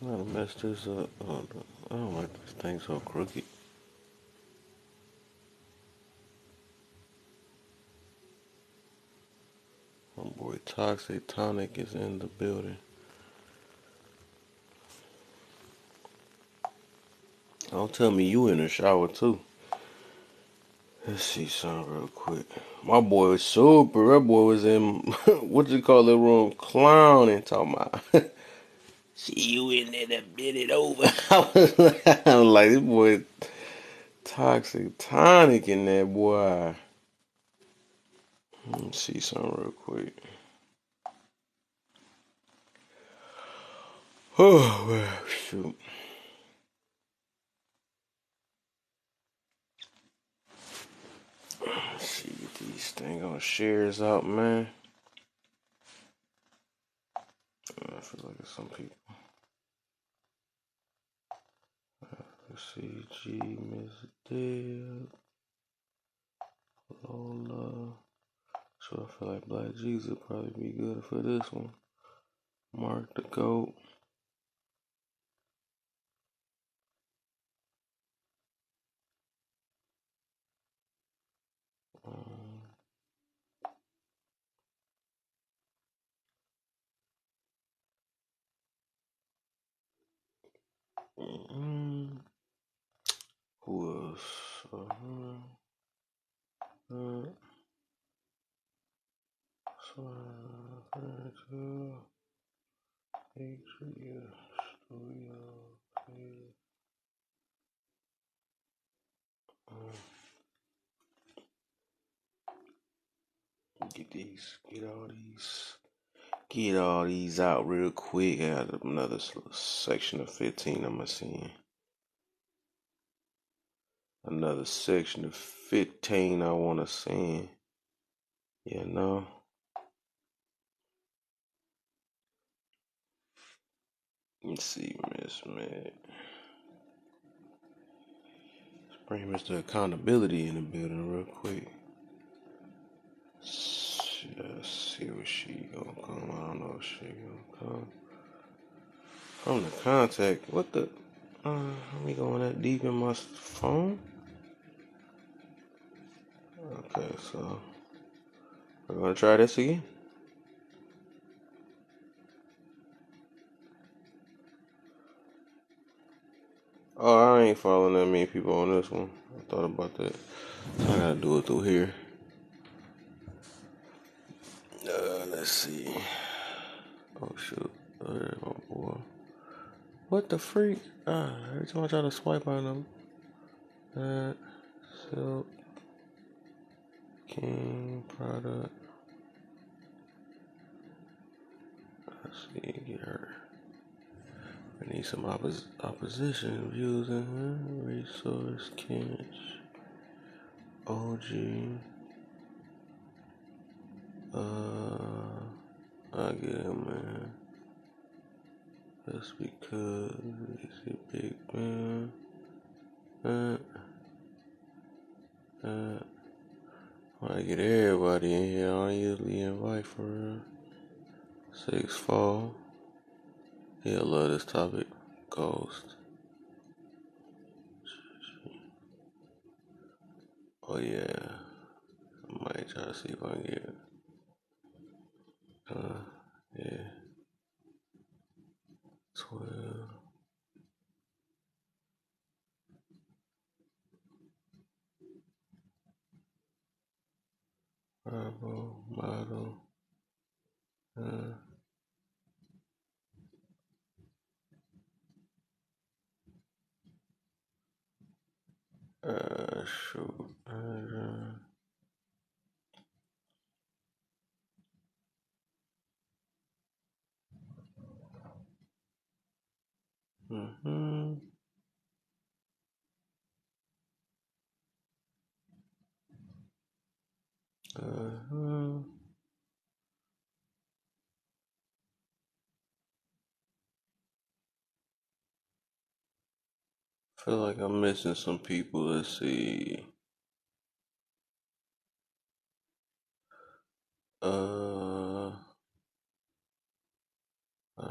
I gotta mess this up. Oh, I don't like this thing so crooked. My boy Toxic Tonic is in the building. Don't tell me you in the shower too. Let's see something real quick. My boy was super. That boy was in what you call it room clowning, talking about. See you in there to bid it over. I was like, this boy Toxic Tonic in there, boy. Let me see something real quick. Oh, well, shoot. Let's see, get these things on shares out, man. I feel like it's some people. Let's see, G, Miss Deb, Lola. So I feel like Black Jesus would probably be good for this one. Mark the GOAT. Who else? Get all these out real quick. I got another section of 15 I'm gonna see. Another section of 15 I wanna see. You know? Let's see, Miss Mac. Let's bring Mr. Accountability in the building real quick. Let's see what she gonna come. I don't know if she gonna come. From the contact. What the? Let me going that deep in my phone. Okay, so we're gonna try this again. Oh, I ain't following that many people on this one. I thought about that. I gotta do it through here. Let's see. Oh shoot. There's my boy. What the freak? Every time I try to swipe on them. Silk King product. Let's see, get her. I need some opposition views in here. Resource catch. OG. I get him, man. That's because he's a big man. I get everybody in here. I don't usually invite for real. 6'4". He'll love this topic. Ghost. Oh yeah. I might try to see if I can get it. Yeah. 12. Bravo. Model. Shoot. Feel like I'm missing some people. Let's see.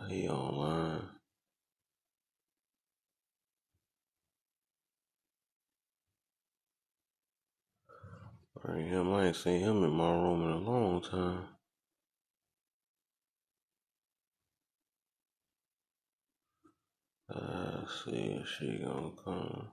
He online. Bring him. I ain't seen him in my room in a long time. See if she gonna come.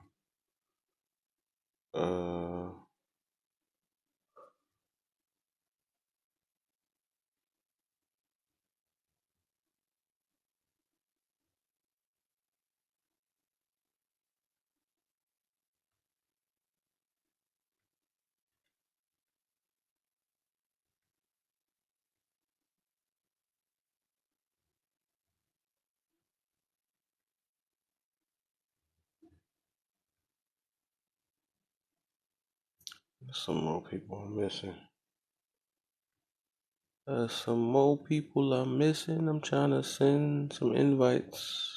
Some more people I'm missing. Some more people I'm missing. I'm trying to send some invites.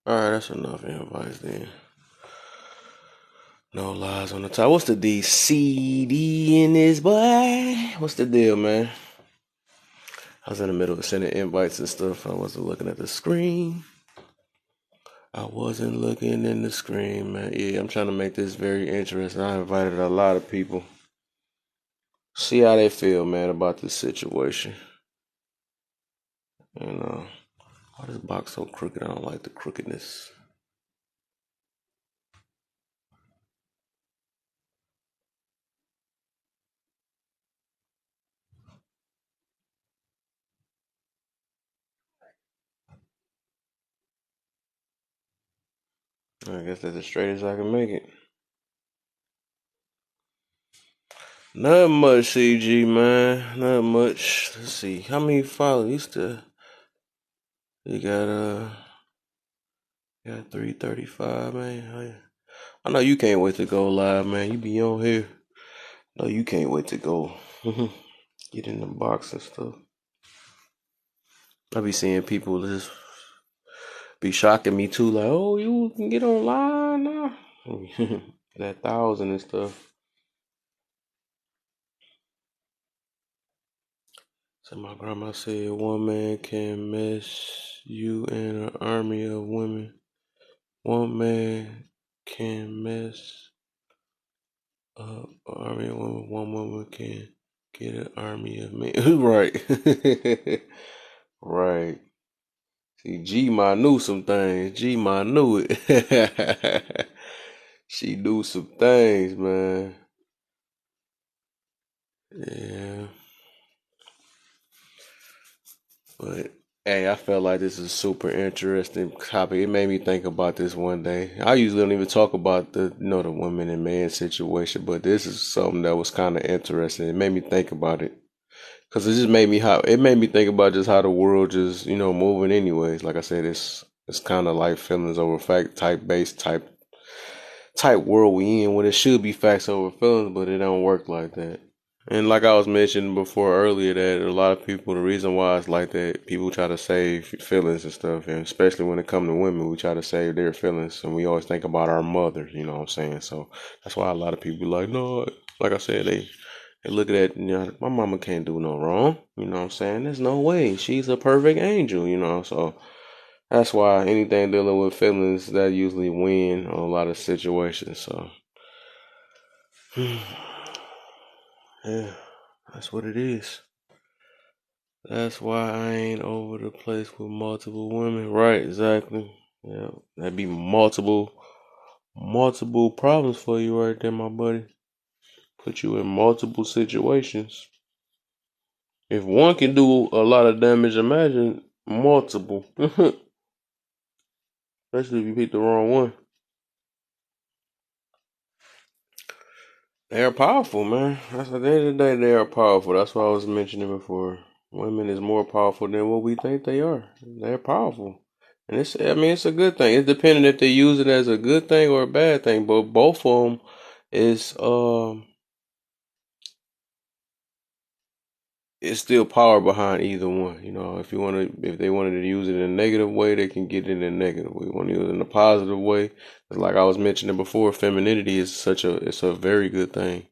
Alright, that's enough invites then. No lies on the top. What's the deceive in this, boy? What's the deal, man? I was in the middle of sending invites and stuff. I wasn't looking at the screen. I wasn't looking in the screen, man. Yeah, I'm trying to make this very interesting. I invited a lot of people. See how they feel, man, about this situation. And why this box so crooked? I don't like the crookedness. I guess that's as straight as I can make it. Not much, CG, man. Not much. Let's see. How many followers? You got 335, man. I know you can't wait to go live, man. You be on here. No, you can't wait to go get in the box and stuff. I be seeing people just be shocking me too, like, oh, you can get online now. That 1,000 and stuff. So my grandma said one man can mess you in an army of women. One man can mess up an army of women. One woman can get an army of men. Right. Right. See, G-Ma knew some things. G-Ma knew it. She knew some things, man. Yeah. But hey, I felt like this is a super interesting topic. It made me think about this one day. I usually don't even talk about the women and man situation, but this is something that was kind of interesting. It made me think about it because it just made me think about just how the world just moving. Anyways, like I said, it's kind of like feelings over fact type world we in when it should be facts over feelings, but it don't work like that. And like I was mentioning before earlier, that a lot of people, the reason why it's like that, people try to save feelings and stuff, and especially when it comes to women, we try to save their feelings, and we always think about our mothers, you know what I'm saying? So that's why a lot of people like, no, like I said, they look at that, my mama can't do no wrong, you know what I'm saying? There's no way, she's a perfect angel, so that's why anything dealing with feelings, that usually win on a lot of situations, so. Yeah, that's what it is. That's why I ain't over the place with multiple women. Right, exactly. Yeah, that'd be multiple problems for you right there, my buddy. Put you in multiple situations. If one can do a lot of damage, imagine multiple. Especially if you pick the wrong one. They are powerful, man. That's at the end of the day, they are powerful. That's what I was mentioning before. Women is more powerful than what we think they are. They're powerful. And it's a good thing. It's depending if they use it as a good thing or a bad thing. But both of them is it's still power behind either one. You know, if they wanted to use it in a negative way, they can get it in a negative way. Want to use it in a positive way? Like I was mentioning before, femininity is it's a very good thing.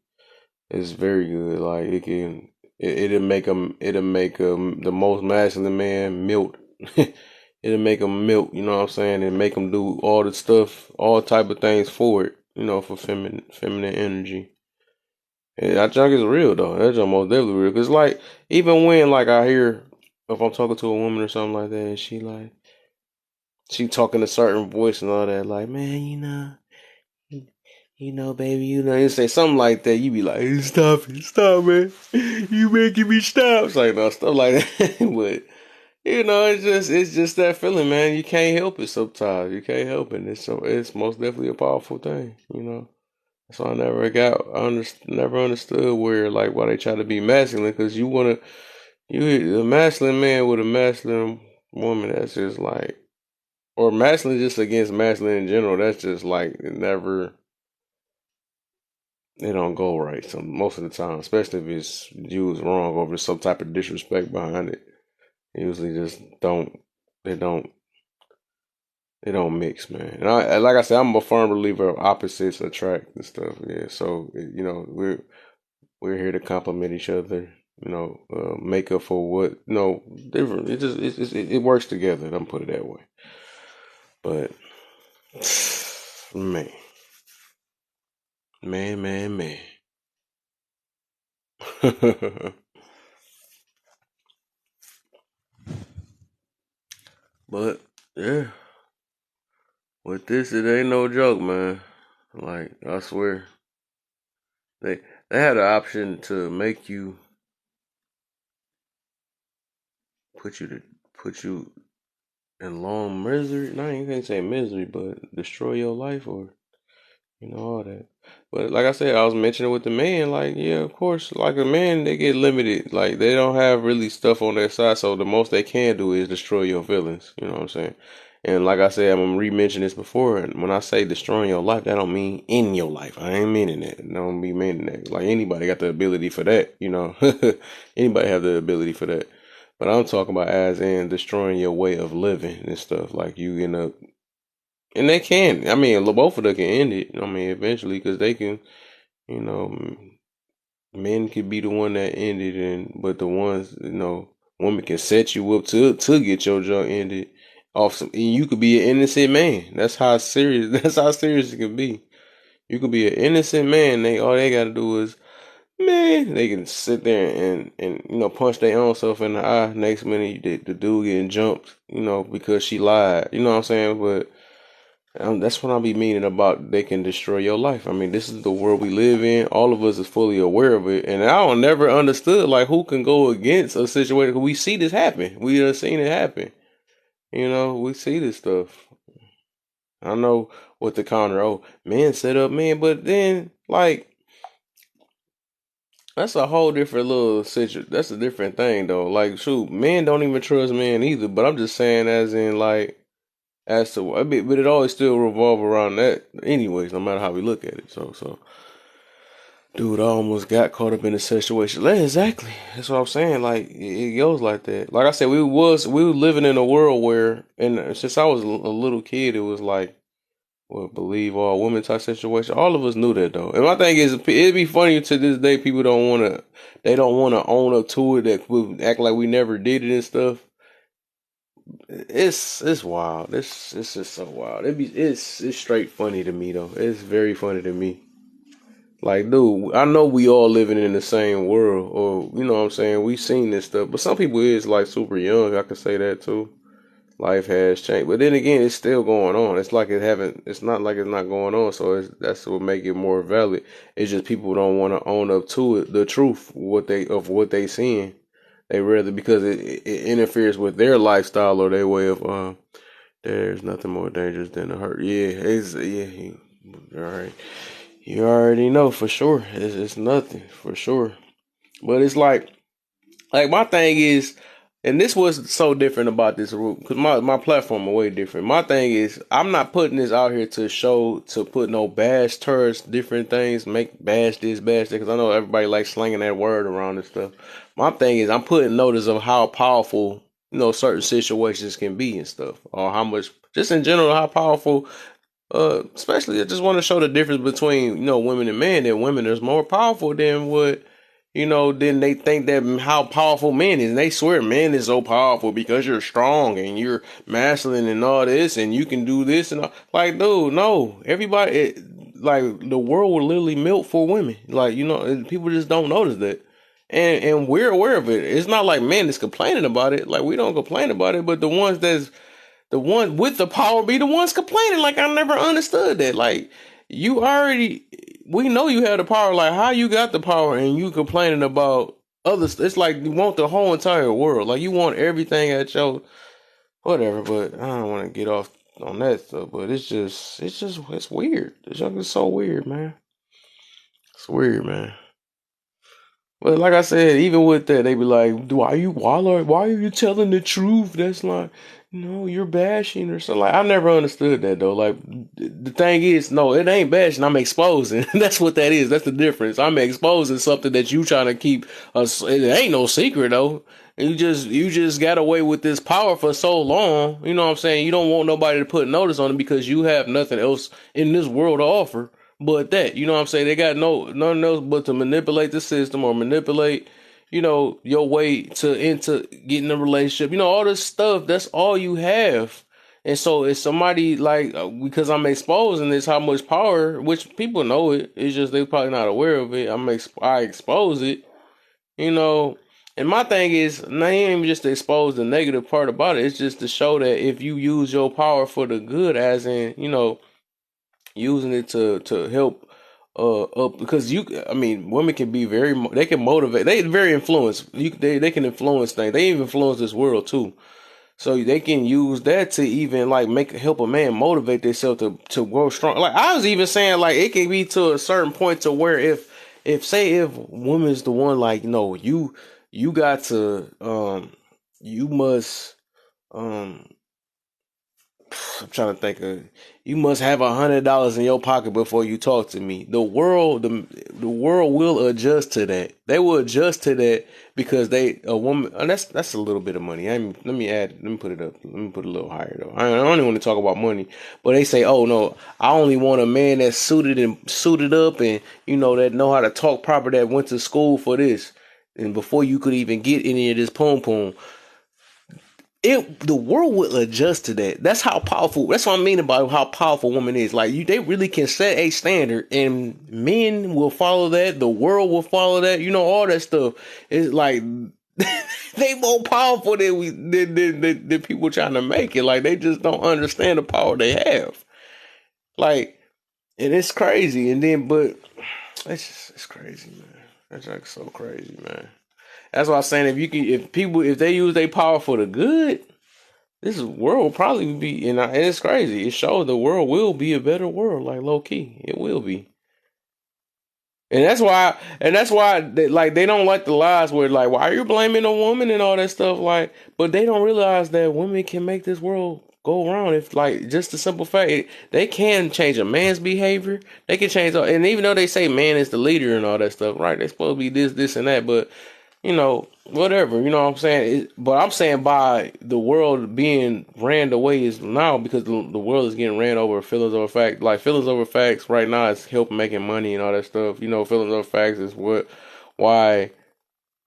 It's very good. Like it'll make the most masculine man melt. It'll make him melt. You know what I'm saying? And make him do all the stuff, all type of things for it. You know, for feminine energy. And I think it's real though. That's almost definitely real. Cause like even when like I hear if I'm talking to a woman or something like that, and she talking a certain voice and all that, like man, baby, you say something like that, you be like, hey, stop, man, you making me stop. It's like no stuff like that, but it's just that feeling, man. You can't help it sometimes. You can't help it. It's most definitely a powerful thing, So never understood where like why they try to be masculine because you a masculine man with a masculine woman that's just like or masculine just against masculine in general. That's just like it don't go right. Some most of the time, especially if it's used wrong or there's some type of disrespect behind it. It usually just don't they don't they don't mix, man. And like I said, I'm a firm believer of opposites attract and stuff. Yeah, so we're here to complement each other. Make up for what different. It works together. I'm put it that way. But man, man. But yeah, with this it ain't no joke, man. Like I swear, they they had an option to make you put you to put you in long misery. No, you can't say misery, but destroy your life or all that. But like I said, I was mentioning with the man, like, yeah, of course, like a man, they get limited. Like they don't have really stuff on their side, so the most they can do is destroy your feelings. You know what I'm saying? And like I said, I'm gonna re-mention this before. And when I say destroying your life, that don't mean in your life. I ain't meaning that. I don't be meaning that. Like anybody got the ability for that. Anybody have the ability for that. But I'm talking about as in destroying your way of living and stuff. Like you end up and they can. I mean, both of them can end it. I mean, eventually, because they can. You know, men could be the one that ended, but the ones women can set you up to get your junk ended off some. And you could be an innocent man. That's how serious. That's how serious it can be. You could be an innocent man. All they got to do is man. They can sit there and punch their own self in the eye. Next minute, the dude getting jumped. Because she lied. You know what I'm saying? But that's what I be meaning about they can destroy your life. I mean, this is the world we live in. All of us is fully aware of it. And I don't never understood like who can go against a situation. We see this happen. We have seen it happen. We see this stuff. I know what the counter, oh, men set up men, but then like that's a whole different little situation. That's a different thing though. Like shoot, men don't even trust men either. But I'm just saying as in like as to I mean, but it always still revolve around that anyways, no matter how we look at it. So dude, I almost got caught up in a situation. Like, exactly. That's what I'm saying. Like it goes like that. Like I said, we were living in a world where and since I was a little kid, it was like well, believe all women type situation. All of us knew that though. And my thing is it'd be funny to this day people they don't wanna own up to it that we act like we never did it and stuff. It's wild. It's just so wild. It's straight funny to me though. It's very funny to me. Like, dude, I know we all living in the same world, or you know what I'm saying. We seen this stuff, but some people is like super young. I can say that too. Life has changed, but then again, it's still going on. It's like it haven't. It's not like it's not going on. So that's what make it more valid. It's just people don't want to own up to it, the truth, what they seeing. They rather because it interferes with their lifestyle or their way of. There's nothing more dangerous than a hurt. Yeah, all right. You already know for sure. It's nothing for sure. But it's like my thing is, And this was so different about this room because my platform are way different. My thing is I'm not putting this out here to show to put no bash towards different things, make bash this, bash that, because I know everybody likes slinging that word around and stuff. My thing is I'm putting notice of how powerful certain situations can be and stuff, or how much just in general how powerful. Especially I just want to show the difference between women and men. That women is more powerful than what then they think that how powerful men is. And they swear men is so powerful because you're strong and you're masculine and all this and you can do this and all. Like, dude, no. Everybody, like the world will literally melt for women. Like, people just don't notice that. And we're aware of it. It's not like men is complaining about it. Like we don't complain about it, but the one with the power be the ones complaining. Like I never understood that. Like you already, we know you have the power. Like how you got the power and you complaining about others. It's like you want the whole entire world. Like you want everything at your whatever. But I don't want to get off on that stuff. But it's weird. This junk is so weird, man. It's weird, man. But like I said, even with that, they be like, why are you telling the truth? That's like, no, you're bashing or something. Like, I never understood that though. Like, the thing is, no, it ain't bashing. I'm exposing. That's what that is. That's the difference. I'm exposing something that you trying to keep. It ain't no secret though. You just got away with this power for so long. You know what I'm saying? You don't want nobody to put notice on it because you have nothing else in this world to offer. But that, you know what I'm saying? They got nothing else but to manipulate the system or manipulate, your way to into getting a relationship. All this stuff, that's all you have. And so it's somebody like because I'm exposing this how much power, which people know it. It's just they probably not aware of it. I expose it, you know. And my thing is not even just to expose the negative part about it. It's just to show that if you use your power for the good, as in, using it to help up because women can be they can motivate, they very influence they can influence things, they even influence this world too, so they can use that to even like help a man motivate themselves to grow strong. Like I was even saying, like it can be to a certain point to where if woman's the one, like no, you got to you must um I'm trying to think of. You must have $100 in your pocket before you talk to me. The world will adjust to that. They will adjust to that because a woman. And that's a little bit of money. Let me add. Let me put it up. Let me put it a little higher though. I don't even want to talk about money, but they say, oh no, I only want a man that's suited up and that know how to talk proper, that went to school for this. And before you could even get any of this poom poom, the world will adjust to that. That's how powerful. That's what I mean about how powerful woman is. Like they really can set a standard, and men will follow that. The world will follow that. All that stuff. It's like they more powerful than people trying to make it. Like they just don't understand the power they have. Like, and it's crazy. And then, but it's crazy, man. That's like so crazy, man. That's why I'm saying if they use their power for the good, this world will probably be, and it's crazy. It shows the world will be a better world, like low key, it will be. And that's why like they don't like the lies where like why are you blaming a woman and all that stuff, like, but they don't realize that women can make this world go around if like just the simple fact they can change a man's behavior, they can change, and even though they say man is the leader and all that stuff, right? They're supposed to be this and that, but whatever, what I'm saying. But I'm saying by the world being ran the way it's now, because the world is getting ran over feelings over facts. Like feelings over facts right now is help making money and all that stuff. Feelings over facts is why,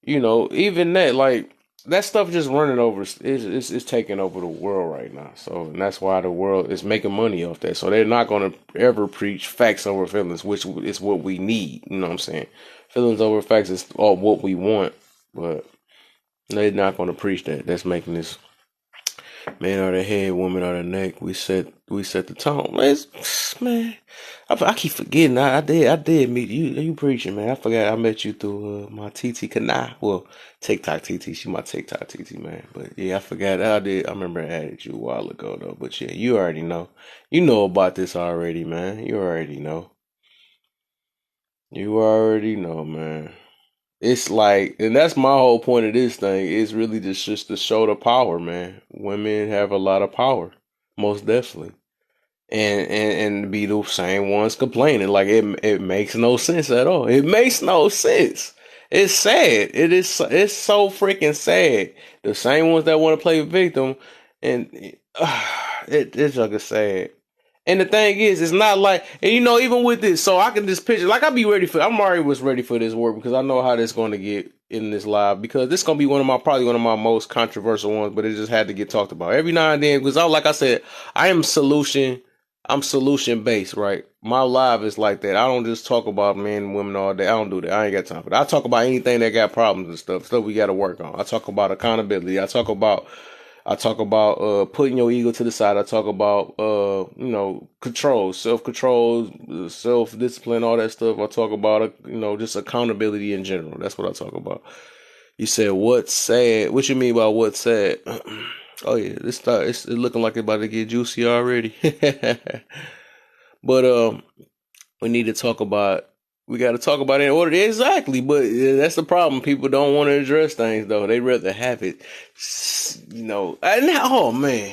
even that, like, that stuff just running over, it's taking over the world right now. So, and that's why the world is making money off that. So they're not going to ever preach facts over feelings, which is what we need. You know what I'm saying? Feelings over facts is all what we want, but they're not going to preach that. That's making this man out of the head, woman out of the neck. We set the tone. Man, I keep forgetting. I did meet you. You preaching, man. I forgot I met you through my TT Kanai. Well, TikTok TT. She my TikTok TT, man. But yeah, I forgot. I did. I remember I added you a while ago though. But yeah, you already know. You know about this already, man. You already know. You already know, man. It's like, and that's my whole point of this thing. It's really just to show the power, man. Women have a lot of power, most definitely. And be the same ones complaining. Like it makes no sense at all. It makes no sense. It's sad. It's so freaking sad. The same ones that want to play victim, and it's like sad. And the thing is, it's not like, and even with this, so I can just picture, like I'm already was ready for this work because I know how this going to get in this live because this going to be probably one of my most controversial ones, but it just had to get talked about every now and then because like I said, I'm solution based, right? My live is like that. I don't just talk about men and women all day. I don't do that. I ain't got time for that. I talk about anything that got problems and stuff we got to work on. I talk about accountability. I talk about putting your ego to the side. I talk about control, self-control, self-discipline, all that stuff. I talk about just accountability in general. That's what I talk about. You said what's sad? What you mean by what's sad? Oh yeah, it's looking like it's about to get juicy already. But we need to talk about. We got to talk about it in order. Exactly, but that's the problem. People don't want to address things, though. They rather have it, And oh, man.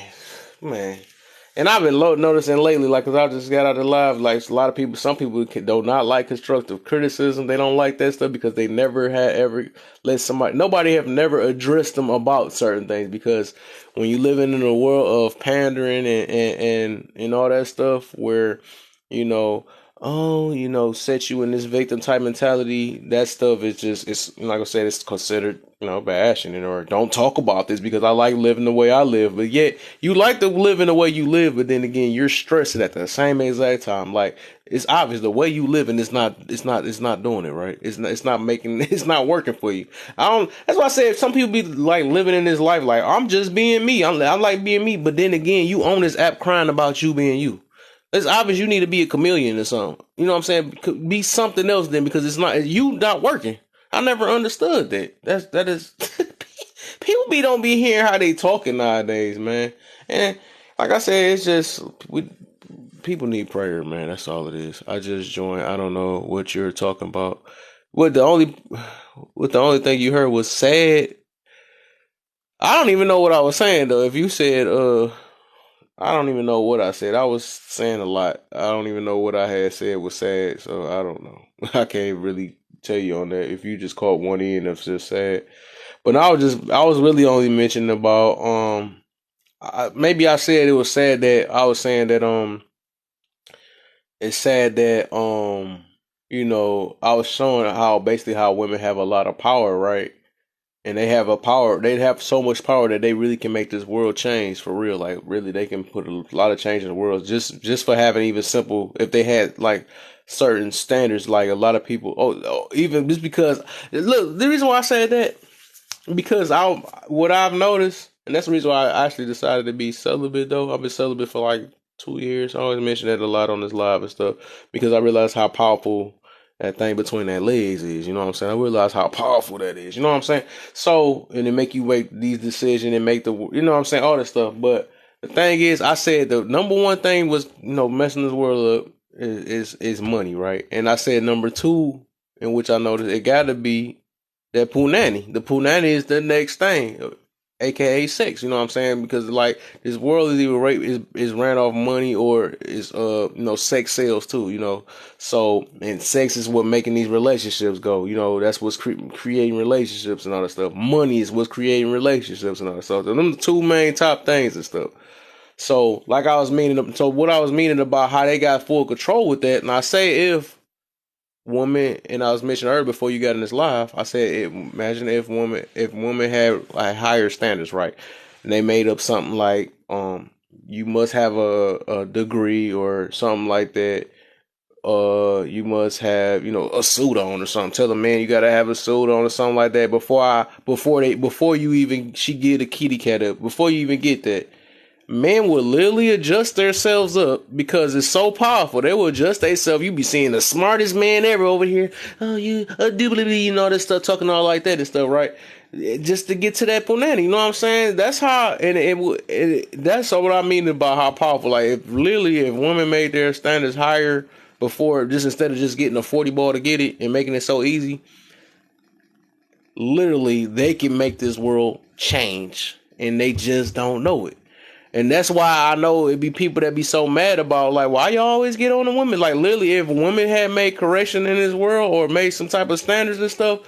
And I've been noticing lately, like, because I just got out of live, like, a lot of people, some people do not like constructive criticism. They don't like that stuff because they never had ever nobody have never addressed them about certain things. Because when you living in a world of pandering and all that stuff where, you know, set you in this victim type mentality. That stuff is just, it's like I said, it's considered, bashing it or don't talk about this because I like living the way I live. But yet you like to live in the way you live, but then again, you're stressing at the same exact time. Like it's obvious the way you live and it's not doing it right. It's not making, it's not working for you. That's why I said some people be like living in this life like I'm just being me. I like being me, but then again, you own this app crying about you being you. It's obvious you need to be a chameleon or something. You know what I'm saying? Be something else then because it's not working. I never understood that. That is people don't be hearing how they talking nowadays, man. And like I said, it's just people need prayer, man. That's all it is. I just joined. I don't know what you're talking about. What the only thing you heard was sad. I don't even know what I was saying though. If you said I don't even know what I said. I was saying a lot. I don't even know what I had said was sad, so I don't know. I can't really tell you on that. If you just caught one end, it's just sad. But I was really only mentioning about maybe I said it was sad that I was saying that it's sad that I was showing how basically how women have a lot of power, right? And they have so much power that they really can make this world change for real. Like really, they can put a lot of change in the world just for having even simple, if they had like certain standards, like a lot of people, even just because, look, the reason why I said that, because what I've noticed, and that's the reason why I actually decided to be celibate though. I've been celibate for like 2 years. I always mention that a lot on this live and stuff because I realized how powerful that thing between their legs is. You know what I'm saying? I realize how powerful that is. You know what I'm saying? So, and it make you make these decisions and make you know what I'm saying? All this stuff. But the thing is, I said the number one thing was, messing this world up is money, right? And I said number two, in which I noticed it got to be that punani. The punani is the next thing, aka sex. You know what I'm saying? Because like this world is either is ran off money or is sex sales too. So and sex is what making these relationships go. That's what's creating relationships and all that stuff. Money is what's creating relationships and all that stuff. So them the two main top things and stuff. So like I was meaning, so what I was meaning about how they got full control with that, and I say if woman, and I was mentioning earlier before you got in this live, I said, imagine if women had like higher standards, right? And they made up something like, you must have a degree or something like that. You must have, a suit on or something. Tell a man you gotta have a suit on or something like that before you even she get a kitty cat up. Before you even get that, men will literally adjust themselves up because it's so powerful. They will adjust themselves. You be seeing the smartest man ever over here. Oh, you a doobly, all this stuff, talking all like that and stuff, right? Just to get to that punani, you know what I'm saying? That's how, that's what I mean about how powerful. Like, if women made their standards higher before, just instead of just getting a 40 ball to get it and making it so easy, literally they can make this world change, and they just don't know it. And that's why I know it'd be people that be so mad about, like, why y'all always get on the women? Like, literally, if women had made correction in this world or made some type of standards and stuff,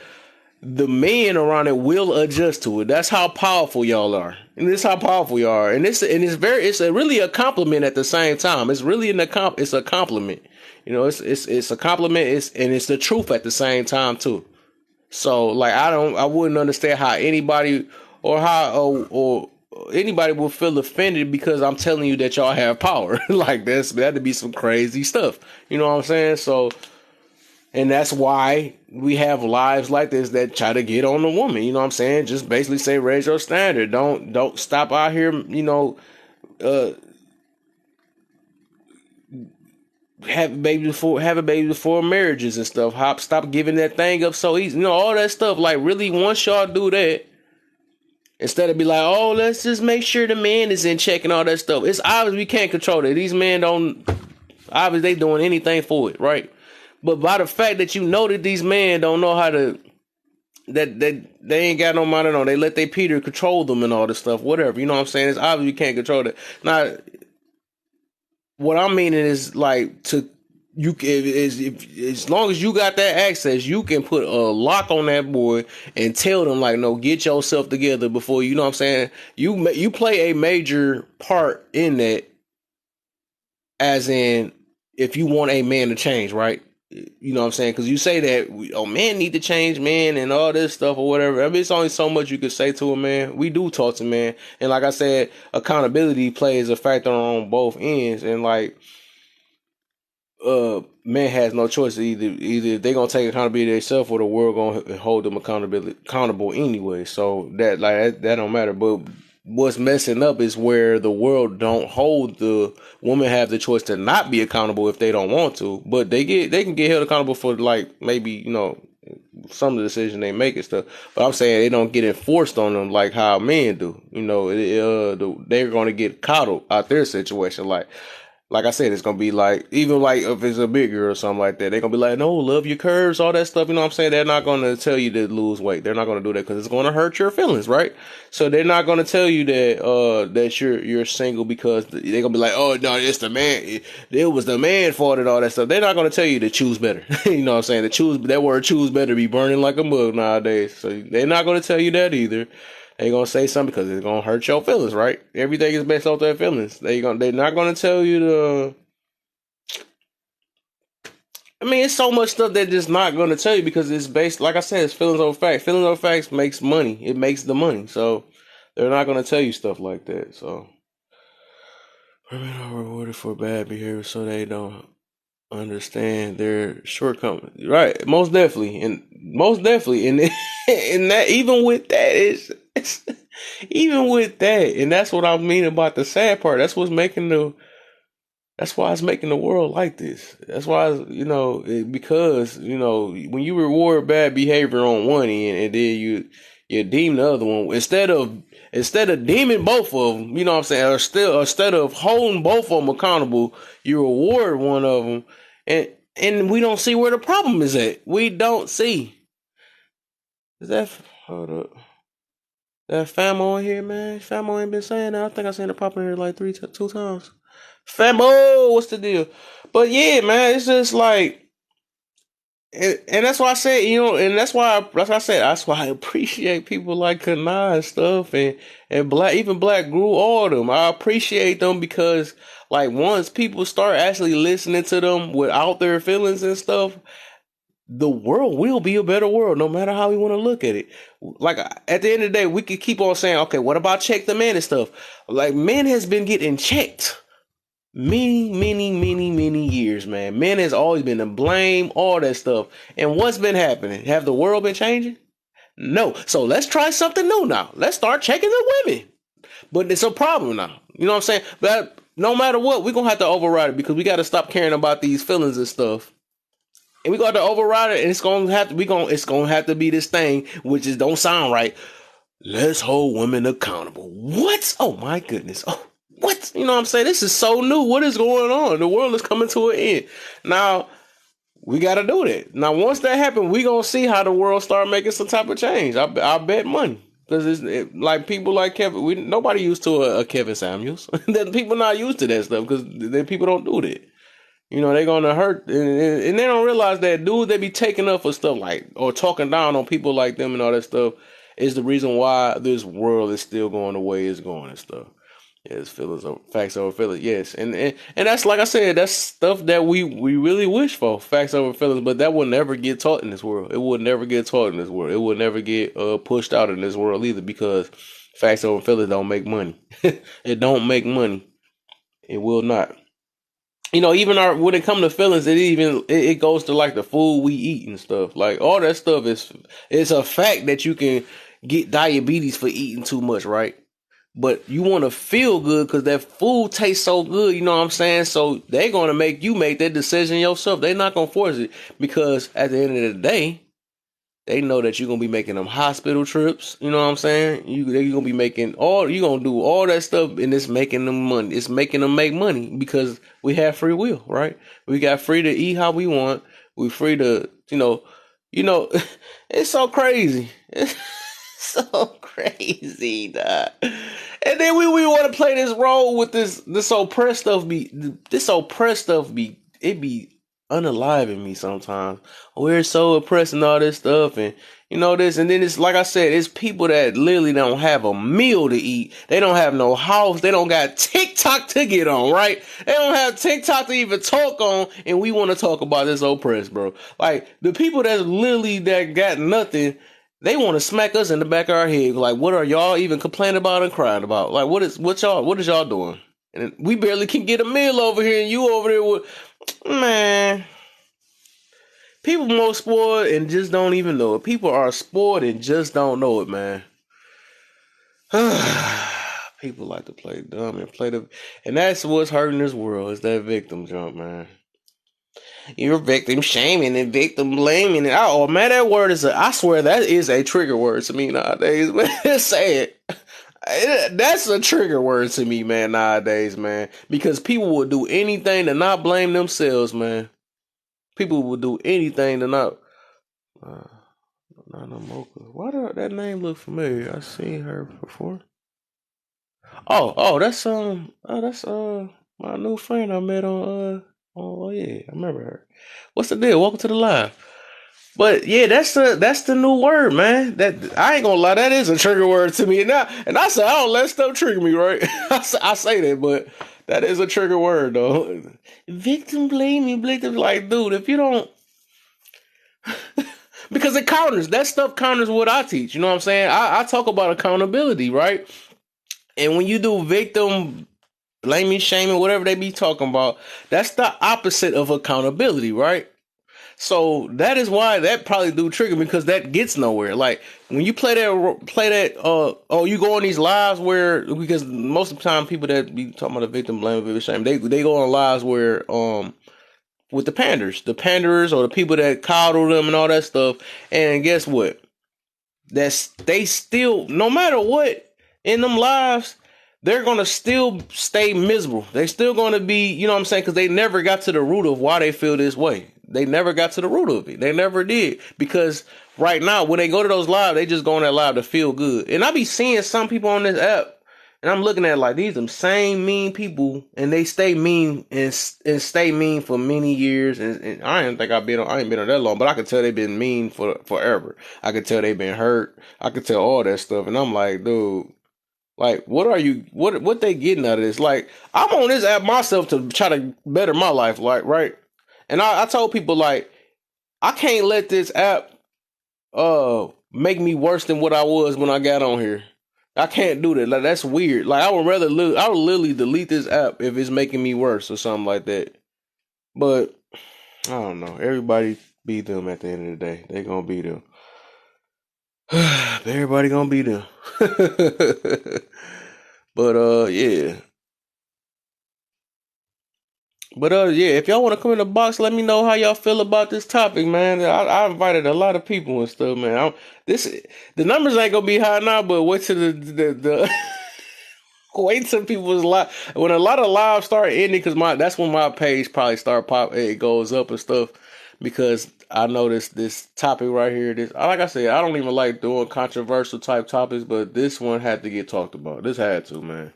the men around it will adjust to it. That's how powerful y'all are, and this is how powerful you are. And it's really a compliment at the same time. It's really it's a compliment. You know, it's a compliment. It's the truth at the same time too. So like I wouldn't understand how anybody or anybody will feel offended because I'm telling you that y'all have power. Like that'd be some crazy stuff. You know what I'm saying? So, and that's why we have lives like this that try to get on the woman. You know what I'm saying? Just basically say raise your standard. Don't stop out here. You know, having baby before marriages and stuff. Stop giving that thing up so easy. You know, all that stuff. Like really, once y'all do that, instead of be like, oh, let's just make sure the man is in check and all that stuff. It's obvious we can't control it. These men don't, obviously they doing anything for it, right? But by the fact that you know that these men don't know how to, that they ain't got no mind at all. They let their Peter control them and all this stuff, whatever. You know what I'm saying? It's obvious you can't control it. Now, what I'm meaning is like if as long as you got that access, you can put a lock on that boy and tell them like, no, get yourself together before, you know what I'm saying? You play a major part in that, as in if you want a man to change, right? You know what I'm saying? Because you say that men need to change, man, and all this stuff or whatever. I mean, it's only so much you could say to a man. We do talk to men, and like I said, accountability plays a factor on both ends, and like man has no choice. Either they gonna take accountability themselves, or the world gonna hold them accountable anyway. So that don't matter. But what's messing up is where the world don't hold the woman have the choice to not be accountable if they don't want to, but they can get held accountable for like maybe, you know, some of the decisions they make and stuff. But I'm saying they don't get enforced on them like how men do. You know, they're gonna get coddled out their situation. Like I said, it's going to be like, even like if it's a big girl or something like that, they're going to be like, no, love your curves, all that stuff. You know what I'm saying? They're not going to tell you to lose weight. They're not going to do that because it's going to hurt your feelings, right? So they're not going to tell you that you're single because they're going to be like, oh, no, it's the man. It was the man fault and all that stuff. They're not going to tell you to choose better. You know what I'm saying? That word choose better be burning like a mug nowadays. So they're not going to tell you that either. They gonna say something because it's gonna hurt your feelings, right? Everything is based off their feelings. They're not gonna tell you to. I mean, it's so much stuff they're just not gonna tell you because it's based, like I said, it's feelings over facts. Feelings over facts makes money. It makes the money. So they're not gonna tell you stuff like that. So women are rewarded for bad behavior, so they don't understand their shortcomings. Right? Most definitely, and and that even with that it's even with that, and that's what I mean about the sad part. That's why it's making the world like this. That's why, you know, because, you know, when you reward bad behavior on one end and then you deem the other one, instead of deeming both of them, you know what I'm saying, or instead of holding both of them accountable, you reward one of them, and we don't see where the problem is at. We don't see. Hold up. That Famo in here, man. Famo ain't been saying that. I think I seen it pop in here like two times. Famo, what's the deal? But yeah, man, it's just like, and that's why I said, you know, and that's why I appreciate people like Kana and stuff, and even Black Grew, all of them. I appreciate them because, like, once people start actually listening to them without their feelings and stuff, the world will be a better world, no matter how we want to look at it. Like, at the end of the day, we could keep on saying, okay, what about check the man and stuff? Like, men has been getting checked many years, man. Men has always been to blame, all that stuff. And what's been happening? Have the world been changing? No. So let's try something new now. Let's start checking the women. But it's a problem now. You know what I'm saying? But no matter what, we're going to have to override it because we got to stop caring about these feelings and stuff. And we got to override it, and it's gonna have to be this thing, which is don't sound right. Let's hold women accountable. What? Oh my goodness. Oh, what? You know what I'm saying? This is so new. What is going on? The world is coming to an end. Now, we got to do that. Now, once that happens, we gonna see how the world start making some type of change. I bet money. Because like people like Kevin, nobody used to a Kevin Samuels. People not used to that stuff because people don't do that. You know, they're gonna hurt, and they don't realize that dudes they be taking up for stuff like or talking down on people like them and all that stuff is the reason why this world is still going the way it's going and stuff. Yes, feelings over facts over feelings. Yes, and that's like I said, that's stuff that we really wish for, facts over feelings. But that will never get taught in this world. It will never get taught in this world. It will never get pushed out in this world either because facts over feelings don't make money. It don't make money. It will not. You know, even when it comes to feelings, it goes to like the food we eat and stuff. Like all that stuff it's a fact that you can get diabetes for eating too much, right? But you want to feel good because that food tastes so good, you know what I'm saying? So they're going to make you make that decision yourself. They're not going to force it because at the end of the day, they know that you're going to be making them hospital trips. You know what I'm saying? You're going to be making you're going to do all that stuff and it's making them money. It's making them make money because we have free will, right? We got free to eat how we want. We free to, it's so crazy. It's so crazy, dog. And then we want to play this role with this oppressed stuff. It be unaliving me sometimes. We're so oppressed and all this stuff, and this, and then it's like I said, it's people that literally don't have a meal to eat. They don't have no house. They don't got TikTok to get on, right? They don't have TikTok to even talk on, and we want to talk about this oppressed, bro. Like the people that got nothing. They want to smack us in the back of our head. Like, what are y'all even complaining about and crying about? Like, what is y'all doing? And we barely can get a meal over here, and you over there with, man. People more spoiled and just don't even know it. People are spoiled and just don't know it, man. People like to play dumb and that's what's hurting this world is that victim jump, man. You're victim shaming and victim blaming. Oh man, that word I swear that is a trigger word to me nowadays, man. Say it. That's a trigger word to me, man, nowadays, man. Because people will do anything to not blame themselves, man. People will do anything to not. Nana Mocha. Why does that name look familiar? I've seen her before. That's my new friend I met on oh yeah, I remember her. What's the deal? Welcome to the live. But yeah, that's the new word, man. That I ain't gonna lie, that is a trigger word to me. And I say I don't let stuff trigger me, right? I say that, but that is a trigger word though. Victim blaming, like, dude, if you don't because it counters. That stuff counters what I teach. You know what I'm saying? I talk about accountability, right? And when you do victim blaming, shaming, whatever they be talking about, that's the opposite of accountability, right? So that is why that probably do trigger me because that gets nowhere. Like when you play that, you go on these lives because most of the time people that be talking about the victim blaming, victim shame, they go on lives where with the panderers or the people that coddle them and all that stuff. And guess what? They still, no matter what in them lives, they're going to still stay miserable. They still going to be, you know what I'm saying? Because they never got to the root of why they feel this way. They never got to the root of it. They never did. Because right now, when they go to those lives, they just go on that live to feel good. And I be seeing some people on this app, and I'm looking at like these same mean people, and they stay mean and stay mean for many years. And I ain't think I ain't been on that long, but I could tell they've been mean for forever. I could tell they've been hurt. I could tell all that stuff, and I'm like, dude, like, what they getting out of this? Like, I'm on this app myself to try to better my life, like, right? And I told people like, I can't let this app make me worse than what I was when I got on here. I can't do that. Like, that's weird. Like, I would literally delete this app if it's making me worse or something like that. But I don't know. Everybody be them at the end of the day. They gonna be them. Everybody gonna be them. But yeah. But yeah, if y'all want to come in the box, let me know how y'all feel about this topic, man. I invited a lot of people and stuff, man. The numbers ain't gonna be high now, but wait till the wait till people's live when a lot of lives start ending, because that's when my page probably start pop. It goes up and stuff because I noticed this topic right here. This, like I said, I don't even like doing controversial type topics, but this one had to get talked about. This had to, man.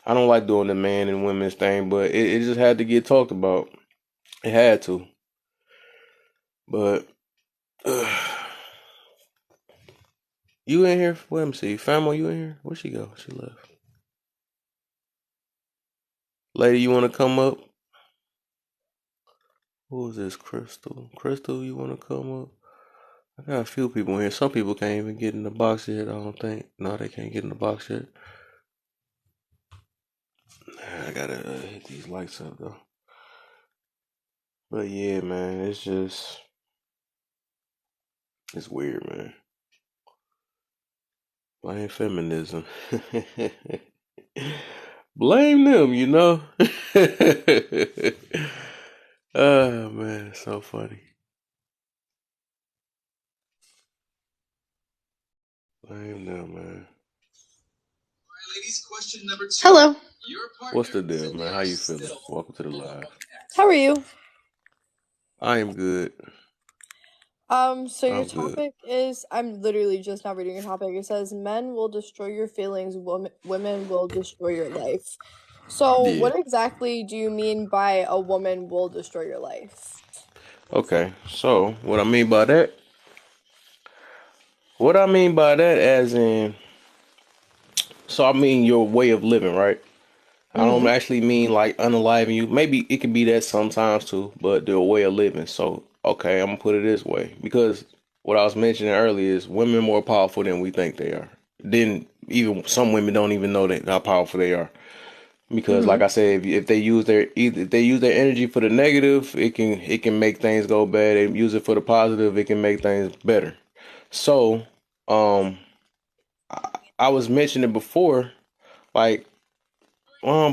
I don't like doing the man and women's thing, but it just had to get talked about. It had to. But you in here? Let me see. Famo, you in here? Where'd she go? She left. Lady, you want to come up? Who is this? Crystal. Crystal, you want to come up? I got a few people in here. Some people can't even get in the box yet, I don't think. No, they can't get in the box yet. I gotta hit these lights up, though. But yeah, man, it's weird, man. Blame feminism. Blame them, you know? Oh, man, it's so funny. Blame them, man. Hello. What's the deal, man? How you feeling? Welcome to the live. How are you? I am good. So your I'm good. topic is, I'm literally just now reading your topic. It says men will destroy your feelings, women will destroy your life. So Yeah. what exactly do you mean by a woman will destroy your life? Okay. So, what I mean by that as in, so I mean your way of living, right? I don't Mm-hmm. actually mean like unaliving you. Maybe it can be that sometimes too, but their way of living. So, okay, I'm gonna put it this way because what I was mentioning earlier is women are more powerful than we think they are. Then even some women don't even know that how powerful they are. Because Mm-hmm. like I said, if they use if they use their energy for the negative, it can make things go bad. They use it for the positive, it can make things better. So, um, I was mentioning before, like,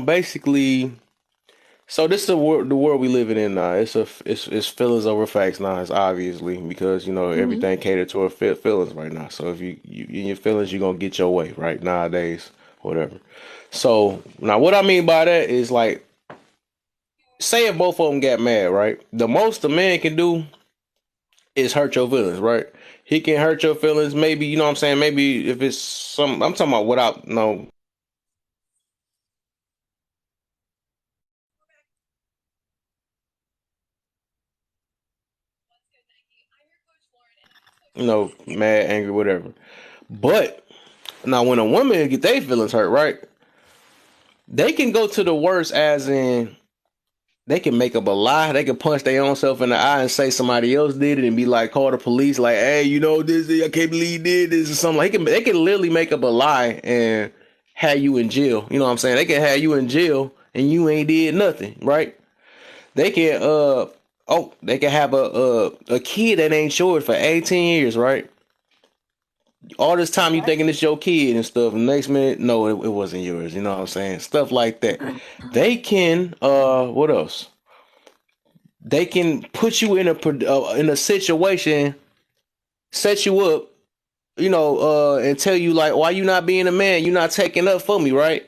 basically, so this is the world we living in now. It's feelings over facts now. It's obviously because Mm-hmm. everything catered to our feelings right now. So if you in your feelings, you're gonna get your way right nowadays, whatever. So now what I mean by that is like, say if both of them got mad, right? The most a man can do is hurt your feelings, right? He can hurt your feelings. Maybe you know what I'm saying. Maybe if it's some, I'm talking about without no, mad, angry, whatever. But now when a woman get their feelings hurt, right? They can go to the worst, as in they can make up a lie. They can punch their own self in the eye and say somebody else did it and be like, call the police, like, hey, this, I can't believe he did this or something. They can literally make up a lie and have you in jail. You know what I'm saying? They can have you in jail and you ain't did nothing, right? They can they can have a kid that ain't yours for 18 years, right? All this time you Okay. thinking it's your kid and stuff. Next minute, no, it wasn't yours. You know what I'm saying? Stuff like that. They can what else? They can put you in a situation, set you up, and tell you like, why you not being a man? You're not taking up for me, right?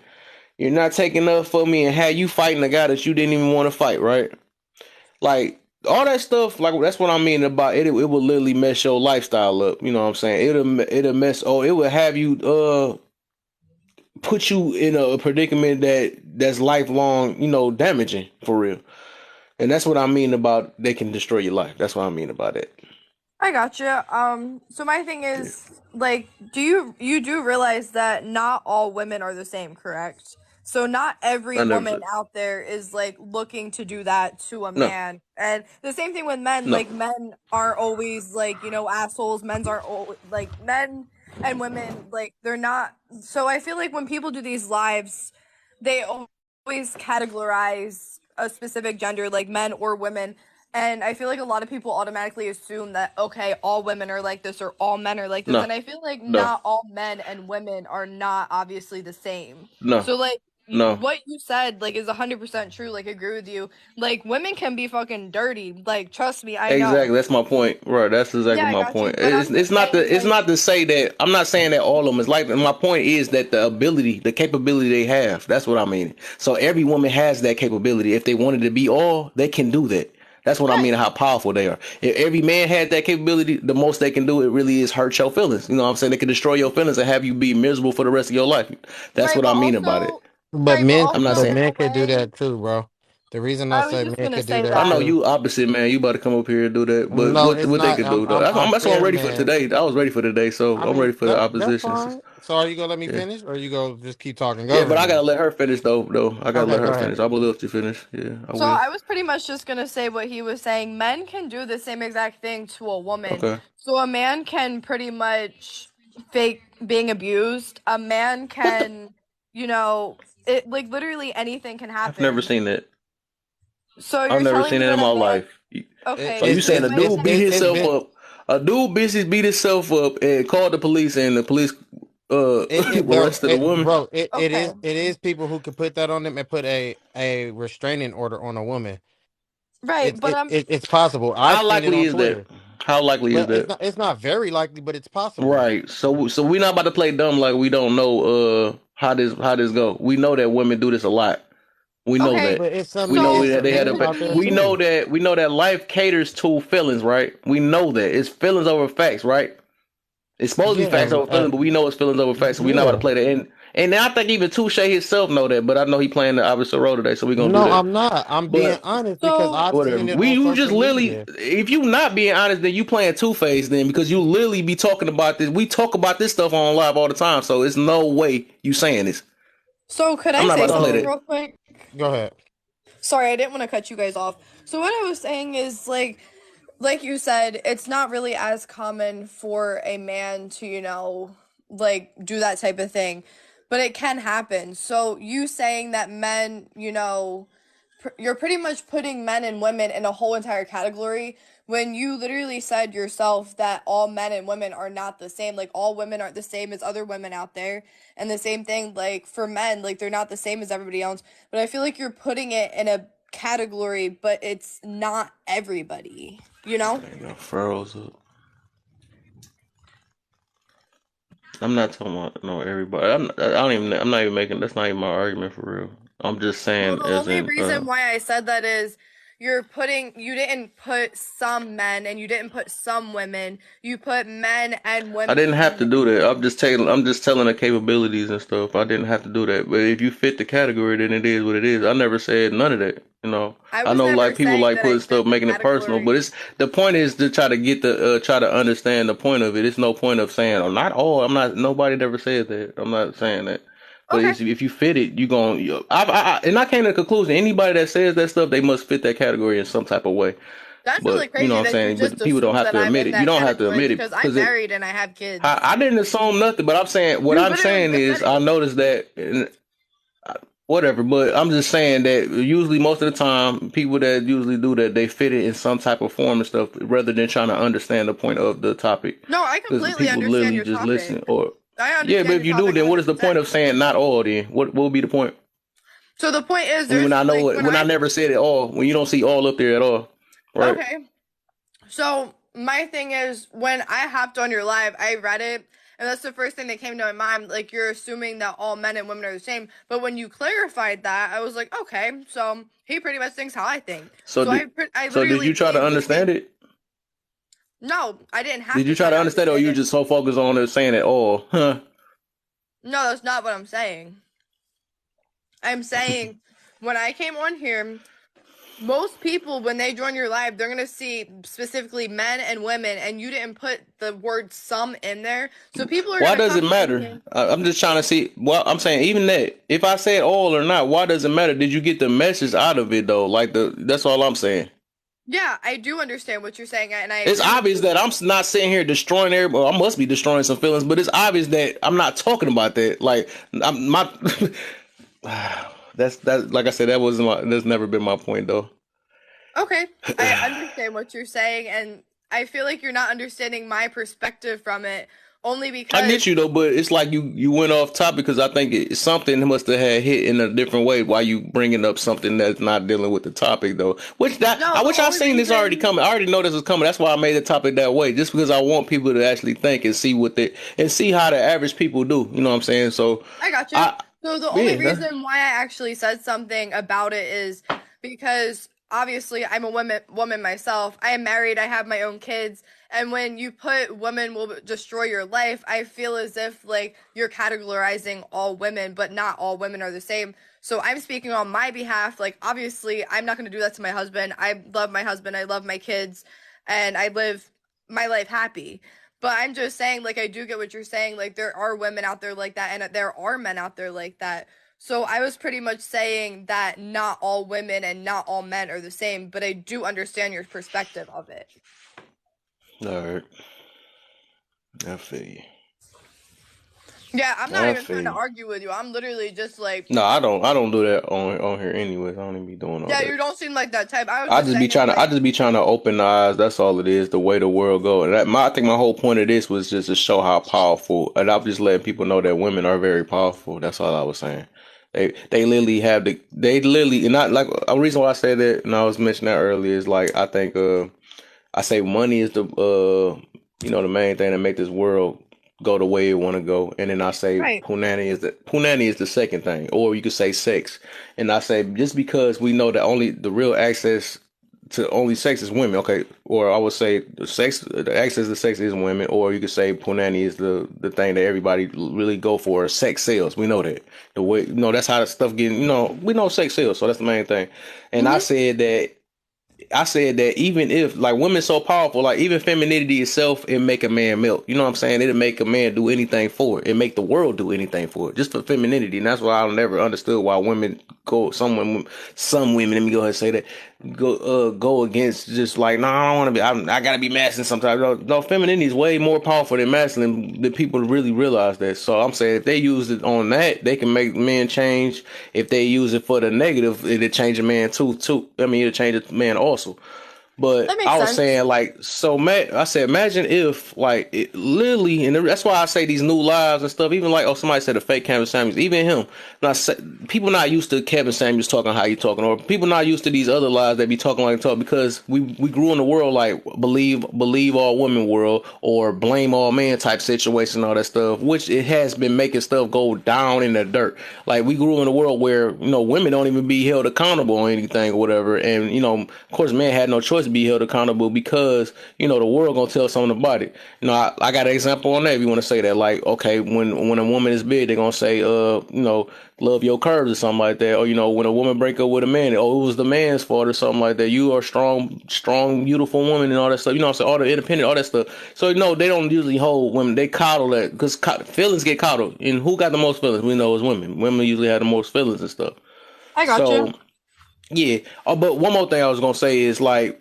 You're not taking up for me, and have you fighting a guy that you didn't even want to fight, right? Like all that stuff, like that's what I mean about it. It will literally mess your lifestyle up. You know what I'm saying? It'll mess. Oh, it will have you put you in a predicament that's lifelong. Damaging for real. And that's what I mean about they can destroy your life. That's what I mean about it. I gotcha. So my thing Yeah. is, like, you do realize that not all women are the same, correct? So not every I never woman said out there is like looking to do that to a no, man. And the same thing with men, no, like men are always like, assholes. Men's are like men and women like they're not. So I feel like when people do these lives, they always categorize a specific gender like men or women, and I feel like a lot of people automatically assume that, okay, all women are like this or all men are like this. no, And I feel like no, not all men and women are not obviously the same. no, So, like, no. what you said, like, is 100% true. Like, I agree with you. Like, women can be fucking dirty. Like, trust me, I know. Exactly, that's my point. Right, that's Yeah, exactly I my got point. you. But I'm just saying, It's like, not to say that I'm not saying that all of them is like that. My point is that the ability, the capability they have. That's what I mean. So every woman has that capability. If they wanted to be all, they can do that. That's what I mean, Right. how powerful they are. If every man had that capability, the most they can do, it really is hurt your feelings. You know what I'm saying? They can destroy your feelings and have you be miserable for the rest of your life. That's Right, what but I mean about it. also right, but I'm not also But saying. in a men could do way, that too, bro. The reason I I was say just men gonna could do say I that know that. too. you opposite, man. You about to come up here and do that. But No, it's what they not. could do though? I'm That's what I'm fair, ready for man. today. I was ready for today, so I I'm ready mean for the that's oppositions. fine. So are you gonna let me Yeah. finish, or you gonna just keep talking Yeah, over but I me? gotta let her finish though. I gotta Okay, let go her ahead. finish. I will let you finish. Yeah, I So will. I was pretty much just gonna say what he was saying. Men can do the same exact thing to a woman. Okay. So a man can pretty much fake being abused. A man What the? can, you know, it like literally anything can I've never happen. seen that. So I've you're never telling seen me it in that my a man, life. It, okay, So you it's so you saying a it's might it's dude beat say, it's himself been up? A dude bitches beat himself up and called the police, and the police it bro arrested the woman. okay, it is people who can put that on them and put a restraining order on a woman. right, but It's possible. I've How seen it likely on is that? Twitter, How likely is but that? it's not very likely, but it's possible. Right. So we're not about to play dumb like we don't know how this go. We know that women do this a lot. We know okay, that. But We know so it's that some they had it a. men could out there We be. know too. that. We know that life caters to feelings, right? We know that it's feelings over facts, right? It's supposed to be facts Yeah, over feelings, but we know it's feelings over facts, so we're not about to yeah. play that. And I think even Touche himself know that, but I know he playing the opposite role today, so we're gonna do No, that. I'm not. I'm being But honest because So I've whatever. seen it We on you just social literally, media. if you not being honest, then you playing two face then because you literally be talking about this. We talk about this stuff on live all the time, so it's no way you saying this. so could I'm I not say about to play something So that. real quick? go ahead. Sorry, I didn't want to cut you guys off. So what I was saying is like you said, it's not really as common for a man to, like do that type of thing, but it can happen. So you saying that men, you're pretty much putting men and women in a whole entire category when you literally said yourself that all men and women are not the same. Like all women aren't the same as other women out there. And the same thing like for men, like they're not the same as everybody else. But I feel like you're putting it in a category, but it's not everybody, you know? Ain't no furrows up. I'm not talking about no everybody. I don't even. I'm not even making. That's not even my argument for real. I'm just Well, saying, the as only in, reason why I said that is you didn't put some men and you didn't put some women. You put men and I women didn't have in to there. do that. I'm just telling the capabilities and stuff. I didn't have to do that. But if you fit the category, then it is what it is. I never said none of that. I I was know never like people saying like that I putting stuff, fit the making it personal, but category. it's the point is to try to get try to understand the point of it. It's no point of saying, oh, not all. I'm not. Nobody ever said that. I'm not saying that. But Okay, if you fit it, you going. And I came to the conclusion. Anybody that says that stuff, they must fit that category in some type of way. that's really But you know crazy what I'm that you saying. just But people don't assumed have that to I'm admit in it. You that don't have to category admit it because I'm because it. married and I have kids. I didn't assume nothing, but I'm saying what You I'm literally saying just said is I it. noticed that whatever. But I'm just saying that usually most of the time people that usually do that they fit it in some type of form and stuff rather than trying to understand the point of the topic No, I because completely people understand literally your just listen topic. or I yeah. But understand if your you do, topic then what is the 100%. point of saying not all? Then what would be the point? So the point is, When there's I know like it, when I never said it all, when you don't see all up there at all, right? okay. So my thing is, when I hopped on your live, I read it, and that's the first thing that came to my mind. Like you're assuming that all men and women are the same, but when you clarified that, I was like, okay, so he pretty much thinks how I think. So So did I so did literally you try to believe the understand same. it? No, I didn't have Did to you try try to to understand it, or understand you it. just so focused on it saying it all? Huh? No, that's not what I'm saying. I'm saying when I came on here, most people when they join your live, they're gonna see specifically men and women, and you didn't put the word some in there, so people are Why gonna does it come matter? thinking. I'm just trying to see. Well, I'm saying even that. If I said all or not, why does it matter? Did you get the message out of it though? Like that's all I'm saying. Yeah, I do understand what you're saying, and I It's agree with obvious you. that I'm not sitting here destroying everybody. Well, I must be destroying some feelings, but it's obvious that I'm not talking about that. Like I'm my. That's that. Like I said, that wasn't my. That's never been my point though. Okay, I understand what you're saying, and I feel like you're not understanding my perspective from it, only I because get you though, but it's like you went off topic because I think something must have had hit in a different way while you bringing up something that's not dealing with the topic though. Which that no, I the wish I only seen this already reason. coming. I already know this was coming. That's why I made the topic that way, just because I want people to actually think and see what they and see how the average people do. You know what I'm saying? So I got you. I So the only yeah. reason why I actually said something about it is because obviously I'm a woman myself. I am married, I have my own kids, and when you put women will destroy your life, I feel as if like you're categorizing all women, but not all women are the same. So I'm speaking on my behalf. Like obviously, I'm not going to do that to my husband. I love my husband, I love my kids, and I live my life happy. But I'm just saying, like, I do get what you're saying. Like, there are women out there like that, and there are men out there like that. So I was pretty much saying that not all women and not all men are the same, but I do understand your perspective of it. All right, I feel you. Yeah, I'm not I even feel trying to you. argue with you. I'm literally just like, No, I don't do that on here anyways. I don't even be doing all yeah, that. you don't seem like that type. I was just I saying, just be trying to open the eyes. That's all it is. The way the world go. And I think my whole point of this was just to show how powerful. And I'm just letting people know that women are very powerful. That's all I was saying. They literally have they literally, and not like a reason why I said that, and I was mentioning that earlier, is like I think I say money is the the main thing that make this world go the way it want to go, and then I say right. punani is the second thing, or you could say sex, and I say just because we know that only the real access to only sex is women, okay, or I would say the access to sex is women, or you could say punani is the thing that everybody really go for. Sex sales, we know that the way that's how the stuff getting. We know sex sales, so that's the main thing, and Mm-hmm. I said that even if like women so powerful, like even femininity itself, it make a man melt. You know what I'm saying? It'll make a man do anything for it. It make the world do anything for it, just for femininity. And that's why I never understood why women go. Some women. Let me go ahead and say that go against just like no, I don't want to be. I gotta be masculine sometimes. No, femininity is way more powerful than masculine. The people really realize that. So I'm saying if they use it on that, they can make men change. If they use it for the negative, it'll change a man too. I mean, it'll change a man also. That But makes I was sense. saying like so. I said, imagine if like it literally, and that's why I say these new lives and stuff. Even like somebody said a fake Kevin Samuels. Even him, not people not used to Kevin Samuels talking how you talking, or people not used to these other lies that be talking like talk because we grew in the world like believe all women world or blame all men type situation, all that stuff. Which it has been making stuff go down in the dirt. Like we grew in a world where women don't even be held accountable or anything or whatever, and of course men had no choice to be held accountable because the world gonna tell something about it. I got an example on that if you want to say that. Like okay, when a woman is big, they're gonna say love your curves or something like that, or when a woman break up with a man, oh it was the man's fault or something like that. You are strong beautiful woman and all that stuff. So all the independent, all that stuff. So they don't usually hold women. They coddle that because feelings get coddled, and who got the most feelings? We know is women. Women usually have the most feelings and stuff. I got you. So yeah. But one more thing I was gonna say is like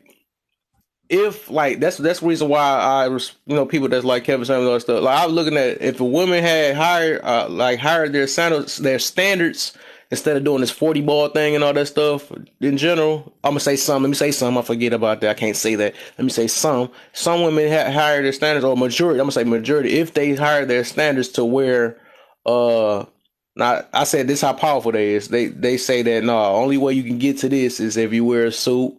if like that's the reason why I was people that's like Kevin Samuels and all that stuff. Like I was looking at if a woman had hired their standards instead of doing this 40 ball thing and all that stuff in general. I'm gonna say some. Let me say some. I forget about that. I can't say that. Let me say some. Some women hire their standards, or majority. I'm gonna say majority. If they hire their standards to where now I said this how powerful they is. They say that no, only way you can get to this is if you wear a suit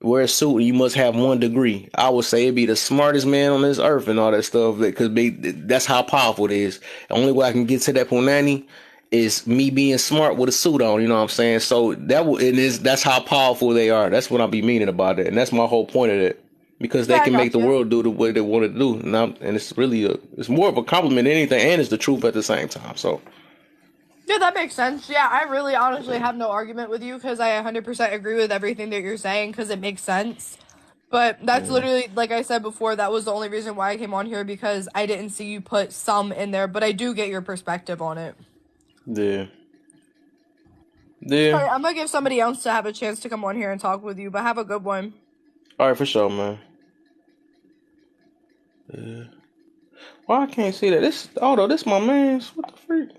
and you must have 1 degree. I would say it'd be the smartest man on this earth and all that stuff. That could be that's how powerful it is. The only way I can get to that punani is me being smart with a suit on. You know what I'm saying? So that's how powerful they are. That's what I be meaning about it, and that's my whole point of it. Because Yeah, they I can make got the you. world do the way they want to do, and it's really it's more of a compliment than anything, and it's the truth at the same time. So Yeah, that makes sense. Yeah, I really honestly have no argument with you because I 100% agree with everything that you're saying because it makes sense. But that's yeah, literally, like I said before, that was the only reason why I came on here because I didn't see you put some in there, but I do get your perspective on it. yeah, yeah. All right, I'm gonna give somebody else to have a chance to come on here and talk with you, but have a good one. All right, for sure, man. Yeah. Why I can't see that? This my man's. What the freak?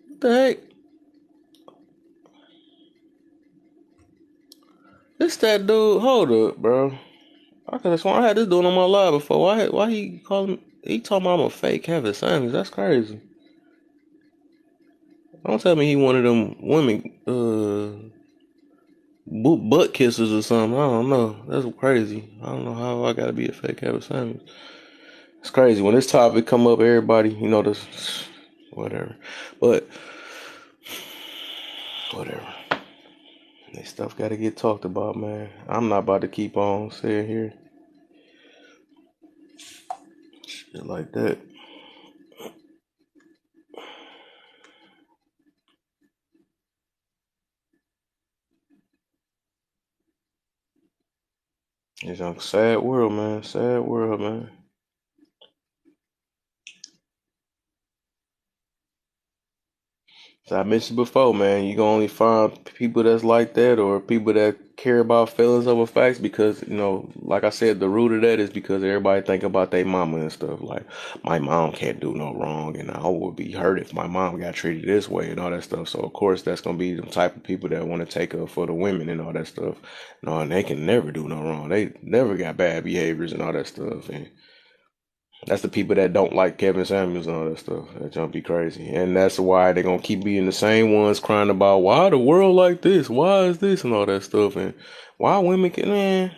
What the heck? This that dude. Hold up, bro. I could have sworn I had this dude on my live before. Why he calling? He talking about I'm a fake Kevin Samuels. That's crazy. Don't tell me he one of them women butt kisses or something. I don't know. That's crazy. I don't know how I gotta be a fake Kevin Samuels. It's crazy when this topic come up. Everybody, this whatever. But Whatever. This stuff got to get talked about, man. I'm not about to keep on sitting here shit like that. It's a sad world, man. Sad world, man. So I mentioned before, man, you can only find people that's like that or people that care about feelings over facts because, like I said, the root of that is because everybody think about their mama and stuff. Like, my mom can't do no wrong and I would be hurt if my mom got treated this way and all that stuff. So, of course, that's going to be the type of people that want to take up for the women and all that stuff. No, and they can never do no wrong. They never got bad behaviors and all that stuff. And that's the people that don't like Kevin Samuels and all that stuff. That jump be crazy. And that's why they're gonna keep being the same ones crying about why the world like this, why is this and all that stuff, and why women can, man,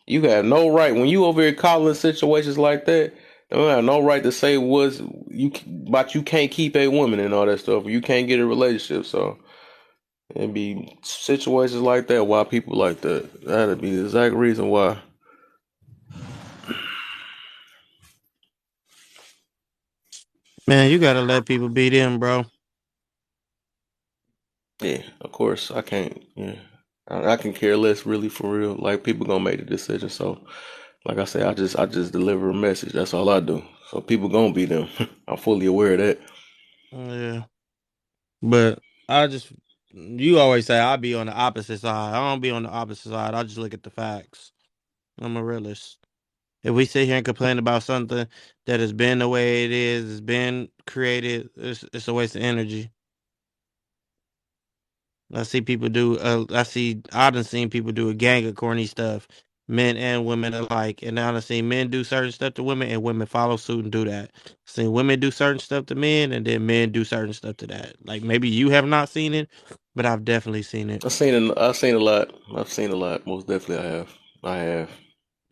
you got no right when you over here calling situations like that, you don't have no right to say what's you but you can't keep a woman and all that stuff. You can't get a relationship. So it'd be situations like that why people like that. That'd be the exact reason why. Man, you gotta let people be them, bro. Yeah, of course. I can't. Yeah, I can care less, really, for real. Like people gonna make the decision. So, like I say, I just deliver a message. That's all I do. So people gonna be them. I'm fully aware of that. Yeah. But I just, you always say I be on the opposite side. I don't be on the opposite side. I just look at the facts. I'm a realist. If we sit here and complain about something that has been the way it is, it's been created, it's a waste of energy. I see people do. I done seen people do a gang of corny stuff, men and women alike. And I done seen men do certain stuff to women, and women follow suit and do that. Seen women do certain stuff to men, and then men do certain stuff to that. Like maybe you have not seen it, but I've definitely seen it. I've seen a lot. I've seen a lot. Most definitely, I have. I have.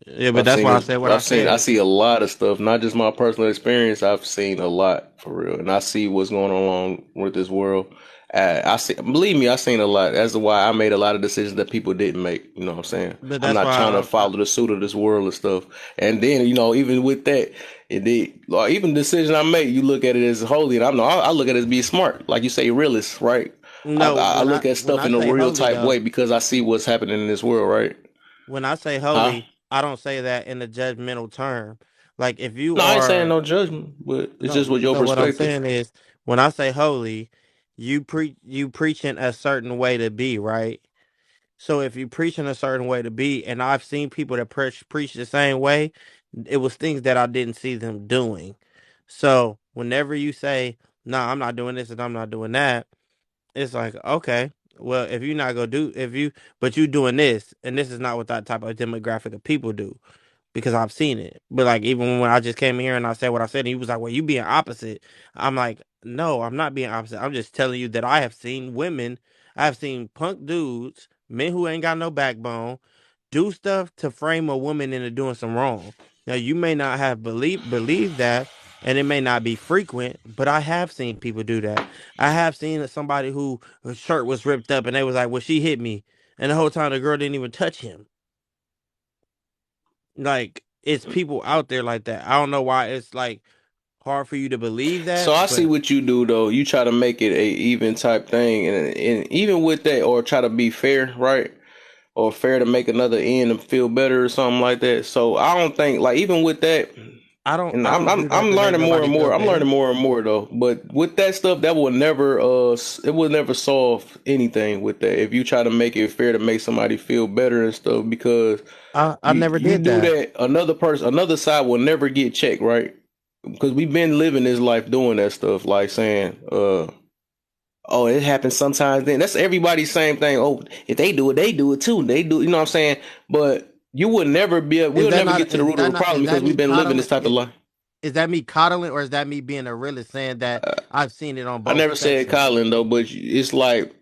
Yeah, but I've that's seen why I it. said what I I said. see a lot of stuff, not just my personal experience. I've seen a lot for real, and I see what's going on with this world. I see, believe me, I've seen a lot. That's why I made a lot of decisions that people didn't make. You know what I'm saying? But I'm that's not trying to why follow the suit of this world and stuff. And then, even with that, it did, like, even the decision I make, you look at it as holy, and I look at it as being smart, like you say, realist, right? no. I When look at when stuff I in a say real holy type way though, because I see what's happening in this world, right? when I say Huh? holy, I don't say that in a judgmental term. Like if you No, I ain't saying are no judgment, but it's just no, with your so what I'm perspective. saying is when I say holy, you preaching a certain way to be, right? So if you preaching a certain way to be, and I've seen people that preach the same way, it was things that I didn't see them doing. So whenever you say, "Nah, I'm not doing this and I'm not doing that," it's like, okay, well, if you're not gonna do, if you, but you doing this, and this is not what that type of demographic of people do because I've seen it. But like even when I just came here and I said what I said, and he was like, "Well, you being opposite." I'm like, "No, I'm not being opposite. I'm just telling you that I have seen women, I have seen punk dudes, men who ain't got no backbone, do stuff to frame a woman into doing some wrong. Now you may not have believe that, and it may not be frequent, but I have seen people do that. I have seen somebody who her shirt was ripped up, and they was like, "Well, she hit me," and the whole time the girl didn't even touch him. Like it's people out there like that. I don't know why it's like hard for you to believe So that, I see but what you do though. You try to make it a even type thing, and even with that, or try to be fair, right? Or fair to make another end and feel better or something like that. So I don't think like even with that, and I don't do that I'm to make learning more nobody and feel more. I'm better. learning more and more though. But with that stuff, that will never it will never solve anything with that. If you try to make it fair to make somebody feel better and stuff, because I never you did do that. that, another side will never get checked, right? Because we've been living this life doing that stuff, like saying, oh, it happens sometimes. Then that's everybody's same thing. Oh, if they do it too. They do, you know what I'm saying? But you would never be, we'll never get to the root of the problem Is because that we've me been living this coddling? type of life. Is that me coddling, or is that me being a realist saying that I've seen it on I both never said spectrums? Colin though, but it's like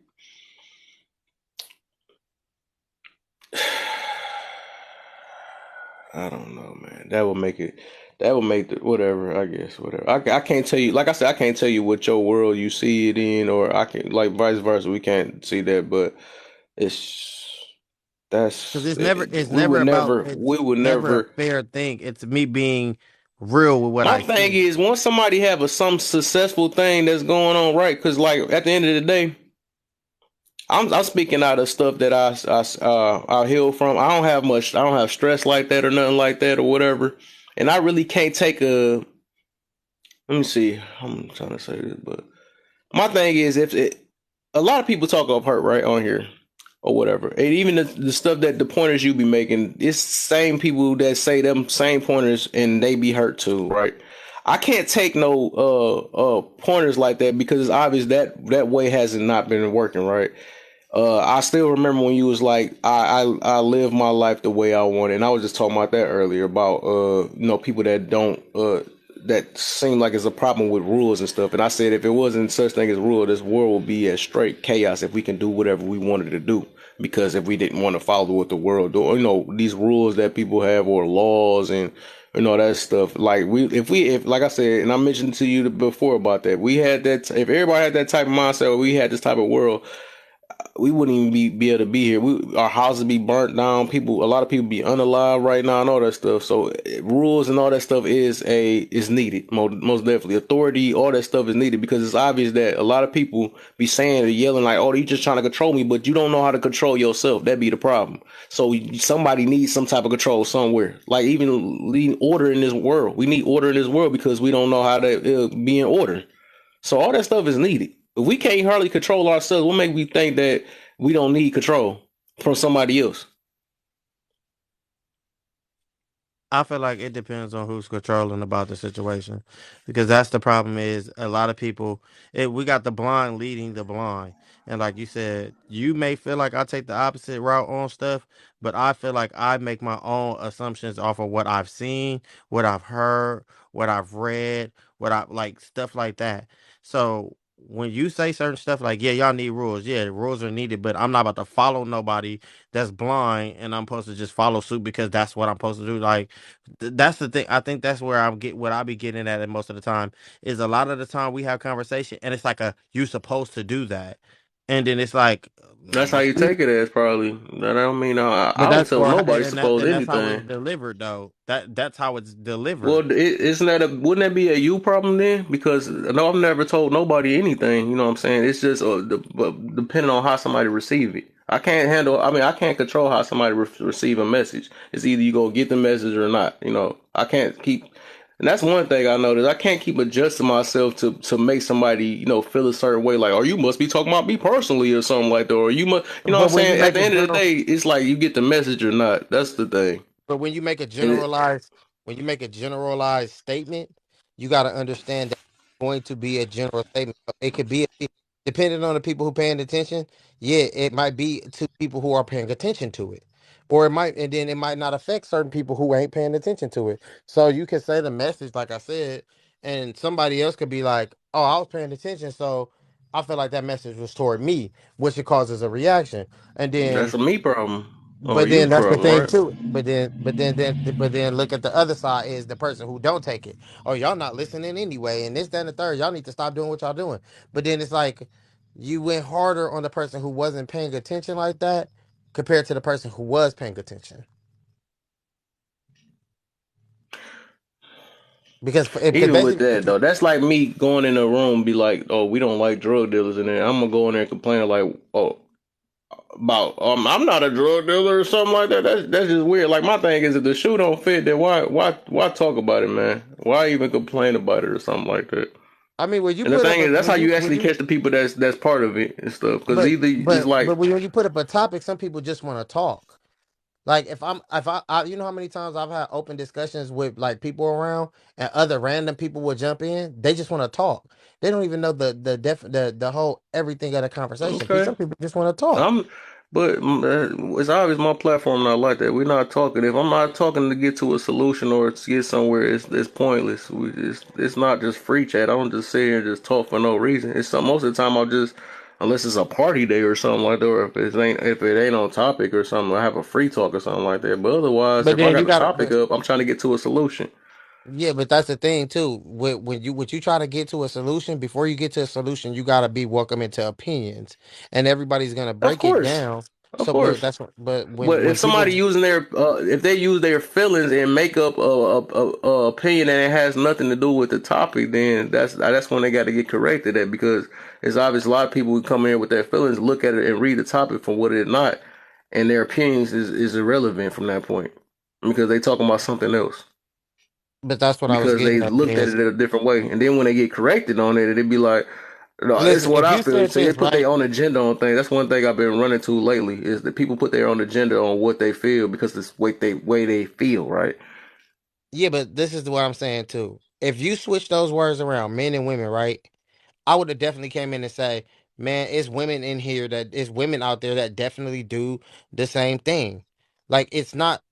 I don't know, man. That would make it. That would make the whatever. I guess whatever. I can't tell you. Like I said, I can't tell you what your world you see it in, or I can like vice versa. We can't see that, but it's Because that's it's we never would about never. We it's would never a never. fair thing. It's me being real with what My I thing see. is, once somebody have some successful thing that's going on, right? Because like at the end of the day, I'm speaking out of stuff that I heal from. I don't have much. I don't have stress like that or nothing like that or whatever. And I really can't take a. Let me see. I'm trying to say this, but my thing is, if it, a lot of people talk off hurt right on here or whatever, and even the stuff that the pointers you be making, it's same people that say them same pointers and they be hurt too, right? I can't take no pointers like that because it's obvious that that way hasn't not been working, right? I still remember when you was like, I live my life the way I want it. And I was just talking about that earlier about people that don't that seem like it's a problem with rules and stuff. And I said if it wasn't such thing as rule, this world would be as straight chaos if we can do whatever we wanted to do. Because if we didn't want to follow what the world do, these rules that people have or laws and that stuff. Like if like I said, and I mentioned to you before about that, we had that. If everybody had that type of mindset, or we had this type of world, we wouldn't even be able to be here. Our houses be burnt down. A lot of people be unalive right now and all that stuff. So rules and all that stuff is needed. Most definitely, authority, all that stuff is needed because it's obvious that a lot of people be saying and yelling like, "Oh, you just trying to control me," but you don't know how to control yourself. That be the problem. So somebody needs some type of control somewhere. Like even leading order in this world. We need order in this world because we don't know how to be in order. So all that stuff is needed. If we can't hardly control ourselves, what make we think that we don't need control from somebody else? I feel like it depends on who's controlling about the situation, because that's the problem. Is a lot of people, we got the blind leading the blind, and like you said, you may feel like I take the opposite route on stuff, but I feel like I make my own assumptions off of what I've seen, what I've heard, what I've read, what I like, stuff like that. So when you say certain stuff like, yeah, y'all need rules, yeah, rules are needed, but I'm not about to follow nobody that's blind, and I'm supposed to just follow suit because that's what I'm supposed to do. Like, that's the thing. I think that's where I'm get what I be getting at it most of the time is a lot of the time we have conversation and it's like a you supposed to do that, and then it's like, That's how you take it as probably. That I don't mean but I don't that's tell or nobody suppose and that's how it's anything. delivered though. That's how it's delivered. Well, isn't wouldn't that be a you problem then? Because no, I've never told nobody anything. You know what I'm saying? It's just but depending on how somebody receive it. I can't handle. I mean, I can't control how somebody receive a message. It's either you go get the message or not. I can't keep. And that's one thing I noticed. I can't keep adjusting myself to make somebody feel a certain way. Like, oh, you must be talking about me personally or something like that. Or you must, what I'm But when you saying. At make the a end of the general day, it's like you get the message or not. That's the thing. But And it, when you make a generalized statement, you got to understand that it's going to be a general statement. It could be depending on the people who paying attention. Yeah, it might be to people who are paying attention to it, or and then it might not affect certain people who ain't paying attention to it. So you can say the message, like I said, and somebody else could be like, "Oh, I was paying attention, so I feel like that message was toward me," which it causes a reaction, and that's then a me problem or a but you then that's the problem, thing right? too. But then look at the other side is the person who don't take it. Oh, y'all not listening anyway, and this, that, and the third. Y'all need to stop doing what y'all doing. But then it's like you went harder on the person who wasn't paying attention like that compared to the person who was paying attention. Because Even with basically, that though, that's like me going in a room and be like, "Oh, we don't like drug dealers," and then I'm gonna go in there and complain like, "Oh, about I'm not a drug dealer or something like that." That's just weird. Like my thing is, if the shoe don't fit, then why talk about it, man? Why even complain about it or something like that? I mean, when you And the put up thing a is, that's how you actually catch the people that's part of it and stuff. Because either it's like when you put up a topic, some people just want to talk. Like if I you know how many times I've had open discussions with like people around and other random people will jump in. They just want to talk. They don't even know the whole everything of the conversation. okay, Some people just want to talk. I'm, but it's obvious my platform not like that. We're not talking. If I'm not talking to get to a solution or to get somewhere, it's pointless. It's not just free chat. I don't just sit here and just talk for no reason. It's most of the time I'll just unless it's a party day or something like that, or if it ain't on topic or something, I have a free talk or something like that. But otherwise, But if I then got you a got topic to, up, I'm trying to get to a solution. yeah, but that's the thing too. When you try to get to a solution, before you get to a solution, you gotta be welcome into opinions, and everybody's gonna Of break it course, down. of So, but course. that's what. But But when if people, somebody using if they use their feelings and make up a opinion and it has nothing to do with the topic, then that's when they got to get corrected at, because it's obvious a lot of people who come in with their feelings look at it and read the topic for what it is not, and their opinions is irrelevant from that point because they talking about something else but that's what I was because they getting at. looked at Is it a different way, and then when they get corrected on it, it'd be like, no, it's listen, what if I you feel. said So they this put their right, own agenda on things. That's one thing I've been running to lately is that people put their own agenda on what they feel because it's way they feel, right? yeah, but this is what I'm saying too. If you switch those words around, men and women, right? I would have definitely came in and say, man, it's women in here that it's women out there that definitely do the same thing. Like it's not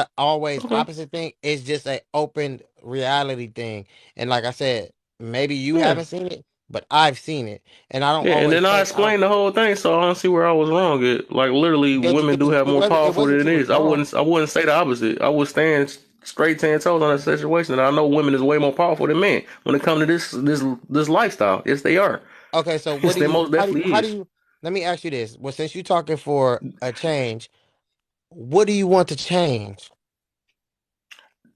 a always Okay. opposite thing. It's just a open reality thing. And like I said, maybe you Yeah. haven't seen it, but I've seen it. And I don't Yeah, and always then I say I don't explained the whole thing, so I don't see where I was wrong. Like literally, women do have it more wasn't it powerful wasn't than it you was is. I wrong. wouldn't I wouldn't say the opposite. I would stand straight 10 toes on that situation. And I know women is way more powerful than men when it comes to this lifestyle. Yes, they are. Okay, so what Yes, do they you most definitely how do is. you let me ask you this. Well, since you're talking for a change, what do you want to change?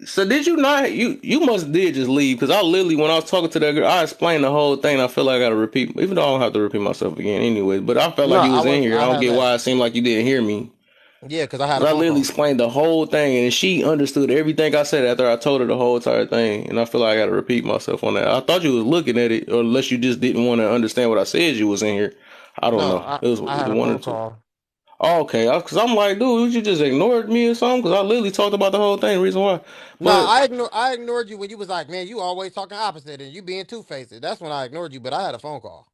So did you not? You must did just leave because I literally when I was talking to that girl, I explained the whole thing. I feel like I got to repeat, even though I don't have to repeat myself again anyway. But I felt No, like you I was in was here. I I don't had get left. why it seemed like you didn't hear me. Yeah, because I had a Because I phone literally call. explained the whole thing and she understood everything I said after I told her the whole entire thing. And I feel like I got to repeat myself on that. I thought you was looking at it, or unless you just didn't want to understand what I said. You was in here. I don't No, know. It was I had either a one or phone two. call. Oh, okay, because I'm like, dude, you just ignored me or something? Because I literally talked about the whole thing. Reason why, No, but I ignored you when you was like, man, you always talking opposite and you being two faced. That's when I ignored you, but I had a phone call.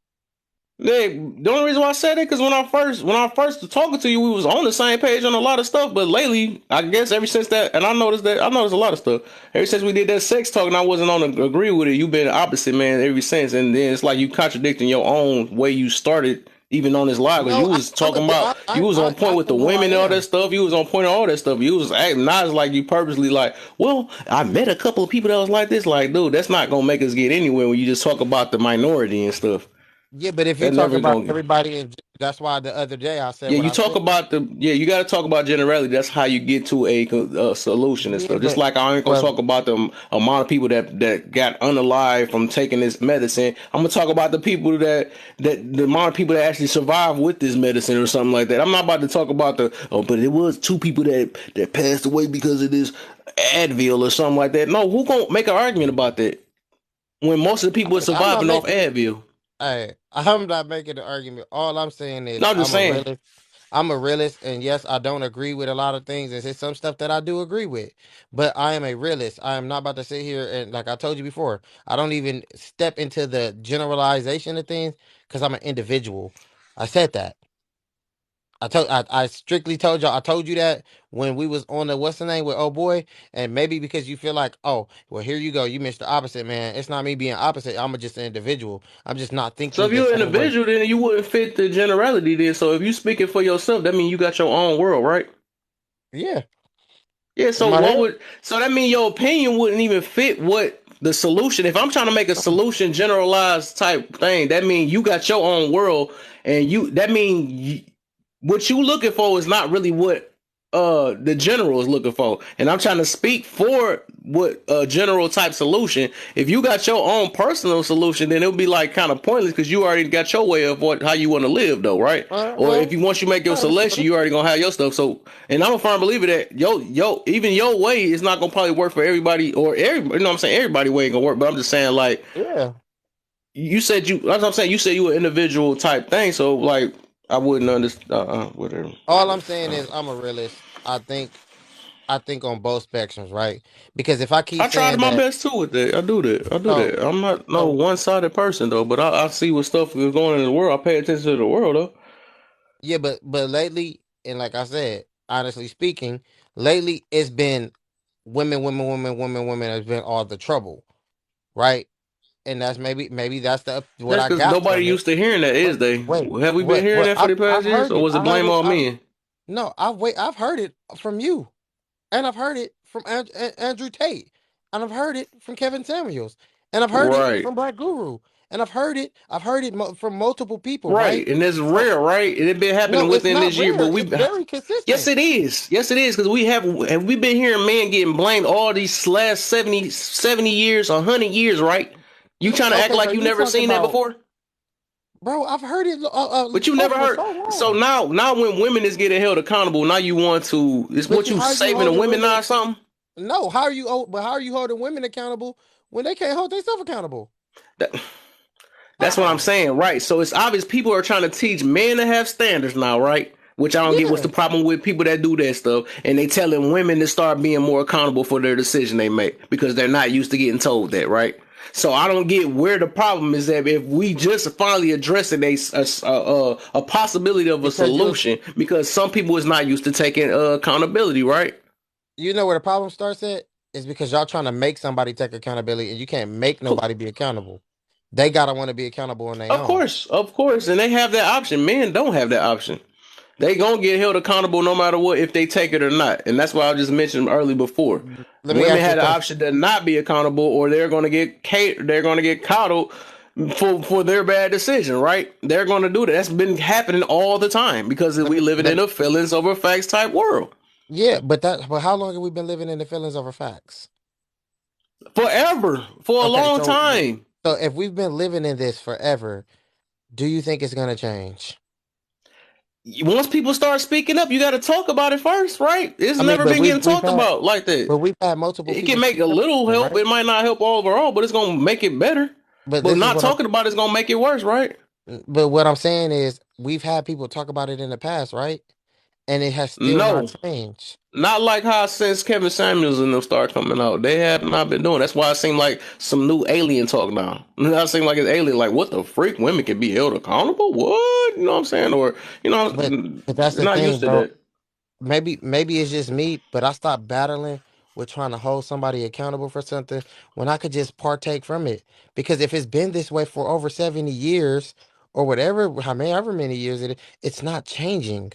the only reason why I said it because when I first was talking to you, we was on the same page on a lot of stuff. But lately, I guess ever since that, and I noticed a lot of stuff. Ever since we did that sex talk, and I wasn't on to agree with it, you've been opposite man ever since. And then it's like you contradicting your own way you started. Even on this live, because you No, was talking about you was on I point with the am who I women and all that am. stuff. You was on point on all that stuff. You was acting not like you purposely like, well, I met a couple of people that was like this. Like, dude, that's not gonna make us get anywhere when you just talk about the minority and stuff. Yeah, but if you That talk never about gonna. everybody, that's why the other day I said Yeah, what you I talk said. about you got to talk about generality. That's how you get to a solution and Yeah, stuff. Just like I ain't gonna but talk about the amount of people that got unalive from taking this medicine. I'm gonna talk about the people that the amount of people that actually survive with this medicine or something like that. I'm not about to talk about but it was two people that passed away because of this Advil or something like that. No, who gonna make an argument about that when most of the people are I'm not surviving off making. Advil? Hey, I'm not making an argument. All I'm saying is No, I'm just I'm a saying. realist. I'm a realist, and yes, I don't agree with a lot of things. There's some stuff that I do agree with, but I am a realist. I am not about to sit here and, like I told you before, I don't even step into the generalization of things because I'm an individual. I said that. I strictly told y'all. I told you that when we was on the what's the name with oh boy, and maybe because you feel like, oh well, here you go, you missed the opposite, man. It's not me being opposite. I'm just an individual. I'm just not So thinking if the you're an same way. individual, then you wouldn't fit the generality then. So if you speaking for yourself, that means you got your own world, right? Yeah, Yeah, in so my what head. would so that mean your opinion wouldn't even fit what the solution. If I'm trying to make a solution generalized type thing, that means you got your own world and you that mean what you looking for is not really what the general is looking for. And I'm trying to speak for what general type solution. If you got your own personal solution, then it'll be like kind of pointless because you already got your way of what how you want to live though, right? Or if Well, you once you make your sort selection, of. you already gonna have your stuff. So and I'm a firm believer that even your way is not gonna probably work for everybody or everybody, you know what I'm saying? Everybody way ain't gonna work, but I'm just saying like Yeah. you said you that's what I'm saying, you said you an individual type thing, so like I wouldn't understand whatever. All I'm saying is I'm a realist. I think on both spectrums, right? Because if I keep I tried saying my that, best too with that. I do that. I do so that. I'm not no so one sided person though, but I see what stuff is going on in the world. I pay attention to the world though. yeah, but lately, and like I said, honestly speaking, lately it's been women has been all the trouble, right? and that's maybe that's what That's I because got nobody from it. used to hearing that, is Wait, they? wait, Have we been hearing what? that for the past I've years, heard or it. was it blame all men? No, I've heard it from you, and I've heard it from Andrew Tate, and I've heard it from Kevin Samuels, and I've heard it Right. from Black Guru, and I've heard it from multiple people, Right, right? and it's So rare, right? And it been happening no, it's within not this year, but rare. we, It's very yes, consistent. it is. Yes, it is, because we been hearing men getting blamed all these last 70 years, 100 years, right? You trying to act Okay, like but you you never talking seen that about, before, bro? I've heard it but you never spoke for heard. so So long. now when women is getting held accountable, now you want to? It's But what you, you how are you saving the holding women now women? or something? No, how are you? But how are you holding women accountable when they can't hold themselves accountable? That, That's what I'm How? saying, right? So it's obvious people are trying to teach men to have standards now, right? Which I don't get what's the Yeah, problem with people that do that stuff, and they telling women to start being more accountable for their decision they make because they're not used to getting told that, right? So I don't get where the problem is that if we just finally addressing a possibility of a because solution because some people is not used to taking accountability, right? you know where the problem starts at is because y'all trying to make somebody take accountability, and you can't make nobody be accountable. They gotta want to be accountable on their own. Of course, and they have that option. Men don't have that option. They gonna get held accountable no matter what if they take it or not, and that's why I just mentioned early before. Let me Women ask you a had the question. option to not be accountable, or they're gonna get coddled for their bad decision. Right? They're gonna do that. That's been happening all the time because Let we me living let in a feelings over facts type world Yeah, but how long have we been living in the feelings over facts? forever, for a Okay, long time. so if we've been living in this forever, do you think it's gonna change? Once people start speaking up, you got to talk about it first, right? It's I mean, never but been getting we've talked had about like that. multiple It people can make speak a up, little help. right? It might not help overall, but it's gonna make it better. But But this is not what I'm talking about it's gonna make it worse, right? but what I'm saying is we've had people talk about it in the past, right? And it has still not No, changed. not like how since Kevin Samuels and them start coming out, they have not been doing. That's why it seemed like some new alien talk now. It seemed like it's alien. Like what the freak? Women can be held accountable? What? You know what I'm saying? Or But that's they're the not thing, used to bro. that. Maybe it's just me, but I stopped battling with trying to hold somebody accountable for something when I could just partake from it. Because if it's been this way for over 70 years or whatever, however many years it's not changing.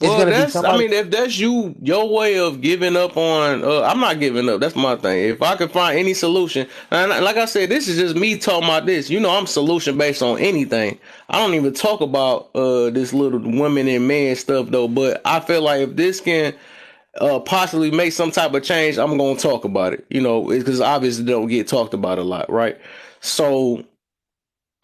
It's Well, gonna be that's, I somebody. mean, if that's your way of giving up on, I'm not giving up. That's my thing. If I could find any solution, and like I said, this is just me talking about this. You know, I'm solution based on anything. I don't even talk about this little women and men stuff though. But I feel like if this can possibly make some type of change, I'm gonna talk about it. You know, because obviously it don't get talked about a lot, right? So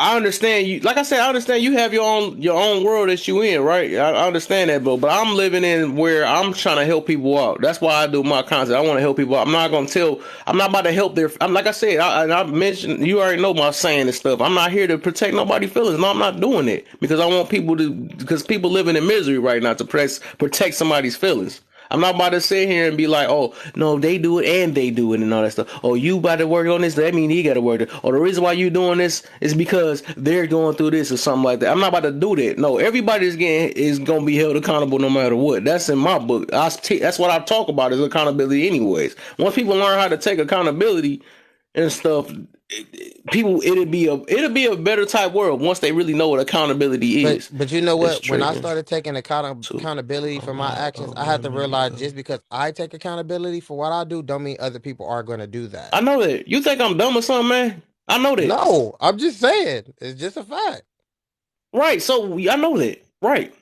I understand you. Like I said, I understand you have your own world that you in, right? I understand that, but I'm living in where I'm trying to help people out. That's why I do my content. I want to help people out. I'm not gonna tell. I'm not about to help their. I'm like I said. I mentioned you already know my saying and stuff. I'm not here to protect nobody's feelings. No, I'm not doing it because I want people to. Because people living in misery right now to protect somebody's feelings. I'm not about to sit here and be like, oh, no, they do it and they do it and all that stuff. Oh, you about to work on this? That mean he got to work. Or the reason why you doing this is because they're going through this or something like that. I'm not about to do that. No, everybody's getting is gonna be held accountable no matter what. That's in my book. That's what I talk about is accountability, anyways. Once people learn how to take accountability and stuff, people it'll be a better type world once they really know what accountability is. But you know It's what? When I triggering started taking too. accountability for my actions, I had to realize just because I take accountability for what I do, don't mean other people are going to do that. I know that. You think I'm dumb or something, man? I know that. No, I'm just saying. It's just a fact. Right. So I know that. Right.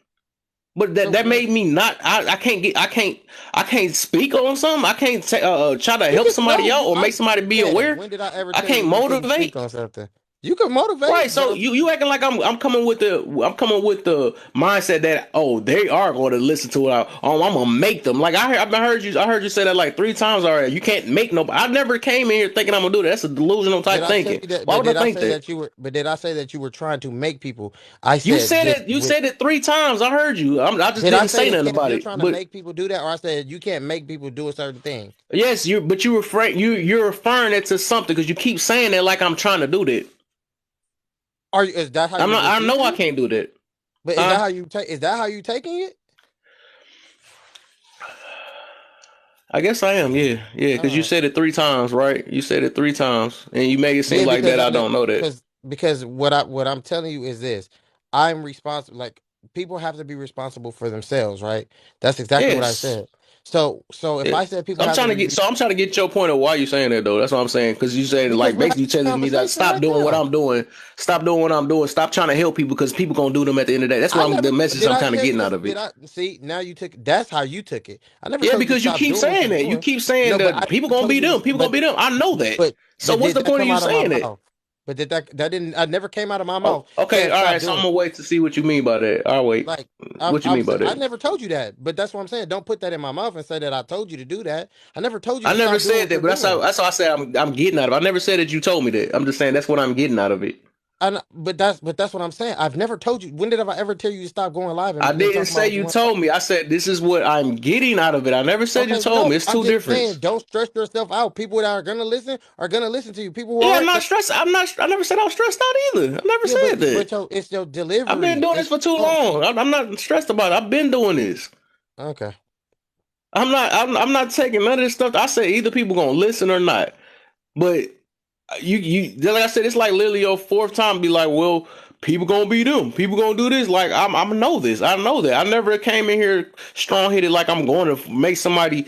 But that So that made me not. I can't speak on something. I can't try to you help can somebody no, out you or I make somebody be man, aware. when did I ever I tell you can't you couldn't speak motivate. on something? You can Right, motivate, but so you acting like I'm coming with the mindset that oh they are going to listen to it. Oh, I'm gonna make them like I heard you say that like 3 times already. You can't make no. I never came in here thinking I'm gonna do that. That's a delusional did type I tell thinking. you that? Why But would I did I think say that? that you were? But did I say that you were trying to make people? I You said said just it. You with. said it 3 times. I heard you. I just Did I didn't say say it nothing can't? about You're it. trying to But make people do that, or I said you can't make people do a certain thing. yes, you you're referring it to something because you keep saying that like I'm trying to do that. Are you? Is that how I'm you not. I know receiving I it? can't do that. But is Huh? that how you take? Is that how you taking it? I guess I am. Yeah, yeah. All Because you right. said it 3 times, right? You said it 3 times, and you make it seem Yeah, like because that. I I ne- don't know that. because what I'm telling you is this. I'm responsible. Like, people have to be responsible for themselves, right? That's exactly what I Yes. said. So if Yeah. I said So people have to be I'm trying to get your point of why you saying that though. That's what I'm saying. Because you said because like we're having basically a telling me that conversation stop right doing what now. I'm doing, stop doing what I'm doing, stop trying to help people because people gonna do them at the end of the day. That's I what I'm never the message did I'm I kind of tell you getting out this? of Did it. I see now you took that's how you took it. I never Yeah, told you to because you stop keep doing what saying you're that. You doing. keep saying No, but I that people never gonna told be you to them. People gonna be them. I know that. So but what's did the that point of come you out of my saying that? mouth? But did that didn't I never came out of my Oh, mouth okay. saying All stop right. So I'm doing gonna it. wait to see what you mean by that. I'll wait. Like What you mean by I that? never told you that, but that's what I'm saying. Don't put that in my mouth and say that I told you to do that. I never told you I to never stop doing said what that, you're but doing. that's how I said I'm getting out of it. I never said that you told me that. I'm just saying that's what I'm getting out of it. But that's what I'm saying. I've never told you. When did I ever tell you to stop going live I and didn't talking say about what you you want to talk told me. about? I said this is what I'm getting out of it. I never said you Okay, told no, me. It's I'm two just saying, difference. don't stress yourself out. People that are gonna listen to you. People who Yeah, I'm aren't, not stressed. I'm not. I never said I was stressed out either. I never yeah, said that. but it's your I've been delivery. doing this It's for too long. I'm not stressed about it. I've been doing this. okay. I'm not. I'm not taking none of this stuff. I say either people gonna listen or not. But like I said, it's like literally your fourth time. Be like, well, people gonna be them. People gonna do this. Like I'm know this. I know that. I never came in here strong headed like I'm going to make somebody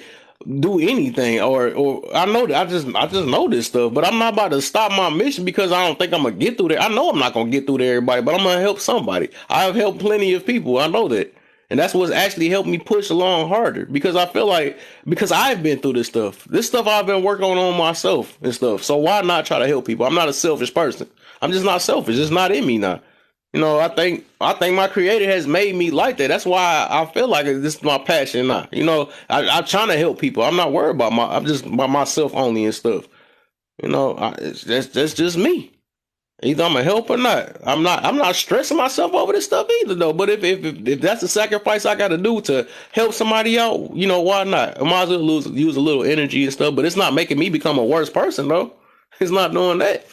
do anything or I know that I just know this stuff. But I'm not about to stop my mission because I don't think I'm gonna get through there. I know I'm not gonna get through to everybody, but I'm gonna help somebody. I've helped plenty of people. I know that. And that's what's actually helped me push along harder because I feel like because I've been through this stuff. This stuff I've been working on myself and stuff. So why not try to help people? I'm not a selfish person. I'm just not selfish. It's not in me now. You know, I think my creator has made me like that. That's why I feel like this is my passion now. You know, I'm trying to help people. I'm not worried about I'm just by myself only and stuff. You know, that's just me. Either I'm gonna help or not. I'm not stressing myself over this stuff either though. But if that's the sacrifice I got to do to help somebody out, you know why not? I might as well use a little energy and stuff. But it's not making me become a worse person though. It's not doing that.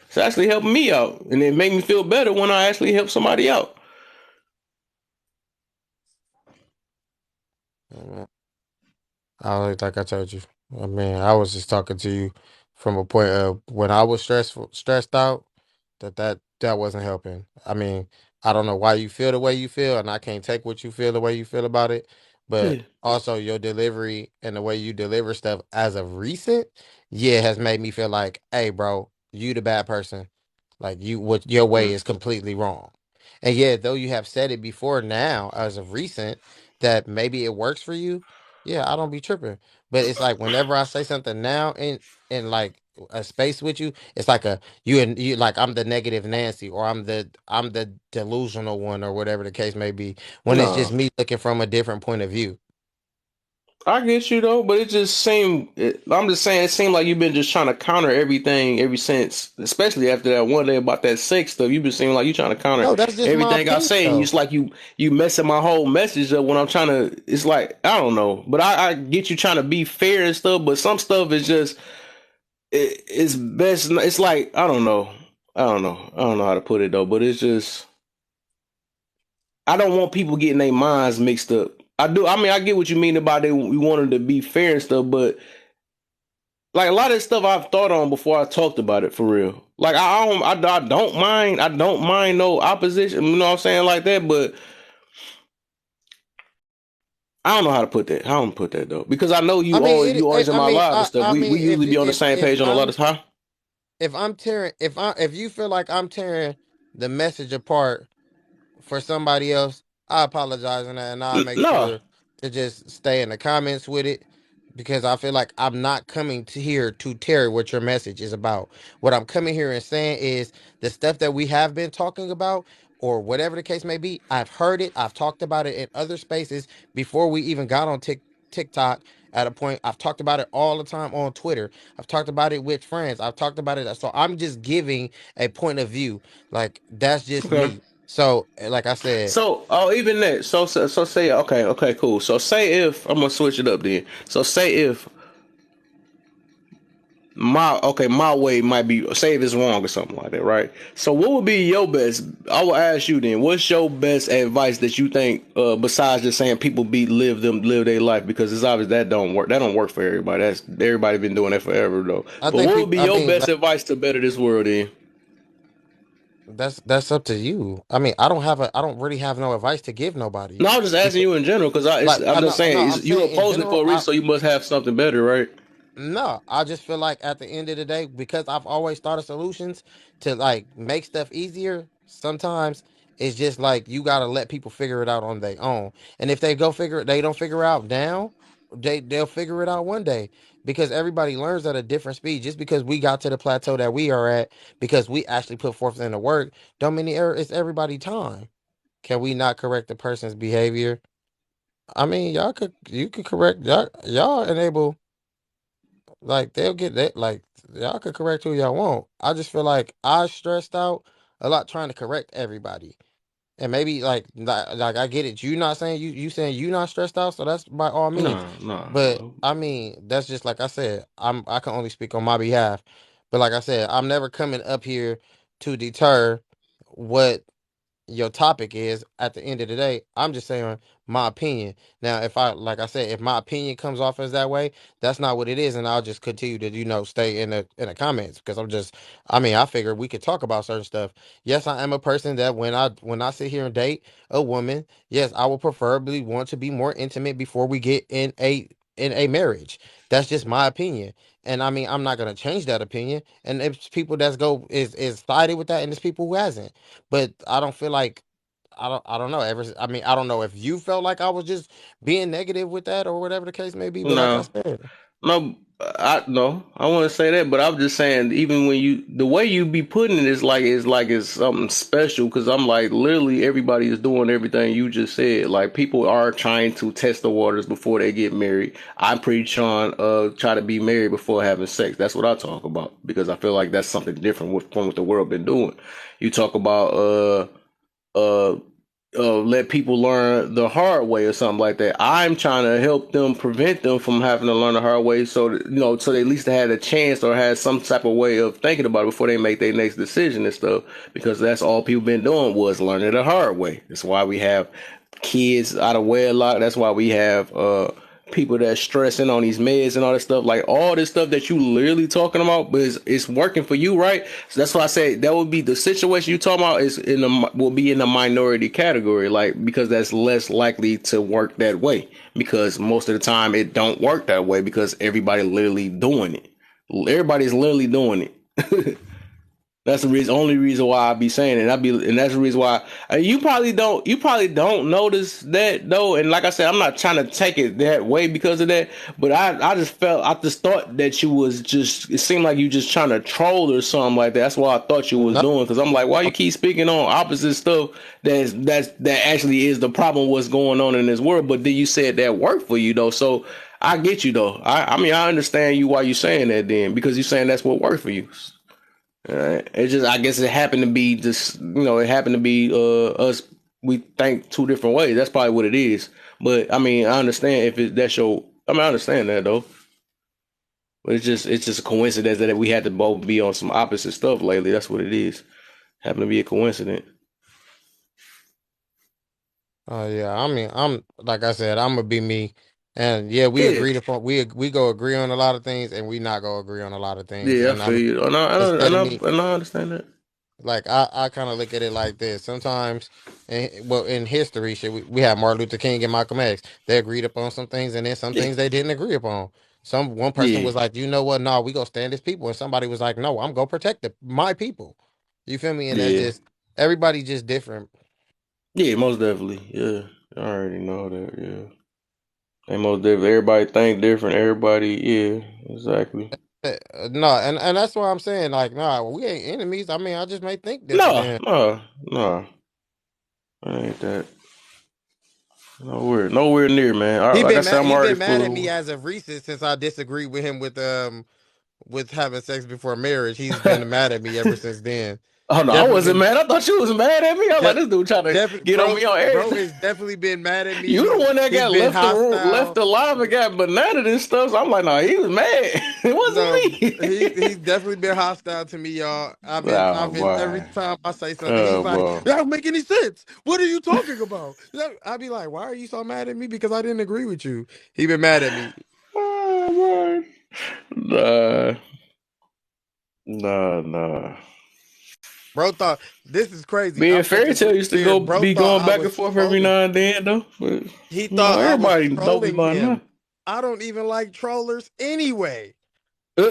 It's actually helping me out, and it make me feel better when I actually help somebody out. Like I told you. I mean, I was just talking to you from a point of when I was stressed out, that wasn't helping. I mean, I don't know why you feel the way you feel, and I can't take what you feel the way you feel about it. But Yeah. also your delivery and the way you deliver stuff as of recent, yeah, has made me feel like, hey, bro, you the bad person. Like what your way Mm. is completely wrong. And yeah, though you have said it before now, as of recent, that maybe it works for you, yeah, I don't be tripping. But it's like whenever I say something now in like a space with you, it's like you like I'm the negative Nancy or I'm the delusional one or whatever the case may be. When it's No. just me looking from a different point of view. I get you though, but it just seemed. I'm just saying, it seemed like you've been just trying to counter everything ever since, especially after that one day about that sex stuff. You've been seeming like you trying to counter No, that's just my everything I opinion say, and though. it's like you messing my whole message up when I'm trying to. It's like I don't know, but I get you trying to be fair and stuff, but some stuff is just it's best. It's like I don't know, I don't know how to put it though, but it's just I don't want people getting their minds mixed up. I do. I mean, I get what you mean about it. We want them to be fair and stuff, but like a lot of this stuff I've thought on before I talked about it for real. Like I don't mind no opposition, you know what I'm saying, like that, but I don't know how to put that. How to put that though. Because I know you always in I my mean, live and stuff. I We mean, usually be on the same if page on a lot of huh? I'm tearing if you feel like I'm tearing the message apart for somebody else, I apologize on that, and I'll make No. sure to just stay in the comments with it because I feel like I'm not coming to here to tear what your message is about. What I'm coming here and saying is the stuff that we have been talking about, or whatever the case may be. I've heard it. I've talked about it in other spaces before we even got on TikTok. At a point, I've talked about it all the time on Twitter. I've talked about it with friends. I've talked about it. So I'm just giving a point of view. Like that's just Okay. me. So, like I said, So, oh, even that. So say, okay, cool. So say if I'm gonna switch it up then. So say if my way might be, say if it's wrong or something like that, right? So what would be your best? I will ask you then. What's your best advice that you think, besides just saying people live their life, because it's obvious that don't work. That don't work for everybody. That's everybody been doing that forever though. I But think what would people. be I your mean, best advice to better this world then? that's up to you. I mean, I don't really have no advice to give nobody. No, I'm just asking Because, you in general because like, I'm just no, saying I'm you're saying in opposing it for general. a reason, so you must have something better, right? No, I just feel like at the end of the day, because I've always thought of solutions to like make stuff easier, sometimes it's just like you gotta let people figure it out on their own. And if they don't figure out now, they'll figure it out one day. Because everybody learns at a different speed. Just because we got to the plateau that we are at, because we actually put forth in the work, don't mean it's everybody time. Can we not correct the person's behavior? I mean, you could correct y'all enable. Like they'll get that. Like y'all could correct who y'all want. I just feel like I stressed out a lot trying to correct everybody. And maybe like I get it. You not saying you saying you not stressed out, so that's by all means. No, no, But no. I mean, that's just like I said. I can only speak on my behalf. But like I said, I'm never coming up here to deter what your topic is. At the end of the day, I'm just saying my opinion. Now if I like I said, if my opinion comes off as that way, that's not what it is, and I'll just continue to stay in the comments, because I mean, I figure we could talk about certain stuff. Yes, I am a person that when I sit here and date a woman, yes, I will preferably want to be more intimate before we get in a marriage. That's just my opinion. And I mean, I'm not gonna change that opinion. And it's people that's go is sided with that, and it's people who hasn't. But I don't feel like I don't know. I mean, I don't know if you felt like I was just being negative with that or whatever the case may be. But like I No. said, No, I want to say that, but I'm just saying, even when the way you be putting it is like it's something special. Because I'm like, literally, everybody is doing everything you just said. Like, people are trying to test the waters before they get married. I'm pretty sure try to be married before having sex. That's what I talk about, because I feel like that's something different from what the world been doing. You talk about uh let people learn the hard way or something like that. I'm trying to help them, prevent them from having to learn the hard way, so that, so they at least had a chance or had some type of way of thinking about it before they make their next decision and stuff. Because that's all people been doing was learning the hard way. That's why we have kids out of wedlock. That's why we have people that stressing on these meds and all this stuff. Like all this stuff that you literally talking about, but it's working for you, right? So that's why I say that would be the situation you talking about is will be in the minority category, like, because that's less likely to work that way. Because most of the time it don't work that way because everybody literally doing it. Everybody's literally doing it. That's the reason, only reason why I be saying it. And that's the reason why you probably don't notice that though. And like I said, I'm not trying to take it that way because of that. But I just thought that you was just. It seemed like you just trying to troll or something like that. That's what I thought you was no, doing. Because I'm like, why you keep speaking on opposite stuff that actually is the problem. What's going on in this world? But then you said that worked for you though. So I get you though. I mean, I understand you why you saying that then, because you saying that's what worked for you. It just, I guess it happened to be just, it happened to be us. We think two different ways. That's probably what it is. But I mean, I understand if that's your. I mean, I understand that though. But it's just a coincidence that we had to both be on some opposite stuff lately. That's what it is. Happened to be a coincidence. yeah, I mean, I'm like I said, I'm gonna be me. And yeah, we Yeah, agreed upon we go agree on a lot of things, and we not go agree on a lot of things. yeah, I And I feel mean, you. instead of me, And I understand that. like I kind of look at it like this. Sometimes, well, in history, shit, we had Martin Luther King and Malcolm X. They agreed upon some things, and then some Yeah, things they didn't agree upon. One person yeah, was like, you know what? No, we gonna stand as people, and somebody was like, no, I'm gonna protect my people. You feel me? And that's yeah, just everybody just different. yeah. Most definitely. Yeah, I already know that. Yeah, and most definitely, everybody think different. Everybody, yeah, exactly. No, and that's why I'm saying like, nah, we ain't enemies. I mean, I just may think different No, than him. no, no. I ain't that. Nowhere near, man. Like I said, I'm He already been mad at full me of. as of recent since I disagreed with him with having sex before marriage. He's been mad at me ever since then. Oh no, I Definitely wasn't been mad. I thought you was mad at me. I was like, de- this dude trying to definitely get on me on bro everything. has definitely been mad at You me. the one that He's got been left the room, left hostile. alive, and got banana and stuff. So I'm like, nah, he was mad. It No, wasn't he's me. definitely been hostile to me, y'all. Oh I've been every boy. time I say something, he's Oh like, boy. "That don't make any sense. What are you talking about?" I be like, "Why are you so mad at me? Because I didn't agree with you." He been mad at me, Oh boy. Nah. Nah. bro. Thought this is crazy. Me I'm and Fairy taking this Tale used to serious. go Bro be thought going I back and was forth every trolling. now and then though. But He thought I was everybody know me trolling by now. him. I don't even like trollers anyway, Uh,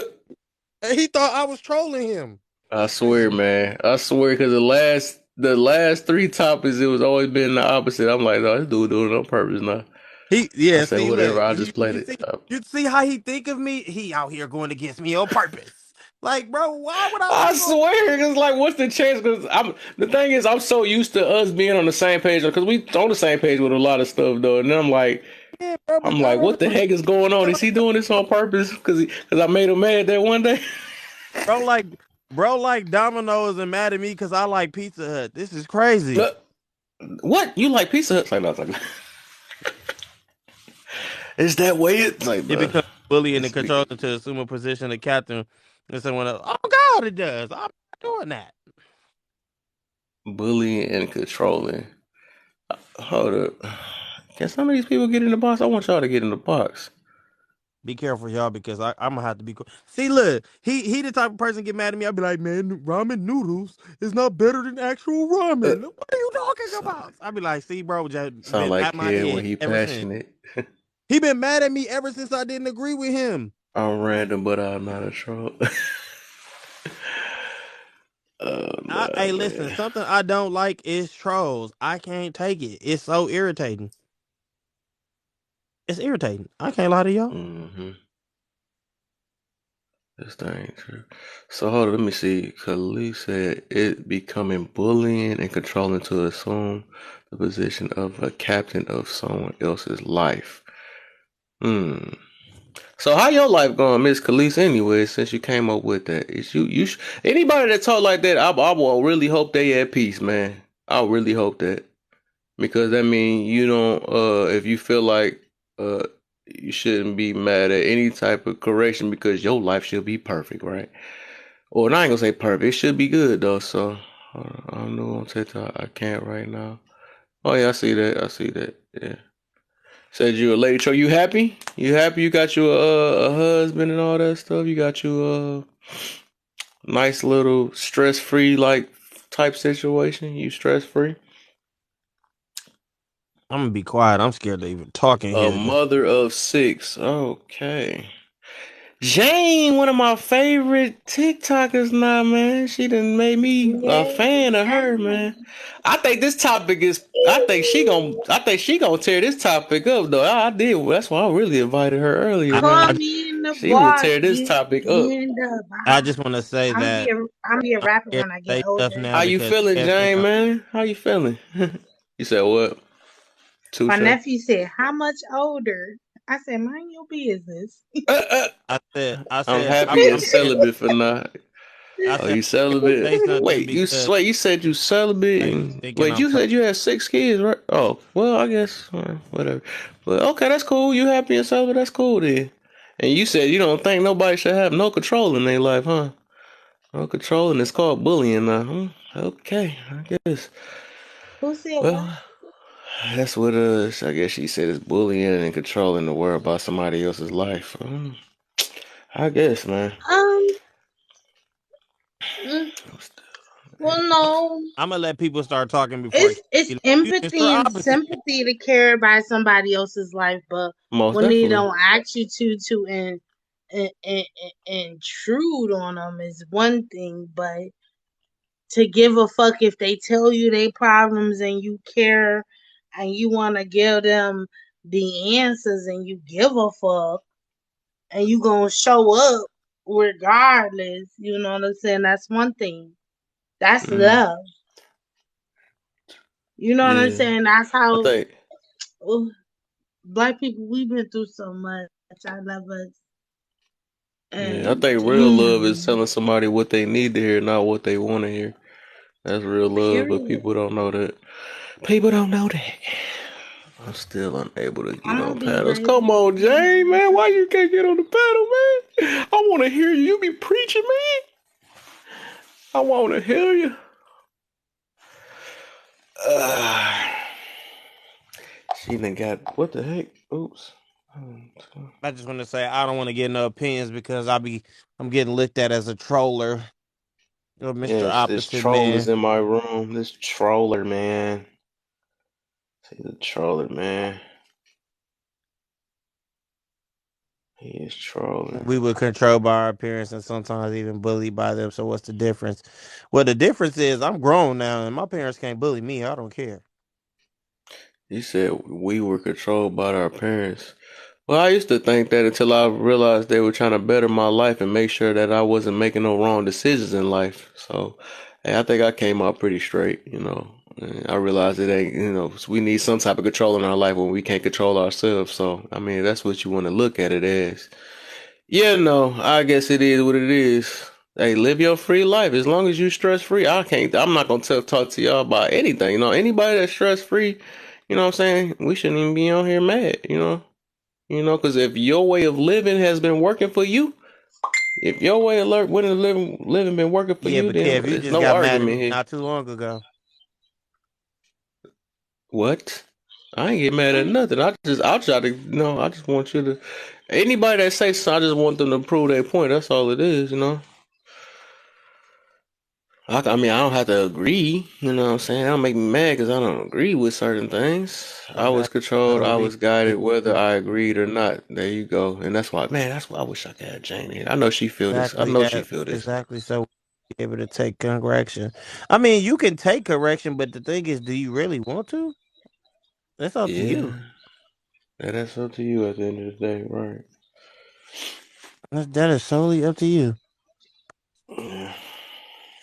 and he thought I was trolling him. I swear, man. I swear, because the last three topics, it was always been the opposite. I'm like, no, this dude doing it on purpose now. I said, See, whatever. look, I just played it. you see how he think of me? He out here going against me on purpose. Like, bro, why would I I want to go? swear, because like, what's the chance? Because the thing is, I'm so used to us being on the same page because we on the same page with a lot of stuff though. And then Yeah, bro, but I'm I like, don't what the know. heck is going on? Is he doing this on purpose? Because I made him mad that one day. Bro, like, bro, like Domino's and mad at me because I like Pizza Hut. This is crazy. Uh, what you like Pizza Hut? It's like, no, it's like, is that way? It's like, It bro. becomes bullying and This nigga controlling to assume a position of captain and someone else. Oh God, it does. I'm not doing that. bullying and controlling. Hold up. Can some of these people get in the box? I want y'all to get in the box. Be careful, y'all, because I'm gonna have to be cool. See, look, he the type of person get mad at me. I'll be like, man, ramen noodles is not better than actual Uh, ramen. What are you talking so, about? I'll be like, see, bro, just sound been like at my kid when head he ever since. passionate. He been mad at me ever since I didn't agree with him. I'm random, but I'm not a troll. Oh Hey, no, listen, man. something I don't like is trolls. I can't take it. It's so irritating. It's irritating. I can't lie to y'all. Mm-hmm. This thing true. So hold on, let me see. Khalid said it becoming bullying and controlling to assume the position of a captain of someone else's life. Hmm. So how your life going, Miss Khalees? Anyway, since you came up with that, is anybody that talk like that? I will really hope they at peace, man. I really hope that because that mean you don't. If you feel like you shouldn't be mad at any type of correction because your life should be perfect, right? Or I ain't gonna say perfect. It should be good though. So I don't know on TikTok. I can't right now. Oh yeah, I see that. I see that. Yeah. Said you a lady. So you happy? You happy? You got you a husband and all that stuff. You got you a nice little stress free like type situation. You stress free. I'm gonna be quiet. I'm scared to even talk in A here. mother of six. Okay. Jane, one of my favorite TikTokers now, man. She done made me a Yes, fan of her, man. hi. I think this topic is I think she gonna tear this topic up though. I did. That's why I really invited her earlier, Call I, man. me in the She would box. tear this topic up. Get up. I just want to say that I'm be a I'm rapper scared when I to get say stuff older. now How you because feeling, Jane, FM. man? How you feeling? You said what? My Touche. nephew said, "How much older?" I said, "Mind your business." Uh, uh, I I'm said, happy and I'm scared. celibate for now. I Oh, said, you I'm scared to say celibate? something Wait, because you said you celibate like you and thinking wait, I'm you crazy. said you had 6 kids, right? Oh, well, I guess whatever. But okay, that's cool. You happy and celibate? That's cool then. And you said you don't think nobody should have no control in their life, huh? No control, and it's called bullying now. Okay, I guess. Who said what? Well, that's what I guess she said is bullying and controlling the world about somebody else's life. I guess, man. Um, mm, well, no. I'm gonna let people start talking before I It's be like, you Mr. empathy and Opposite. sympathy to care about somebody else's life, but Most when they definitely. don't ask you to intrude on them is one thing, but to give a fuck if they tell you their problems and you care and you want to give them the answers and you give a fuck and you gonna show up regardless, you know what I'm saying? That's one thing. That's Mm, love. You know what I'm yeah, saying? That's I how think. uh, black people, we've been through so much. I love us. Yeah, I And think real love is telling somebody what they need to hear, not what they want to hear. That's real love, but Period. people don't know that. People don't know that. I'm still unable to get I'm on gonna be paddles. right Come on, back. Jay, man. Why you can't get on the paddle, man? I want to hear you. You be preaching, man. I want to hear you. Uh, she done got, what the heck? Oops. I just want to say I don't want to get no opinions because I'm getting looked at as a troller or Mr. Yes, this Opposite troll is Man. in my room. This troller, man. See the troller, man. He is trolling. We were controlled by our appearance and sometimes even bullied by them. So what's the difference? Well, the difference is I'm grown now and my parents can't bully me. I don't care. He said we were controlled by our parents. Well, I used to think that until I realized they were trying to better my life and make sure that I wasn't making no wrong decisions in life. So, hey, I think I came out pretty straight, you know. And I realized it ain't, you know, we need some type of control in our life when we can't control ourselves. So, I mean, that's what you want to look at it as. Yeah, no, I guess it is what it is. Hey, live your free life as long as you stress free. I'm not gonna talk to y'all about anything. You know, anybody that's stress free, you know what I'm saying? We shouldn't even be on here mad, you know? Because if your way of living has been working for you, if your way of living been working for Yeah, you, but then Kev, you there's just no got mad at me argument here. not too long ago. What? I ain't get mad at nothing. I'll try to, I just want you to, anybody that say so, I just want them to prove their point. That's all it is, you know? I mean, I don't have to agree. You know what I'm saying? That don't make me mad because I don't agree with certain things. I was Exactly. controlled. So I we was guided, whether I agreed or not. There you go. And that's why, man, that's why I wish I could have Jane here. I know she feel this. I exactly know she that feel this. exactly so be able to take correction. I mean, you can take correction, but the thing is, do you really want to? That's up to you. Yeah. That's up to you at the end of the day, right? That is solely up to you. Yeah.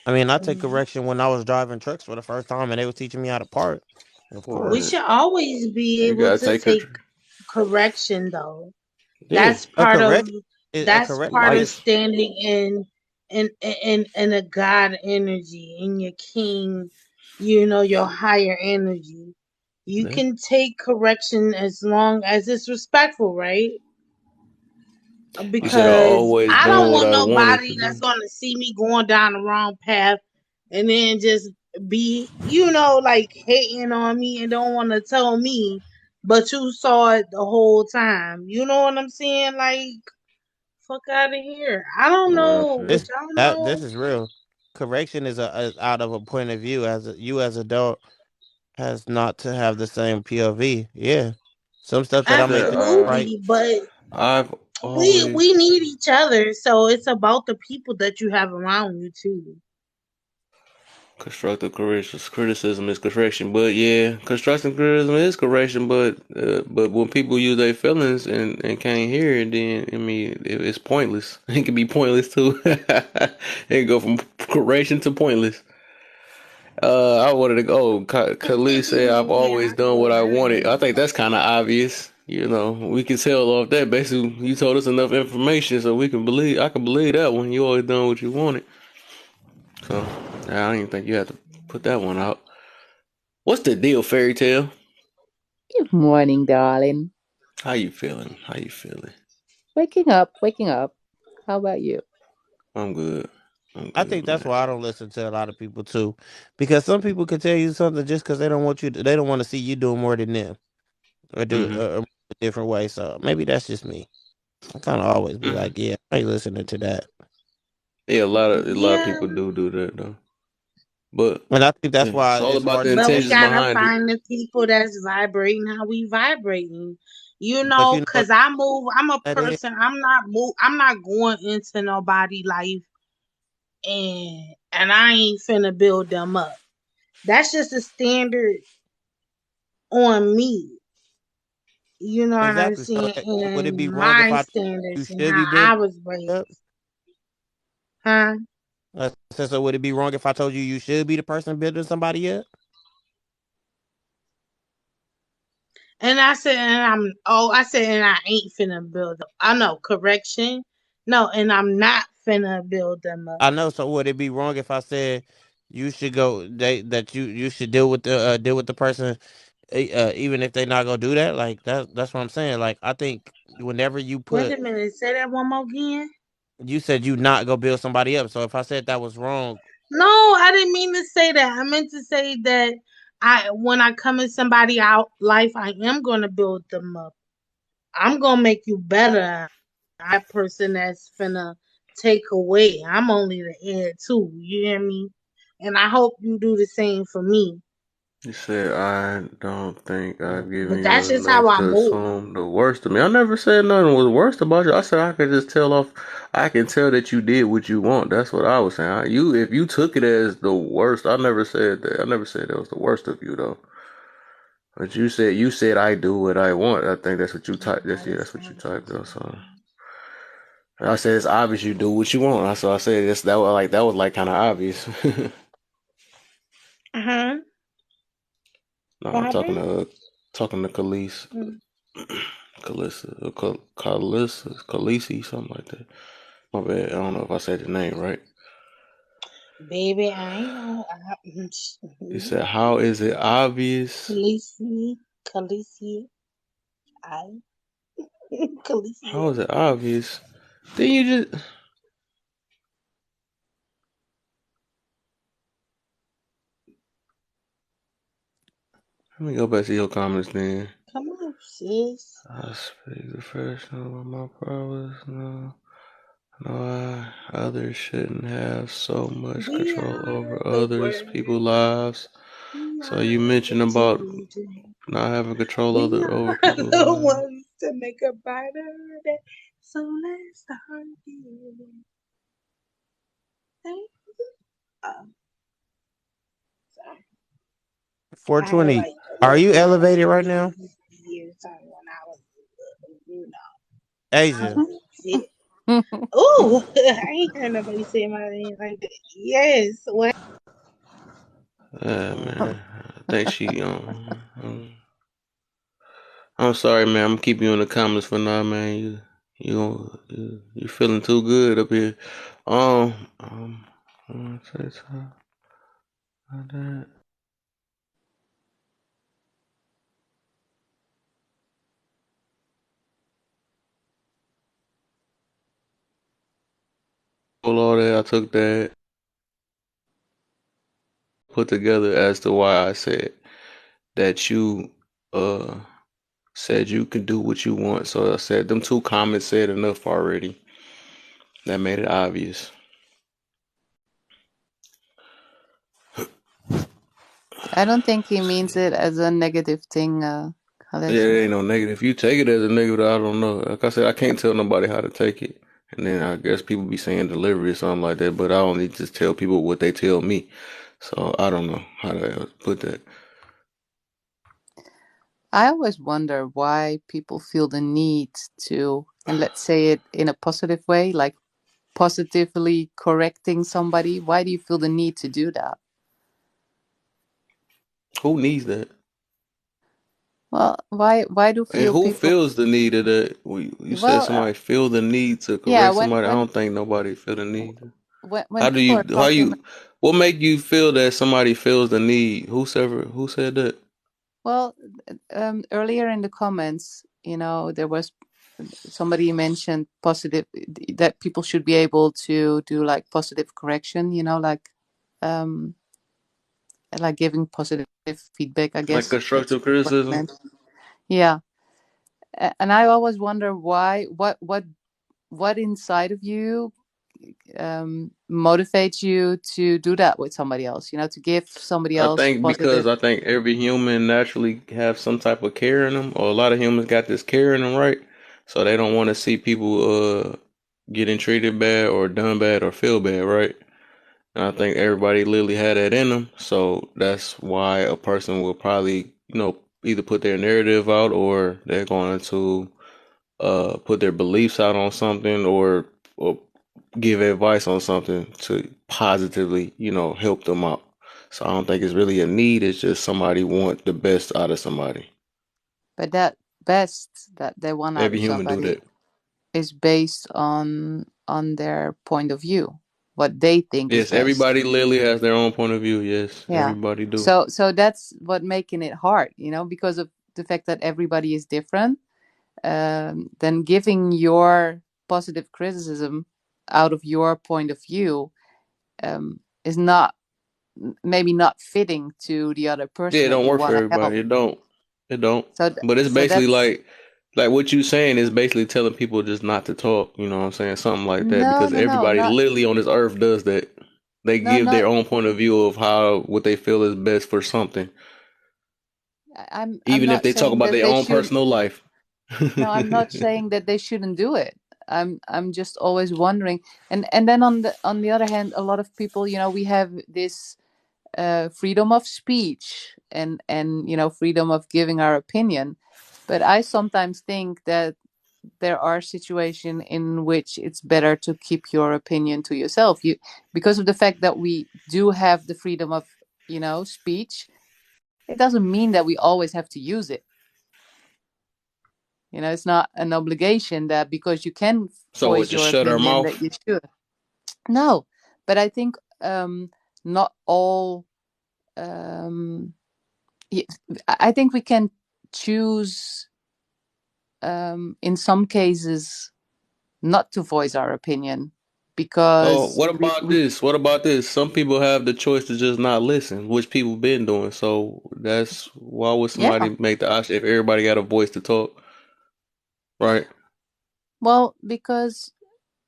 I mean, I take correction when I was driving trucks for the first time and they was teaching me how to park. Of We Word. course. should always be You able gotta to take her. take correction though. Yeah. A Part of correction a that's correction part of is Life. standing in a God energy, in your king, your higher energy. You Yeah. can take correction as long as it's respectful, right? You said I Because always I don't doing what want I wanted nobody to that's do. gonna see me going down the wrong path and then just be, like hating on me and don't want to tell me, but you saw it the whole time. You know what I'm saying? Like, fuck out of here. I don't I know feel what you. y'all this know. is real. Correction is out of a point of view you as adult has not to have the same POV. Yeah. Some stuff that I I may said, think right. Absolutely, but I've we always we need each other, so it's about the people that you have around you too. constructive criticism is correction, but yeah, constructive criticism is correction. But when people use their feelings and can't hear it, then I mean it's pointless. It can be pointless too. It can go from correction to pointless. I wanted to go. Khalid said, "I've Yeah, always I done do what I wanted." I agree. think that's kind of obvious. We can tell off that. Basically, you told us enough information so we can believe. I can believe that one. You always done what you wanted. So I don't even think you have to put that one out. What's the deal, fairy tale? Good morning, darling. How you feeling? How you feeling? Waking up, waking up. How about you? I'm good. I'm I think good, that's man. why I don't listen to a lot of people too, because some people can tell you something just because they don't want they don't want to see you doing more than them or do Mhm. a different way. So maybe that's just me. I kind of always be Mhm. like, yeah, I ain't listening to that, Yeah, a lot of Yeah, people do that though. But and I think that's yeah, it's why all it's about hard the to but we intentions change. gotta behind it. find the people that's vibrating how we vibrating. But you know what? Cause I move. I'm a That is person. I'm not going into nobody life and I ain't finna build them up. That's just a standard on me. You know what I'm exactly. So saying? would it be And wrong if my I you standards and should how be building I was up? raised. Huh? I said, so would it be wrong if I told you you should be the person building somebody up? And I said, and I ain't finna build them. I know, correction. No, and I'm not finna build them up. I know. So would it be wrong if I said you should go. You should deal with the person, even if they not gonna do that. Like that's what I'm saying. Like I think whenever you Wait a put, minute, say that one more again. you said you not go build somebody up. So if I said that was wrong, No, I didn't mean to say that. I meant to say that when I come in somebody out life, I am gonna build them up. I'm gonna make you better. I person that's finna take away. I'm only the head too. You hear me? And I hope you do the same for me. You said I don't think I've given But you that's just how enough I to move. assume the worst of me. I never said nothing was worst about you. I said I could just tell off. I can tell that you did what you want. That's what I was saying. If you took it as the worst, I never said that. I never said that was the worst of you though. But you said I do what I want. I think that's what you typed. That's what you typed though. So I said it's obvious you do what you want. So I said that was like kind of obvious. Uh huh. No, What I'm happened? talking to Khalees. Mm. Khaleesi, something like that. My bad. I don't know if I said the name right. Baby, I ain't know. He said, "How is it obvious? Khaleesi, Khaleesi, I, How Khaleesi. is it obvious? Then you just let me go back to your comments then. Come on, sis. I speak professional with my prowess. No, no, others shouldn't have so much We control are over the others' people's world. lives. We So you are the mentioned about children. not having control We over are people's the lives. ones to make a brighter day. So let's start giving. Thank you. Sorry. I had 420. like a Are little you bit of elevated right now, ADHD or something when I was, when I Asia? was a kid. Ooh, I ain't heard nobody say my name like that. Yes. What? Yeah, man. I think she I'm sorry, man. I'm gonna keep you in the comments for now, man. You feeling too good up here. Um, um, say something like that. All that I took that put together as to why I said that you uh said you can do what you want. So I said them two comments said enough already. That made it obvious. I don't think he means it as a negative thing, Yeah, Khalesi. it ain't no negative. If you take it as a negative, I don't know. Like I said, I can't tell nobody how to take it. And then I guess people be saying delivery or something like that, but I only just tell people what they tell me. So I don't know how to put that. I always wonder why people feel the need to, and let's say it in a positive way, like positively correcting somebody. Why do you feel the need to do that? Who needs that? Well, why do And feel who people? feels the need of that? You said Well, somebody feel the need to yeah, correct somebody. I don't think nobody feel the need. when people are How talking about, you, what make you feel that somebody feels the need? Who said that? well, earlier in the comments, there was somebody mentioned positive, that people should be able to do like positive correction, um like giving positive feedback, I Like guess that's constructive what it criticism? meant. Yeah. And I always wonder why, what inside of you motivates you to do that with somebody else, to give somebody else Because positive. I think every human naturally have some type of care in them, or a lot of humans got this care in them, right? So they don't want to see people getting treated bad or done bad or feel bad, right? And I think everybody literally had that in them. So that's why a person will probably, either put their narrative out or they're going to put their beliefs out on something or give advice on something to positively, help them out. So I don't think it's really a need. It's just somebody want the best out of somebody. But that best that they want out Every of human do somebody that. is based on their point of view. what they think is Yes, best. everybody literally has their own point of view. Yes, Yeah. everybody do. So that's what making it hard, because of the fact that everybody is different. Then giving your positive criticism out of your point of view is not maybe not fitting to the other Yeah, person it that don't you work for want to help. everybody. It don't. It don't. So But it's so basically that's like what you saying is basically telling people just not to talk. You know what I'm saying? Something like that. no Because no no everybody not literally on this earth does that. They no give not their own point of view of how what they feel is best for something, I'm even if not they talk saying about that their they own should. personal life. No, I'm not saying that they shouldn't do it. I'm just always wondering. And then on the other hand, a lot of people, we have this freedom of speech and freedom of giving our opinion. But I sometimes think that there are situations in which it's better to keep your opinion to yourself. Because of the fact that we do have the freedom of speech, it doesn't mean that we always have to use it. It's not an obligation that because you can So it voice just your shut our opinion mouth. that you should. No, but I think not all. Um, I think we can choose in some cases not to voice our opinion Oh, because what we, about we this? What about this? Some people have the choice to just not listen, which people been doing. So that's why would yeah. somebody make the option if everybody got a voice to talk, right? Well, because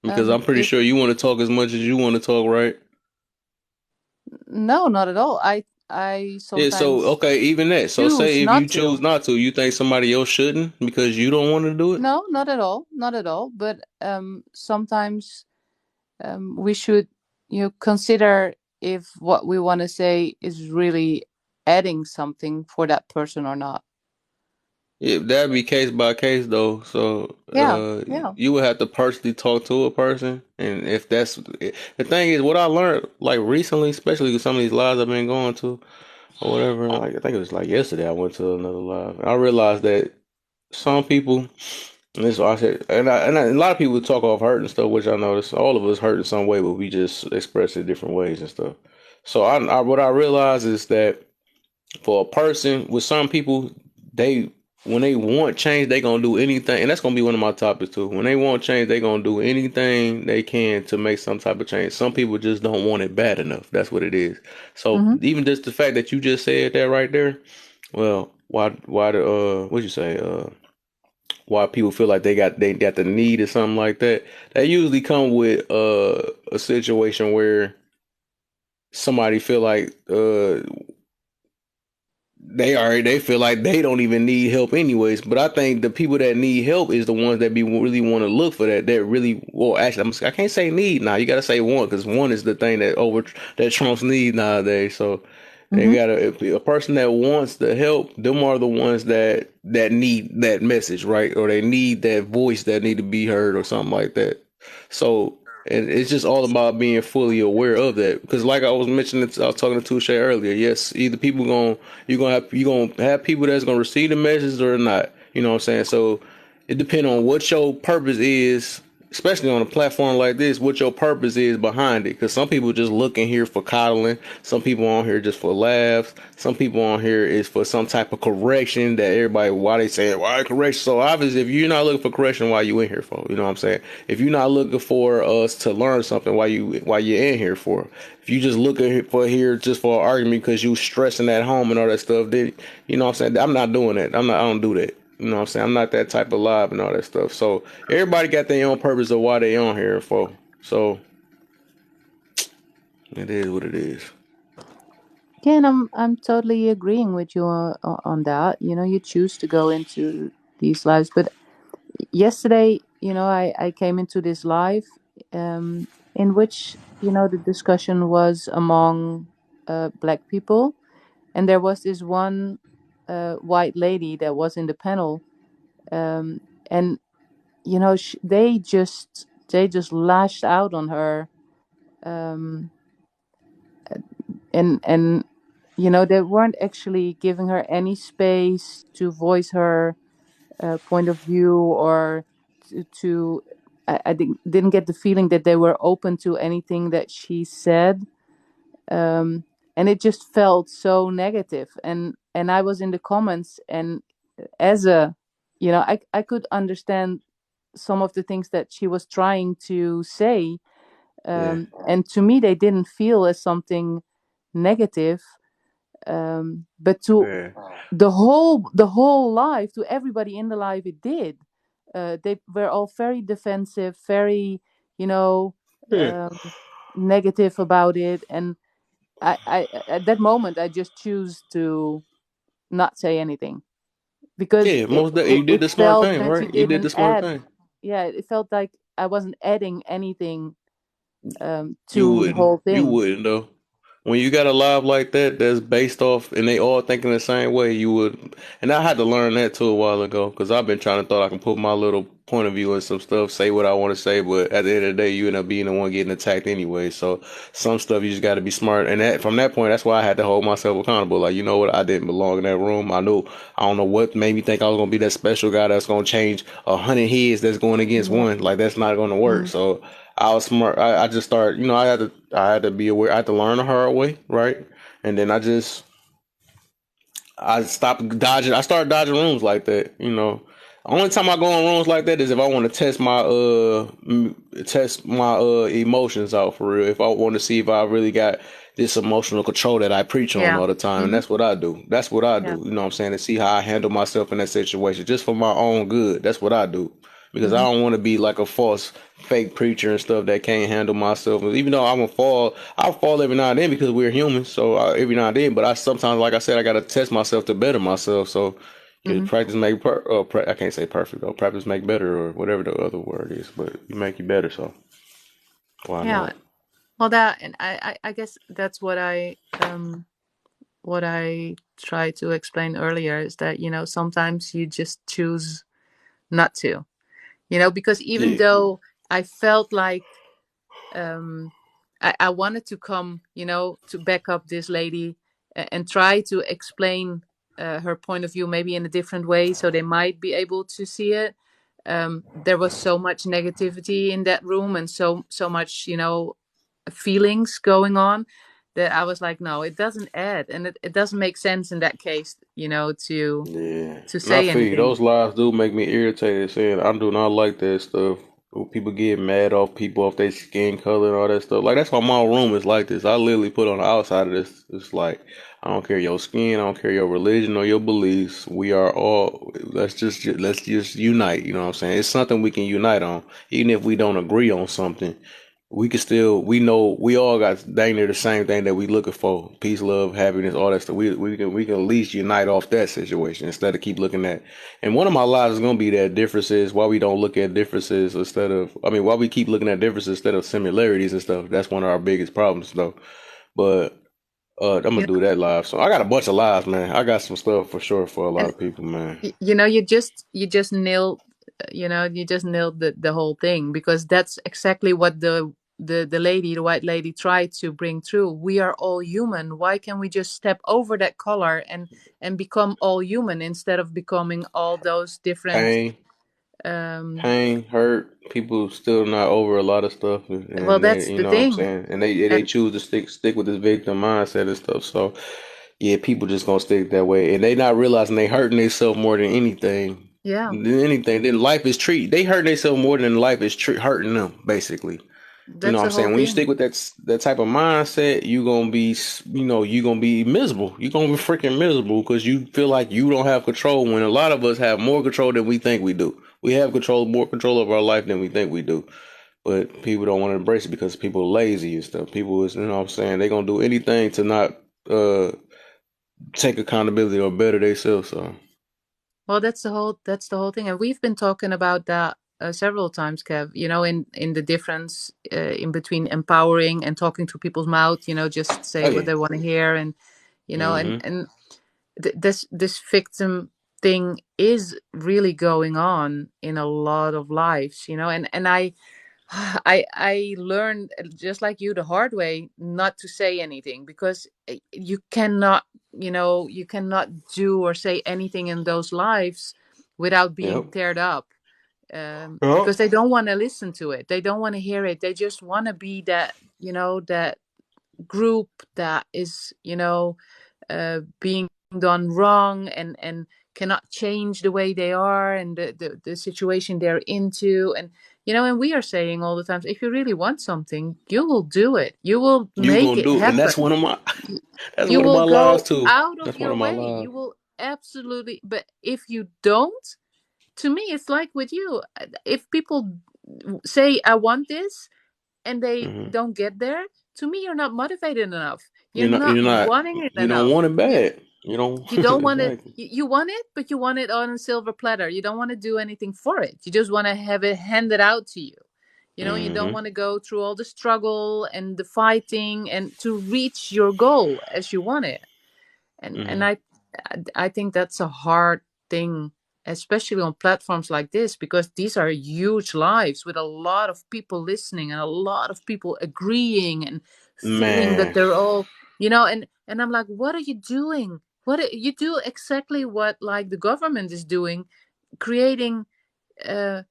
Because I'm pretty if sure you want to talk as much as you want to talk, right? no, not at all. I Yeah, so sometimes okay, even that. So choose say if you not choose to. not to, you think somebody else shouldn't because you don't want to do it? No, not at all, not at all. But sometimes we should consider if what we want to say is really adding something for that person or not. Yeah, that'd be case by case though. So Yeah, yeah. you would have to personally talk to a person, and if that's the thing is, what I learned like recently, especially with some of these lives I've been going to or whatever. Like I think it was like yesterday, I went to another live. I realized that some people, and this is what I said, and a lot of people talk off hurt and stuff, which I noticed all of us hurt in some way, but we just express it different ways and stuff. So what I realized is that for a person with some people, they when they want change, they gonna do anything, and that's gonna be one of my topics too. When they want change, they gonna do anything they can to make some type of change. Some people just don't want it bad enough. That's what it is. So Mm-hmm. even just the fact that you just said that right there, well, why the what'd you say why people feel like they got the need or something like that? That usually come with a situation where somebody feel like they feel like they don't even need help anyways. But I think the people that need help is the ones that be really want to look for that. That really, well, actually, I can't say need now. You got to say want because one is the thing that trumps need nowadays. So they Mm-hmm. got a person that wants the help. Them are the ones that need that message, right? Or they need that voice that need to be heard or something like that. So. And it's just all about being fully aware of that. Because like I was mentioning, I was talking to Touche earlier. Yes, either people you gonna have people that's gonna receive the message or not. You know what I'm saying? So it depends on what your purpose is, especially on a platform like this, what your purpose is behind it. Because some people just looking here for coddling. Some people on here just for laughs. Some people on here is for some type of correction that everybody, why they saying, why correction? So obviously, if you're not looking for correction, why you in here for? You know what I'm saying? If you're not looking for us to learn something, why you in here for? If you just looking for here just for an argument because you stressing at home and all that stuff, then you know what I'm saying? I'm not doing that. I don't do that. You know what I'm saying? I'm not that type of live and all that stuff. So everybody got their own purpose of why they on here for. So it is what it is. Yeah, and I'm totally agreeing with you on that. You choose to go into these lives, but yesterday, I came into this live, in which the discussion was among black people, and there was this one white lady that was in the panel, and they just lashed out on her, um, and they weren't actually giving her any space to voice her point of view or to I didn't get the feeling that they were open to anything that she said. And it just felt so negative. And I was in the comments, and as a, I could understand some of the things that she was trying to say. Yeah. And to me, they didn't feel as something negative. But to Yeah. the whole life, to everybody in the life, it did. They were all very defensive, very, you know, Yeah. um, negative about it. And I at that moment, I just choose to not say anything, because Yeah. it, Most that it, you did it the smart felt thing, that you right? You did didn't the smart add. thing. Yeah, it felt like I wasn't adding anything You to the wouldn't. whole You thing. wouldn't though. When you got a live like that, that's based off, and they all thinking the same way, you would. And I had to learn that too a while ago, because I've been trying to thought I can put my little point of view on some stuff, say what I want to say, but at the end of the day, you end up being the one getting attacked anyway. So some stuff you just got to be smart. And that from that point, that's why I had to hold myself accountable. Like, you know what, I didn't belong in that room. I don't know what made me think I was gonna be that special guy that's gonna change 100 heads that's going against Yeah. one. Like that's not gonna work. Mm. So I was smart. I just started, I had to be aware. I had to learn the hard way, right? And then I stopped dodging. I started dodging rooms like that. Only time I go in rooms like that is if I want to test my emotions out for real. If I want to see if I really got this emotional control that I preach on Yeah. all the time, and Hmm. that's what I do. That's what I Yeah. do. You know what I'm saying? To see how I handle myself in that situation, just for my own good. That's what I do. Because I Hmm. don't want to be like a false fake preacher and stuff that can't handle myself. Even though I fall every now and then because we're humans. So every now and then, but I sometimes, like I said, I gotta test myself to better myself. So, because Hmm. practice I can't say perfect though. Practice make better or whatever the other word is, but you make you better. So why Yeah. not? Well, that, and I guess that's what I tried to explain earlier, is that, sometimes you just choose not to, because even Yeah, though I felt like, um, I wanted to come, to back up this lady, and try to explain her point of view maybe in a different way, so they might be able to see it. There was so much negativity in that room, and so much, feelings going on, that I was like, no, it doesn't add, and it doesn't make sense in that case, yeah. to And I say feel you. anything. Those lies do make me irritated. Saying I do not like that stuff. When people get mad off people off their skin color and all that stuff. Like that's why my room is like this. I literally put on the outside of this. It's like I don't care your skin, I don't care your religion or your beliefs. We are all let's just unite. You know what I'm saying? It's something we can unite on, even if we don't agree on something. We know we all got dang near the same thing that we looking for: peace, love, happiness, all that stuff. We can at least unite off that situation instead of keep looking at. And one of my lives is gonna be that differences. Why we don't look at differences instead of, I mean, why we keep looking at differences instead of similarities and stuff. That's one of our biggest problems though. But I'm gonna you do that live. So I got a bunch of lives, man. I got some stuff for sure for a lot and of people, man. you just nailed, the whole thing, because that's exactly what the white lady tried to bring through. We are all human. Why can we just step over that color and become all human, instead of becoming all those different? Pain, um pain, hurt. People still not over a lot of stuff, well, and they, that's you the know what I'm thing. saying, and they And choose to stick with this victim mindset and stuff. So yeah, people just gonna stick that way, and they not realizing they hurting themselves more than anything. yeah, Then life is treat. They hurting themselves more than life is hurting them, basically. You know that's what the I'm whole saying? When you thing. stick with that type of mindset, you gonna be miserable. You gonna be freaking miserable because you feel like you don't have control. When a lot of us have more control than we think we do. We have more control of our life than we think we do. But people don't want to embrace it because people are lazy and stuff. People is, you know what I'm saying, they gonna do anything to not uh take accountability or better themselves. So Well, that's the whole thing, and we've been talking about that several times, Kev. In the difference in between empowering and talking to people's mouth. Just oh say what yeah. they want to hear, and and Mm-hmm. and this victim thing is really going on in a lot of lives. And I learned, just like you, the hard way, not to say anything, because you cannot do or say anything in those lives without being Yep. teared up. Yep. because they don't want to listen to it. They don't want to hear it. They just want to be that, that group that is, being done wrong, and cannot change the way they are, and the situation they're into. And we are saying all the time, if you really want something, you will do it. You will You make gonna it do it, and that's happen. one of my that's You one of my will lies go too. out of That's one your of my way. lies. You will absolutely. But if you don't, to me, it's like with you. If people say, I want this, and they Hmm. don't get there, to me, you're not motivated enough. You're You're not. not You're not. wanting it You don't enough. want it bad. You don't. You don't want it. Exactly. You want it, but you want it on a silver platter. You don't want to do anything for it. You just want to have it handed out to you. You don't Hmm. want to go through all the struggle and the fighting and to reach your goal as you want it. And Hmm. I think that's a hard thing, especially on platforms like this, because these are huge lives with a lot of people listening and a lot of people agreeing and feeling that Man, they're all, and I'm like, what are you doing? You do exactly what like the government is doing, creating uh,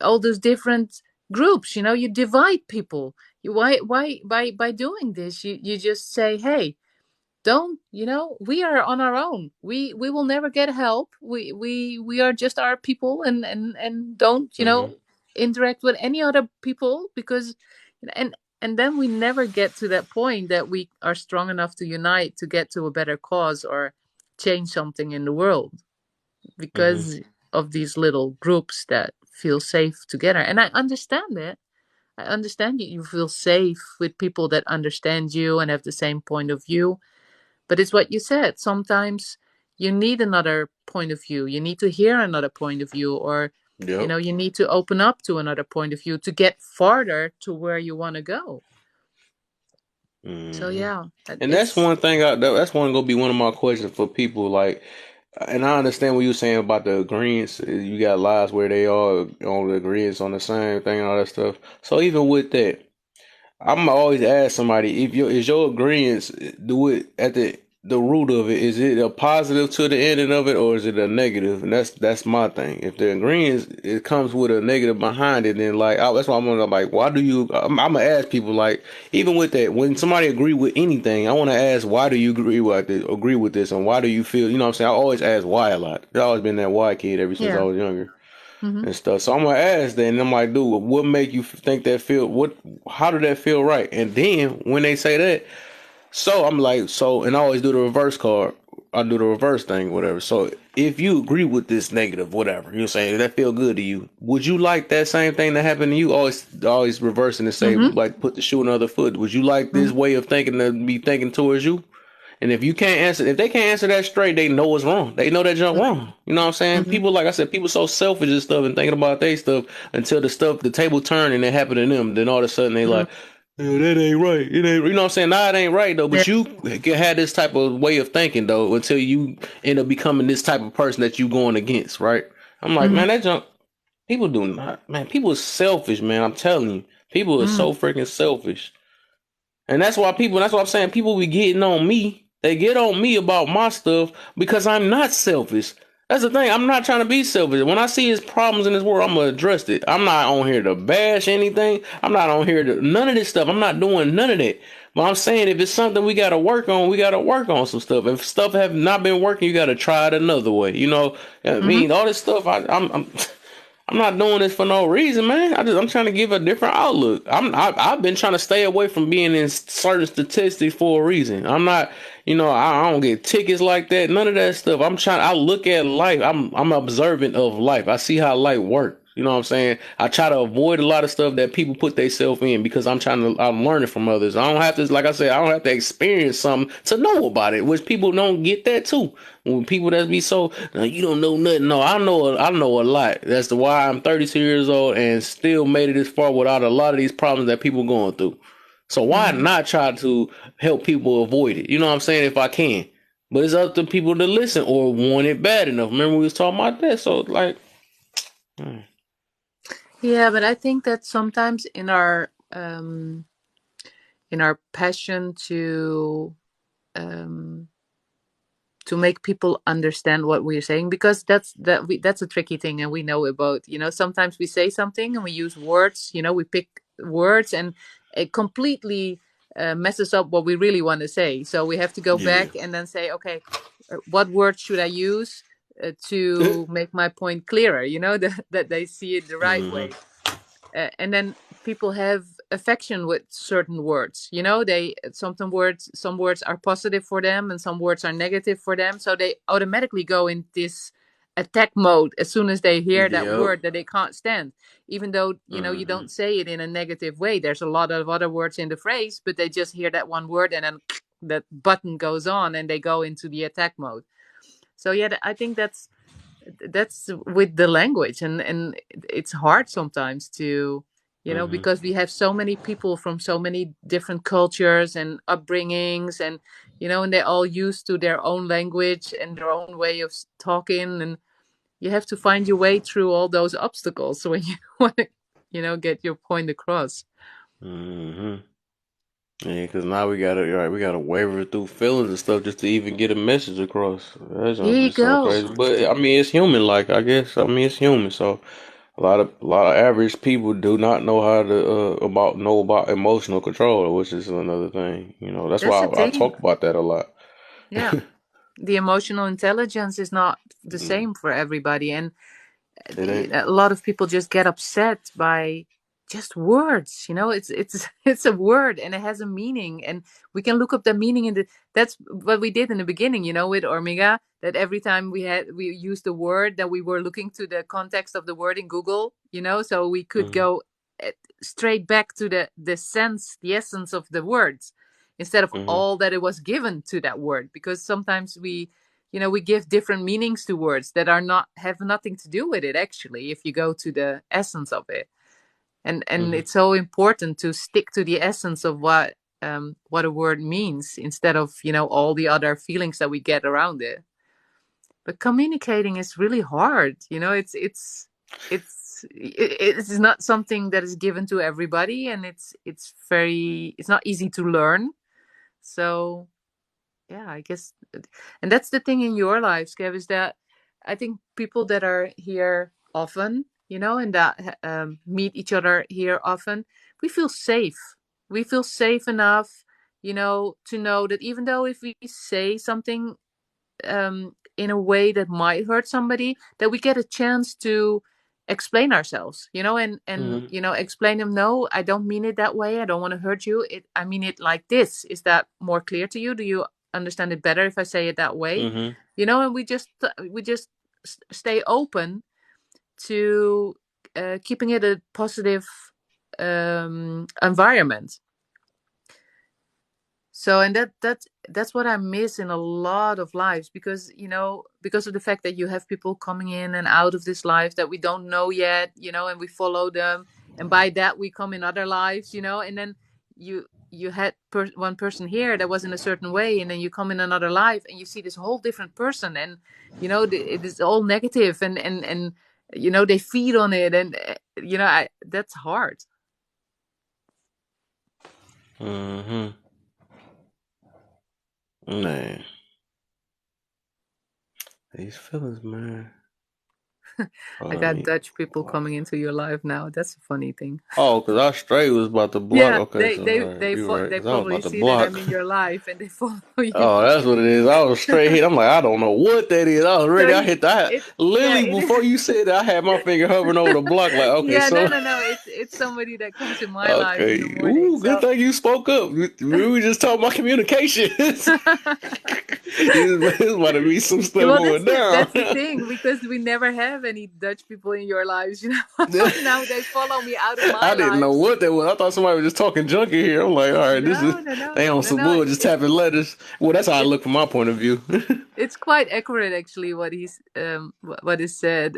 all those different groups. You divide people. Why by doing this, you just say, hey, don't, we are on our own. We will never get help. We are just our people, and don't, hmm interact with any other people, because and then we never get to that point that we are strong enough to unite to get to a better cause or change something in the world, hmm because of these little groups that feel safe together. And I understand it. I understand you feel safe with people that understand you and have the same point of view. But it's what you said. Sometimes you need another point of view. You need to hear another point of view, or Yep. you need to open up to another point of view to get farther to where you want to go. So hmm yeah, And that's it's one thing. That's one gonna be one of my questions for people. Like, and I understand what you're saying about the agreements. You got lives where they all on the agreements on the same thing and all that stuff. So even with that, I'm always ask somebody if your agreements do it at the root of it. Is it a positive to the ending of it, or is it a negative? And that's my thing. If the agreements it comes with a negative behind it, then like that's why I'm gonna like, why do you? I'm gonna ask people like, even with that, when somebody agree with anything, I want to ask why do you agree with this, and why do you feel? You know what I'm saying? I always ask why a lot. I've always been that why kid ever since I yeah. was younger Mm-hmm. and stuff. So I'm gonna ask that, and I'm like, dude, what make you think that feel? How did that feel right? And then when they say that, so I'm like, and I always do the reverse card. I do the reverse thing, whatever. So if you agree with this negative, whatever you're saying, that feel good to you, would you like that same thing that happened to you? Always reversing and say, Mm-hmm. like, put the shoe on the other foot. Would you like this Mm-hmm. way of thinking to be thinking towards you? And if they can't answer that straight, they know it's wrong. They know that junk wrong. You know what I'm saying? Mm-hmm. People, like I said, people so selfish and stuff and thinking about their stuff until the table turn and it happened to them. Then all of a sudden they Mm-hmm. like, "Yeah, that ain't right. It ain't." You know what I'm saying? Nah, it ain't right though. Yeah. But you can have this type of way of thinking though until you end up becoming this type of person that you going against, right? I'm like, Mm-hmm. man, that junk. People do not, man. People are selfish, man. I'm telling you, people are Mm-hmm. so freaking selfish. And that's what I'm saying. People be getting on me. They get on me about my stuff because I'm not selfish. That's the thing. I'm not trying to be selfish. When I see his problems in this world, I'm going to address it. I'm not on here to bash anything. I'm not on here to, none of this stuff. I'm not doing none of that. But I'm saying if it's something we got to work on, we got to work on some stuff. If stuff have not been working, you got to try it another way. You know, I Mm-hmm. mean, all this stuff, I'm not doing this for no reason, man. I'm trying to give a different outlook. I've been trying to stay away from being in certain statistics for a reason. I'm not, I don't get tickets like that. None of that stuff. I look at life. I'm observant of life. I see how life works. You know what I'm saying? I try to avoid a lot of stuff that people put themselves in because I'm learning from others. I don't have to, like I said, I don't have to experience something to know about it, which people don't get that too. When people that be so, "No, you don't know nothing." No, I know a lot. That's the why I'm 32 years old and still made it this far without a lot of these problems that people going through. So why Mm-hmm. not try to help people avoid it? You know what I'm saying? If I can. But it's up to people to listen or want it bad enough. Remember we was talking about that. So like, Yeah, but I think that sometimes in our passion to um to make people understand what we're saying, because that's a tricky thing, and we know about, sometimes we say something and we use words, we pick words, and it completely messes up what we really want to say. So we have to go Yeah. back and then say, okay, what words should I use to make my point clearer, that they see it the right Mhm. way. And then people have affection with certain words, they some words are positive for them and some words are negative for them, so they automatically go in this attack mode as soon as they hear that Yep. word that they can't stand, even though you Mhm. don't say it in a negative way. There's a lot of other words in the phrase, but they just hear that one word and then that button goes on and they go into the attack mode. So yeah, I think that's with the language, and it's hard sometimes to, Mhm. because we have so many people from so many different cultures and upbringings, and and they're all used to their own language and their own way of talking, and you have to find your way through all those obstacles when you want to get your point across. Mhm. Yeah, because now we gotta waver through feelings and stuff just to even get a message across. That Here don't you just sound go. crazy, but I mean it's human. Like I guess I mean it's human. So a lot of average people do not know how to know about emotional control, which is another thing. You know, that's That's why the I thing. talk about that a lot. Yeah, the emotional intelligence is not the Mm, same for everybody, and it ain't. a lot of people just get upset by just words. It's it's a word and it has a meaning, and we can look up the meaning in the. That's what we did in the beginning, with Omega, that every time we used the word, that we were looking to the context of the word in Google, so we could Mhm. go straight back to the sense, the essence of the words, instead of Mhm. all that it was given to that word, because sometimes we give different meanings to words that are not have nothing to do with it, actually, if you go to the essence of it. And Mhm. it's so important to stick to the essence of what a word means, instead of all the other feelings that we get around it. But communicating is really hard. It's not something that is given to everybody, and it's not easy to learn. So yeah, I guess, and that's the thing in your lives, Kev, is that I think people that are here often, and that meet each other here often, we feel safe. We feel safe enough, to know that even though if we say something in a way that might hurt somebody, that we get a chance to explain ourselves, and Mhm. explain them, no, I don't mean it that way, I don't want to hurt you, I mean it like this. Is that more clear to you? Do you understand it better if I say it that way? Mhm. And we just stay open to keeping it a positive environment. So, and that's what I miss in a lot of lives, because because of the fact that you have people coming in and out of this life that we don't know yet, and we follow them, and by that we come in other lives, and then you had one person here that was in a certain way, and then you come in another life and you see this whole different person, and it is all negative, and they feed on it, and that's hard. Mhm. Man, these feelings, man. I Oh, I got mean, Dutch people wow. coming into your life now. That's a funny thing. Oh, because I straight was about to block. Yeah, Okay, they so all they right, they you fo- right. they Because I was probably about to see that I'm block. in your life and they follow you. Oh, that's what it is. I was straight hit. I'm like, I don't know what that is. I was So ready. I hit that. it yeah Literally it is. before you said that, I had my finger hovering over the block. Like, okay, Yeah, so no, it's somebody that comes in my life in the okay. morning. Ooh, good So thing you spoke up. We were just talking about communication. It's about to be some stuff well, going down. that's the thing, because we never have any Dutch people in your lives. Now they follow me out of my I didn't know lives. what that was. I thought somebody was just talking junky here. I'm like, all right, this is No, no, no, they on no, some no. bull, just tapping letters. Well, that's how I It look from my point of view. it's quite accurate, actually, what is said.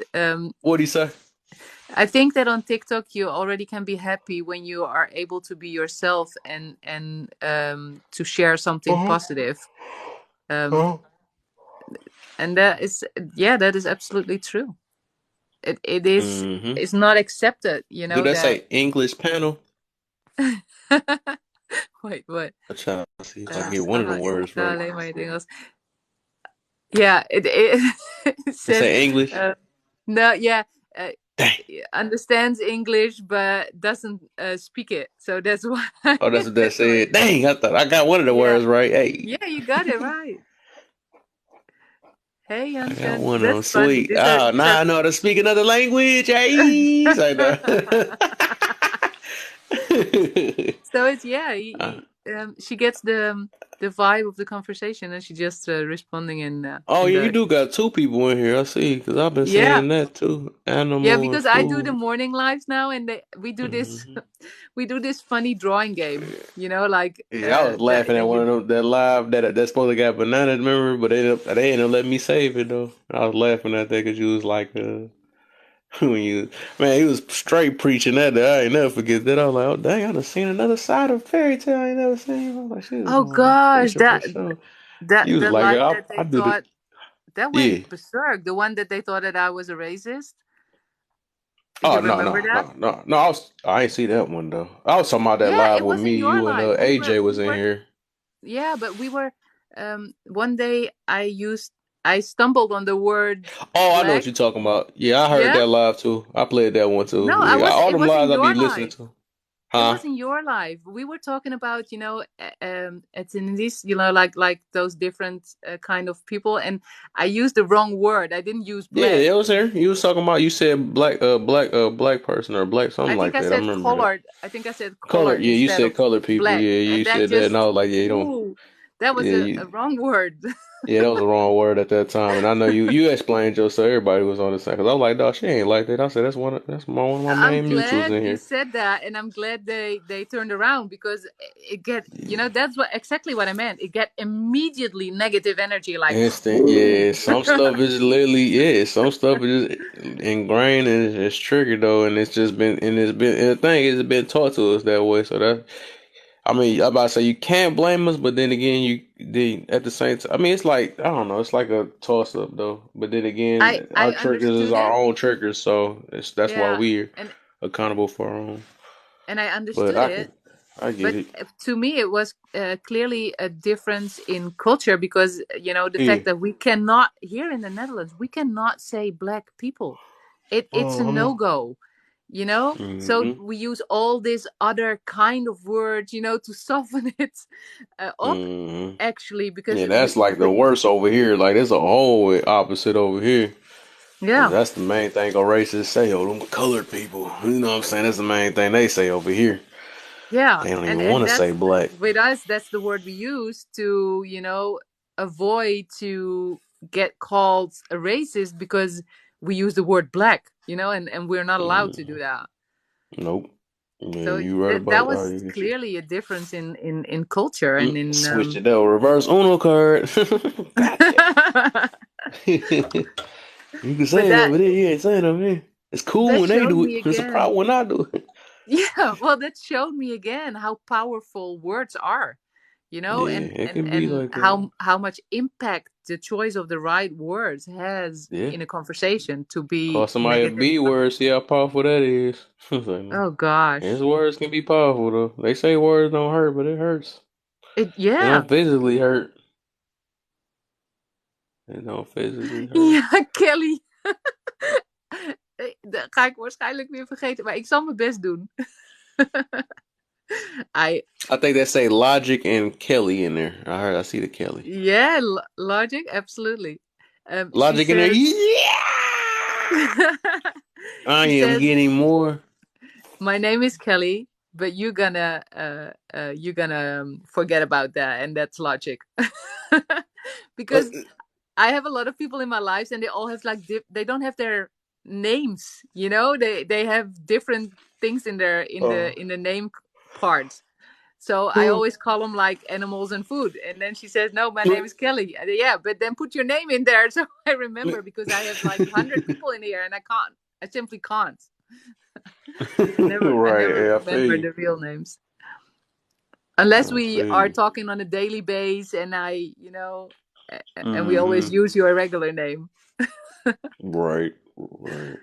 What'd he say? I think that on TikTok you already can be happy when you are able to be yourself, and to share something Uh-huh. positive. Um, Uh-huh. and that is, yeah, that is absolutely true. It is Mm-hmm. it's not accepted, Do that that. say English panel? Wait, what? I'm trying to see if I can get one of them Haha, ik words ga right. alleen maar in het Engels. Yeah, it They says say English. uh, no, yeah, uh, Dang. understands English but doesn't speak it. So that's why Oh, that's what that that's why. said. Dang, I thought I got one of the Yeah, words right. Hey, yeah, you got it right. Hey, I got Yanshan, one of them. that's funny. Sweet. Ah, These now are I know how to speak another language. Hey, like that. So it's yeah, Uh, she gets the vibe of the conversation, and she just responding oh in yeah, you Dutch. do got two people in here. I see, because I've been Yeah, seeing that too. yeah, Animal and because I do the food. morning lives now, and we do this Hmm. we do this funny drawing game. You know, like Yeah, I was that, laughing at and one of you. them that live that's supposed to got bananas, remember? But they ended up letting me save it though. I was laughing at that because you was like, when you man, he was straight preaching that. I ain't never forget that. I was like, oh dang, I done seen another side of fairy tale I ain't never seen. I was like, she was Oh going gosh, preaching for sure. You was the like, life yeah, that I they do the thought that yeah. went berserk. The one that they thought that I was a racist. You Oh no remember no that? no no no! I ain't see that one though. I was talking about that Yeah, live it with wasn't me, your you, and life. AJ was We in were here. Yeah, but we were one day I stumbled on the word Oh, I know what black. you're talking about. Yeah, I heard Yeah? that live too. I played that one No, too. Yeah, all it them was in lives I be your listening life. to. It Huh? was in your life. We were talking about, it's in this, like those different kind of people, and I used the wrong word. I didn't use Yeah, black. it was here. You was talking about. You said black person or black I something think like I that. I said remember that. colored. I think I said Color. colored Yeah, you instead said of colored people. black, Yeah, you and that said that, and I just was like, yeah, you don't. ooh, that was Yeah, you. a wrong word. Yeah, that was the wrong word at that time, and I know you explained yourself. Everybody was on the same. Cause I was like, dog, she ain't like that. I said that's one of my I'm main mutuals glad in you here. said that, and I'm glad they turned around because it get that's what exactly what I meant. It get immediately negative energy, like Instant, boom. yeah. Some stuff is literally, yeah. Some stuff is just ingrained and it's triggered though, and it's just been, and the thing is, it's been taught to us that way. So that, I mean, I'm about to say you can't blame us, but then again, at the same time, I mean, it's like I don't know, it's like a toss up though. But then again, I our triggers is understood our it, own triggers, so that's why yeah, we're and accountable for our own. I But understood it, I get but it. to me it was clearly a difference in culture because the Yeah. fact that we cannot here in the Netherlands we cannot say black people. It's a Uh-huh. no-go, so Mm-hmm. we use all this other kind of words, to soften it up Mm-hmm. actually because Yeah, that's like the worst over here. Like there's a whole opposite over here. yeah, That's the main thing a racist say, oh, them colored people. You know what I'm saying? That's the main thing they say over here. yeah, They don't and even want to say that's black. with us that's the word we use to avoid to get called a racist because we use the word black, and we're not allowed to do Mm, that. nope. Yeah, So you right that about was that. clearly a difference in culture and in Switch it out. Reverse Uno card. Gotcha. You can but say it over there. You ain't saying it over here. It's cool that when they showed do it. me It's a again. problem when I do it. Yeah, well, that showed me again how powerful words are, Yeah, and it can be like that. how much impact the choice of the right words has Yeah. in a conversation to Call be somebody a negative. B word, see how powerful that is. It's like, no. Oh His gosh. words can be powerful though. They say words don't hurt, but it hurts. It Yeah. don't physically hurt. It don't physically hurt. Ja, Kelly. Dat ga ik waarschijnlijk weer vergeten, maar ik zal mijn best doen. I I think they say Logic and Kelly in there. I see the Kelly. Yeah, logic, absolutely. She Logic in there. says Yeah. I she am says getting more. my name is Kelly, but you're gonna forget about that, and that's logic. Uh, Because I have a lot of people in my lives, and they all have like they don't have their names. They have different things in their uh, in the name part. So I always call them like animals and food. And then she says, "No, my name is Kelly." Yeah, but then put your name in there. So I remember because I have like 100 people in here, and I can't. I simply can't. I right. never Yeah, I feel remember you. the real names unless I we feel are you. talking on a daily base, and and we always Mm-hmm. use your regular name. Right. Right.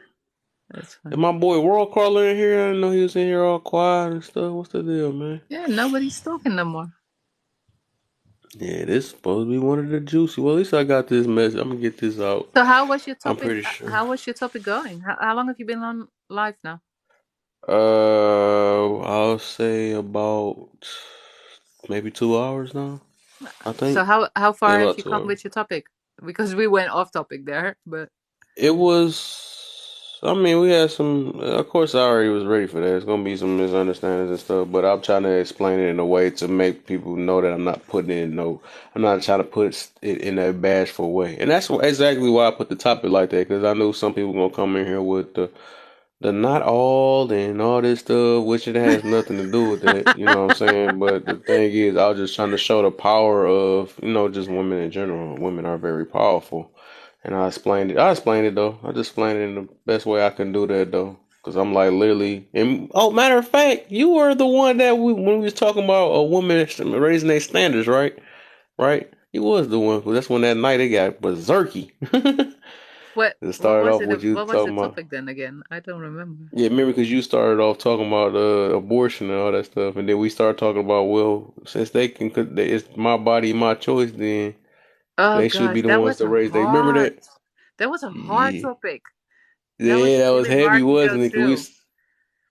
That's And funny. my boy World Caller in here. I didn't know he was in here all quiet and stuff. What's the deal, man? Yeah, nobody's talking no more. Yeah, this supposed to be one of the juicy. Well, at least I got this message. I'm gonna get this out. So how was your I'm topic? pretty sure. How was your topic going? How long have you been on live now? I'll say about maybe 2 hours now. I So think. how Yeah, far have about you 2 come hours. with your topic? Because we went off topic there, but It was. I mean, we had some. Of course, I already was ready for that. It's gonna be some misunderstandings and stuff, but I'm trying to explain it in a way to make people know that I'm not putting it in no. I'm not trying to put it in a bashful way, and that's exactly why I put the topic like that, because I knew some people gonna come in here with the not all and all this stuff, which it has nothing to do with that. You know what I'm saying? But the thing is, I was just trying to show the power of, just women in general. Women are very powerful. And I explained it. I explained it though. I just explained it in the best way I can do that though. Cause I'm like literally, and oh, matter of fact, you were the one that when we was talking about a woman raising their standards, right? Right? You was the one. 'Cause that's when that night it got berserky. It what started was off it? with you What was the talking about. topic then again? I don't remember. Yeah, remember because you started off talking about abortion and all that stuff, and then we started talking about, well, since they can, it's my body, my choice, then Oh they should be gosh, the ones to raise. They remember that? that was a hard Yeah, topic. That was yeah, that was really heavy, hard to go wasn't it? through.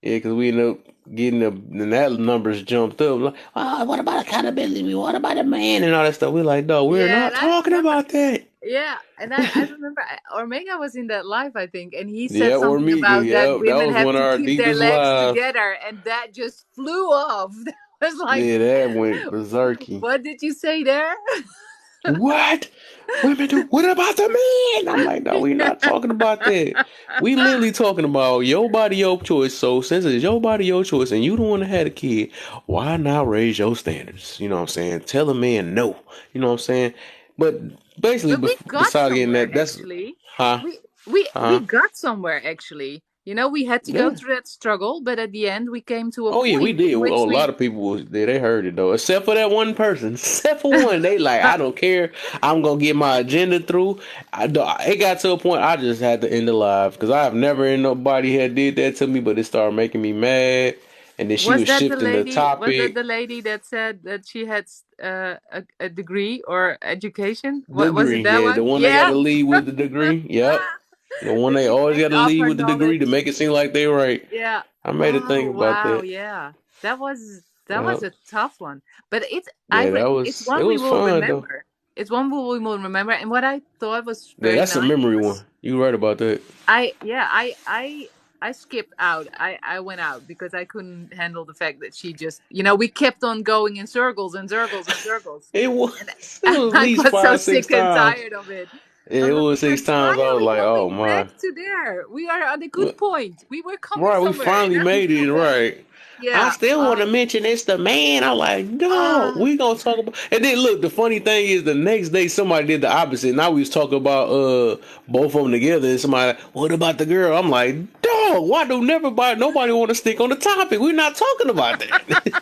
Yeah, because we ended up getting and that numbers jumped up. Like, oh, what about accountability? What about a man and all that stuff? We're like, no, we're Yeah, not and I talking remember. about that. Yeah, and I remember Omega was in that live, I think, and he said Yeah, or something me, about that yeah, that women was have one of to our keep their deepest legs lives. together, and that just flew off. That was like, Yeah, that went berserky. what did you say there? What? Women do. What about the men? I'm like, no, we're not talking about that. We literally talking about your body, your choice. So since it's your body, your choice, and you don't want to have a kid, why not raise your standards? You know what I'm saying? Tell a man no. You know what I'm saying? But basically, But we got besides getting somewhere that, that's actually. huh, We huh. got somewhere actually. You know, we had to go Yeah. through that struggle, but at the end we came to a Oh yeah, we point did. in Oh, which a lot we of people was there. They heard it though, except for that one person. Except for one, they like, I don't care. I'm gonna get my agenda through. It got to a point I just had to end the live because I have never in nobody had did that to me, but it started making me mad. And then she Was was that the shifting the lady? Was that topic. the lady that said that she had a degree or education? What was it? Degree, That yeah, the one? one they got Yeah. to lead with the degree. Yep, the one That they she always got picked to off lead her with the degree to knowledge. make it seem like they right. Yeah. I made her Oh think about wow. that. Yeah. That was Yep. a tough one, but Yeah, it's it one we was will fun though. remember. It's one we will remember. And what I thought was Yeah, very that's a nice memory one. was You right about that. I yeah I skipped out. I went out because I couldn't handle the fact that she just we kept on going in circles and circles and circles, It was and it was at I least got so five, six sick and times. tired of it. It I'm was like, six times. why I are was we like, oh coming back my. to there? We are at a good point. We were coming Right, we somewhere, finally made it. Right. I Yeah. still want to mention it's the man. I'm like, no, Uh, we gonna talk about. And then look, the funny thing is, the next day somebody did the opposite. Now we was talking about both of them together, and somebody, what about the girl? I'm like, dog, why do nobody want to stick on the topic? We're not talking about that.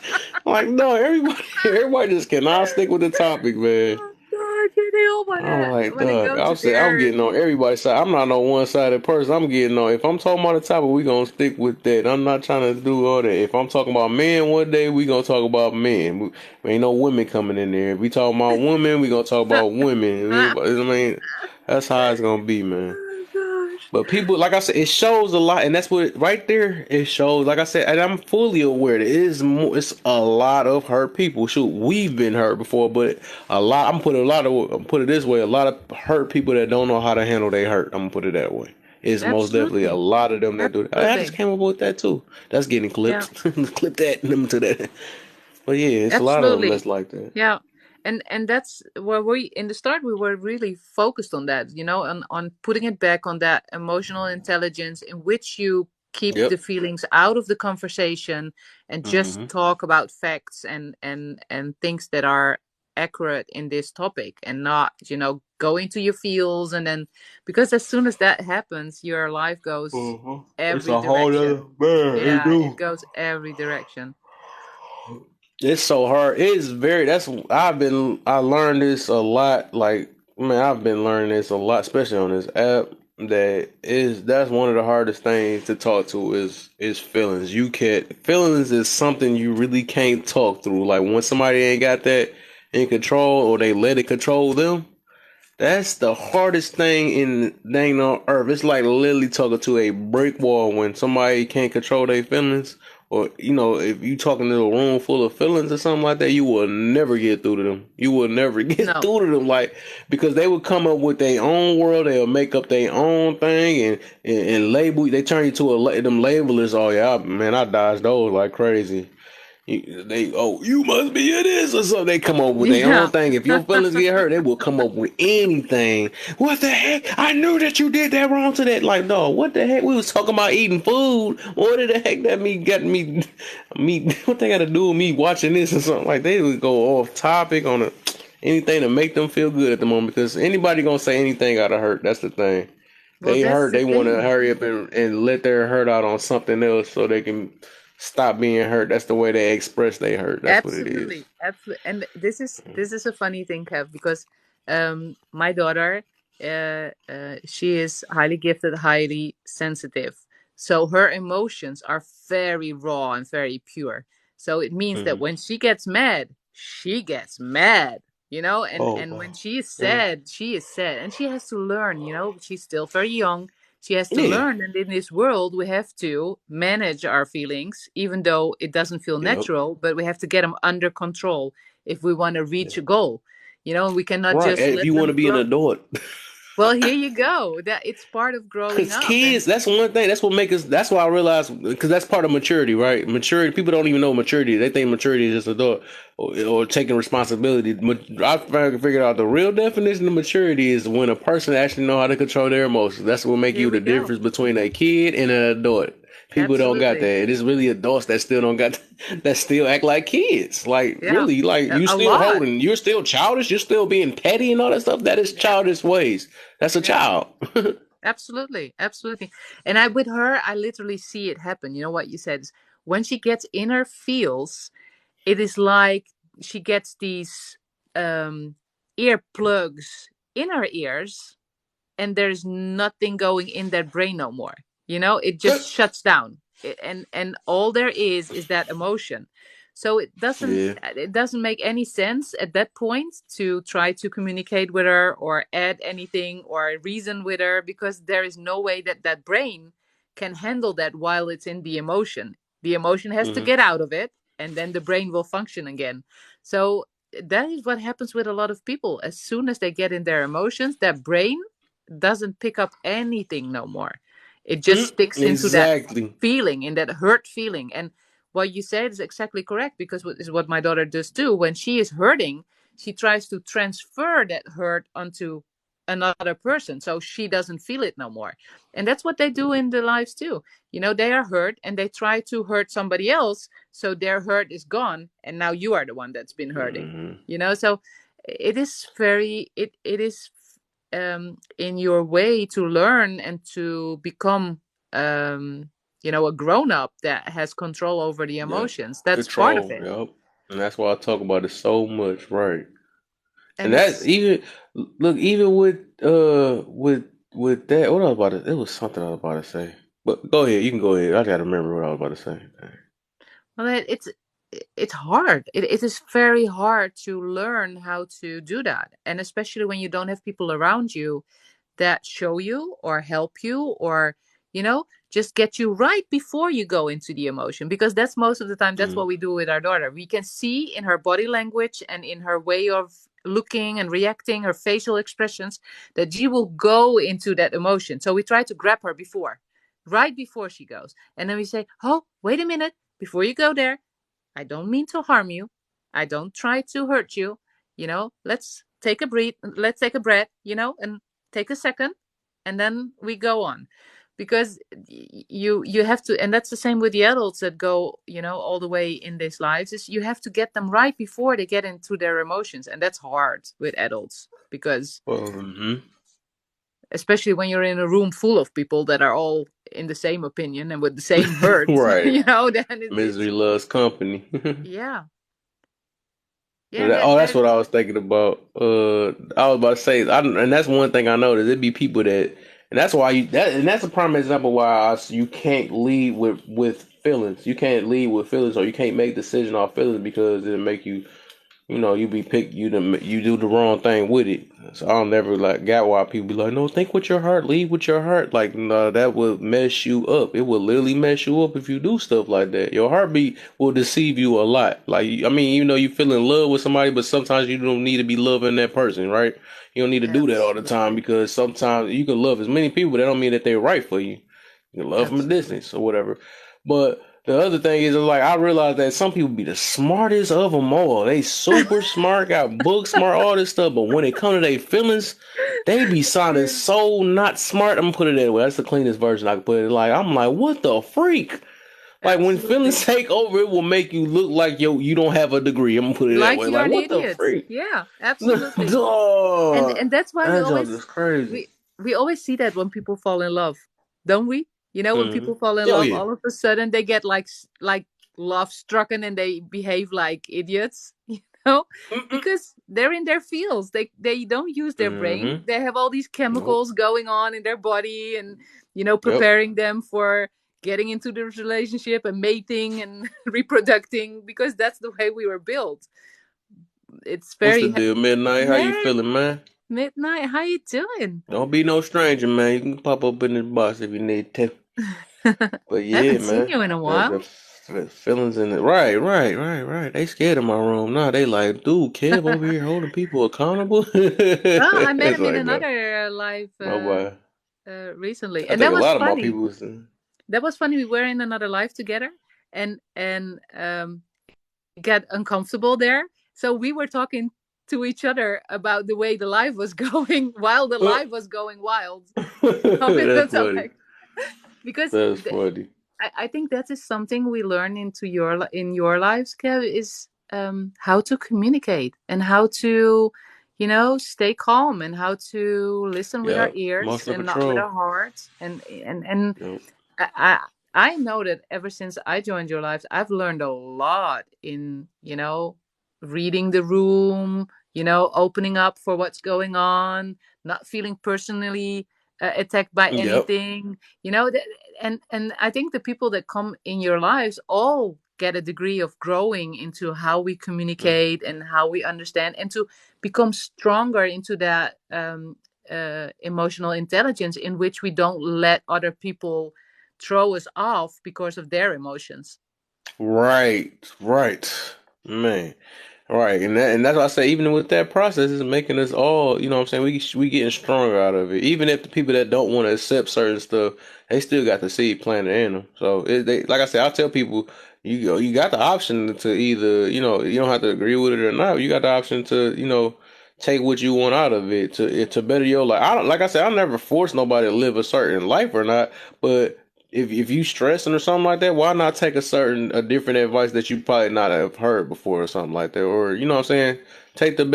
I'm like, no, everybody just cannot stick with the topic, man. oh God, yeah, they all I'm like, wanna dog. go I'll to say I'm their getting on everybody's side. I'm not no one sided person. I'm getting on. If I'm talking about the topic, we gonna stick with that. I'm not trying to do all that. If I'm talking about men one day, we gonna talk about men. Ain't no women coming in there. If we talking about women, we gonna talk about women. I mean, that's how it's gonna be, man. Oh gosh. But people, like I said, it shows a lot, and that's what right there. It shows, like I said, and I'm fully aware that it is more. It's a lot of hurt people. Shoot, we've been hurt before, but a lot. I'm put it this way: a lot of hurt people that don't know how to handle their hurt. I'm gonna put it that way. It's most definitely a Absolutely. lot of them that do that. I just Absolutely. came up with that too. That's getting Yeah. clipped. Clip that them to that. But yeah, it's a lot of them Absolutely. that's like that. Yeah. And that's where we in the start we were really focused on that, on putting it back on that emotional intelligence in which you keep the Yep. feelings out of the conversation and just Hmm. talk about facts and things that are accurate in this topic and not, go into your feels and then because as soon as that happens, your life goes It's every a whole other direction. man. It Yeah, it do. goes every direction. It's so hard. It's very. I learned this a lot. Like, man, I've been learning this a lot, especially on this app. That's one of the hardest things to talk to is feelings. Feelings is something you really can't talk through. Like when somebody ain't got that, in control or they let it control them. That's the hardest thing in dang on earth. It's like literally talking to a brick wall when somebody can't control their feelings. Or, if you talking to a room full of feelings or something like that, you will never get through to them. You will never get No. through to them. Like, because they will come up with their own world. They'll make up their own thing and label. They turn you to them labelers. Oh, yeah, man, I dodged those like crazy. You must be in this or something. They come up with their Yeah. own thing. If your feelings get hurt, they will come up with anything. What the heck? I knew that you did that wrong to that. Like, no, what the heck? We was talking about eating food. What the heck that got me? What they got to do with me watching this or something? Like, they would go off topic on anything to make them feel good at the moment. Because anybody gonna say anything gotta hurt. That's the thing. Well, They that's hurt. the They want to thing. hurry up and let their hurt out on something else so they can stop being hurt. That's the way they express they hurt. That's what it is. Absolutely, absolutely. And this is a funny thing, Kev, because my daughter, she is highly gifted, highly sensitive. So her emotions are very raw and very pure. So it means that Hmm. when she gets mad, Oh, and when wow. she is sad, and she has to learn, she's still very young. She has to Yeah. learn that in this world we have to manage our feelings, even though it doesn't feel Yep. natural, but we have to get them under control if we want to reach Yeah. a goal. We cannot Right. just If let you want them to be an flow. adult. Well, here you go. That it's part of growing Cause up. And kids, that's one thing. That's what make us. That's why I realized. Because that's part of maturity, right? Maturity. People don't even know maturity. They think maturity is just adult or taking responsibility. I figured out the real definition of maturity is when a person actually know how to control their emotions. That's what make here you we the go. difference between a kid and an adult. People don't got that. Absolutely. It is really adults that still don't got that still act like kids. Like Yeah. really, like you A still lot. holding, you're still childish, you're still being petty and all that stuff. That is Yeah. childish ways. That's a Yeah. child. Absolutely. Absolutely. And with her, I literally see it happen. You know what you said is when she gets in her feels, it is like she gets these earplugs in her ears, and there's nothing going in that brain no more. It just shuts down. And all there is that emotion. So Yeah. it doesn't make any sense at that point to try to communicate with her or add anything or reason with her, because there is no way that that brain can handle that while it's in the emotion. The emotion has to Hmm. get out of it, and then the brain will function again. So that is what happens with a lot of people. As soon as they get in their emotions, their brain doesn't pick up anything no more. It just sticks into that Exactly. feeling, in that hurt feeling. And what you said is exactly correct, because what is what my daughter does too. When she is hurting, she tries to transfer that hurt onto another person so she doesn't feel it no more. And that's what they do in their lives too. They are hurt and they try to hurt somebody else so their hurt is gone, and now you are the one that's been hurting. Hmm. So it is it is in your way to learn and to become a grown up that has control over the Yep. emotions. That's part of Control. it. Yep. And that's why I talk about it so much, right? And And that's it's even look even with that. What I was about to. It was something I was about to say. But go ahead. You can go ahead. I gotta remember what I was about to say. well, it's hard. It is very hard to learn how to do that, and especially when you don't have people around you that show you or help you, or just get you right before you go into the emotion, because that's most of the time that's Mm-hmm. what we do with our daughter. We can see in her body language and in her way of looking and reacting, her facial expressions, that she will go into that emotion. So we try to grab her right before she goes, and then we say, oh, wait a minute, before you go there, I don't mean to harm you. I don't try to hurt you. Let's take a breath. Let's take a breath, and take a second, and then we go on. Because you have to, and that's the same with the adults that go, all the way in these lives, is you have to get them right before they get into their emotions. And that's hard with adults, because Well, hmm. especially when you're in a room full of people that are all in the same opinion and with the same hurt, Right. then it's Misery loves company. yeah. Yeah, and Oh, that's what I was thinking about. I was about to say, and that's one thing I noticed. It'd be people that, and that's why and that's a prime example why you can't lead with feelings. You can't lead with feelings, or you can't make decision off feelings because it'll make you you be picked, you do the wrong thing with it. So I don't never like got why people be like, no, think with your heart, lead with your heart. Like, no, that would mess you up. It will literally mess you up if you do stuff like that. Your heartbeat will deceive you a lot. Like, I mean, even though you feel in love with somebody, but sometimes you don't need to be loving that person, right? You don't need to do that all the time Absolutely. because sometimes you can love as many people, but that don't mean that they're right for you. You can love from a Absolutely. distance or whatever. But the other thing is, like, I realized that some people be the smartest of them all. They super smart, got book smart, all this stuff. But when it comes to their feelings, they be sounding Yeah. so not smart. I'm gonna put it that way. That's the cleanest version I can put it. Like, I'm like, what the freak? Like, when feelings Absolutely. take over, it will make you look like you don't have a degree. I'm gonna put it that Like way. you're Like, an what the idiot. freak? Yeah, absolutely. And Dog, that's why we that junk always is crazy. we always see that when people fall in love, don't we? You know, when Mm-hmm. people fall in Oh love, yeah. all of a sudden they get like love strucken and they behave like idiots, you know, Mm-mm. because they're in their fields. They don't use their brain. Mm-hmm. They have all these Nope. chemicals going on in their body, and Yep. preparing them for getting into the relationship and mating and reproducing, because that's the way we were built. It's What's the very deal, Midnight? How you hey, feeling, man? Midnight, how you doing? Don't be no stranger, man. You can pop up in this box if you need to. But yeah, Haven't seen man, you in a the while. feelings in it. Right. They scared of my room now. They like, dude, Kev over here holding people accountable. Well, I met It's him in like, no, another live my boy. recently, I and think that a was lot of my funny. people was. That was funny. We were in another live together, and got uncomfortable there. So we were talking to each other about the way the live was going while the Uh, live was going wild. that's So funny. like, because That's funny. I think that is something we learn in your lives, Kev, is how to communicate and how to, stay calm and how to listen with our Yeah, ears emotional and not with control. our hearts. And Yep. I, I I know that ever since I joined your lives, I've learned a lot in, reading the room, opening up for what's going on, not feeling personally attacked by Yep. anything, and I think the people that come in your lives all get a degree of growing into how we communicate and how we understand, and to become stronger into that emotional intelligence in which we don't let other people throw us off because of their emotions. Right, man. Right, and that's why I say even with that process, it's making us all, you know what I'm saying, we getting stronger out of it. Even if the people that don't want to accept certain stuff, they still got the seed planted in them. So like I said, I tell people you got the option to either, you don't have to agree with it or not. You got the option to, take what you want out of it to better your life. I don't, like I said, I never force nobody to live a certain life or not, but if you stressing or something like that, why not take a different advice that you probably not have heard before or something like that, or you know what I'm saying? Take the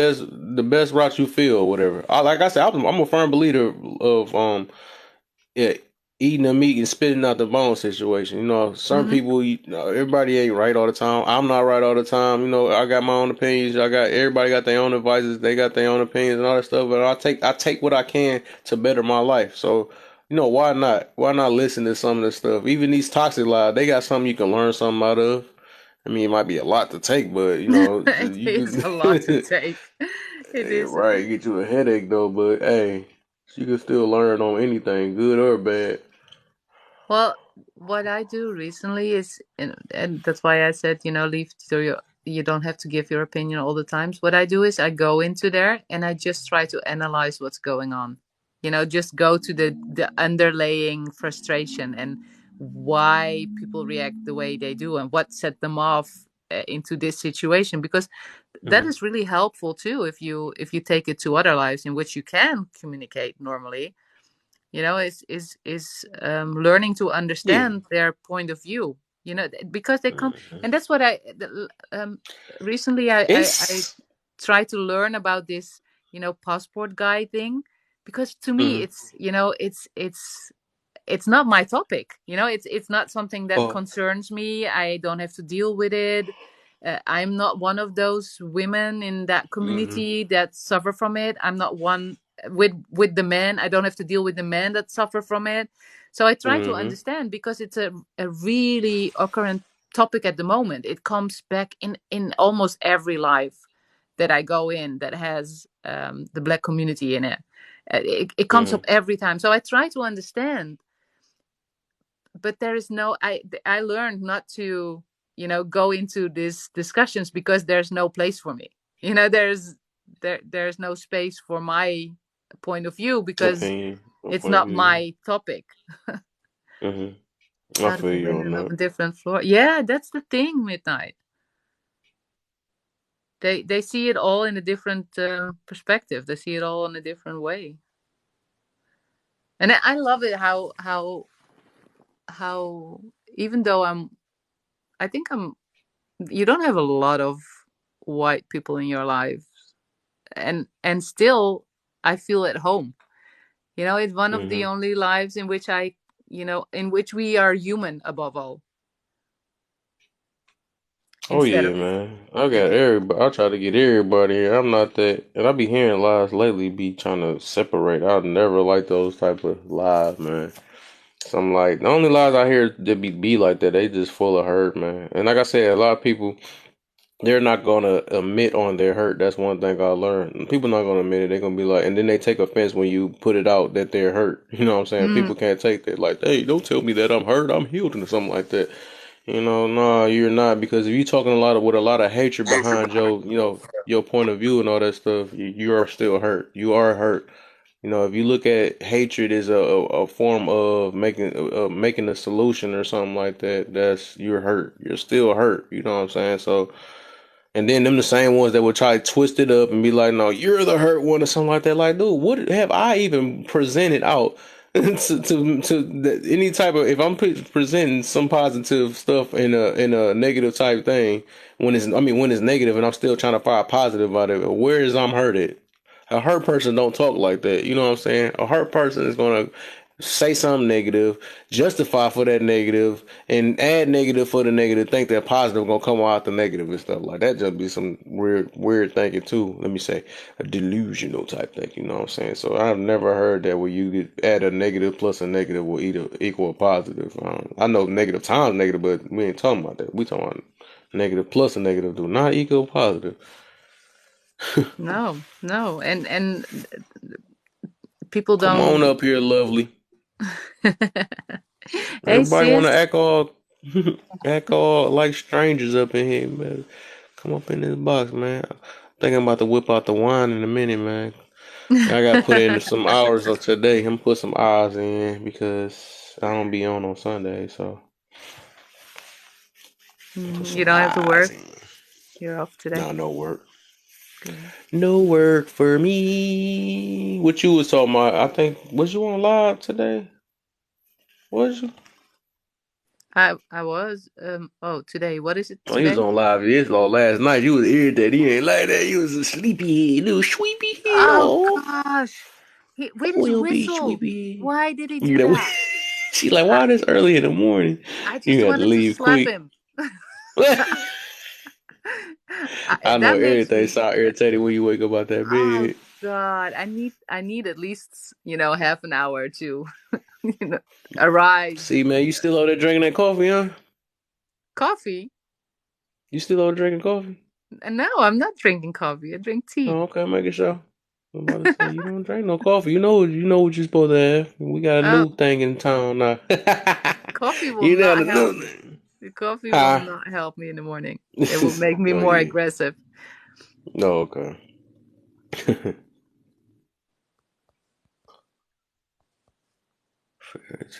best route you feel, or whatever. Like I said, I'm a firm believer of yeah, eating the meat and spitting out the bone situation. Some Hmm. people, everybody ain't right all the time. I'm not right all the time. I got my own opinions. I got everybody got their own advices. They got their own opinions and all that stuff. But I take what I can to better my life. So, why not? Why not listen to some of this stuff? Even these toxic lies, they got something you can learn something out of. I mean, it might be a lot to take, but It you is a lot to can. take. It Yeah, is. right. Get you a headache though, but hey, you can still learn on anything, good or bad. Well, what I do recently is, and that's why I said, leave to your, you don't have to give your opinion all the times. What I do is I go into there and I just try to analyze what's going on. Just go to the underlying frustration and why people react the way they do and what set them off into this situation, because that Mm, is really helpful too if you take it to other lives in which you can communicate normally, is learning to yeah. understand their point of view, because they come. Mhm. And that's what um, recently I It's try to learn about this, passport guy thing, because to me mm, it's not my topic. It's not something that oh, concerns me. I don't have to deal with it. I'm not one of those women in that mm, community that suffer from it. I'm not one with the men. I don't have to deal with the men that suffer from it. So I try to mm, understand, because it's a really occurrent topic at the moment. It comes back in almost every life, that I go in that has the Black community in it. It comes up Mhm. every time. So I try to understand, but there is no. I learned not to, go into these discussions because there's no place for me. There's no space for my point of view because Opinion. it's Point of not view. my topic. Mhm. I Gotta feel go you in on on that. a different floor. Yeah, that's the thing, Midnight. They see it all in a different perspective. They see it all in a different way, and I love it how even though I think you don't have a lot of white people in your life, and still I feel at home. It's one of the Mhm. only lives in which in which we are human above all, Oh instead yeah, of man. I got everybody. I try to get everybody here. I'm not that, and I be hearing lies lately. Be trying to separate. I never like those type of lies, man. So I'm like, the only lies I hear that be like that. They just full of hurt, man. And like I said, a lot of people they're not gonna admit on their hurt. That's one thing I learned. People not gonna admit it. They're gonna be like, and then they take offense when you put it out that they're hurt. You know what I'm saying? mm, People can't take that. Like, hey, don't tell me that I'm hurt. I'm healed or something like that. No, you're not, because if you're talking a lot of with a lot of hatred behind your point of view and all that stuff, you are still hurt. You are hurt. If you look at hatred as a form of making a solution or something like that, that's you're hurt. You're still hurt. You know what I'm saying? So, and then them the same ones that would try to twist it up and be like, "No, you're the hurt one" or something like that. Like, dude, what have I even presented out any type of? If I'm presenting some positive stuff in a negative type thing, when it's negative and I'm still trying to find positive out of it, where is I'm hurt at? A hurt person don't talk like that. You know what I'm saying? A hurt person is gonna say something negative, justify for that negative, and add negative for the negative. Think that positive gonna come out the negative and stuff like that. Just be some weird thinking too. Let me say a delusional type thing. You know what I'm saying? So I've never heard that where you could add a negative plus a negative will equal a positive. I know negative times negative, but we ain't talking about that. We talking about negative plus a negative do not equal positive. no, no, and people Come on don't. up here, lovely. Hey Everybody want to sis. act all like strangers up in here, man. Come up in this box, man. I think I'm about to whip out the wine in a minute, man. I got to put in some hours of today. I'm put some hours in because I don't be on Sunday, so put You some don't have to hours work. in. You're off today. Nah, no work. Good. No work for me. What you was talking about? I think was you on live today? Was you? I was oh, today. What is it Oh, he was today? on live. This all last night. You was irritated. He ain't like that. You was a sleepy head, little sweepy head. Oh Oh, gosh. With his will be whistle. sweepy. Why did he You do know, that? she like, I, why this early in the morning? I just You had to wanted to leave slap quick. him. I know That makes everything me. sound irritating when you wake up out that Oh bed. God. I need at least, half an hour to, arise. See, man, you still over there drinking that coffee, huh? Coffee? You still over there drinking coffee? And no, I'm not drinking coffee. I drink tea. Oh, okay, making sure. I'm about to say you don't drink no coffee. You know what you're supposed to have. We got a Oh, new thing in town now. coffee will You got not a help new me. thing. The coffee will Huh? not help me in the morning. It will make me Oh more yeah. aggressive. No, okay.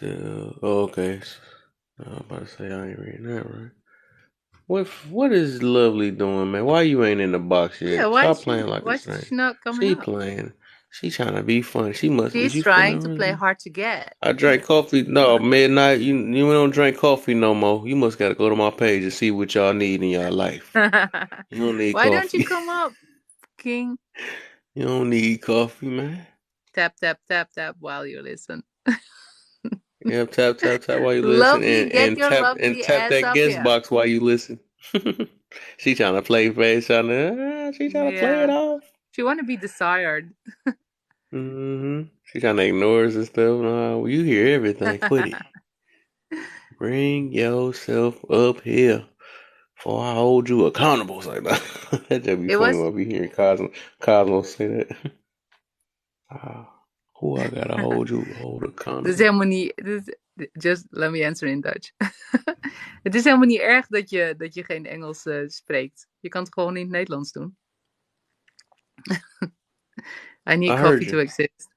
Oh, okay. I was about to say I ain't reading that right. What is Lovely doing, man? Why you ain't in the box Yeah, yet? Stop playing like why a is stranger. she not coming She up? playing. She trying to be funny. She must. Is She's you trying to play feeling? hard to get. I drank coffee. No, midnight. You don't drink coffee no more. You must got to go to my page and see what y'all need in your life. You don't need Why don't you coffee. come up, King? You don't need coffee, man. Tap, tap, tap, tap while you listen. Yep, tap tap tap while you listen, Lovely, and get and your tap and lovely tap ass that up guest here. box while you listen. She trying to play face, she trying to play it Yeah. off. She want to be desired. She trying to ignore us and stuff. No, you hear everything. Quit it. Bring yourself up here Oh, I hold you accountable. It's like that. That just be It funny was when I be hearing Cosmo say that. Ah, who I gotta hold Het is accountable. helemaal niet. Just let me answer in Dutch. Het is helemaal niet erg dat je geen Engels spreekt. Je kan het gewoon in het Nederlands doen. I need I heard coffee you. to exist.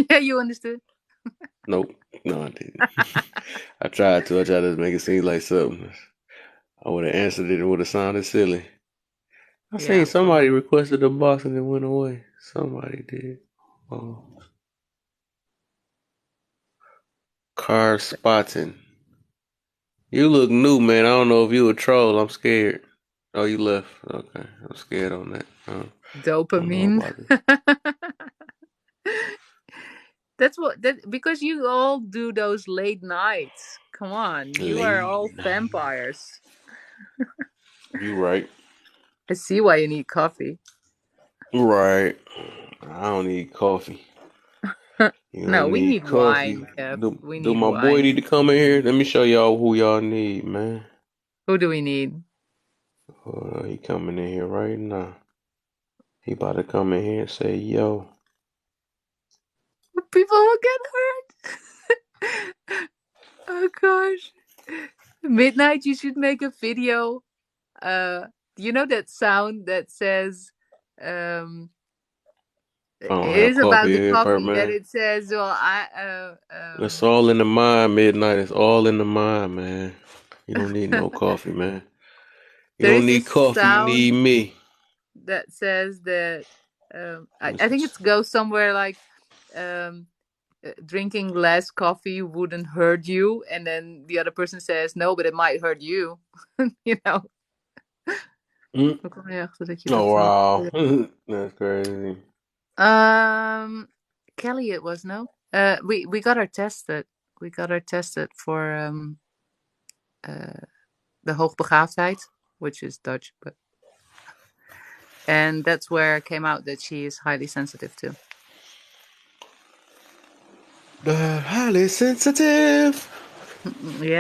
Yeah, you understood? Nope. No, I didn't. I tried to. I tried to make it seem like something. I would have answered it. It would have sounded silly. I seen Yeah, somebody requested a box and it went away. Somebody did. Oh. Car spotting. You look new, man. I don't know if you a troll. I'm scared. Oh, you left. Okay. I'm scared on that. I don't know dopamine. about it. That's because you all do those late nights. Come on, you are Late all night. vampires. You right. I see why you need coffee. Right. I don't need coffee. You No, don't we need need coffee. wine, Kev. We Do need my boy wine. need to come in here? Let me show y'all who y'all need, man. Who do we need? He coming in here right now. He about to come in here and say, yo. People will get hurt. Oh gosh. Midnight, you should make a video. You know that sound that says I it don't have is about coffee the here, per coffee that man. it says, well, It's all in the mind, midnight. It's all in the mind, man. You don't need no coffee, man. You there don't is need this coffee, you sound need me. that says that I This think is it goes somewhere like um drinking less coffee wouldn't hurt you, and then the other person says no, but it might hurt you. You know. mm. Hoe kom je achter dat je Oh dat wow. That's crazy. Kelly it was, no? We got her tested. We got her tested for the hoogbegaafdheid, which is Dutch, but and that's where it came out that she is highly sensitive to. Highly sensitive.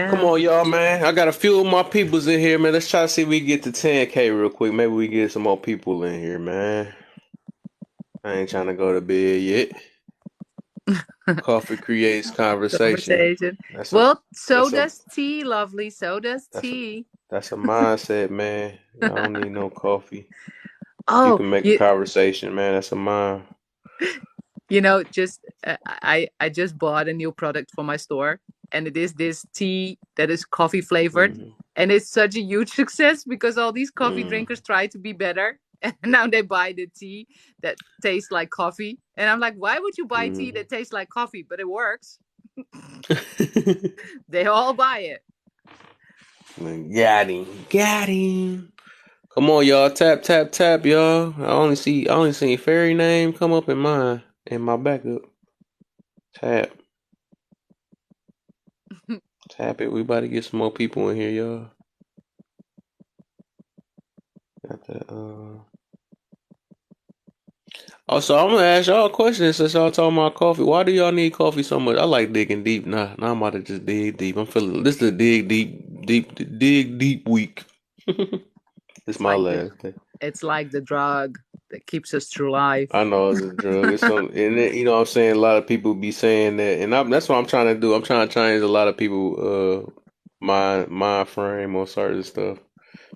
Come Yeah. on, y'all, man. I got a few of my peoples in here, man. Let's try to see if we get to 10K real quick. Maybe we get some more people in here, man. I ain't trying to go to bed yet. Coffee creates conversation. Conversation. That's a Well, so that's a does tea, lovely. So does that's a tea. that's a mindset, man. I don't need no coffee. You Oh, can make a conversation, man. That's a mind. just I just bought a new product for my store, and it is this tea that is coffee flavored, Mm-hmm. and it's such a huge success because all these coffee Mm. drinkers try to be better, and now they buy the tea that tastes like coffee, and I'm like, why would you buy tea Mm. that tastes like coffee? But it works. They all buy it. Got him. Got him. Come on, y'all. Tap, tap, tap, y'all. I only seen fairy name come up in my backup. Tap. Tap it. We about to get some more people in here, y'all. Got that, Also, I'm gonna ask y'all a question since y'all talking about coffee. Why do y'all need coffee so much? I like digging deep. Now I'm about to just dig deep. I'm feeling this is a dig deep week. It's It's my like last day. the drug that keeps us through life. I know it's a drug. It's some, and it, you know what I'm saying. A lot of people be saying that, and that's what I'm trying to do. I'm trying to change a lot of people mind frame on certain stuff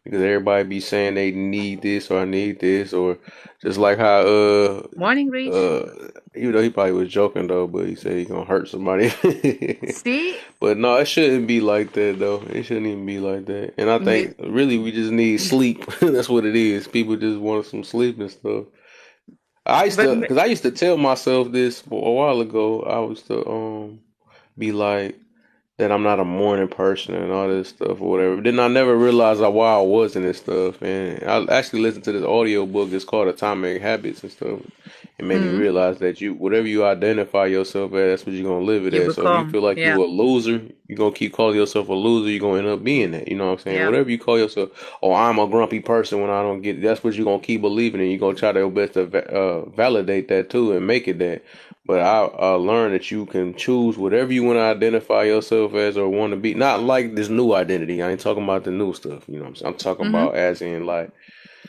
because everybody be saying they need this or I need this or just like how Morning, Reach. uh even though he probably was joking though, but he said he gonna hurt somebody. See, But no, it shouldn't be like that though. It shouldn't even be like that. And I mid, think really we just need sleep. That's what it is. People just want some sleep and stuff. but Cause I used to tell myself this a while ago. I used to be like that I'm not a morning person and all this stuff or whatever. Then I never realized how why I wasn't and stuff. And I actually listened to this audio book. It's called Atomic Habits and stuff. It made me realize that you whatever you identify yourself as, that's what you're gonna live it you as. So if you become, feel like yeah. you a loser, you're gonna keep calling yourself a loser, you're gonna end up being that. You know what I'm saying? Yeah. Whatever you call yourself, oh, I'm a grumpy person when I don't get it, that's what you're gonna keep believing in. You're gonna try your best to validate that too and make it that. But I learned that you can choose whatever you want to identify yourself as or want to be. Not like this new identity. I ain't talking about the new stuff. You know what I'm saying? I'm talking Mm-hmm. about as in like,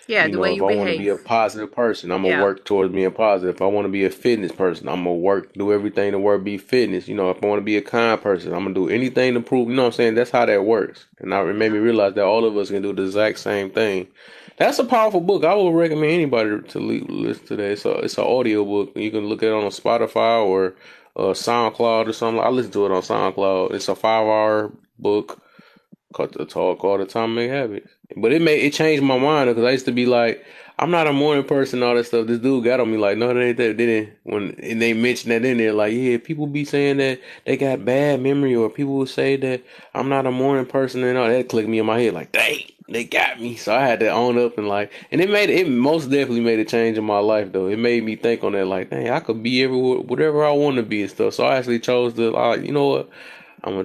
Yeah, you the know, way if you I want to behave. be a positive person, I'm gonna Yeah. work towards being positive. If I want to be a fitness person, I'm gonna do everything to work be fitness. You know, if I want to be a kind person, I'm gonna do anything to prove. You know what I'm saying? That's how that works. And it made me realize that all of us can do the exact same thing. That's a powerful book. I would recommend anybody to listen to that. It's an audio book. You can look at it on Spotify or SoundCloud or something. I listen to it on SoundCloud. It's a 5 hour book. Cut the talk all the time, make habits. But it changed my mind because I used to be like, I'm not a morning person, all that stuff. This dude got on me like, no, they ain't that. Didn't when and they mentioned that in there, like, yeah, people be saying that they got bad memory, or people will say that I'm not a morning person, and all that clicked me in my head, like, dang, they got me. So I had to own up and like, and it most definitely made a change in my life though. It made me think on that, like, dang, I could be everywhere, whatever I want to be and stuff. So I actually chose to, like, you know what? I'm gonna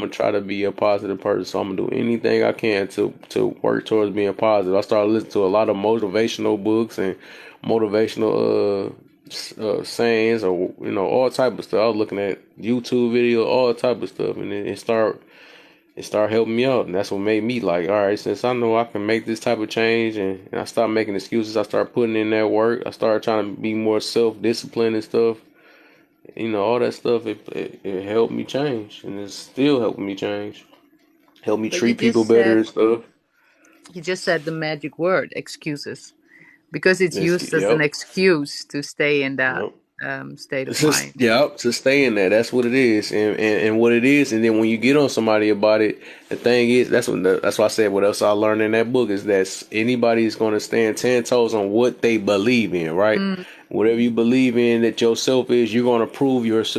try to be a positive person. So I'm gonna do anything I can to work towards being positive. I started listening to a lot of motivational books and motivational sayings, or you know, all type of stuff. I was looking at YouTube video, all type of stuff, and it started helping me out. And that's what made me like, all right, since I know I can make this type of change, and I started making excuses. I started putting in that work. I started trying to be more self disciplined and stuff. You know, all that stuff, it helped me change, and it's still helping me change. Help me But you treat people just better said and stuff. the magic word, excuses, because it's used as an Yep, excuse to stay in that yep. state of It's just, mind. yeah, to stay in there. That's what it is, and what it is. And then when you get on somebody about it, the thing is, that's why I said what else I learned in that book is that anybody is going to stand 10 toes on what they believe in, right? Mm, Whatever you believe in that yourself is, you're going to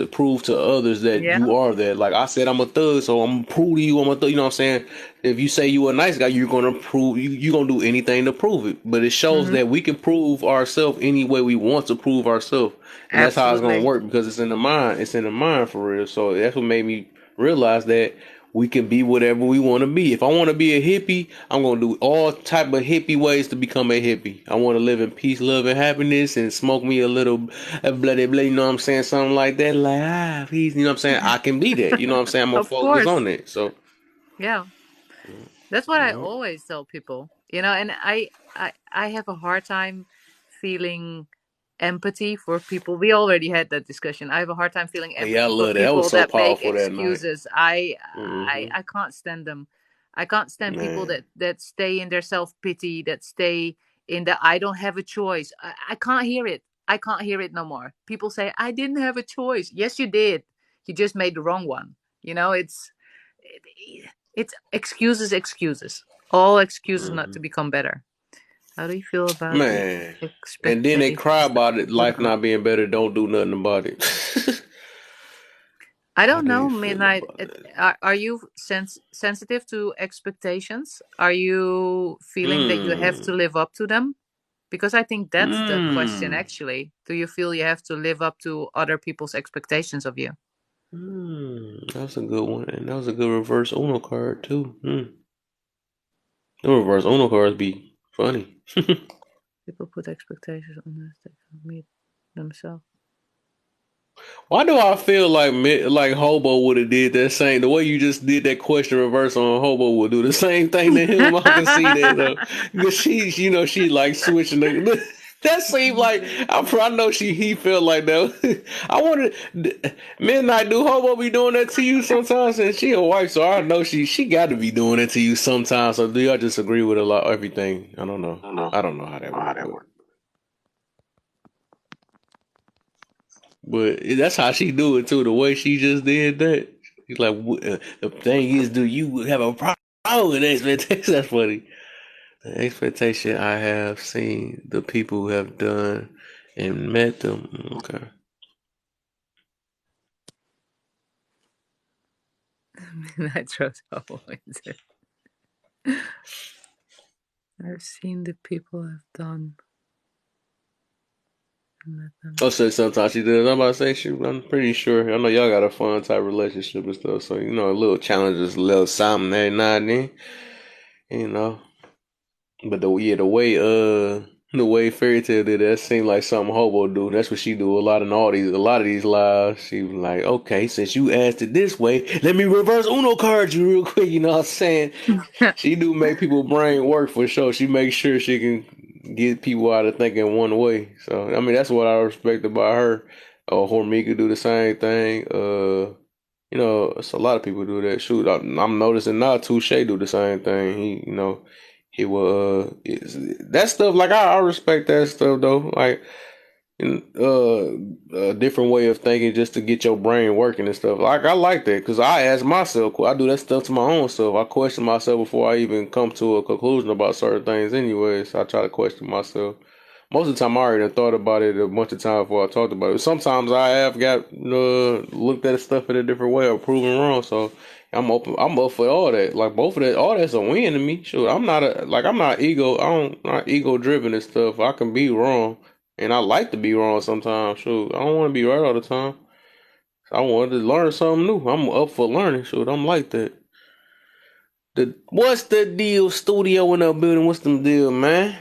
prove to others that yeah. you are that. Like I said, I'm a thug, so I'm gonna prove to you I'm a thug. You know what I'm saying? If you say you a nice guy, you're gonna prove you gonna do anything to prove it. But it shows Hmm. that we can prove ourselves any way we want to prove ourselves. And that's how it's gonna Absolutely. work because it's in the mind. It's in the mind for real. So that's what made me realize that we can be whatever we want to be. If I want to be a hippie, I'm gonna do all type of hippie ways to become a hippie. I want to live in peace, love, and happiness, and smoke me a little bloody bloody. You know what I'm saying? Something like that. Like peace. You know what I'm saying? I can be that. You know what I'm saying? I'm gonna Of focus course. on it. So Yeah. That's what I yeah, always tell people. And I have a hard time feeling empathy for people. We already had that discussion. I have a hard time feeling yeah, I empathy for love that. That was people so that make powerful that night. excuses. I I Hmm. I can't stand them. I can't stand people Man. that stay in their self-pity, that stay in the I don't have a choice. I can't hear it. I can't hear it no more. People say I didn't have a choice. Yes, you did. You just made the wrong one. It's excuses, excuses. All excuses not to Hmm. become better. How do you feel about the Man. And then they cry expectations that about it, people put life on us? not being better, don't do nothing about it. I How don't do know, you feel Midnight. about that? Are you sensitive to expectations? Are you feeling that you have to Hmm. live up to them? Because I think that's the question, Hmm. actually. Do you feel you have to live up to other people's expectations of you? That was a good one, and that was a good reverse Uno card too. The reverse Uno cards be funny. People put expectations on us that can't meet themselves. Why do I feel like like Hobo would have did that same the way you just did that question reverse on Hobo would do the same thing to him? I can see that though, because she like switching the. That seemed like I know he felt like that. I wanted Midnight. Do Hobo be doing that to you sometimes? And she a wife, so I know she got to be doing it to you sometimes. So do y'all just agree with a lot everything? I don't know. I don't know how that works, but that's how she do it too. The way she just did that. He's like, the thing is, do you have a problem with expectations? That's funny. The expectation I have seen the people who have done and met them. Okay. Midnight throws Hobo into. I've seen the people have done I'll say sometimes she does. I'm about to say I'm pretty sure. I know y'all got a fun type relationship and stuff. So you know, a little challenges, a little something every now and then. You know. But the way Fairy Tale did that seemed like something Hobo do. That's what she do a lot of these lives. She was like, okay, since you asked it this way, let me reverse Uno card you real quick. You know what I'm saying? She do make people brain work for sure. She makes sure she can get people out of thinking one way. So I mean that's what I respect about her. Hormika do the same thing. You know, it's a lot of people do that. Shoot, I'm noticing now Touche do the same thing. He will that stuff like I respect that stuff though. Like a different way of thinking just to get your brain working and stuff. Like I like that because I ask myself, I do that stuff to my own self. I question myself before I even come to a conclusion about certain things. Anyways, I try to question myself. Most of the time, I already thought about it a bunch of times before I talked about it. Sometimes I have got looked at stuff in a different way or proven wrong. So I'm open. I'm up for all that. Like both of that, all that's a win to me. Sure, I'm not ego. Not ego driven and stuff. I can be wrong, and I like to be wrong sometimes. Sure, I don't want to be right all the time. I wanted to learn something new. I'm up for learning. Sure, I'm like that. What's the deal? Studio in the building. What's the deal, man?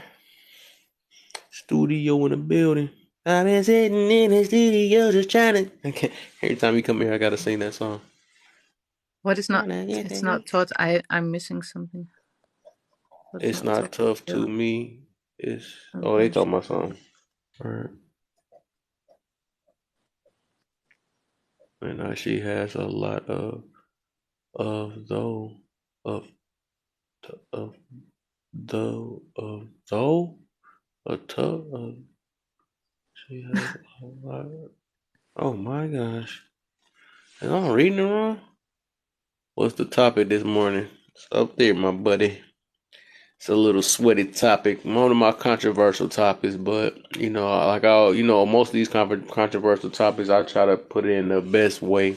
Studio in the building. I've been sitting in the studio just trying to. Okay. Every time you come here, I gotta sing that song. What is not? It's not taught. I'm missing something. It's not tough to me. It's they talking about something. All right. And she has a lot of though of though a tough of. She has a lot. Oh my gosh. Am I reading it wrong? What's the topic this morning? It's up there, my buddy. It's a little sweaty topic, one of my controversial topics, but you know, most of these controversial topics, I try to put it in the best way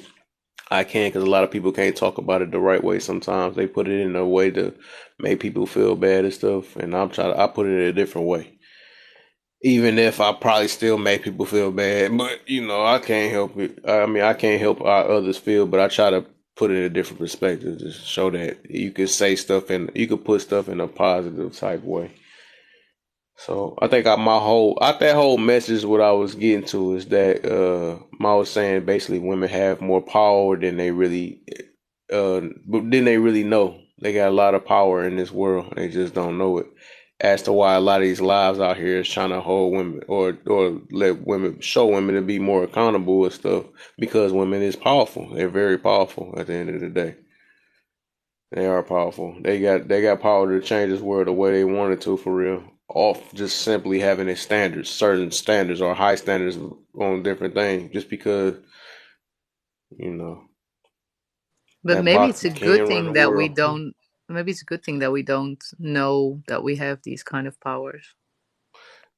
I can because a lot of people can't talk about it the right way. Sometimes they put it in a way to make people feel bad and stuff, and I put it in a different way. Even if I probably still make people feel bad, but you know, I can't help it. I mean, I can't help how others feel, but I try to put it in a different perspective to show that you can say stuff and you can put stuff in a positive type way. So I think that whole message, what I was getting to is that I was saying basically women have more power than they really know. They got a lot of power in this world. They just don't know it. As to why a lot of these lives out here is trying to hold women or let women show women to be more accountable and stuff because women is powerful. They're very powerful at the end of the day. They are powerful. They got power to change this world the way they wanted to for real. Off just simply having a standards, certain standards or high standards on different things, just because you know. But That maybe box it's a good can run the thing that we world. don't. Maybe it's a good thing that we don't know that we have these kind of powers.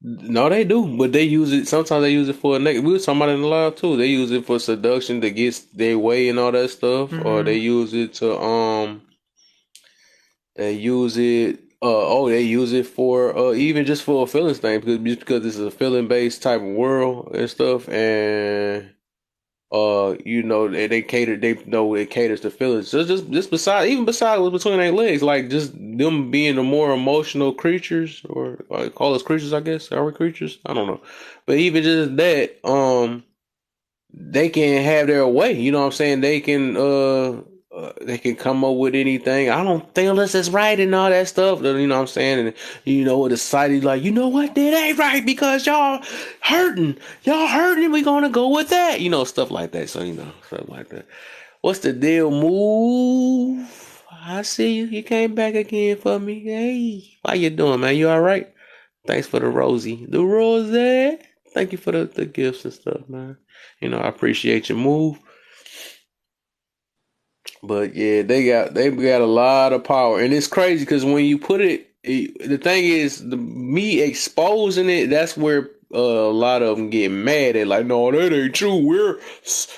No, they do, but they use it. Sometimes they use it for a negative. We were talking about it in the live too. They use it for seduction to get their way and all that stuff, or they use it to they use it. They use it for even just for a feelings thing because this is a feeling based type of world and stuff, and you know they cater. They know it caters to feelings. Just beside what's between their legs, like just them being the more emotional creatures, or call us creatures, I guess. Are we creatures? I don't know, but even just that, they can have their way. You know what I'm saying? They can come up with anything. I don't think unless it's right and all that stuff. You know what I'm saying? And you know, the society like, you know what, that ain't right because hurting. Y'all hurting. We gonna go with that. You know, stuff like that. So you know, stuff like that. What's the deal? Move. I see you. You came back again for me. Hey, how you doing, man? You all right? Thanks for the Rosie. The Rose. Thank you for the gifts and stuff, man. You know, I appreciate your move. But yeah, they got a lot of power, and it's crazy because when you put the thing is, me exposing it. That's where a lot of them get mad at. Like, no, that ain't true.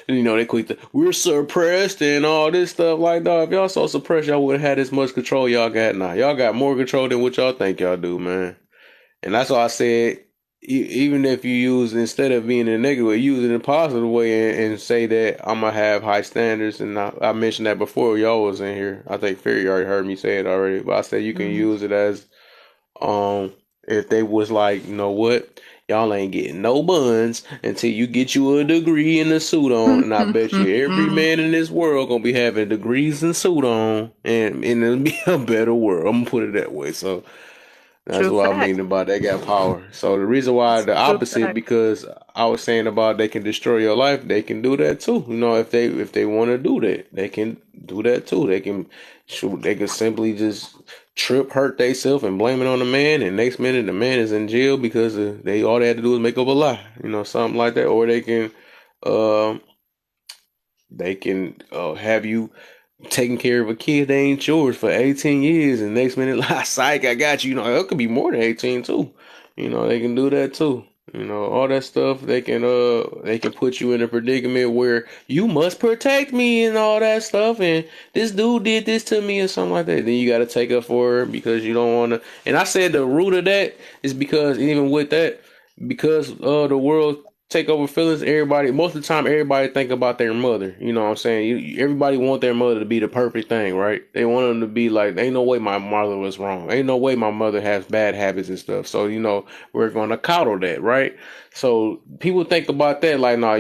They quick we're suppressed and all this stuff. Like, no, if y'all so suppressed, y'all would have had as much control y'all got now. Y'all got more control than what y'all think y'all do, man. And that's why I said even if you use, instead of being in a negative way, use it in a positive way and say that I'm gonna have high standards. And I mentioned that before y'all was in here. I think Ferry already heard me say it already, but I said you can Mhm. use it as if they was like, you know what, y'all ain't getting no buns until you get you a degree and a suit on. And I bet you every man in this world gonna be having degrees and suit on, and it'll be a better world. I'm gonna put it that way. So that's True what I fact. mean about they got power. So the reason why It's the true opposite, fact. because I was saying about they can destroy your life, they can do that too. You know, if they want to do that, they can do that too. They can shoot, they can simply just trip, hurt themselves, and blame it on the man. And next minute the man is in jail because they all they had to do is make up a lie. You know, something like that. Or uh, they can have you taking care of a kid that ain't yours for 18 years, and next minute, like, psych, I got you. You know, it could be more than 18 too. You know, they can do that too. You know, all that stuff. They can put you in a predicament where you must protect me and all that stuff. And this dude did this to me or something like that. Then you got to take up for her because you don't want to. And I said the root of that is because even with that, because the world take over feelings. Everybody, most of the time, everybody think about their mother. You know what I'm saying? Everybody want their mother to be the perfect thing, right? They want them to be like, ain't no way my mother was wrong. Ain't no way my mother has bad habits and stuff. So you know, we're gonna coddle that, right? So people think about that like, nah,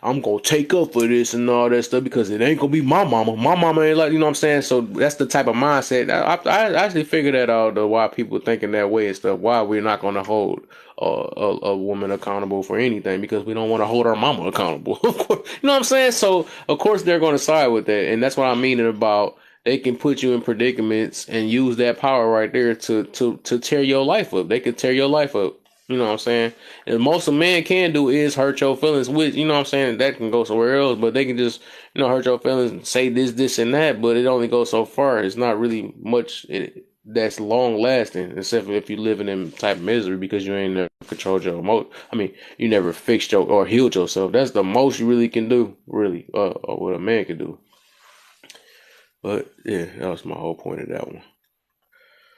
I'm gonna take up for this and all that stuff because it ain't gonna be my mama. My mama ain't like, you know what I'm saying? So that's the type of mindset. I actually figured that out, though, why people thinking that way and stuff. Why we're not gonna hold a woman accountable for anything because we don't want to hold our mama accountable. You know what I'm saying? So of course they're going to side with that, and that's what I'm meaning about. They can put you in predicaments and use that power right there to tear your life up. They can tear your life up. You know what I'm saying? And most a man can do is hurt your feelings, which, you know what I'm saying, that can go somewhere else, but they can just, you know, hurt your feelings and say this, and that, but it only goes so far. It's not really much that's long lasting, except for if you live in type of misery because you ain't never controlled your emotion. I mean, you never fixed your or healed yourself. That's the most you really can do, really, or what a man can do. But yeah, that was my whole point of that one.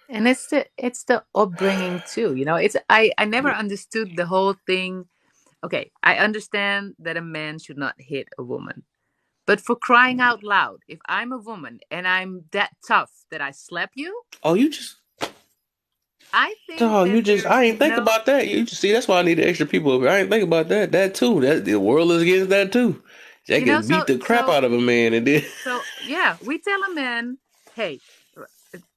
And it's the upbringing too, you know. It's I never Yeah. understood the whole thing. Okay, I understand that a man should not hit a woman. But for crying out loud, if I'm a woman and I'm that tough that I slap you, Oh, you just I think dog, you that just there's I ain't think no, about that. You just see that's why I need the extra people over here. I ain't think about that. That too. That the world is against that too. They you know, can beat so the crap so out of a man and then so yeah, we tell a man, hey,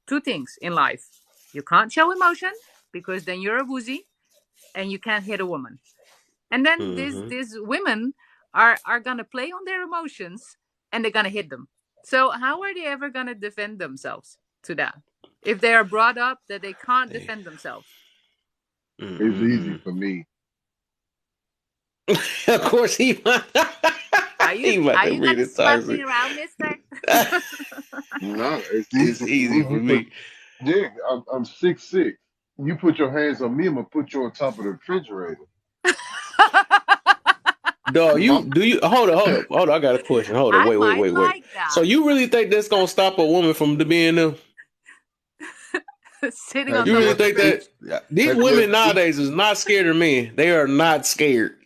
two things in life. You can't show emotion because then you're a woozy and you can't hit a woman. And then hmm these women are gonna play on their emotions and they're gonna hit them. So how are they ever gonna defend themselves to that if they are brought up that they can't Hey. defend themselves? It's easy Mm-mm-mm. for me. Of course he Are you he about are to you bring gonna the slap me toxic. around, Mister? No, it's It's easy for easy me. for You put, me. yeah, I'm 6'6". You put your hands on me, I'm gonna put you on top of the refrigerator. Dog, My, you hold on, I got a question. Hold on, I wait, might wait. like So that. you really think that's gonna stop a woman from being them? Sitting on have You you top really of the ever think eat? fridge. that these Have you women ever eat? nowadays is not scared of men? They are not scared.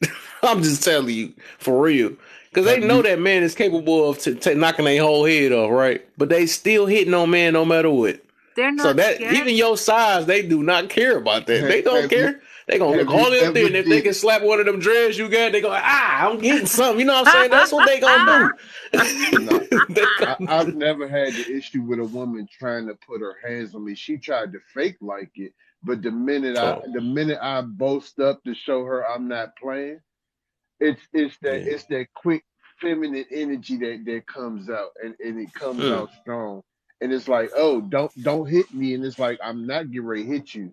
I'm just telling you for real, because they Have know you? that man is capable of knocking their whole head off, right? But they still hitting on man no matter what. They're So not that scared. even your size, they do not care about that. They don't Have you? care. They gonna look Have you all the way up there, ever and if they did? can slap one of them dreads you got, they go, I'm getting something. You know what I'm saying? That's what they gonna do. No, They gonna I've do. never had the issue with a woman trying to put her hands on me. She tried to fake like it, but Oh, the minute I boast up to show her I'm not playing, it's that yeah. it's that quick feminine energy that comes out, and it comes Mm, out strong. And it's like, oh, don't hit me. And it's like, I'm not getting ready to hit you,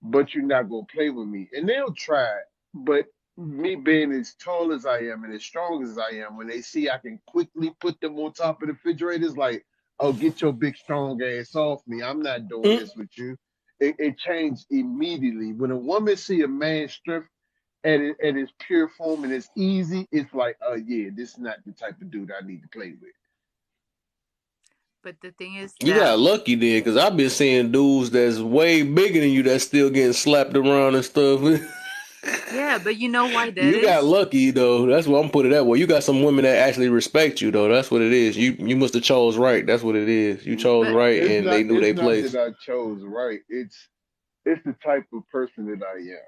but you're not gonna play with me. And they'll try, but me being as tall as I am and as strong as I am, when they see I can quickly put them on top of the refrigerator, it's like, oh, get your big strong ass off me. I'm not doing mm. this with you. It changed immediately. When a woman see a man's strength at its pure form and it's easy, it's like, oh yeah, this is not the type of dude I need to play with. But the thing is You that, got lucky then, because I've been seeing dudes that's way bigger than you that's still getting slapped around and stuff. yeah, but you know why that You got is? lucky though. That's what I'm putting it that way. You got some women that actually respect you though. That's what it is. You must have chose right. That's what it is. You chose But right, and they knew It's their not place. that I chose right. It's the type of person that I am.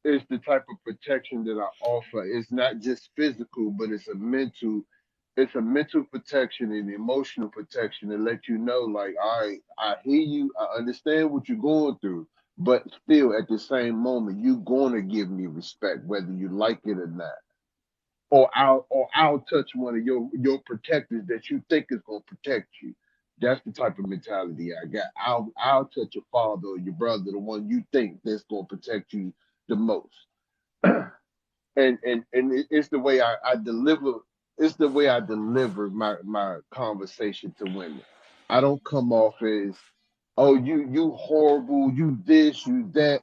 It's the type of protection that I offer. It's not just physical, but it's a mental protection and emotional protection to let you know, like, all right, I hear you, I understand what you're going through, but still at the same moment, you're gonna give me respect, whether you like it or not. Or I'll touch one of your protectors that you think is gonna protect you. That's the type of mentality I got. I'll touch your father or your brother, the one you think that's gonna protect you the most. It's the way I deliver. It's the way I deliver my conversation to women. I don't come off as, oh, you horrible, you this, you that.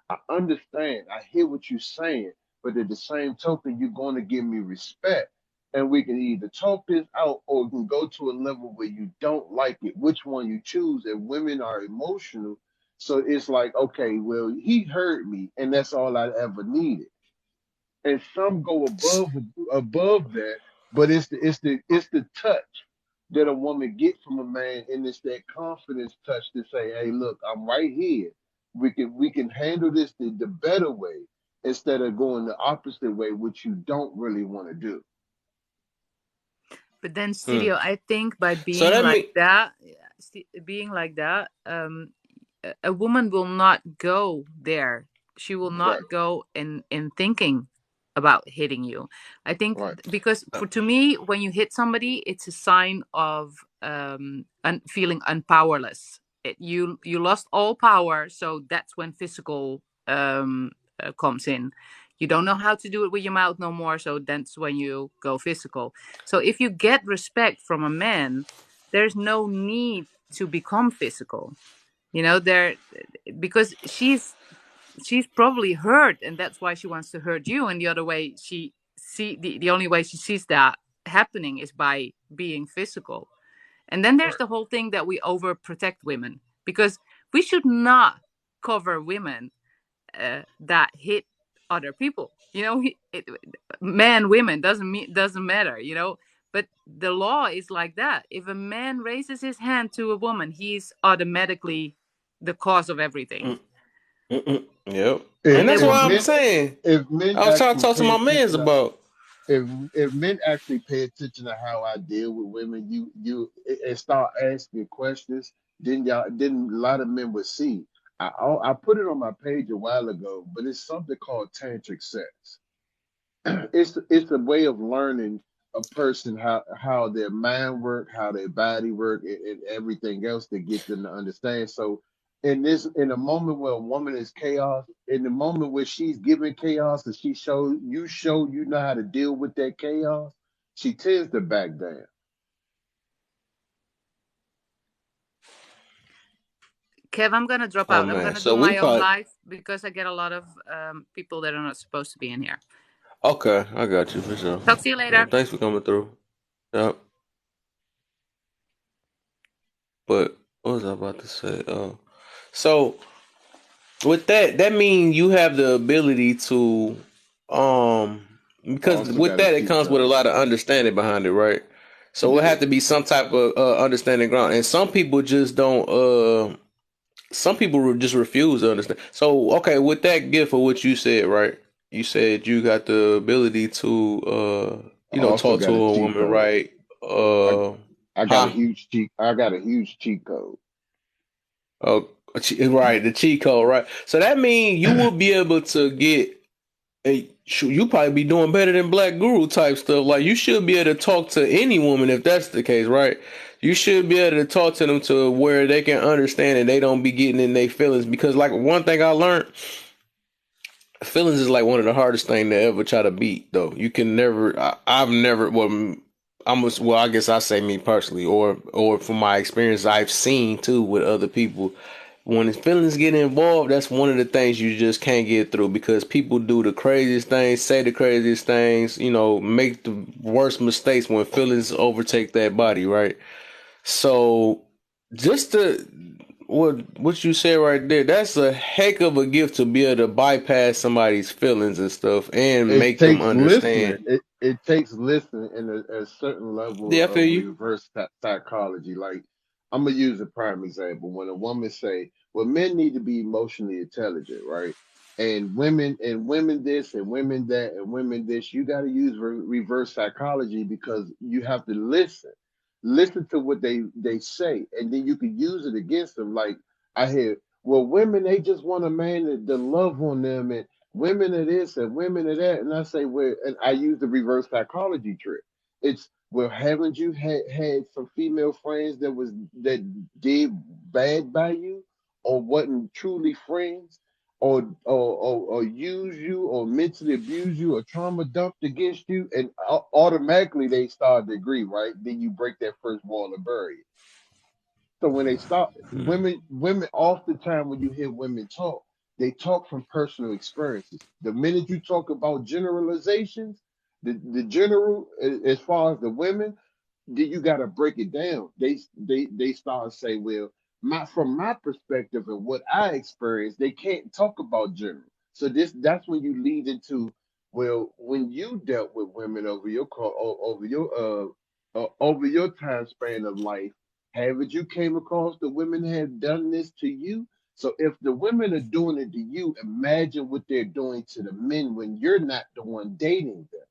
I understand. I hear what you're saying, but at the same token, you're going to give me respect, and we can either talk this out or we can go to a level where you don't like it. Which one you choose? And women are emotional, so it's like, okay, well, he hurt me, and that's all I ever needed. And some go above that, but it's the touch that a woman get from a man, and it's that confidence touch to say, "Hey, look, I'm right here. We can handle this the better way instead of going the opposite way, which you don't really want to do." but then Hmm. Studio, I think by So being that like mean, that, being like that, a woman will not go there. She will Right, not go in thinking about hitting you. I think right, because to me, when you hit somebody, it's a sign of feeling unpowerless. You lost all power, so that's when physical comes in. You don't know how to do it with your mouth no more, so that's when you go physical. So if you get respect from a man, there's no need to become physical. There, because she's probably hurt, and that's why she wants to hurt you. And the other way the only way she sees that happening is by being physical. And then there's the whole thing that we overprotect women, because we should not cover women that hit other people. Men, women doesn't matter. But the law is like that. If a man raises his hand to a woman, he's automatically the cause of everything. yep. if And And that's there if will why be I'm men saying if men I was trying to actually talk to pay my man's attention to about. if men actually pay attention to how I deal with women, and start asking questions, then a lot of men would see. I put it on my page a while ago, but it's something called tantric sex. It's a way of learning a person how their mind work, how their body work, and everything else to get them to understand. So in a moment where a woman is chaos, in the moment where she's giving chaos and show you know how to deal with that chaos, she tends to back down. Kev, I'm gonna drop Oh out. I'm man, gonna so do we my own probably live because I get a lot of people that are not supposed to be in here. okay. I got you for sure. Talk to you Yeah, later. thanks for coming through. Yep. But what was I about to say? So with that means you have the ability to, um, I because also with got a that it cheat comes with a code. lot of understanding behind it, right? So it Yeah. have to be some type of understanding ground, and some people just don't. Some people just refuse to understand. So okay, with that gift of what you said, right? You said you got the ability to, I also talk to got a a cheat woman, code. right? I I got a Huh? huge cheat. I got a huge cheat code. Oh, right, the cheat code, right? So that means you will be able to get a. Shoot, you probably be doing better than Black Guru type stuff. Like you should be able to talk to any woman if that's the case, right? You should be able to talk to them to where they can understand and they don't be getting in their feelings. Because like one thing I learned, feelings is like one of the hardest thing to ever try to beat. Though you can never. I've never. Well, well, I guess I say me personally, or from my experience, I've seen too with other people. when his feelings get involved, that's one of the things you just can't get through because people do the craziest things, say the craziest things, make the worst mistakes when feelings overtake that body, right? So just to what you said right there, that's a heck of a gift to be able to bypass somebody's feelings and stuff and It make them takes listening. understand. It takes listening and a certain Yeah, level I feel of you. reverse psychology. Like I'm gonna use a prime example. When a woman say, "Well, men need to be emotionally intelligent, right?" And women this and women that and women this. You got to use reverse psychology because you have to listen to what they say, and then you can use it against them. Like I hear, well, women they just want a man to love on them and women are this and women are that. And I say, well, and I use the reverse psychology trick. It's, well, haven't you had some female friends that did bad by you or wasn't truly friends or use you or mentally abuse you or trauma dumped against you? And automatically they start to agree, right? Then you break that first wall of barrier. So when they start, Mm. women oftentimes when you hear women talk, they talk from personal experiences. The minute you talk about generalizations, the general as far as the women, then you got to break it down. They start to say, well, my from my perspective and what I experienced, they can't talk about general. So that's when you lead into, well, when you dealt with women over your time span of life, haven't you came across the women that have done this to you? So if the women are doing it to you, imagine what they're doing to the men when you're not the one dating them.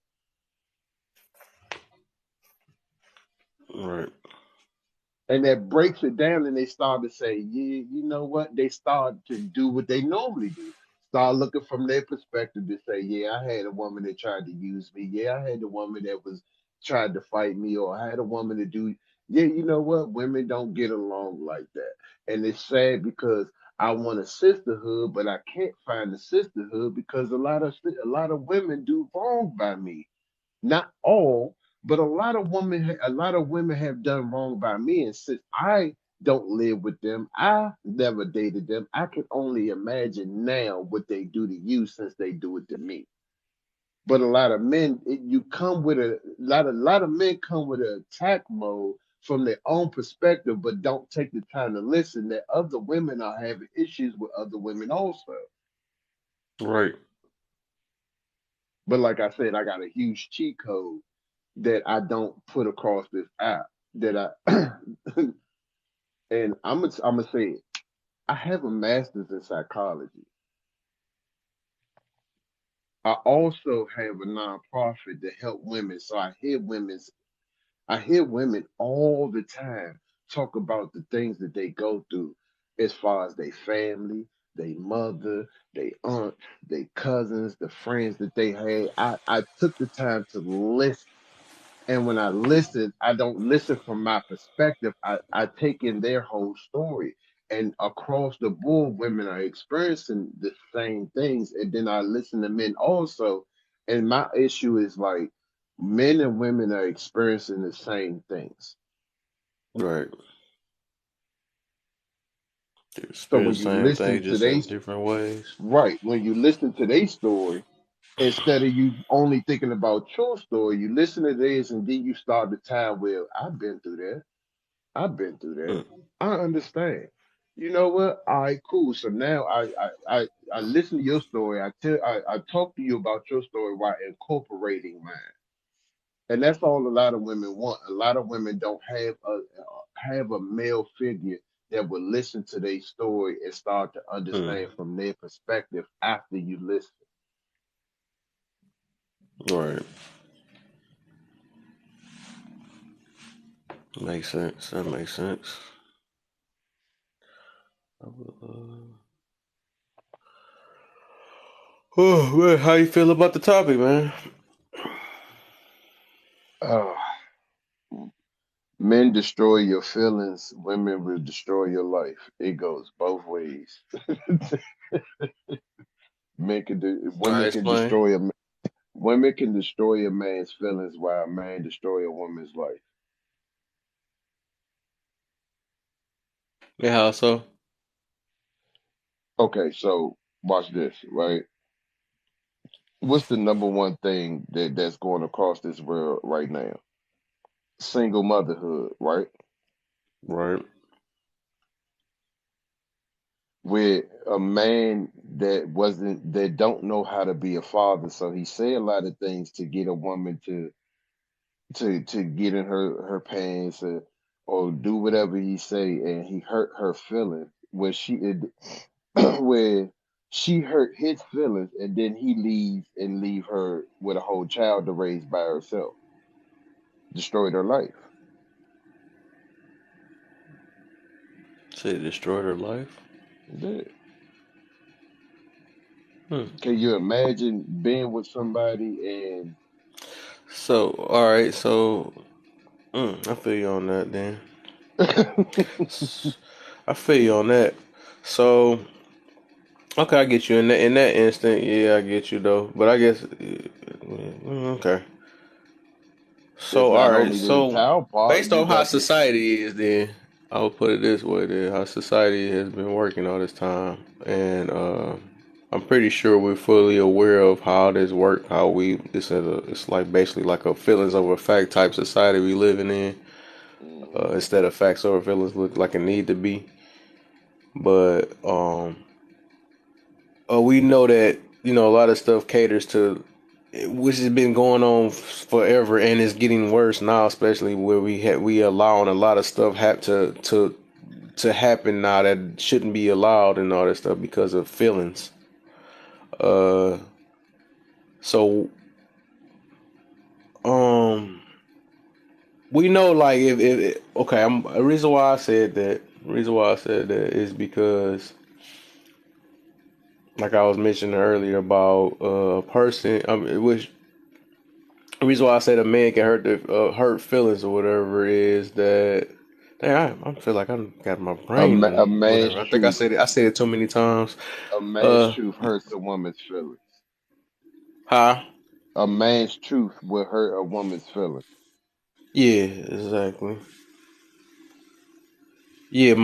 Right. And that breaks it down, and they start to say, yeah, you know what? They start to do what they normally do. Start looking from their perspective to say, yeah, I had a woman that tried to use me. Yeah, I had a woman that was tried to fight me, or I had a woman to do. Yeah, you know what? Women don't get along like that, and it's sad because I want a sisterhood, but I can't find a sisterhood because a lot of women do wrong by me. Not all, but a lot of women have done wrong by me, and since I don't live with them, I never dated them. I can only imagine now what they do to you since they do it to me. But a lot of men, you come with a lot of men come with an attack mode from their own perspective, but don't take the time to listen that other women are having issues with other women also. Right. But like I said, I got a huge cheat code that I don't put across this app that I and I'm gonna say it. I have a master's in psychology. I also have a nonprofit to help women. So I hear women all the time talk about the things that they go through as far as their family, their mother, their aunt, their cousins, the friends that they had. I took the time to listen. And when I listen, I don't listen from my perspective. I take in their whole story. And across the board, women are experiencing the same things. And then I listen to men also. And my issue is like men and women are experiencing the same things. Right. They So experience when the you same listen thing to just they in different ways. right, when you listen to their story, instead of you only thinking about your story, you listen to theirs and then you start to tie, well, I've been through that. I've been through that. Mm. I understand. You know what? All right, cool. So now I listen to your story. I talk to you about your story while incorporating mine, and that's all a lot of women want. A lot of women don't have a male figure that will listen to their story and start to Mm. understand from their perspective after you listen. Right. Makes sense. That makes sense. Oh man, how you feel about the topic, man? Uh, Men destroy your feelings. Women will destroy your life. It goes both ways. All right, Women can explain. destroy a man's feelings while a man destroy a woman's life. Yeah, how so? Okay, so watch this, right? What's the number one thing that's going across this world right now? Single motherhood, right? Right. With a man that don't know how to be a father, so he say a lot of things to get a woman to get in her pants, or do whatever he say, and he hurt her feelings where where she hurt his feelings, and then he leaves and leave her with a whole child to raise by herself, destroyed her life. Said it destroyed her life. Yeah. Hmm. Can you imagine being with somebody and So, all right. So, I feel you on that. Then I feel you on that. So, okay, I get you in that instant. Yeah, I get you though. But I guess, okay. it's So, all not right. only the So, child part, based you on how got the society is, then I'll put it this way: then how society has been working all this time, and I'm pretty sure we're fully aware of how this work. How we it's like basically like a feelings over fact type society we living in. hmm Instead of facts over feelings look like a need to be. But we know that a lot of stuff caters to, which has been going on forever, and it's getting worse now, especially where we allowing a lot of stuff to happen now that shouldn't be allowed and all that stuff because of feelings. Uh, so um, we know like if okay, the reason why I said that, is because like I was mentioning earlier about a person, which the reason why I said a man can hurt feelings or whatever is that. Dang, I feel like I got my brain a and man's whatever. I think I truth. said it. I said it too many times. A man's Uh, truth hurts a woman's feelings. huh? A man's truth will hurt a woman's feelings. Yeah, exactly. Yeah,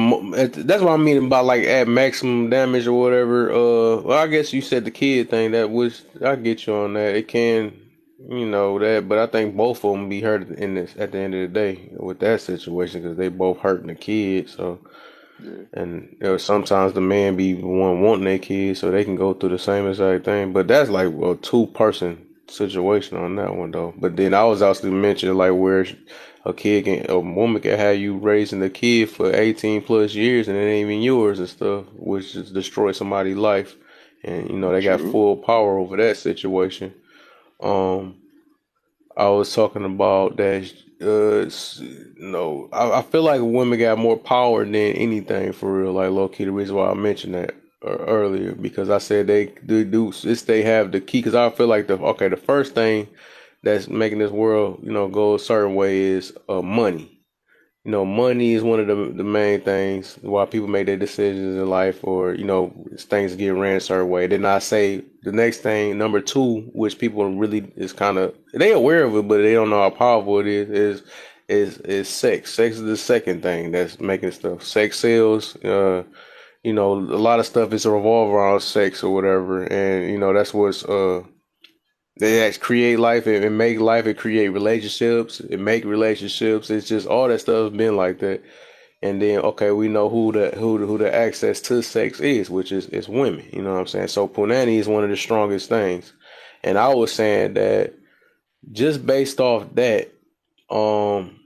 that's what I mean about like at maximum damage or whatever. Well, I guess you said the kid thing. That was I get you on that. It can, that, but I think both of them be hurt in this at the end of the day with that situation because they both hurting the kid. So, Yeah, and sometimes the man be the one wanting their kids, so they can go through the same exact thing. But that's like a two-person situation on that one though. But then I was also mentioning like where a woman can have you raising the kid for 18 plus years and it ain't even yours and stuff, which just destroy somebody's life. And they got true. full power over that situation. Um, I was talking about that. No, I feel like women got more power than anything for real. Like low key, the reason why I mentioned that earlier because I said they do this. They have the key because I feel like the first thing that's making this world go a certain way is money. Money is one of the main things why people make their decisions in life, or things get ran a certain way. Then I say the next thing, number two, which people really is kind of they aware of it, but they don't know how powerful it is sex. Sex is the second thing that's making stuff. Sex sells. A lot of stuff is revolve around sex or whatever, and that's what's they actually create life and make life and create relationships and make relationships. It's just all that stuff has been like that. And then okay, we know who the access to sex is, which is women. You know what I'm saying? So punani is one of the strongest things. And I was saying that just based off that, um,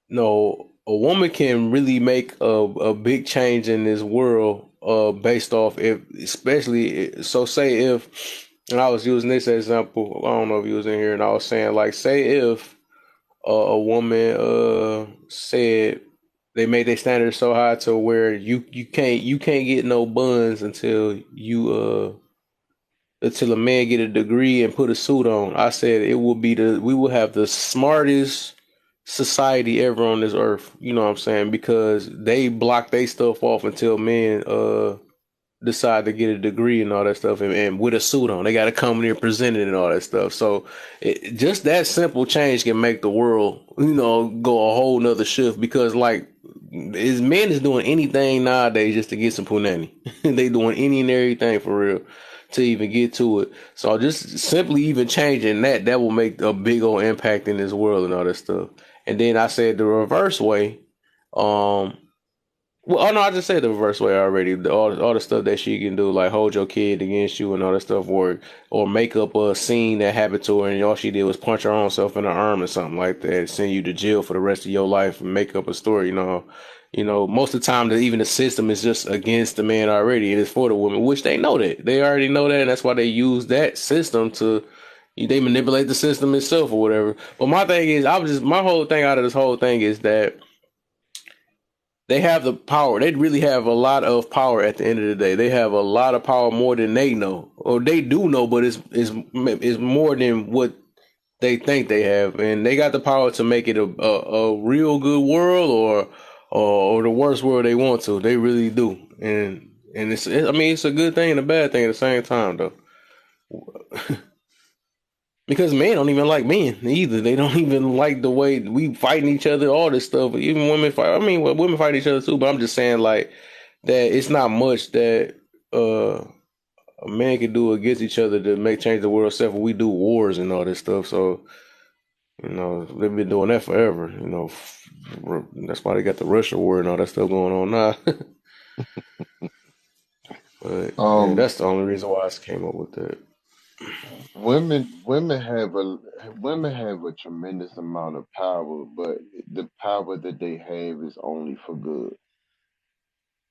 no, a woman can really make a big change in this world, based off if, especially, so say if, and I was using this example, I don't know if you was in here, and I was saying like, say if a woman said they made their standards so high to where you can't get no buns until a man get a degree and put a suit on. I said we will have the smartest society ever on this earth. You know what I'm saying? Because they block their stuff off until men decide to get a degree and all that stuff, and with a suit on. They got to come in here presented and all that stuff. So just that simple change can make the world, go a whole nother shift because like is men is doing anything nowadays just to get some punani. They doing any and everything for real to even get to it. So just simply even changing that will make a big old impact in this world and all that stuff. And then I said the reverse way. Um, well, oh no, I just said the reverse way already. All the stuff that she can do, like hold your kid against you and all that stuff, or make up a scene that happened to her, and all she did was punch her own self in the arm or something like that, send you to jail for the rest of your life, and make up a story. Most of the time, even the system is just against the man already. It is for the woman, which they know that. They already know that, and that's why they use that system to. They manipulate the system itself or whatever. But my thing is, my whole thing out of this whole thing is that they have the power. They really have a lot of power at the end of the day. They have a lot of power more than they know, or they do know, but it's more than what they think they have, and they got the power to make it a real good world or the worst world they want to. They really do, and it's a good thing and a bad thing at the same time though. Because men don't even like men either. They don't even like the way we fighting each other, all this stuff. Even women fight. I mean, well, women fight each other too. But I'm just saying, like that, it's not much that a man can do against each other to make change the world. Except for we do wars and all this stuff. So they've been doing that forever. That's why they got the Russia war and all that stuff going on now. But yeah, Um, that's the only reason why I came up with that. women have a tremendous amount of power, but the power that they have is only for good.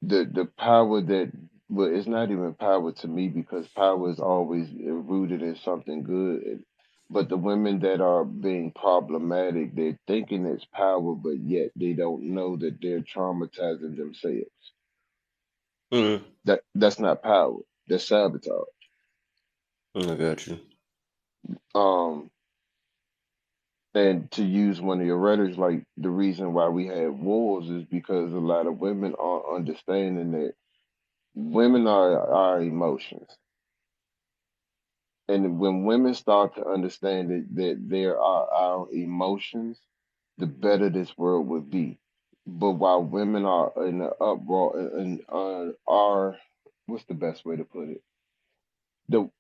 The power that, well, it's not even power to me because power is always rooted in something good. But the women that are being problematic, they're thinking it's power, but yet they don't know that they're traumatizing themselves. Mm, That's not power. That's sabotage. I got you. Um, and to use one of your rhetorics, like the reason why we have wars is because a lot of women are understanding that women are our emotions. And when women start to understand that there are our emotions, the better this world would be. But while women are in the uproar and are, what's the best way to put it? The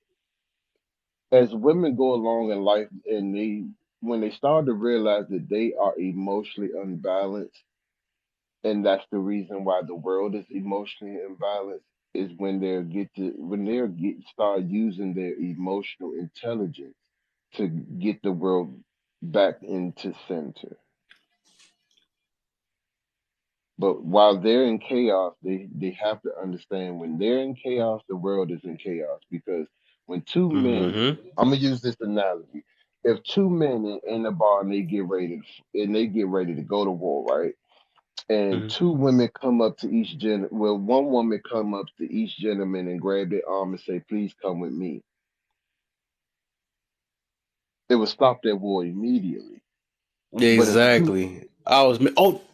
As women go along in life and when they start to realize that they are emotionally unbalanced, and that's the reason why the world is emotionally imbalanced, is when they start using their emotional intelligence to get the world back into center. But while they're in chaos, they have to understand when they're in chaos, the world is in chaos. Because when two men, Mm-hmm. I'm gonna use this analogy. If two men in a bar and they get ready to go to war, right? And Mm-hmm. two women come up to one woman come up to each gentleman and grab their arm and say, "Please come with me." It would stop that war immediately. But if two, Exactly.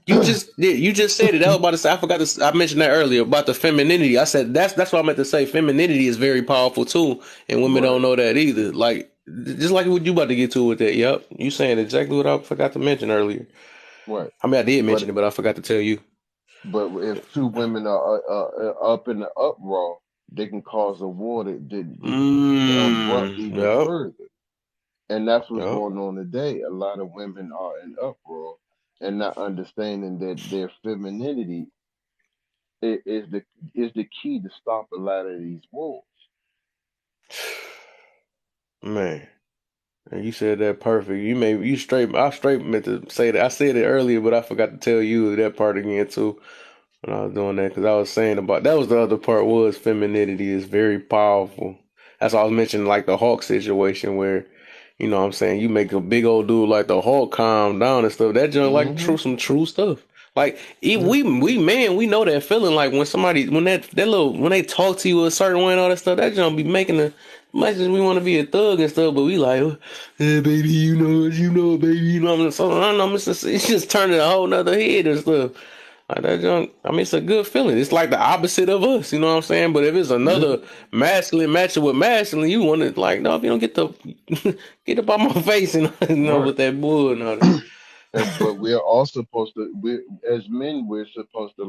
You just said it. I was about to say. I forgot to. I mentioned that earlier about the femininity. I said that's what I meant to say. Femininity is very powerful too, and women don't right, know that either. Like just like what you about to get to with that. Yep, you saying exactly what I forgot to mention earlier. right, I mean, I did mention but it, but I forgot to tell you. if two women are up in the uproar, they can cause a war to erupt even Yep. further. And that's what's Yep. going on today. A lot of women are in uproar and not understanding that their femininity is the key to stop a lot of these wars. Man. And you said that perfect. You straight. I straight meant to say that. I said it earlier, but I forgot to tell you that part again too. When I was doing that because I was saying about that was the other part was femininity is very powerful. That's why I was mentioning like the Hulk situation where, what I'm saying, you make a big old dude like the Hulk calm down and stuff. That junk like Hmm. some true stuff. Like Yeah. we man, we know that feeling like when somebody when they talk to you a certain way and all that stuff, that junk be making the much as we want to be a thug and stuff, but we like, hey baby, baby, so I don't know, it's just turning a whole nother head and stuff. Like that junk, I mean, it's a good feeling. It's like the opposite of us, you know what I'm saying? But if it's Yeah. another masculine matching with masculine, you want to like, no, if you don't get the get up on my face and Right. with that bull and all that. But we're also supposed to, we as men, we're supposed to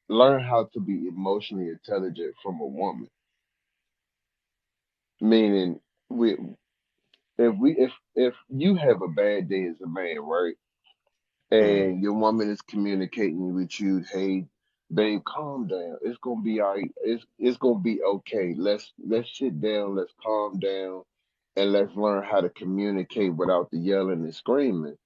learn how to be emotionally intelligent from a woman. Meaning, we if you have a bad day as a man, right, Mm, and your woman is communicating with you, hey, babe, calm down. It's gonna be all right. It's gonna be okay. Let's sit down. Let's calm down, and let's learn how to communicate without the yelling and screaming.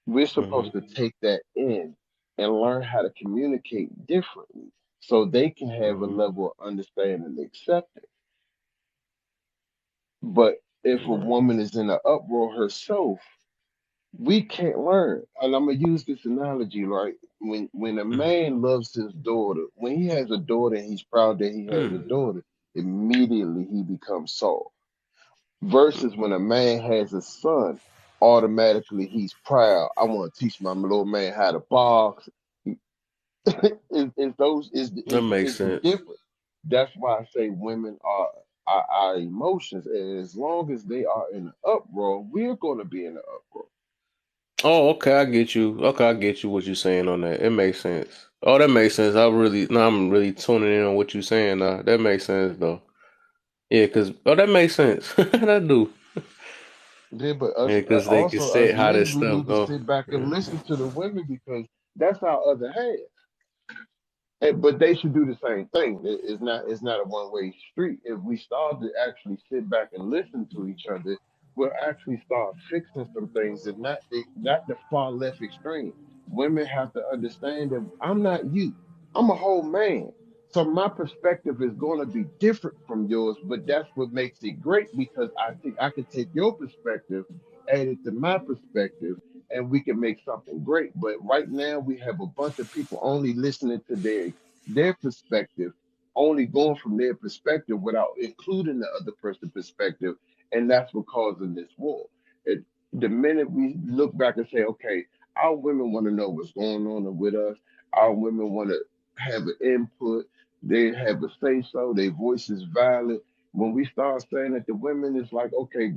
We're mm-hmm, supposed to take that in and learn how to communicate differently so they can have a mm-hmm. level of understanding and acceptance. But if a Right. woman is in an uproar herself, we can't learn. And I'm gonna use this analogy, right? When a man loves his daughter, when he has a daughter and he's proud that he has a Mm, daughter, immediately he becomes soft. Versus when a man has a son, automatically he's proud. I want to teach my little man how to box. that makes Is the sense. difference. That's why I say women are our emotions, and as long as they are in the uproar, we're going to be in the uproar. Oh, okay, I get you. Okay, I get you what you're saying on that. It makes sense. Oh, that makes sense. Now I'm really tuning in on what you're saying. That makes sense though. Yeah, cause that makes sense. That do. Yeah, but Yeah, cause they can also us say how this men, we stuff need to go. sit back and Yeah. listen to the women because that's our other half. But they should do the same thing. It's not a one way street. If we start to actually sit back and listen to each other, we'll actually start fixing some things and not the far left extreme. Women have to understand that I'm not you. I'm a whole man. So my perspective is going to be different from yours, but that's what makes it great because I think I can take your perspective, add it to my perspective, and we can make something great. But right now we have a bunch of people only listening to their perspective, only going from their perspective without including the other person's perspective, and that's what causing this war. It, the minute we look back and say, okay, our women want to know what's going on with us, our women want to have an input, they have a say so, their voice is valid. When we start saying that the women is like, okay,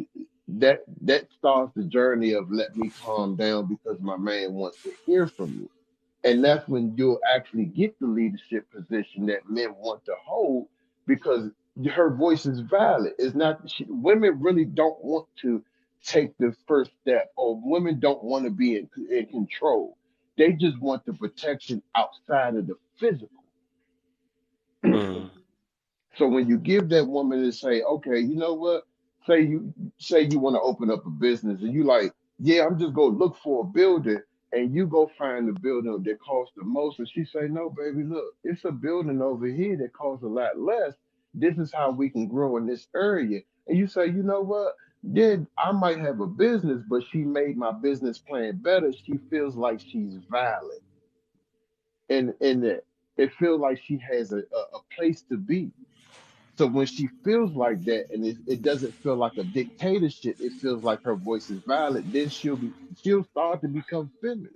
that starts the journey of let me calm down because my man wants to hear from me. And that's when you'll actually get the leadership position that men want to hold because her voice is valid. It's not, women really don't want to take the first step, or women don't want to be in control. They just want the protection outside of the physical. Mm, So when you give that woman to say, okay, you know what? Say you want to open up a business and you like, yeah, I'm just gonna look for a building and you go find the building that costs the most. And she say, no, baby, look, it's a building over here that costs a lot less. This is how we can grow in this area. And you say, you know what? Yeah, I might have a business, but she made my business plan better. She feels like she's valid and that it feels like she has a place to be. So when she feels like that, and it doesn't feel like a dictatorship, it feels like her voice is valid. Then she'll start to become feminine.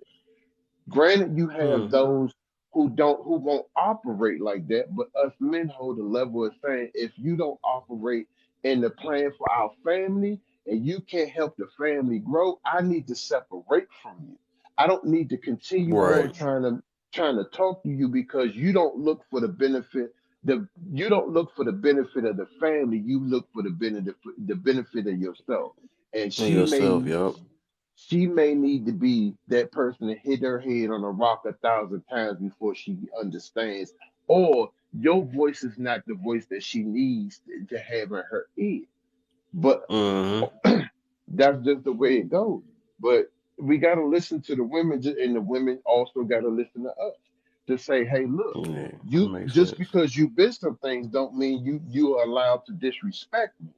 Granted, you have mm, those who won't operate like that, but us men hold a level of saying if you don't operate in the plan for our family and you can't help the family grow, I need to separate from you. I don't need to continue on right. trying to talk to you because you don't look for the benefit you don't look for the benefit of the family, you look for the benefit of yourself. And And yourself, yup. she may need to be that person to hit her head on a rock 1,000 times before she understands. Or your voice is not the voice that she needs to have in her ear. But Mm-hmm. that's just the way it goes. But we got to listen to the women, and the women also got to listen to us to say, hey, look, Yeah, that you makes just sense. because you've been some things don't mean you are allowed to disrespect me.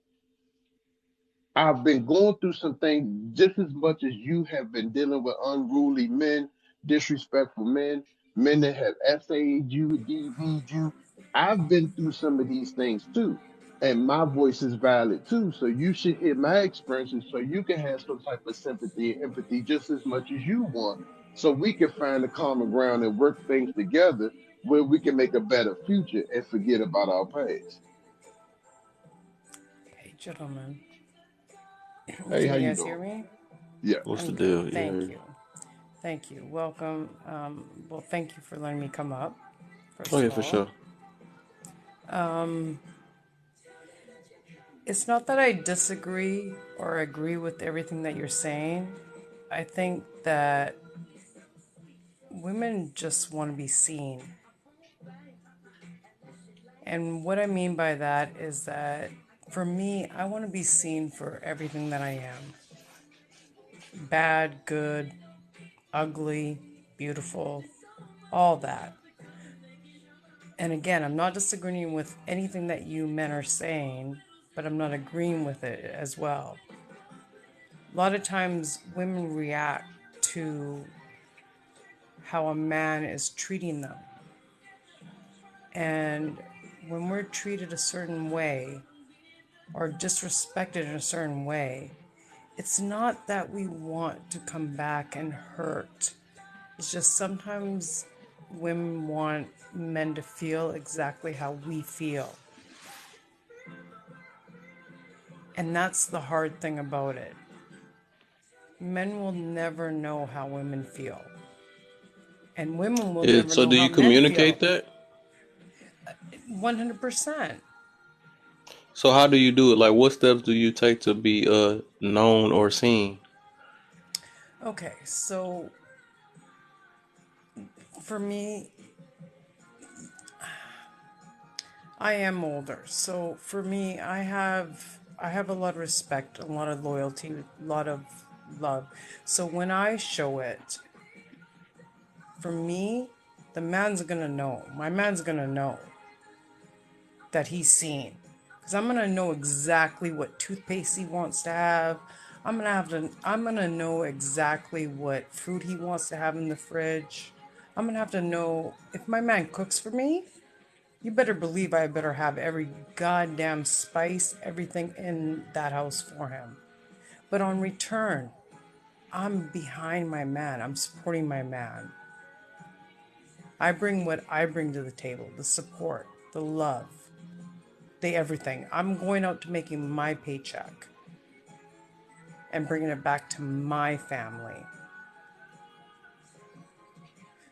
I've been going through some things just as much as you have been dealing with unruly men, disrespectful men, men that have SA'd you, DV'd you. I've been through some of these things too. And my voice is valid too. So you should hear my experiences so you can have some type of sympathy and empathy just as much as you want. So we can find a common ground and work things together where we can make a better future and forget about our past. Hey, gentlemen. Hey, Can how you you guys hear doing? me? Yeah. What's the Okay, deal? thank Yeah. you. Thank you. Welcome. Well, thank you for letting me come up, Oh first yeah, of for all. sure. It's not that I disagree or agree with everything that you're saying. I think that women just want to be seen. And what I mean by that is that for me, I want to be seen for everything that I am: bad, good, ugly, beautiful, all that. And again, I'm not disagreeing with anything that you men are saying, but I'm not agreeing with it as well. A lot of times women react to how a man is treating them. And when we're treated a certain way or disrespected in a certain way, it's not that we want to come back and hurt. It's just sometimes women want men to feel exactly how we feel. And that's the hard thing about it. Men will never know how women feel. And women will Yeah. never So know do how you men feel. communicate that? 100%. So how do you do it? Like, what steps do you take to be known or seen? Okay, so for me, I am older. So for me, I have a lot of respect, a lot of loyalty, a lot of love. So when I show it, for me, the man's gonna know. My man's gonna know that he's seen. Because I'm gonna know exactly what toothpaste he wants to have. I'm gonna know exactly what fruit he wants to have in the fridge. I'm gonna have to know if my man cooks for me, you better believe I better have every goddamn spice, everything in that house for him. But on return, I'm behind my man. I'm supporting my man. I bring what I bring to the table: the support, the love, the everything. I'm going out to making my paycheck and bringing it back to my family.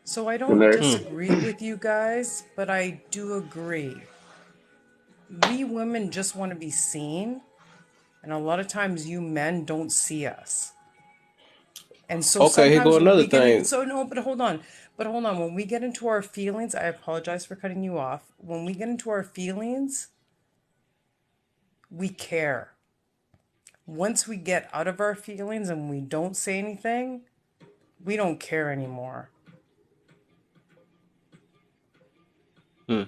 So I Can don't I? Hmm. disagree with you guys, but I do agree. We women just want to be seen, and a lot of times you men don't see us. And so Okay, here go sometimes when another we get in, thing. so no, but hold on, when we get into our feelings, I apologize for cutting you off. When we get into our feelings, we care. Once we get out of our feelings and we don't say anything, we don't care anymore. Hmm.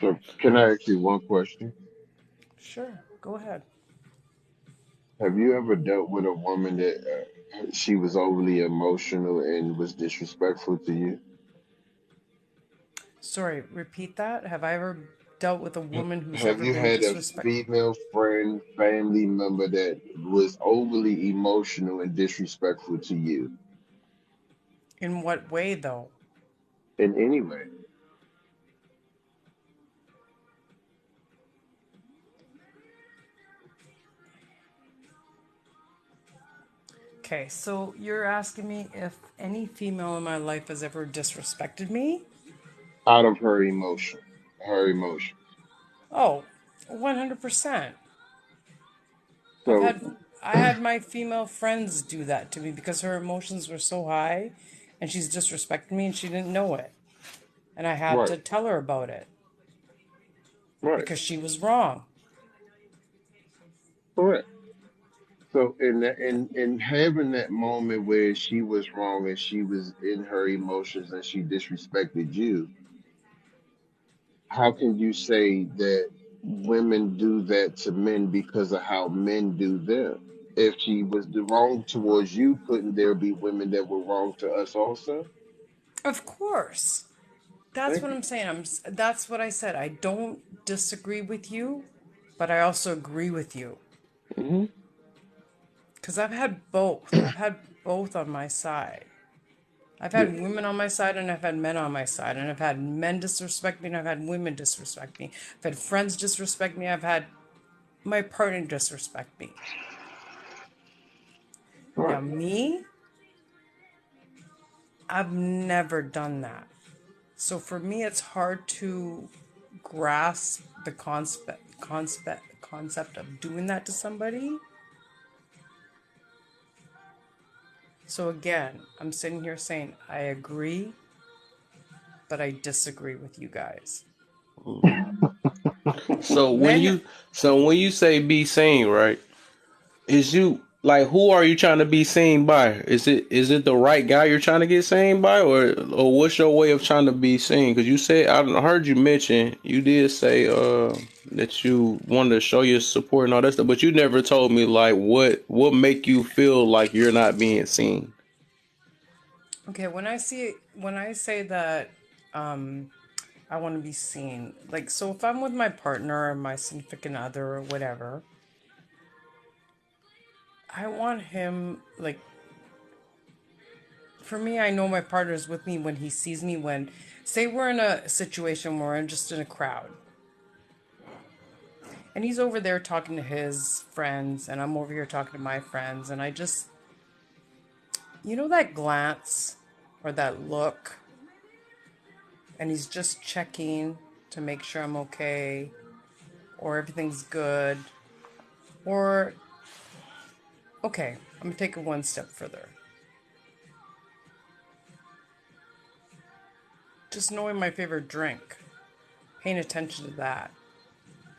So can I ask you one question? Sure, go ahead. Have you ever dealt with a woman that she was overly emotional and was disrespectful to you? Sorry, repeat that. Have I ever dealt with a woman who's Have ever you been had a disrespect? female friend, family member that was overly emotional and disrespectful to you In what way, though? in any way? Okay, so you're asking me if any female in my life has ever disrespected me? Out of her emotion, her emotion. Oh, 100%. I've So, had I had my female friends do that to me because her emotions were so high and she's disrespecting me and she didn't know it. And I had right, to tell her about it right, because she was wrong. correct. So, in having that moment where she was wrong and she was in her emotions and she disrespected you, how can you say that women do that to men because of how men do them? If she was the wrong towards you, couldn't there be women that were wrong to us also? Of course. That's Thank what you. I'm saying. That's what I said. I don't disagree with you, but I also agree with you Hmm. cuz I've had both. I've had both on my side. I've Yeah, had women on my side and I've had men on my side. And I've had men disrespect me and I've had women disrespect me. I've had friends disrespect me. I've had my partner disrespect me. Now, Right. me, I've never done that. So for me, it's hard to grasp the concept of doing that to somebody. So again, I'm sitting here saying I agree, but I disagree with you guys. Mhm. So when Men, you so when you say be seen, right? Is you like who are you trying to be seen by? Is it the right guy you're trying to get seen by, or what's your way of trying to be seen? Because you said I heard you mention you did say that you wanted to show your support and all that stuff, but you never told me like what make you feel like you're not being seen. okay, when I say that I want to be seen, like, so if I'm with my partner or my significant other or whatever, I want him, like, for me, I know my partner's with me when he sees me. When, say, we're in a situation where I'm just in a crowd and he's over there talking to his friends and I'm over here talking to my friends, and I just, that glance or that look, and he's just checking to make sure I'm okay or everything's good, or, okay, I'm gonna take it one step further. Just knowing my favorite drink, paying attention to that,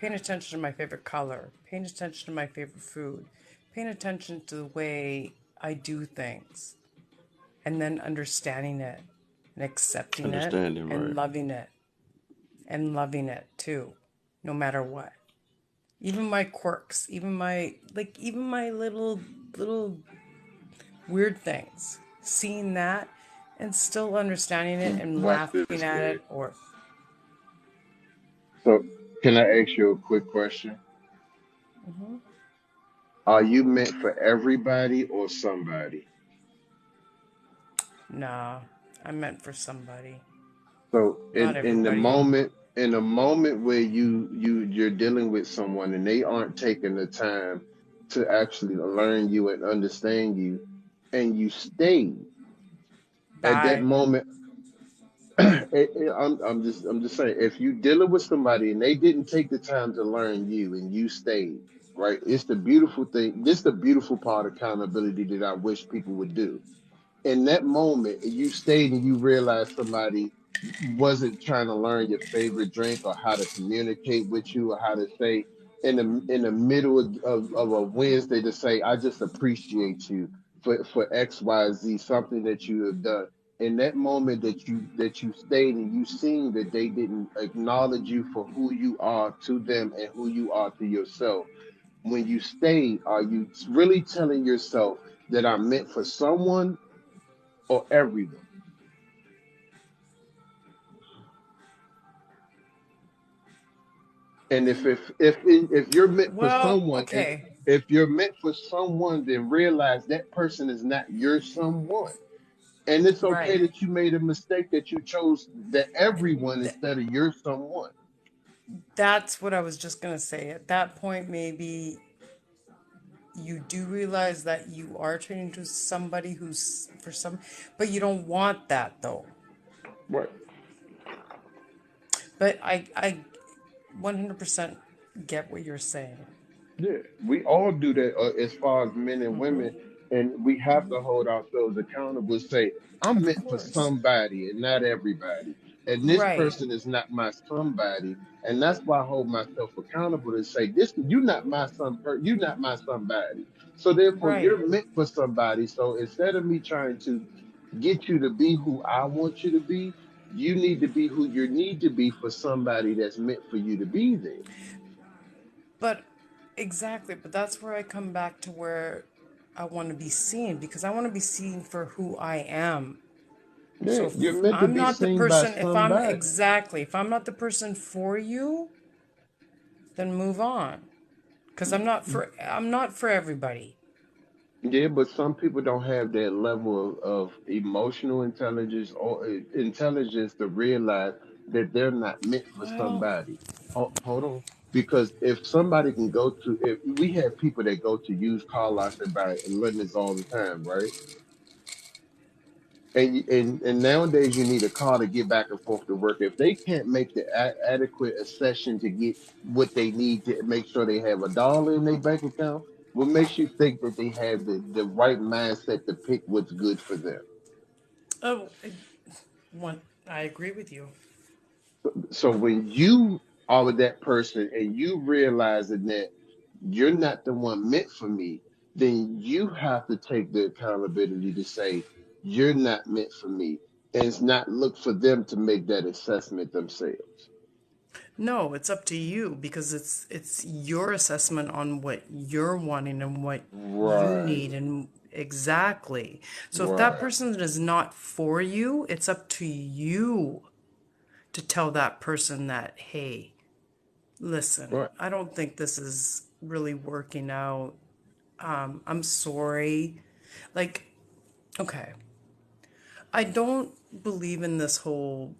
paying attention to my favorite color, paying attention to my favorite food, paying attention to the way I do things, and then understanding it and accepting it Understanding, right? and loving it too, no matter what. Even my quirks, even my little weird things, seeing that and still understanding it and Watch laughing this, at Meg. it, or So, can I ask you a quick question? Are you meant for everybody or somebody? nah, I'm meant for somebody, So, not in the everybody. moment where you're dealing with someone and they aren't taking the time to actually learn you and understand you, and you stay at that Bye. moment. I'm just saying, if you dealing with somebody and they didn't take the time to learn you and you stayed, right? It's the beautiful thing. This is the beautiful part of accountability that I wish people would do. In that moment, you stayed and you realized somebody wasn't trying to learn your favorite drink or how to communicate with you or how to say in the middle of a Wednesday to say, I just appreciate you for XYZ, something that you have done. In that moment that you stayed and you seen that they didn't acknowledge you for who you are to them and who you are to yourself. When you stay, are you really telling yourself that I'm meant for someone or everyone? And if you're meant for Well, someone, and okay, if you're meant for someone, then realize that person is not your someone. And it's okay right. that you made a mistake that you chose that everyone instead of your someone. That's what I was just gonna say. At that point, maybe you do realize that you are turning to somebody who's for some, but you don't want that though. Right. But I 100% get what you're saying. Yeah, we all do that as far as men and women, and we have to hold ourselves accountable. Say, I'm Of meant for course. somebody and not everybody, and this Right. person is not my somebody, and that's why I hold myself accountable to say, this you're not my you're not my somebody. So therefore, Right. you're meant for somebody. So instead of me trying to get you to be who I want you to be, you need to be who you need to be for somebody that's meant for you to be there. But exactly, but that's where I come back to where I want to be seen, because I want to be seen for who I am. Yeah, So you're if meant to I'm be not the seen by person, somebody. if I'm not the person for you, then move on. Because I'm not for everybody. Yeah, but some people don't have that level of emotional intelligence or intelligence to realize that they're not meant for Well, somebody. Hold on. Because if somebody can go to, if we have people that go to used car lots and buy learnings all the time, right? And nowadays you need a car to get back and forth to work. If they can't make the adequate accession to get what they need to make sure they have $1 in their bank account, what makes you think that they have the right mindset to pick what's good for them? Oh, one, I agree with you. So when you are with that person and you realizing that you're not the one meant for me, then you have to take the accountability to say you're not meant for me, and it's not look for them to make that assessment themselves. No, it's up to you because it's your assessment on what you're wanting and what you Right, need and exactly. So if that right, person is not for you, it's up to you to tell that person that, hey, listen, right. I don't think this is really working out. I'm sorry. Like, okay, I don't believe in this whole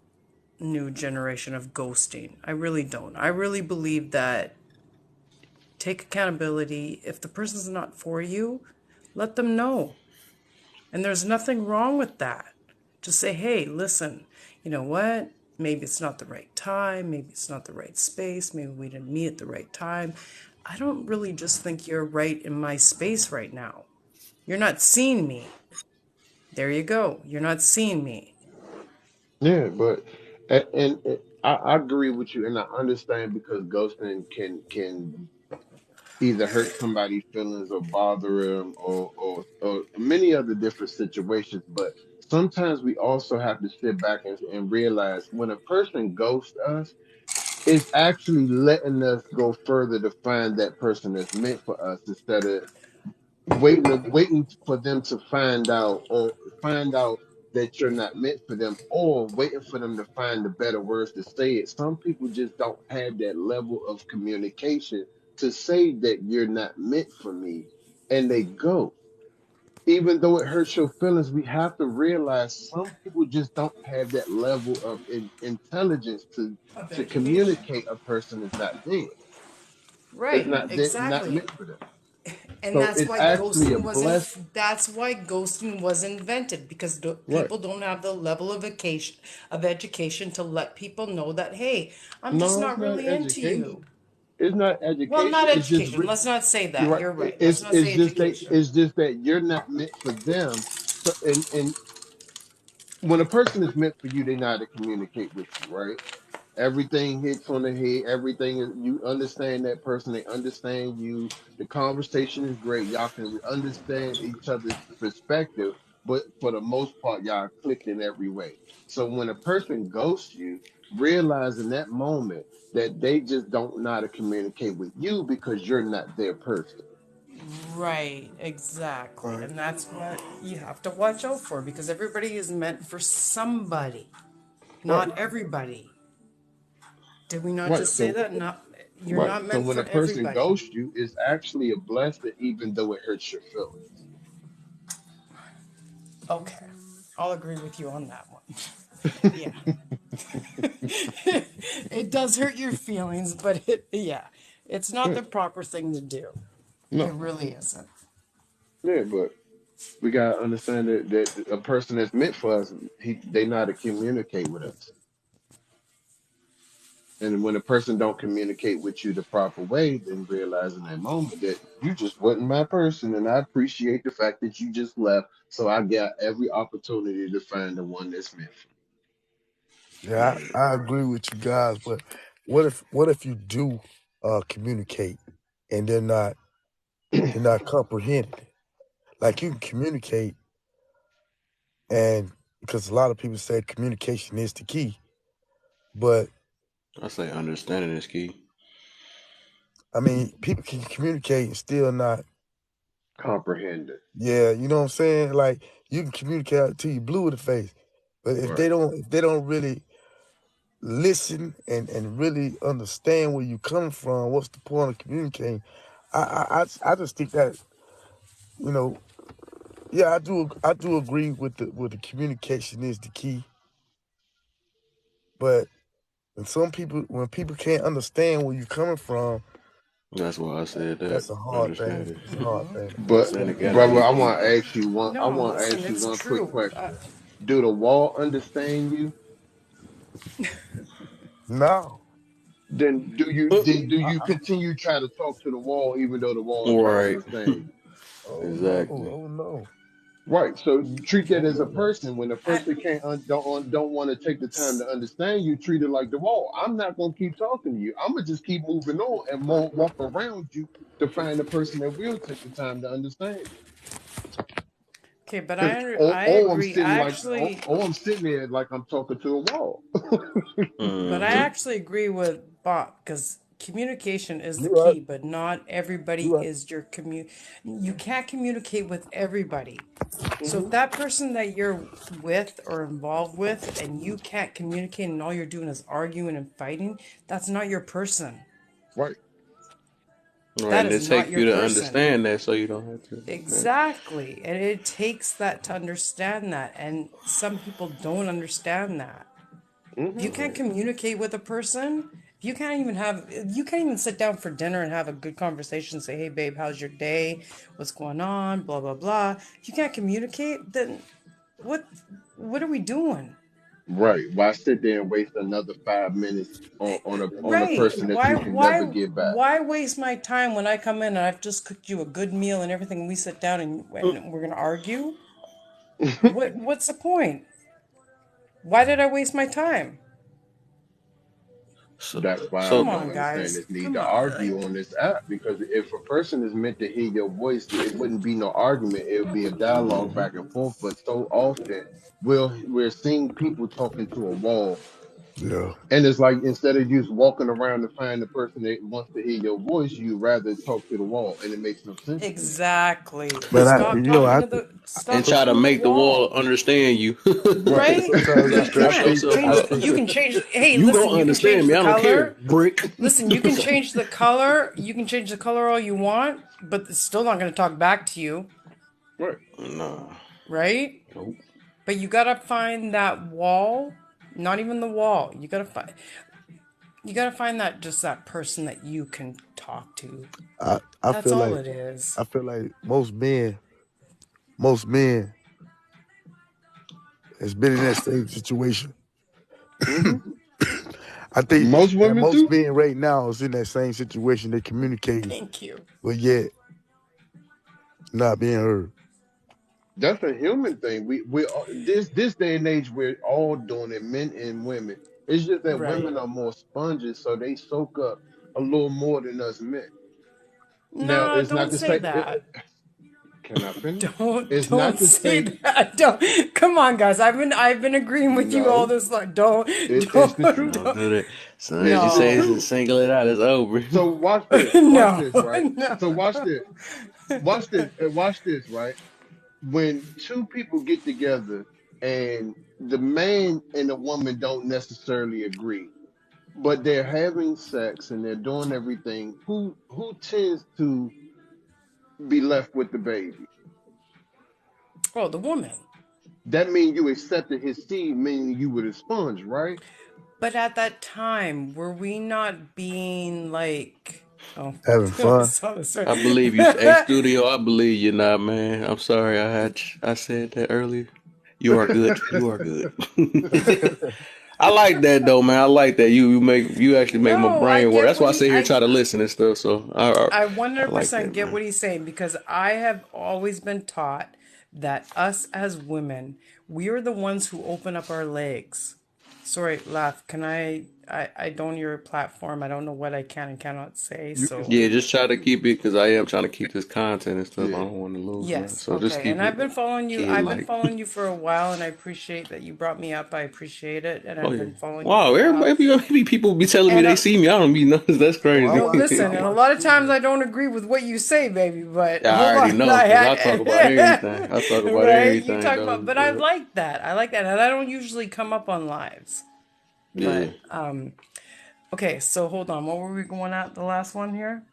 new generation of ghosting. I really don't. I really believe that take accountability. If the person's not for you, let them know. And there's nothing wrong with that. Just say, hey, listen, you know what? Maybe it's not the right time. Maybe it's not the right space. Maybe we didn't meet at the right time. I don't really just think you're right in my space right now. You're not seeing me. There you go. You're not seeing me. Yeah, but and I agree with you, and I understand because ghosting can either hurt somebody's feelings or bother them or many other different situations. But sometimes we also have to sit back and realize when a person ghosts us, it's actually letting us go further to find that person that's meant for us instead of waiting for them to find out that you're not meant for them or waiting for them to find the better words to say it. Some people just don't have that level of communication to say that you're not meant for me, and they go. Even though it hurts your feelings, we have to realize some people just don't have that level of intelligence Of to education. communicate a person is not there. It's Right, not there, not exactly. meant for them. And So that's it's why actually a blessing. ghosting was invented because Right. people don't have the level of education to let people know that hey, I'm just No, it's not not really into education. you. It's not Well, education. not It's just education. Let's not say you're that. right. You're right. Let's not It's say just that education. you're not meant for them. So and when a person is meant for you, they know how to communicate with you, right? Everything hits on the head. Everything is you understand that person. They understand you. The conversation is great. Y'all can understand each other's perspective, but for the most part, y'all clicked in every way. So when a person ghosts you, realize in that moment that they just don't know how to communicate with you because you're not their person. Right, exactly. Right. And that's what you have to watch out for because everybody is meant for somebody, Right. not everybody. Did we not Right. just say So that? Not you're right. not So meant when a for person everybody. ghosts you, it's actually a blessing, even though it hurts your feelings. Okay. I'll agree with you on that one. Yeah. It does hurt your feelings, but yeah, it's not Yeah. the proper thing to do. It No. really isn't. Yeah, but we gotta understand that a person that's meant for us, they know how to communicate with us. And when a person don't communicate with you the proper way, then realize in that moment that you just wasn't my person, and I appreciate the fact that you just left. So I got every opportunity to find the one that's meant for Yeah, I agree with you guys, but what if you do communicate and me. they're not comprehending it? Like you can communicate and because a lot of people say communication is the key, but I say understanding is key. I mean people can communicate and still not. Comprehend it. Yeah, you know what I'm saying? Like you can communicate till you blue in the face, but Right. if they don't really listen and really understand where you come from, what's the point of communicating? I just think that you know, yeah, I do agree with the communication is the key, but And some people, when people can't understand where you're coming from, That's why I said that. that's a hard thing. Understanding. It's a hard thing to But Understanding understand. gotta brother, be I key. want to ask you one. I No, want to listen, ask you it's one quick true. question. Do the wall understand you? No. Then do you Uh, then do I, you continue try to talk to the wall even though the wall is trying to Right. understand you? oh no. Exactly. Oh no. Right. So you treat that Oh as a no. person. When a I, person can't don't want to take the time to understand you, treat it like the wall. I'm not gonna keep talking to you. I'm gonna just keep moving on and won't walk around you to find the person that will take the time to understand you. okay, but Because I I'm agree. sitting like I'm sitting there like I'm talking to a wall. But I Mm-hmm. actually agree with Bob because communication is the You're right. key, but not everybody You're right. is your You can't communicate with everybody. So if Hmm. that person that you're with or involved with and you can't communicate and all you're doing is arguing and fighting, that's not your person. Right. Right. That And is it not take your you to person. understand that so you don't have to. Okay. Exactly. And it takes that to understand that. And some people don't understand that. If Hmm. you can't Right. communicate with a person, if you can't even sit down for dinner and have a good conversation, say, hey babe, how's your day? What's going on? Blah blah blah. If you can't communicate, then what what are we doing? Right. Why sit there and waste another 5 minutes on a Right. person that you can never get back? Why waste my time when I come in and I've just cooked you a good meal and everything and we sit down and we're gonna argue? What's the point? Why did I waste my time? So, That's why I Come so, don't on, understand guys. this need Come to on. argue Like on this app because if a person is meant to hear your voice, it wouldn't be no argument. It would be a dialogue hmm back and forth. But so often we're seeing people talking to a wall. Yeah. And it's like instead of just walking around to find the person that wants to hear your voice, you rather talk to the wall. And it makes no sense to me. exactly. But Stop talking to the and stop try to talking to the make the wall wall. understand you. Right. Right? sometimes You Just I stress can't think yourself I change up. think you can change hey, You listen, gonna you can change understand me. the I don't care, color. brick. Listen, you can change the color, you can change the color all you want, but it's still not going to talk back to you, Right. Nah. right? Nope. But you got to find that wall, not even the wall. You got to find that just that person that you can talk to. I That's feel all like it is. most men has been in that same situation. Hmm. I think Most that women most too. men right now is in that same situation. They communicating, Thank you. but yet not being heard. That's a human thing. This day and age we're all doing it, men and women. It's just that Right. women are more sponges, so they soak up a little more than us men. Now, No, it's not don't to say say. that. Can I finish? Don't It's don't not to say say that. Don't come on, guys. I've been agreeing with you all no. this like don't It's the don't, truth. Don't don't do that. As soon as It's you the say no it, truth. single it out, it's over. So watch this. Watch no this, right? no. So watch this. Watch this. Watch this, right? When two people get together and the man and the woman don't necessarily agree, but they're having sex and they're doing everything, who tends to be left with the baby? Oh, the woman. That means you accepted his seed, meaning you were the sponge, right? But at that time, were we not being like? Oh, Having I fun. saw this. Right. I believe you. Hey, studio, I believe you not, man. I'm sorry. I said that earlier. You are good. You are good. I like that though, man. I like that. You actually make my No, I brain work. get That's why what I he. sit here and try to listen and stuff. So I I like 100% that, get man. what he's saying because I have always been taught that us as women, we are the ones who open up our legs. Sorry, laugh. Can I don't your platform. I don't know what I can and cannot say. You can So Yeah, say just try to keep it because I am trying to keep this content and stuff. I yeah. don't want to lose nothing. yes, So just okay. keep And I've it been following you. kid I've been like. following you for a while, and I appreciate that you brought me up. I appreciate it, and Oh I've yeah. been following you for Wow. a while. Maybe people be telling me And they see me. I don't be nothing. That's Oh, I crazy. no, watch I listen, and a watch lot of too, times man. I don't agree with what you say, baby, but Yeah, I hold already on. know because I talk about everything. I talk about Right? You everything talk about, though. but I like that. I like that. And I don't usually come up on lives. Yeah. But, okay, so hold on. What were we going at the last one here?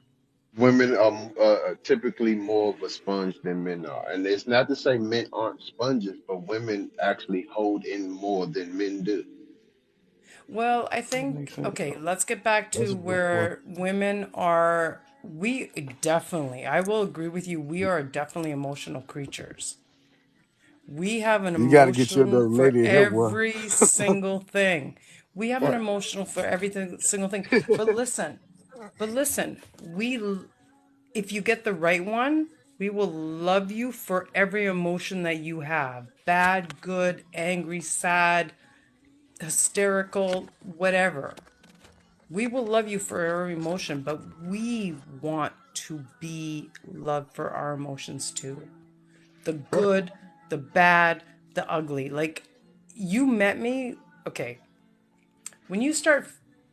Women are typically more of a sponge than men are, and it's not to say men aren't sponges, but women actually hold in more than men do. Well, I That think, makes sense. okay, let's get back That's to a good point. where women are. We definitely, I will agree with you, we are definitely emotional creatures. We have an You got to get your emotion dirty for lady in here, boy. every single thing. We have an Right. emotional for everything single thing. But listen, we if you get the right one, we will love you for every emotion that you have. Bad, good, angry, sad, hysterical, whatever. We will love you for every emotion, but we want to be loved for our emotions too. The Right. good, the bad, the ugly. Like, you met me, okay, when you start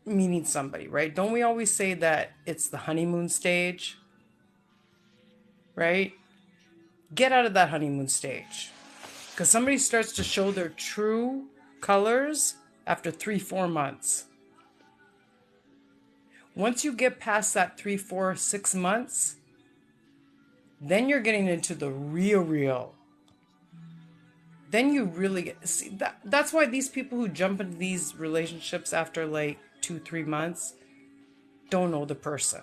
meeting somebody, right? Don't we always say that it's the honeymoon stage, right? Get out of that honeymoon stage. Because somebody starts to show their true colors after 3, 4 months. Once you get past that 3, 4, 6 months, then you're getting into the real. Then you really get see that's why these people who jump into these relationships after like 2, 3 months don't know the person.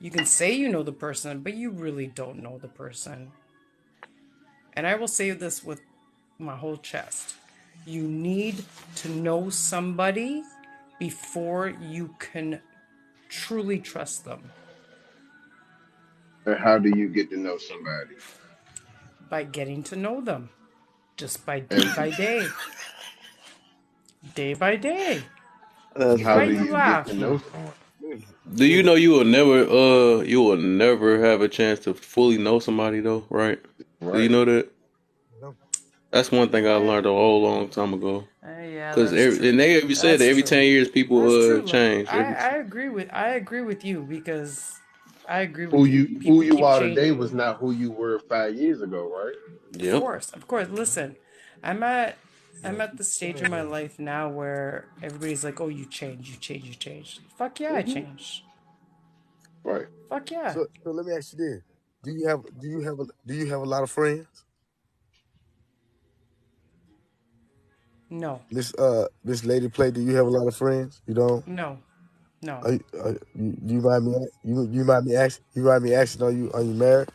You can say you know the person, but you really don't know the person. And I will say this with my whole chest. You need to know somebody before you can truly trust them. And how do you get to know somebody? By getting to know them. Just by day And by day. Day by day. That's how Why do you funny. you get to laugh? know someone? Do you know you will never have a chance to fully know somebody though, right? Do you Right. know that? No. That's one thing I Eh, learned a whole long time ago. yeah, Cause that's every, true. and they you said that That's every true. 10 years people That's true. Look, change. Every I agree with you because I agree Who with you. you People keep are today changing. was not who you were 5 years ago, right? Of Yep. course, of course. Listen, I'm at I'm at the stage in my life now where everybody's like, "Oh, you change, you change, you change." Fuck yeah, I Hmm. changed. Right. Fuck yeah. So let me ask you this: do you have a lot of friends? No, This lady play. Do you have a lot of friends? You don't. no, no, You mind me? You mind me asking? You mind me asking? Are you married?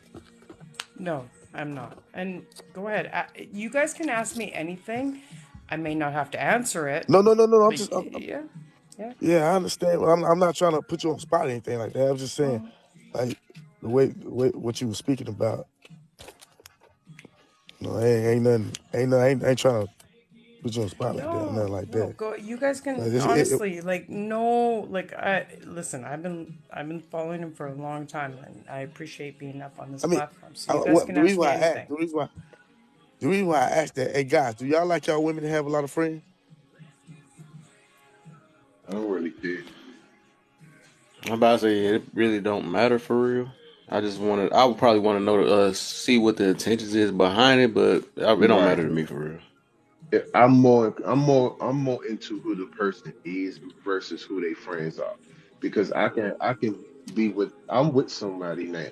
no. I'm not. And go ahead. You guys can ask me anything. I may not have to answer it, No. but yeah, yeah. Yeah, I understand. But I'm not trying to put you on the spot or anything like that. I'm just saying, like the way what you were speaking about. No, ain't trying to put you on the spot like that, No, nothing like no, that. go. You guys Like, can honestly, like, no, like, I listen. I've been following him for a long time, and I appreciate being up on this I mean, platform. So you guys can the reason ask me why I asked, anything. the reason why I asked that, hey guys, do y'all like y'all women to have a lot of friends? I don't really care. I'm about to say it really don't matter for real. I would probably want to know see what the intentions is behind it, but it don't Right. matter to me for real. I'm more into who the person is versus who they friends are. Because I can I'm with somebody now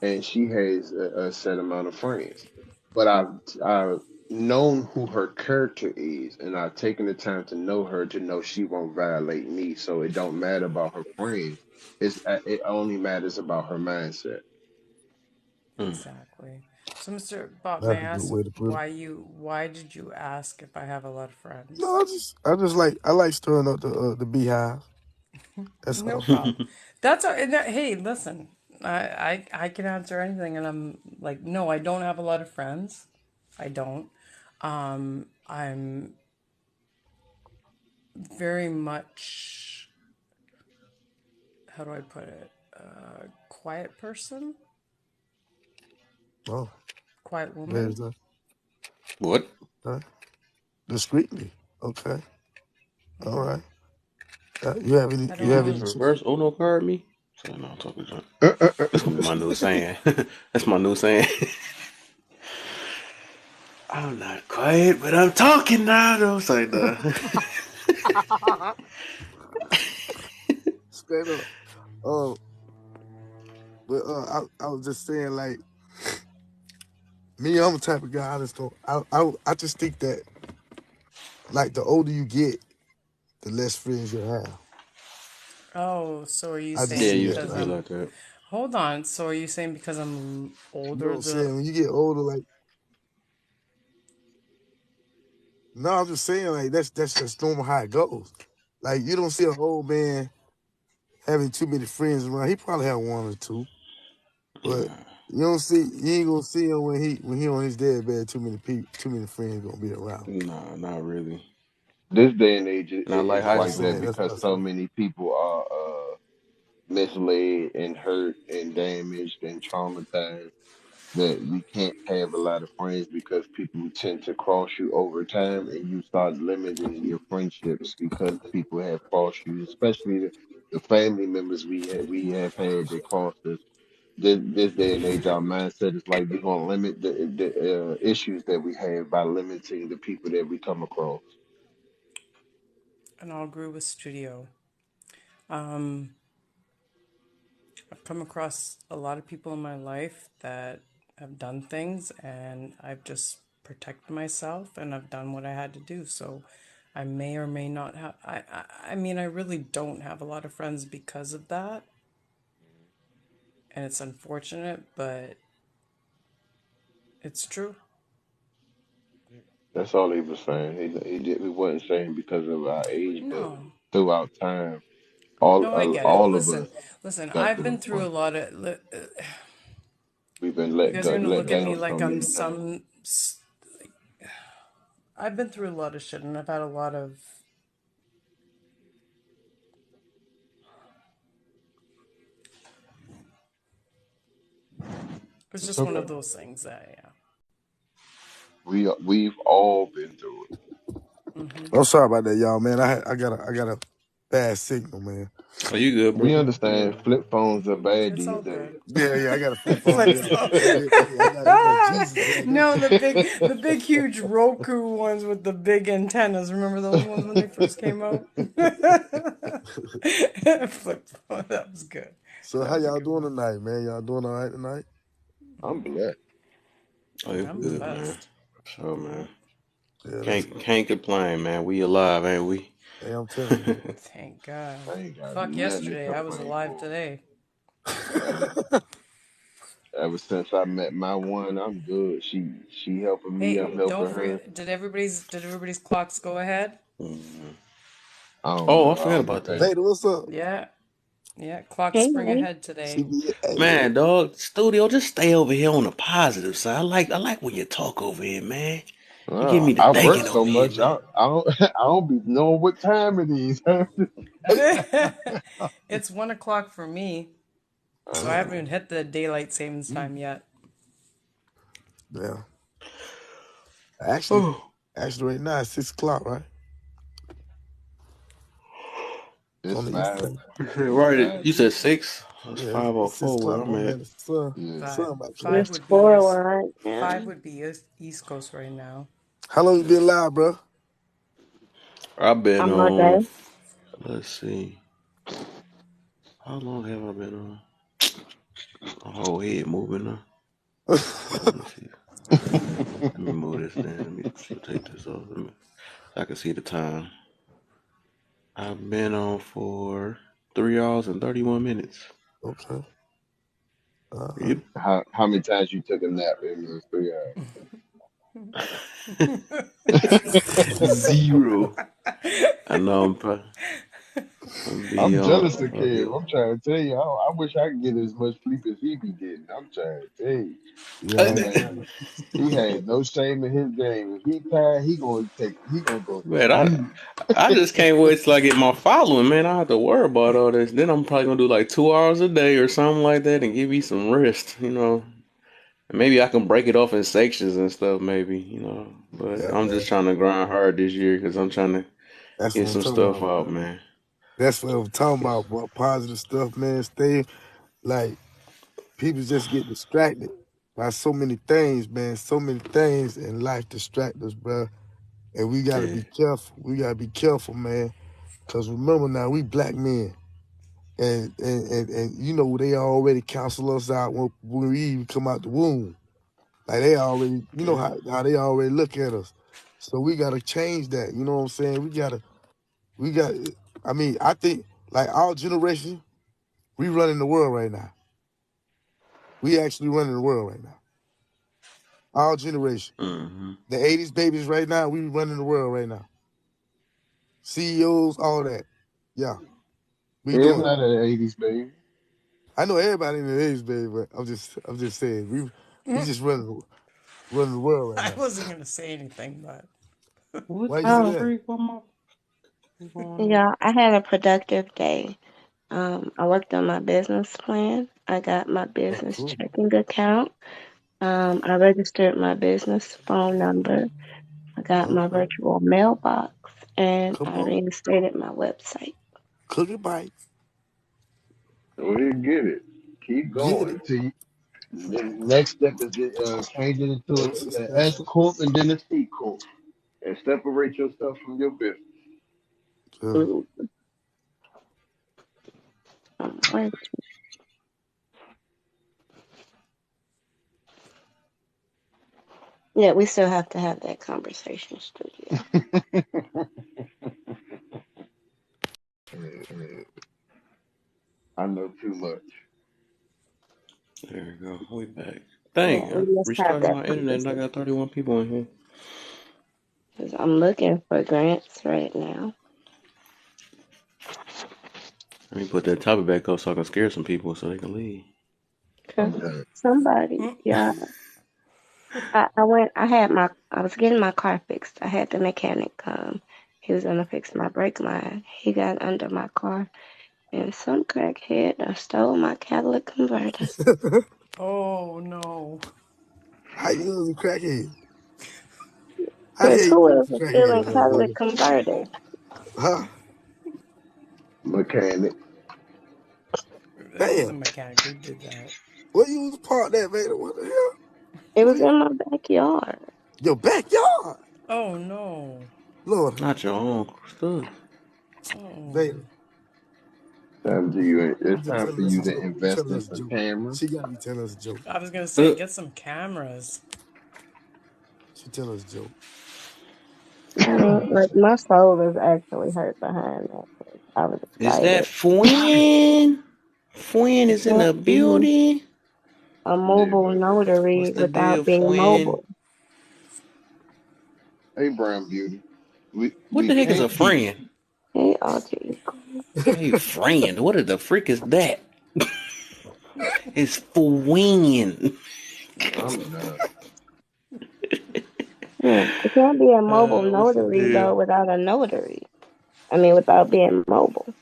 and she has a set amount of friends. But I've known who her character is and I've taken the time to know her to know she won't violate me. So it don't matter about her friends. It only matters about her mindset. Mm. Exactly. So, Mr. Bob, may That's I a good ask way to put it. why did you ask if I have a lot of No, friends? I just I like stirring up the beehive. That's No all. problem. That's hey, listen. I can answer anything, and I'm like, no, I don't have a lot of friends. I don't. I'm very much, how do I put it? Quiet person, Oh, quiet woman. there's the What? uh, discreetly. Okay, all right. I You don't have Niggas any? know. just reverse Uno card me. So no, I'm talking junk. That's gonna be my new saying. That's my new saying. I'm not quiet, but I'm talking now. Though, it's like Straight up. Um, but I was just saying, like me, I'm the type of guy I just don't. I just think that like the older you get. the less friends you have. Oh, so are you I just Yeah, it saying see it used that to because way. be I'm like that. hold on, so are you saying because I'm You know what older I'm the saying? When you get older, like no, I'm just saying like that's just normal how it goes. Like you don't see an old man having too many friends around. He probably have one or two, but you ain't gonna see him when he on his deathbed. Too many friends gonna be around. Nah, not really. This day and age, And I like it's That's what I'm high. like that saying. That's what because I'm so saying. many people are misled and hurt and damaged and traumatized that you can't have a lot of friends because people tend to cross you over time and you start limiting your friendships because people have crossed you, especially the family members we have had that crossed us. This day and age, our mindset is like we're gonna limit the issues that we have by limiting the people that we come across. and I'll agree with Studio. Um, I've come across a lot of people in my life that have done things, and I've just protected myself, and I've done what I had to do. So, I may or may not have. I mean, I really don't have a lot of friends because of that, and it's unfortunate, but it's true. That's all he was saying. He wasn't saying because of our age, but No, throughout time, no, I get it. all of us Listen. got I've to the been through a point lot of. we've been You guys are gonna let look at me down so like I'm many times. some. I've been through a lot of shit, and I've had a lot of. It's It's just one okay. of those things that, yeah. We've all been through it. Mm-hmm. I'm sorry about that, y'all, man. I got a bad signal, man. Oh, you good, We bro? understand flip phones are bad It's these all days. good. Yeah, I got a flip phone. Flip Yeah, phone. I got Jesus right now. No, the big, huge Roku ones with the big antennas. Remember those ones when they first came out? Flip phone. That was good. So That how was a y'all good doing one. tonight, man? Y'all doing all right tonight? I'm blessed. Oh, you I'm good, man. blessed. So, man, Yeah, that's can't complain, man. We alive, ain't we? hey, I'm telling you. Thank God. I ain't got Fuck nothing to yesterday. I was complain alive for. today. Ever since I met my one, I'm good. She helping me, Hey, I'm don't helping her. forget. Did everybody's clocks go ahead? Mhm. I don't Oh, know. I I forgot only about pay. that. Lady, what's up? Yeah. Yeah. Clocks Hey, spring hey. ahead today. CB, hey. Man, dog, studio, just stay over here on the positive side. I like when you talk over here, man. You give me the I work thinking so over here, much. man. I don't I don't be knowing what time it is. It's 1 o'clock for me, so I haven't even hit the daylight savings time yet. Yeah. Actually, Oh, actually, right now it's 6 o'clock, right? It's It's on the East five. Coast. It's right. five You said here. 6? It's Yeah, it's 5:04 6 where o'clock, I'm my at. man. Yeah. The Five, sun about to come five up. It's would be 4 right five now. would be East Coast right now. How long you been live, bro? I've been I'm all on. day. Let's see. How long have I been on? My whole head moving now. Let me see. Let me move this down. Let me take this off. So I can see the time. I've been on for 3 hours and 31 minutes. Okay. Yep. How many times you took a nap in those 3 hours? Zero. I know I'm be I'm on. jealous of Kev. I'm trying to tell you, I wish I could get as much sleep as he be getting. I'm trying to tell you, Yeah, that man, he has no shame in his game. If he tired, he gonna go to Man, I sleep. I just can't wait till I get my following, man. I don't have to worry about all this. Then I'm probably gonna do like 2 hours a day or something like that and give you some rest, And maybe I can break it off in sections and stuff, maybe. But yeah, I'm man. just trying to grind hard this year because I'm trying to That's get what I'm some talking stuff about, out, bro. man. That's what I'm talking about, bro. Positive stuff, man. Stay like people just get distracted by so many things, man. So many things in life distract us, bro. And we gotta Yeah, be careful. We gotta be careful, man. Cause remember now, we black men. And you know they already counsel us out when we even come out the womb. Like they already, you know yeah, how they already look at us. So we gotta change that. You know what I'm saying? We got. I mean, I think like our generation, we running the world right now. We actually running the world right now. Our generation, the '80s babies right now, we running the world right now. CEOs, all that. Yeah, we doing it. Everybody in the 80s, baby. I know everybody in the '80s, baby, but I'm just saying we just running the world right I now. wasn't gonna say anything, but What Why you say the Oh, that? freak? What's going on? yeah, I had a productive day. I worked on my business plan. I got my Oh, business cool. checking account. I registered my business phone number. I got All my right. virtual mailbox, and Come I on. reinstated my website. Cookie bites. Go ahead and get it. Keep Get going. it. Until you, the next step is to change it into Very an S successful. corp and then a C corp, and separate yourself from your business. Yeah. Ooh, where- yeah, we still have to have that conversation, studio. I know too much. There we go. We back. Yeah, Dang, I we must have restarted that my internet and I conversation. got 31 people in here. 'Cause I'm looking for grants right now. Let me put that topic back up so I can scare some people so they can leave. Cause I'm done. somebody, yeah, I was getting my car fixed. I had the mechanic come. He was gonna fix my brake line. He got under my car, and some crackhead done stole my catalytic converter. oh no. How you was a crackhead? I Cause hate who you else for is stealing crackheads, though, catalytic brother. converters? Huh? Mechanic. It was a Damn. mechanic who did that. Where you was parked at, man? What the hell? It Where was you? in my backyard. Your backyard. Oh no. Lord, Not your own stuff. Oh. Vader. Time to you. You It's just time for telling us you a to joke. You invest telling in us a some joke. cameras. She gotta be telling us a joke. I was gonna say Uh, get some cameras. She telling us a joke. I mean, like my soul was actually hurt behind that. 'Cause I was is that excited. Fwin? Fwin You is in can't the be building. a Yeah, mobile but notary What's the without deal, being Fwin? mobile. hey, Brown Beauty, we What we the heck is a can't keep. friend? Hey, alter ego. Hey, friend. What the freak is that? It's Fwin. I'm done. You can't be a mobile What's the notary deal? though without a notary. I mean, without being mobile.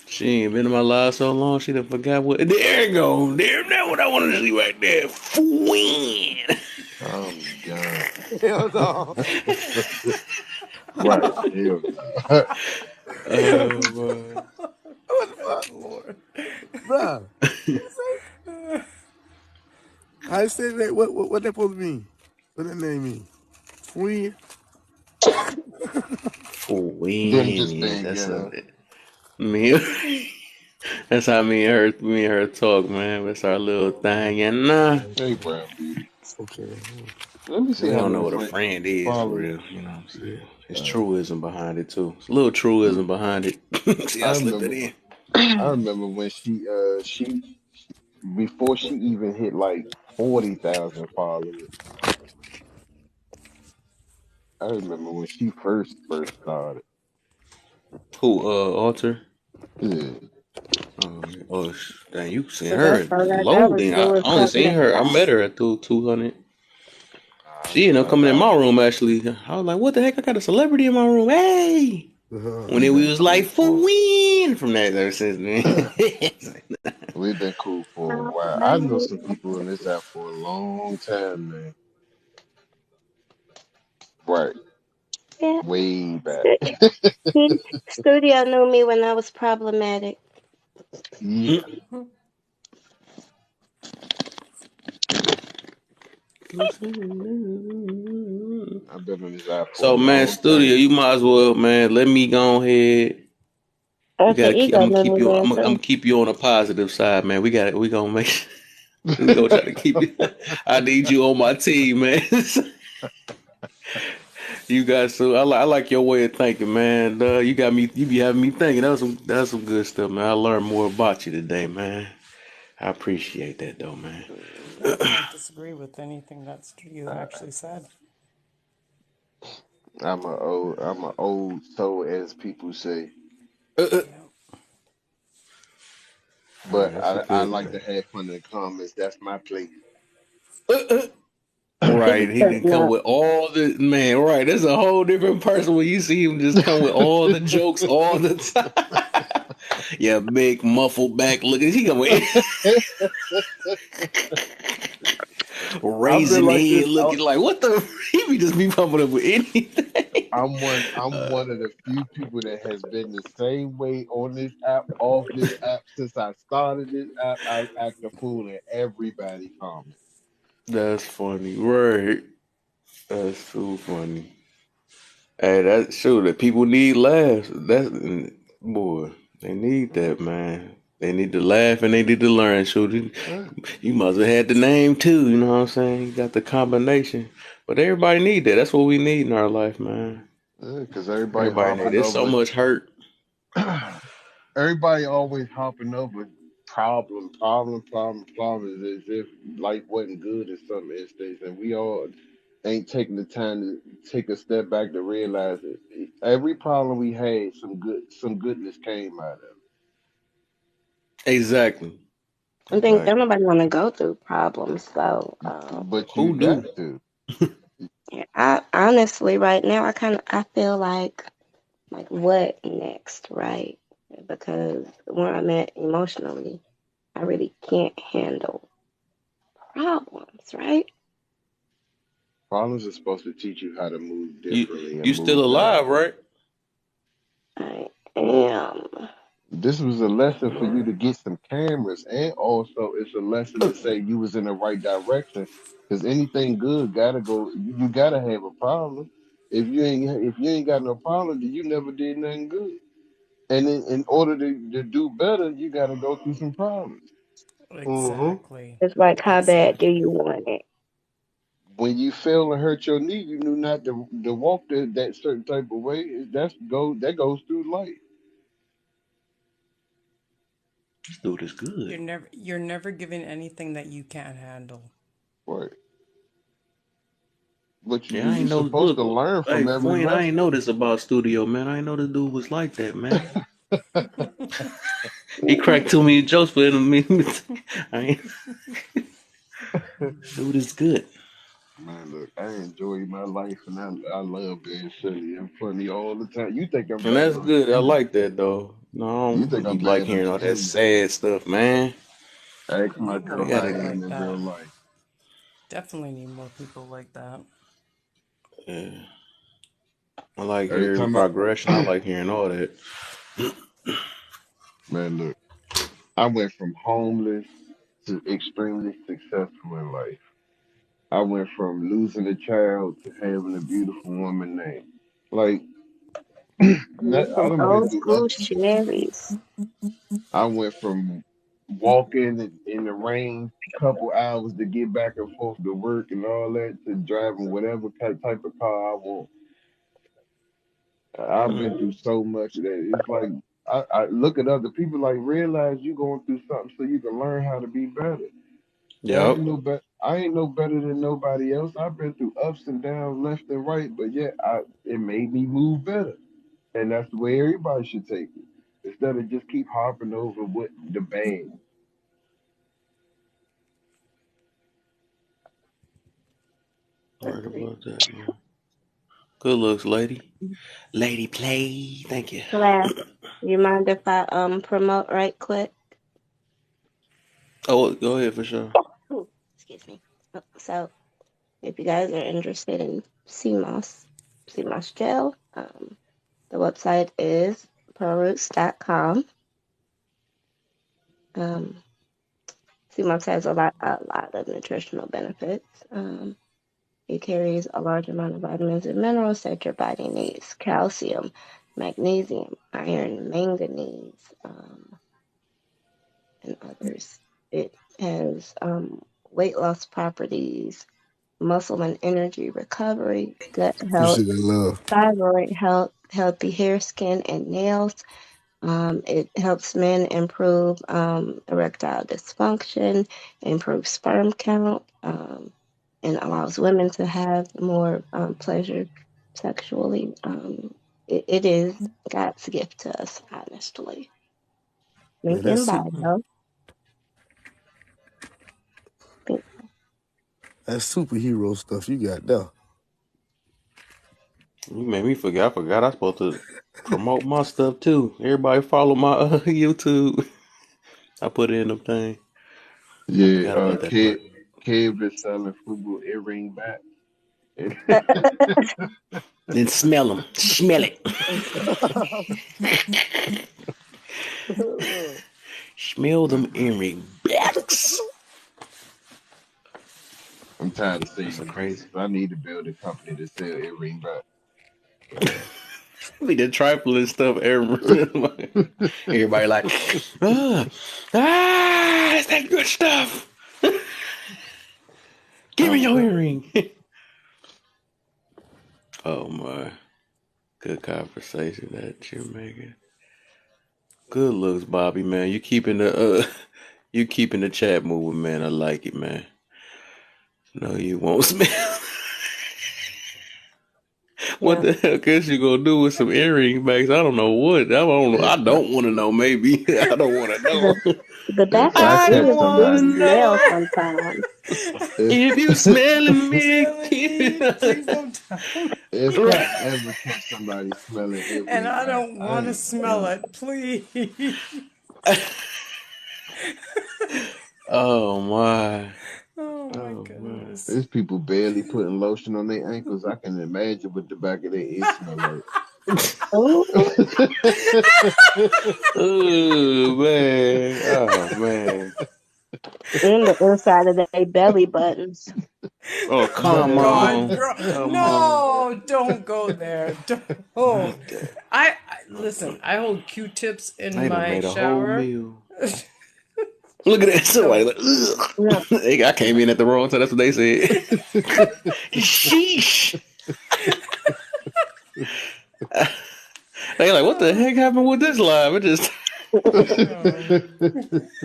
She ain't been in my life so long, she done forgot what. There you go. There, that's what I wanted to see right there. Fwin. I'm done. Hell no. Right. Hell no. Oh, boy. What the fuck? Lord. Bruh. What you say? I said that. What that supposed to mean? What that name mean? Twin? Them Fwin, just yeah, being that's a ghetto. me. That's how me and her talk, man. That's our little thing, and Hey, Brown Beauty. Okay. Let me see we how don't know many what a friend is for followers. real. You know what I'm Yeah. saying? It's truism behind it too. It's a little truism behind it. See, I I slipped that remember. in. I remember when she before she even hit like 40,000 followers. I remember when she first started. Who? Alter. Yeah. Oh, yeah. Oh, dang, you seen So her that's at all that was loading. I Louis only talking seen her. I about. met her at 200. I, She ended up I, coming in I, my room actually. I was like, what the heck? I got a celebrity in my room. Hey. When we've it been was like cool for for win from that ever since man. we've been cool for a Oh, while. I know baby. some people in this app for a long time, man. Right. Yeah. Way back. Stu- Studio knew me when I was problematic. Yeah. I've been in this app for So a man, long studio, time. you might as well, man. Let me go ahead. We Alter gotta keep. I'm ego gonna knew keep me you. then I'm too. gonna keep you on a positive side, man. We got it. We gonna make. We gonna try to keep you. I need you on my team, man. You guys, so I like your way of thinking, man. You got me. You be having me thinking. That's some good stuff, man. I learned more about you today, man. I appreciate that, though, man. I can't disagree with anything that you I, actually said. I'm a old soul, as people say. Yeah. Yeah, But that's a I good like to man. have fun in the comments. That's my place. Right, he didn't come Yeah. with all the man. Right, that's a whole different person when you see him just come with all the jokes all the time. Yeah, big muffled back looking. He come with I've been raising like this. head looking like what the. He be just be coming up with anything. I'm Uh, one of the few people that has been the same way on this app, off this app since I started this app. I act a fool in everybody comment. that's funny, right? That's too funny. Hey, that's true. That people need laughs. That's boy. They need that, man. They need to laugh and they need to learn. Shoot, you must have had the name too. You know what I'm saying? You got the combination. But everybody need that. That's what we need in our life, man. Because everybody Everybody need. hopping There's so over. much hurt. Everybody always hopping over problems as if life wasn't good in some instances, and we all ain't taking the time to take a step back to realize that every problem we had, some goodness came out of Exactly. I think don't Exactly. nobody want to go through problems, so it. But you Who got do? to. yeah, I honestly right now I feel like what next, right? Because where I'm at emotionally, I really can't handle problems, right? Problems are supposed to teach you how to move You differently and you still move better. alive, right? I am. This was a lesson for you to get some cameras, and also it's a lesson to say you was in the right direction. Because anything good gotta go. You gotta have a problem. If you ain't got no problem, then you never did nothing good. And in order to do better, you gotta go through some problems. Mm-hmm. Exactly. It's like how bad do Exactly. you want it? When you fell and hurt your knee, you knew not to walk that certain type of way. That goes through life. This dude is good. You're never given anything that you can't handle. Right. But Yeah, I you're ain't know. supposed to Look, learn hey from every Queen, I ain't lesson. know this about Studio, man. I ain't know this dude was like that, man. He Mm, cracked too many jokes for him. I ain't, dude is good, Man, look, I enjoy my life and I love being silly and funny all the time. You think I'm and bad that's on the good. I internet. like that though. No, I You don't think be I'm like bad on hearing the all that internet. sad stuff, man. Ask We my need more They girl how I gotta, people am like in real that. life. Definitely need more people like that. yeah. I like Every hearing time progression. I like hearing all that. man, look, I went from homeless to extremely successful in life. I went from losing a child to having a beautiful woman name. Like, I some done been old through school ups. cherries. I went from walking in the rain a couple hours to get back and forth to work and all that to driving whatever type of car I want. I've been Mm. through so much that it's like I look at other people like realize you going through something so you can learn how to be better. Yep. I ain't no better than nobody else. I've been through ups and downs left and right, but yet it made me move better. And that's the way everybody should take it. Instead of just keep harping over what the bad. Right about that, man. Good looks, lady. Lady play. Thank you. Class, you mind if I promote right quick? Oh, go ahead for sure. Ooh, excuse me. So if you guys are interested in CMOS gel, the website is perroots.com. Um, CMOS has a lot of nutritional benefits. It carries a large amount of vitamins and minerals that your body needs: calcium, magnesium, iron, manganese, and others. It has weight loss properties, muscle and energy recovery, gut health, Appreciate that love. thyroid health, healthy hair, skin, and nails. It helps men improve erectile dysfunction, improve sperm count, and allows women to have more pleasure sexually. It is God's gift to us, honestly. Man, Link in bio. that's superhero stuff you got there. You made me forget. I forgot I was supposed to promote my stuff too. Everybody follow my YouTube. I put in them thing. I Yeah, forgot about that Kev, part. Kev is selling Fubu earring back. Then smell them. Smell it. Smell them earring backs. I'm tired of That's saying a crazy. business. I need to build a company to sell earring back. Be the trifling stuff. Everybody like, ah, that's that good stuff. Give me I'm your telling earring. Oh my, good conversation that you're making. Good looks, Bobby, man. You keeping the chat moving, man. I like it, man. No, you won't smell. What Yeah. the hell guess you gonna do with some earring bags? I don't know what. I don't know. you. I don't want to know. Maybe I don't want to The know. the If back of I I catch ears do want to somebody, smell know sometimes. if if you smelling me. Smelling Keep me, please it. don't tell me. if I ever catch somebody smelling And earring I back, don't I want to am smell done. it, please. Oh my. Oh my Oh my. goodness. There's people barely putting lotion on their ankles. I can imagine what the back of their ear smell like. Oh, Oh man. Oh man. and the inside of their belly buttons. Oh Oh come Man, God, on. girl, Come on. no! Don't go there. Don't. Oh, I listen. I hold Q-tips in They done my made a whole shower. meal. Look at that. Somebody Don't. like, ugh. Yeah. I came in at the wrong time. That's what they said. Sheesh. They like, what the heck happened with this live? It just No,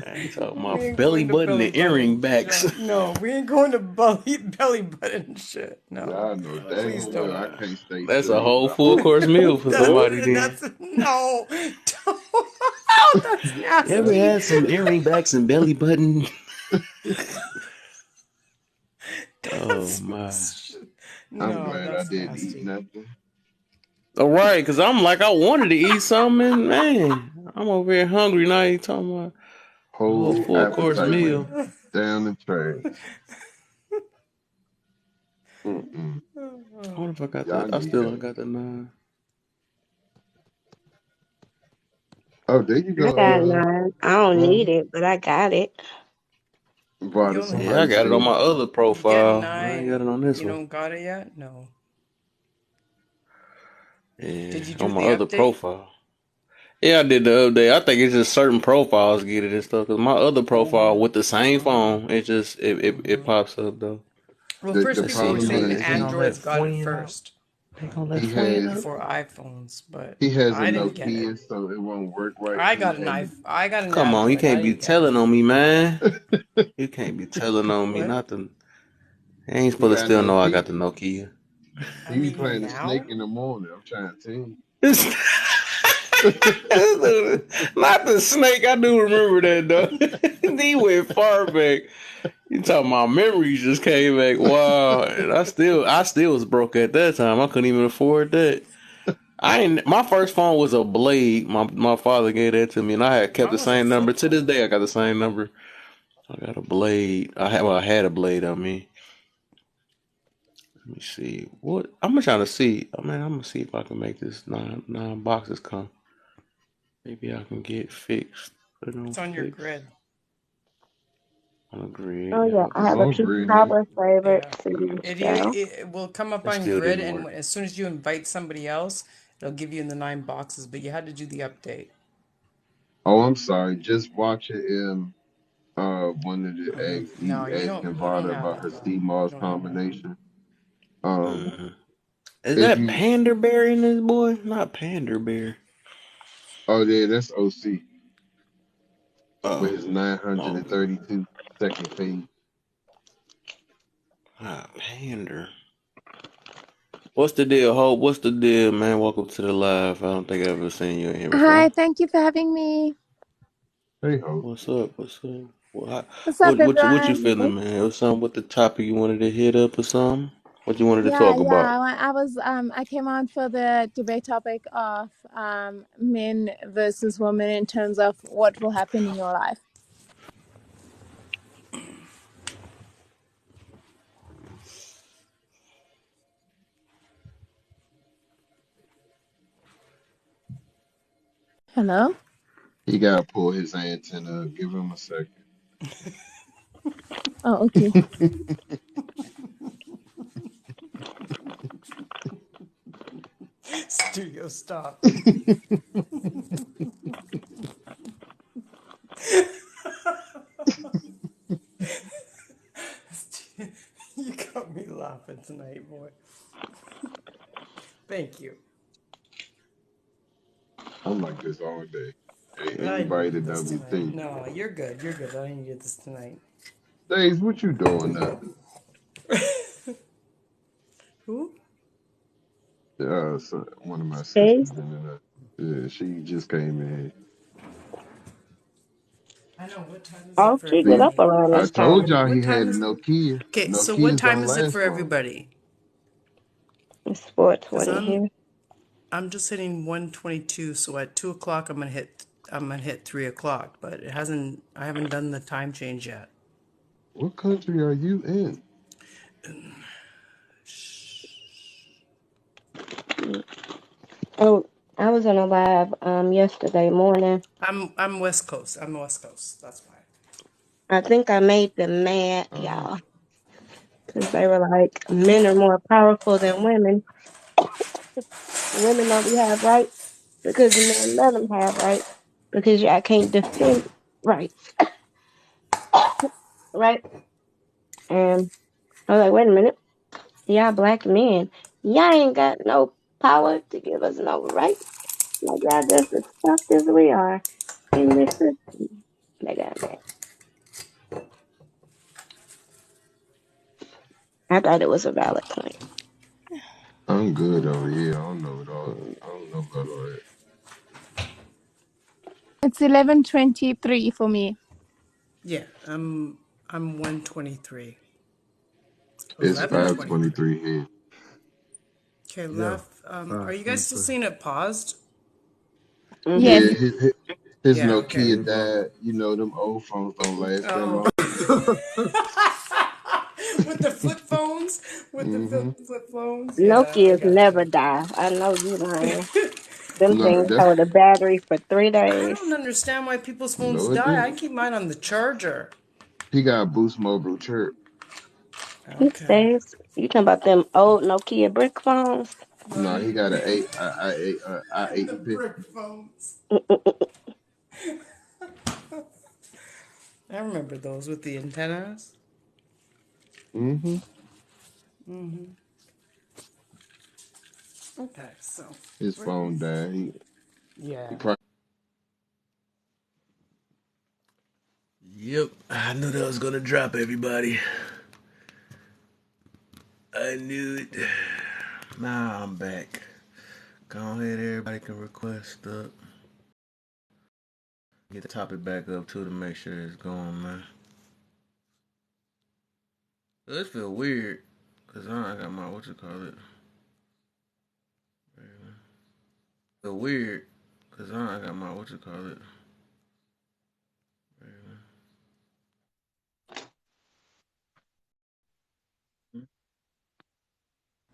I ain't talking we about ain't belly going to button belly and earring button. backs. No, we ain't going to belly button shit. No, y'all know please dang Oh well don't. I my. can't stay That's a straight. whole I full hope course meal for somebody then. That's no. Don't. Oh, that's You ever nasty. had some earring backs and belly button? Oh That's my. I'm no, glad I that's didn't eat nasty. nothing. All right, because I'm like, I wanted to eat something, and man, I'm over here hungry now. You talking about a whole Whole full course appetite meal. went down the trash. Mm-mm. I wonder if I got Y'all that. I need still help. ain't got the nine. Oh, there you I got go, 9. I don't Vaughn. need it, but I got it. Vaughn, You did only Yeah, I somebody got it on say, my other you get profile. I ain't got it nine. on this You one. don't got it yet? No. Yeah, Did you do on my the other update? profile. Yeah, I did the update. I think it's just certain profiles get it and stuff. Cause my other profile Mm-hmm. with the same Mm-hmm. phone, it Mm-hmm. pops up though. Well, the first Let's people see. were problem Hold saying on. the Is is they gonna let Androids got it friend out? first They gonna let he friend has out? before iPhones, but he has a I didn't get it. Nokia, so it won't work right. I So he got an had iPhone. I got an Come on, you Android. I can't be didn't get it. telling on me, man. You can't be telling on me What? nothing. I ain't he supposed to got still know I got Nokia. the Nokia. I He be mean, playing the snake now? in the morning. I'm trying to tell Not the snake. I do remember that though. He went far back. You talking about memories just came back. Wow, and I still was broke at that time. I couldn't even afford that. I ain't. My first phone was a Blade. My father gave that to me, and I had kept Mine the was a same number flip to this phone. day. I got the same number. I got a Blade. I had a Blade on me. Let me see. What I'm trying to see. I mean, I'm gonna see if I can make this nine boxes come. Maybe I can get fixed. Put it on It's on your fix grid. on a grid. Oh, Yeah, yeah. I I can have do a Oh, that. Peach great. Cobbler favorite Yeah. TV It, show. it, it will come up That on still grid, didn't and work. as soon as you invite somebody else, it'll give you in the nine boxes. But you had to do the update. Oh, I'm sorry. Just watch it. One of the ex, No, he asking you don't Vada have about her that, bro. sea You moss don't have that. combination. Um, Mm-hmm. Is if that you, Panderberry in this boy? Not Panderberry. oh yeah, that's OC with Oh, his oh, 932 second page. Pander. What's the deal, Hope? What's the deal, man? Welcome to the live. I don't think I've ever seen you in here Hi, before. thank you for having me. Hey ho, What's up? What's up? What's up, What you everyone? feeling, man? Was something with the topic you wanted to hit up or something? What you wanted to Yeah, talk yeah. about? I came on for the debate topic of men versus women in terms of what will happen in your life. Hello? he gotta pull his antenna up. Give him a second. Oh, okay. Studio, stop. You got me laughing tonight, boy. Thank you. I'm like this all day. Hey, I anybody needed that this know me tonight. too. No, you're good. You're good. I needed this tonight. Days, what you doing now? Who? So one of my Hey, sisters in there. Yeah, she just came in. I know. What time is it all for she get See, up everybody? around I this told time. y'all What he time had is? no kids. Okay, No so what kids time don't is it last for long. everybody? It's Cause 4:20 here. I'm just hitting 122. So at 2 o'clock, I'm gonna hit 3 o'clock. But it hasn't. I haven't done the time change yet. What country are you in? Mm. Oh, I was on a live yesterday morning. I'm West Coast. I'm West Coast. That's why. I think I made them mad, Uh, y'all, because they were like, men are more powerful than women. Women don't have rights because the men let them have rights because y'all can't defend rights, right? And I was like, wait a minute, y'all black men, y'all ain't got no power to give us no rights. Like y'all just as stuffed as we are in this system. They got mad. I thought it was a valid point. I'm good over here. I don't know it all. I don't know about all that. It's 11:23 for me. Yeah, I'm 123. It's Eleven twenty 5:23 three. here. Okay, Yeah, left. Are you guys still 5:23. seeing it paused? Mm-hmm. Yes. Yeah, his Yeah. Okay. Nokia Yeah, it's on. died. You know them old phones don't last that Oh, long. with the flip phones, with the Hmm. flip phones. Yeah, I Nokia's never gotcha. die. I know you lying. Them No, things that's hold a battery for 3 days. I don't understand why people's phones no, it die. I didn't. keep mine on the charger. He got Boost Mobile chirp. It Okay. stays. You talking about them old Nokia brick phones? No, he got a eight, I eight The fifty. brick phones. Mm-mm-mm. I remember those with the antennas. Mm-hmm. Okay, so His where- phone died. He yeah. probably. Yep, I knew that was gonna drop everybody. I knew it. Now I'm back. Go ahead, everybody can request up. Get the topic back up too to make sure it's going, man. This feel weird, cause I got my what you call it. Feel weird, cause I got my what you call it.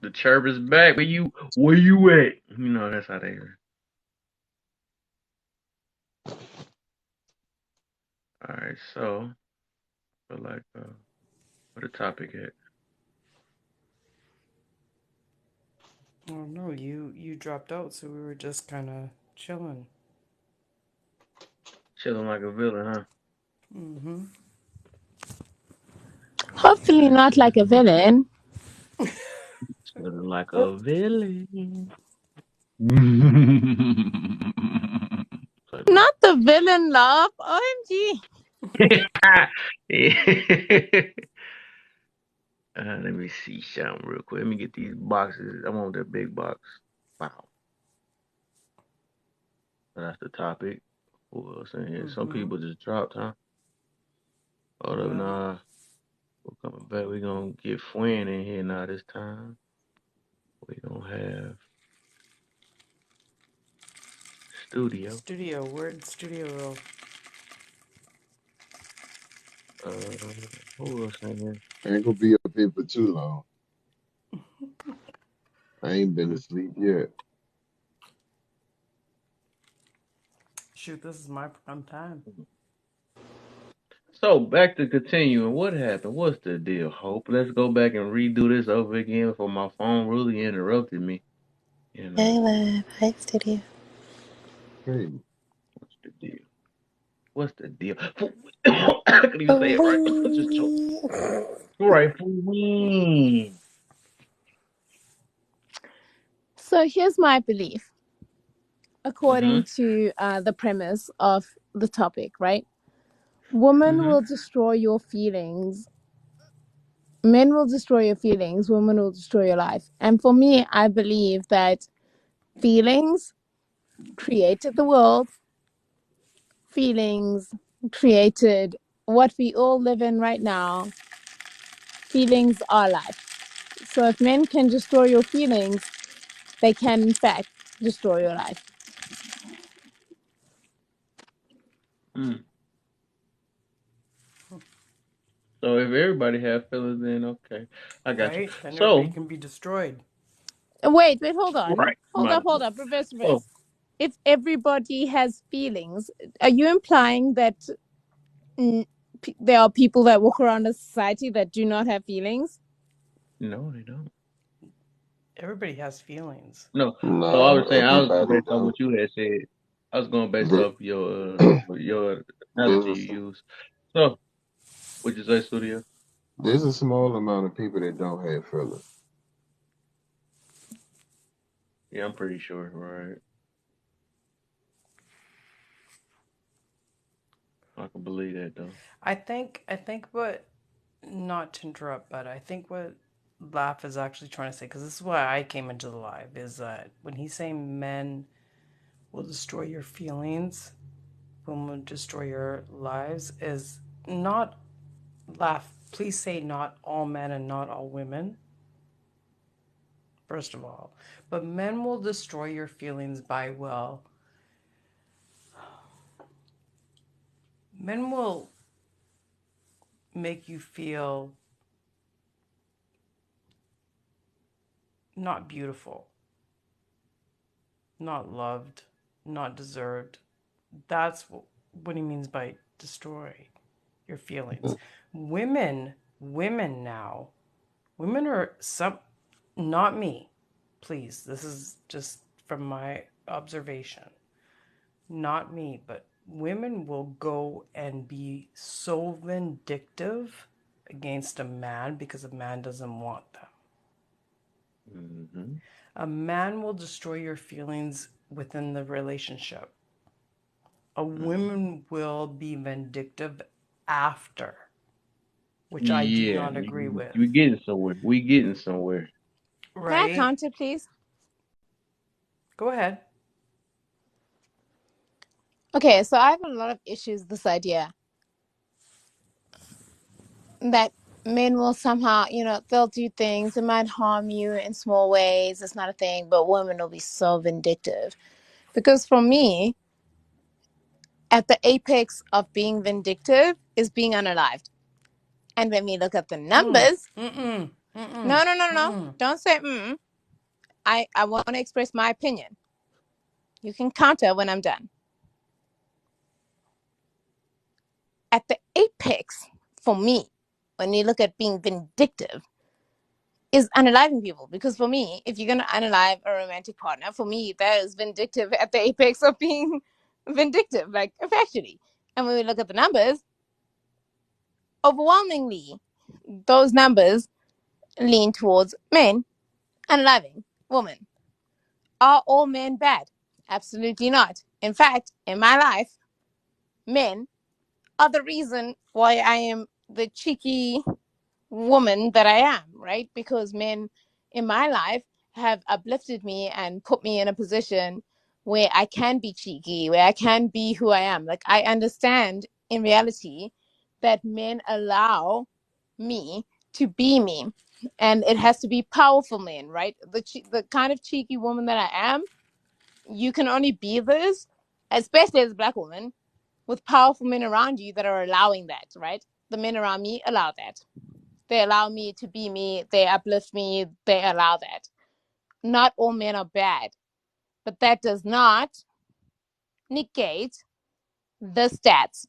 The chirp is back. Where you at? You know that's how they are. All right, so feel like what the topic at? Oh no, you dropped out, so we were just kind of chilling. Chilling like a villain, huh? Mm-hmm. Hopefully not like a villain. Smelling like a villain. Play with Not the villain laugh. OMG. yeah. Let me see something real quick. Let me get these boxes. I want that big box. Wow. That's the topic. Who else in here? Some Mm-hmm. people just dropped, huh? Hold up, Yeah. nah. We're coming back. We're gonna get Fuen in here now this time. We're gonna have studio. Studio. Word studio. Uh, who else in here? I ain't gonna be up here for too long. I ain't been asleep yet. Shoot, this is my prime time. So back to continuing. What happened? What's the deal, Hope? Let's go back and redo this over again before my phone really interrupted me. You Hi, know, love. Hi, studio. Hey, what's the deal? What's the deal? I couldn't even say it right. I just choked. Right, Fuen. So here's my belief, according Mhm. to the premise of the topic, right? Women Mhm. will destroy your feelings. Men will destroy your feelings. Women will destroy your life. And for me, I believe that feelings created the world. Feelings created what we all live in right now. Feelings are life. So if men can destroy your feelings, they can, in fact, destroy your life. Mm. So if everybody have feelings, then okay, I got you. Right? Then everybody So can be destroyed. Wait, hold on. right, might as Hold well. up, reverse, Oh reverse. If everybody has feelings, are you implying that mm, there are people that walk around a society that do not have feelings? no, they don't. Everybody has feelings. No. So I no, was saying I was everybody based off don't. what you had said. I was going based There- off your analogy There's you used. So would you say, Studio? there's a small amount of people that don't have feelings. Yeah, I'm pretty sure. Right. I can believe that though. I think what, not to interrupt, but I think what Laugh is actually trying to say, because this is why I came into the live, is that when he's saying men will destroy your feelings, women will destroy your lives, is not Laugh. Please say not all men and not all women, first of all. But men will destroy your feelings by, well, men will make you feel not beautiful, not loved, not deserved. That's what he means by destroy your feelings. Women now, women are some, not me, please. This is just from my observation. Not me, but women will go and be so vindictive against a man because a man doesn't want them. Hmm. A man will destroy your feelings within the relationship. A woman will be vindictive after, which I do Yeah, not agree with. we getting somewhere. We getting somewhere. Can I Right? counter, please? Go ahead. Okay, so I have a lot of issues with this idea that men will somehow, they'll do things that might harm you in small ways. It's not a thing, but women will be so vindictive. Because for me, at the apex of being vindictive is being unalived. And when we look at the numbers, no. Don't say I want to express my opinion. You can counter when I'm done. At the apex, for me, when you look at being vindictive, is unaliving people. Because for me, if you're going to unalive a romantic partner, for me, that is vindictive at the apex of being vindictive, like factually. And when we look at the numbers, overwhelmingly, those numbers lean towards men unloving women. Are all men bad? Absolutely not. In fact, in my life, men are the reason why I am the cheeky woman that I am, right? Because men in my life have uplifted me and put me in a position where I can be cheeky, where I can be who I am. Like, I understand in reality that men allow me to be me, and it has to be powerful men, right? The kind of cheeky woman that I am, you can only be this, especially as a black woman, with powerful men around you that are allowing that, right? The men around me allow that. They allow me to be me. They uplift me. They allow that. Not all men are bad, but that does not negate the stats.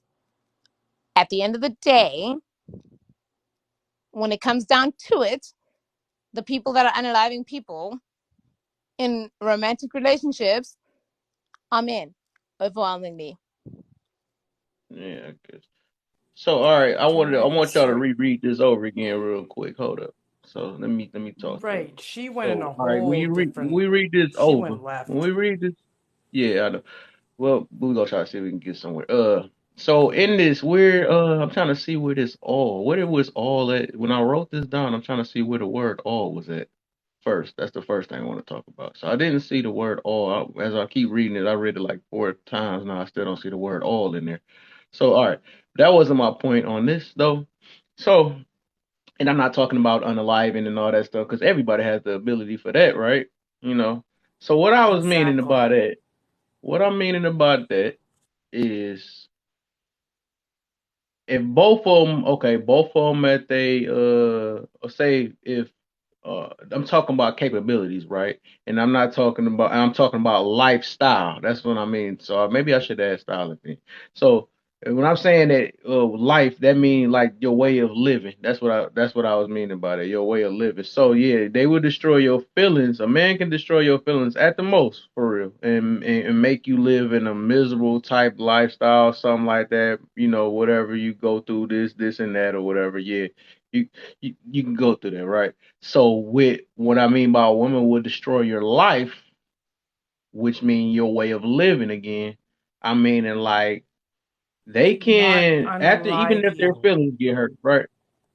At the end of the day, when it comes down to it, the people that are unaliving people in romantic relationships are men, overwhelmingly. Yeah, I guess. So all right, I Right. want y'all to So, reread this over again real quick. Hold up. So let me talk to him. right. She went in a So all right, whole when different. we read this She over, went when left. we read this, yeah, I know. Well, we're gonna try to see if we can get somewhere. So in this, where I'm trying to see where this all, where it was all at. When I wrote this down, I'm trying to see where the word all was at first. That's the first thing I want to talk about. So I didn't see the word all. As I keep reading it, I read it like 4 times now. I still don't see the word all in there. So all right, that wasn't my point on this though. So, and I'm not talking about unaliving and all that stuff because everybody has the ability for that, right? You know. So what I was meaning Exactly. about it, what I'm meaning about that is if both of them, okay, both of them at they say if I'm talking about capabilities, right? And I'm talking about lifestyle. That's what I mean. So maybe I should add style again. So when I'm saying that life, that means like your way of living. That's what I was meaning by that. Your way of living. So yeah, they will destroy your feelings. A man can destroy your feelings at the most, for real, and make you live in a miserable type lifestyle, something like that. You know, whatever you go through, this and that or whatever. Yeah, you can go through that, right? So with what I mean by a woman will destroy your life, which mean your way of living again, I mean in like they Not can after even unalive if their you. feelings get hurt, right?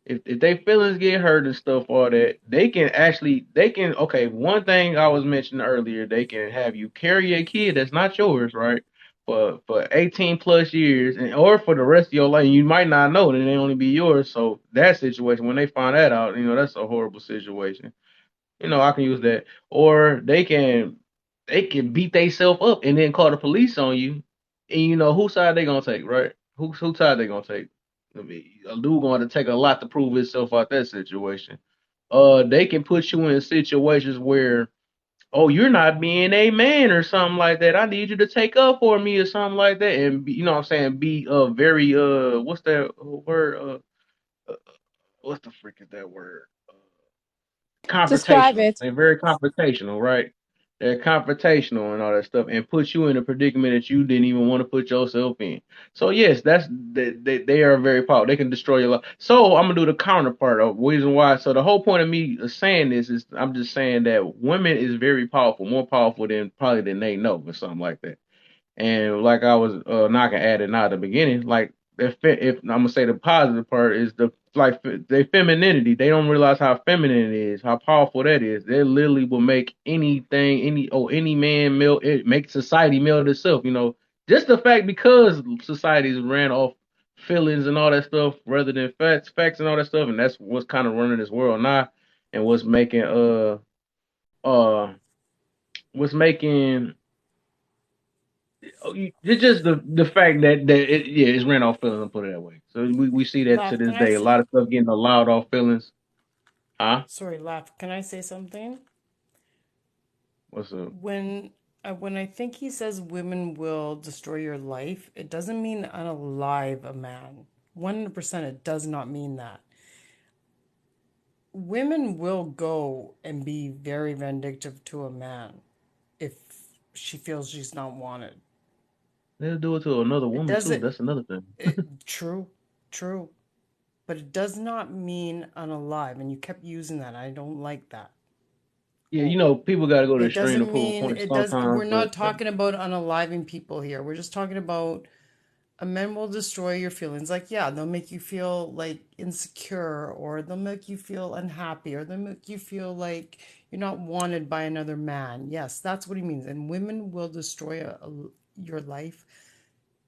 If their feelings get hurt and stuff all that, they can okay, one thing I was mentioning earlier, they can have you carry a kid that's not yours, right? For 18 plus years and or for the rest of your life. You might not know that they only be yours. So that situation, when they find that out, that's a horrible situation. I can use that. Or they can beat themselves up and then call the police on you. And whose side they gonna take, right? Whose side they gonna take? I mean, a dude going to take a lot to prove himself out that situation. They can put you in situations where, oh, you're not being a man or something like that. I need you to take up for me or something like that. And you know what I'm saying, be very what's that word? What's the freak is that word? Describe Confrontational. it. They're very confrontational, right? They're confrontational and all that stuff, and put you in a predicament that you didn't even want to put yourself in. So yes, they are very powerful. They can destroy your life. So I'm gonna do the counterpart of reason why. So the whole point of me saying this is I'm just saying that women is very powerful, more powerful than probably than they know, or something like that. And like I was knocking at it now at the beginning, like if I'm gonna say the positive part is the like their femininity. They don't realize how feminine it is, how powerful that is. They literally will make anything, any man male, it make society melt itself. Just the fact because societies ran off feelings and all that stuff rather than facts and all that stuff, and that's what's kind of running this world now, and uh what's making it's just the fact that it's ran off feelings. I'll put it that way. So we see that to Laugh. this Can I day. A say? lot of stuff getting allowed off feelings. Huh? Sorry, laugh. Can I say something? What's up? When when I think he says women will destroy your life, it doesn't mean unalive a man. 100% it does not mean that. Women will go and be very vindictive to a man if she feels she's not wanted. They'll do it to another It woman too. doesn't That's another thing. true, true. but it does not mean unalive. And you kept using that. I don't like that. Yeah, people got to go to the It extreme to doesn't prove a mean point it does. sometimes, We're but not talking about unaliving people here. We're just talking about a men will destroy your feelings. Like, yeah, they'll make you feel like insecure, or they'll make you feel unhappy, or they'll make you feel like you're not wanted by another man. Yes, that's what he means. And women will destroy your life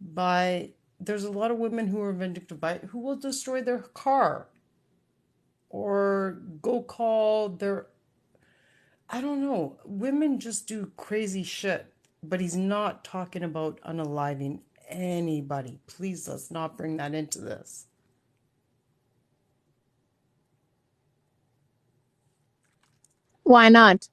by. There's a lot of women who are vindictive by who will destroy their car or go call their. I don't know. Women just do crazy shit, but he's not talking about unaliving anybody. Please, let's not bring that into this. Why not?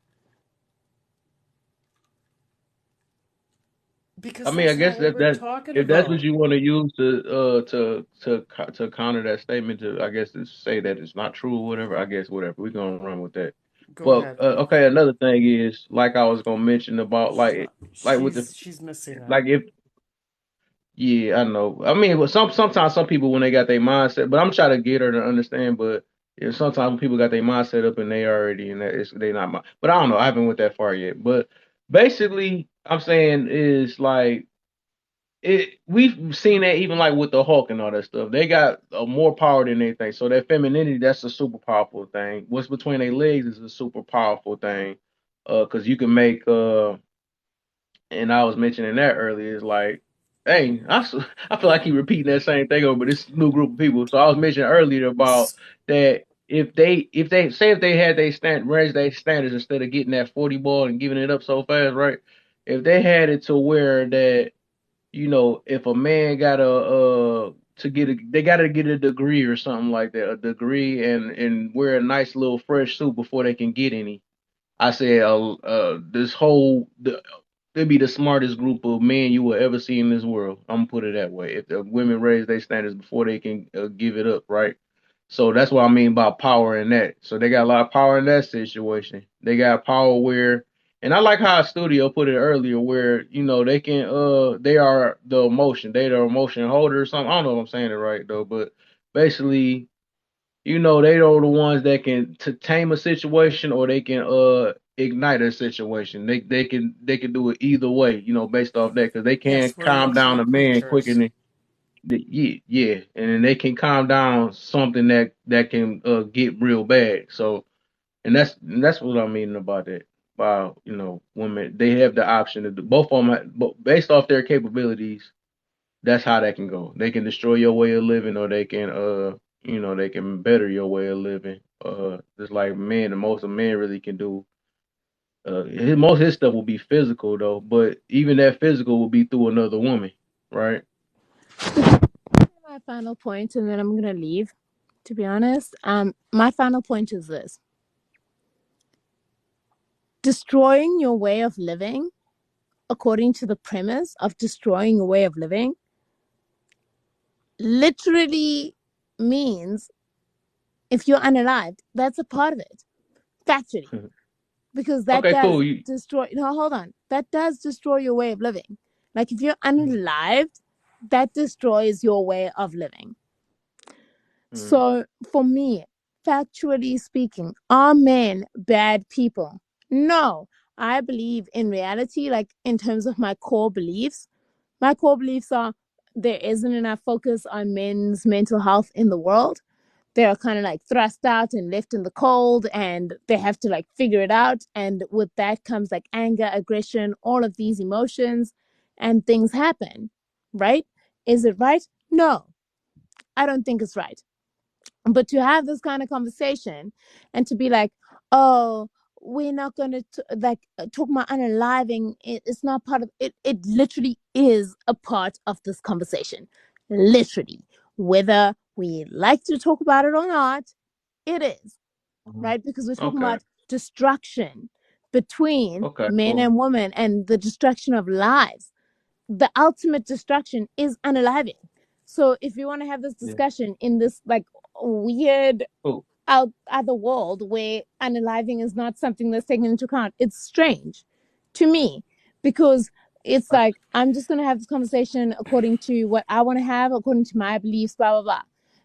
I Because mean, I that's guess not what if we're that talking if that's what about. you want to use to counter that statement, to I guess to say that it's not true or whatever, I guess whatever, we're gonna run with that. Go But ahead, love. okay, another thing is like I was gonna mention about like with the She's missing it. like if yeah, I know. I mean, but sometimes some people when they got their mindset, but I'm trying to get her to understand. But sometimes when people got their mindset up and they already and that it's they not my. But I don't know. I haven't went that far yet. But basically, I'm saying is like it. We've seen that even like with the Hulk and all that stuff. They got more power than anything. So that femininity, that's a super powerful thing. What's between their legs is a super powerful thing. Because you can make and I was mentioning that earlier, is like, hey, I feel like keep repeating that same thing over, but it's a new group of people. So I was mentioning earlier about that if they say if they had they raise their standards instead of getting that 40 ball and giving it up so fast, right? If they had it to where that, if a man got they gotta get a degree or something like that, a degree and wear a nice little fresh suit before they can get any. I said, they'd be the smartest group of men you will ever see in this world. I'm gonna put it that way. If the women raise their standards before they can give it up, right? So that's what I mean by power in that. So they got a lot of power in that situation. They got power where, and I like how Studio put it earlier, where they can they are the emotion, they the emotion holder or something. I don't know if I'm saying it right though, but basically they are the ones that can to tame a situation or they can ignite a situation. They can do it either way, based off that because they can Yes, we're calm down emotional a man quicker creatures. than yeah, and then they can calm down something that can get real bad. So and that's what I mean about that. By women, they have the option to do both of them, but based off their capabilities, that's how that can go. They can destroy your way of living, or they can they can better your way of living. Just like men, the most a man really can do. Most of his stuff will be physical though, but even that physical will be through another woman, right? My final point, and then I'm gonna leave. To be honest, my final point is this: destroying your way of living, according to the premise of destroying your way of living, literally means if you're unalived, that's a part of it, factually, because that Okay, does cool. destroy. No, hold on, that does destroy your way of living. Like if you're unalived, that destroys your way of living. Mhm. So for me, factually speaking, are men bad people? No. I believe in reality, like in terms of my core beliefs are there isn't enough focus on men's mental health in the world. They're kind of like thrust out and left in the cold, and they have to like figure it out. And with that comes like anger, aggression, all of these emotions, and things happen, right? Is it right? No, I don't think it's right. But to have this kind of conversation and to be like, oh, we're not going to like talk about unaliving it's not part of it. It literally is a part of this conversation, literally, whether we like to talk about it or not. It is, Mhm. right? Because we're talking Okay. about destruction between Okay. men Cool. and women and the destruction of lives. The ultimate destruction is unaliving. So if you want to have this Yeah. discussion in this like weird Cool. out other world where unaliving is not something that's taken into account, it's strange to me, because it's like I'm just gonna have this conversation according to what I want to have, according to my beliefs, blah blah blah.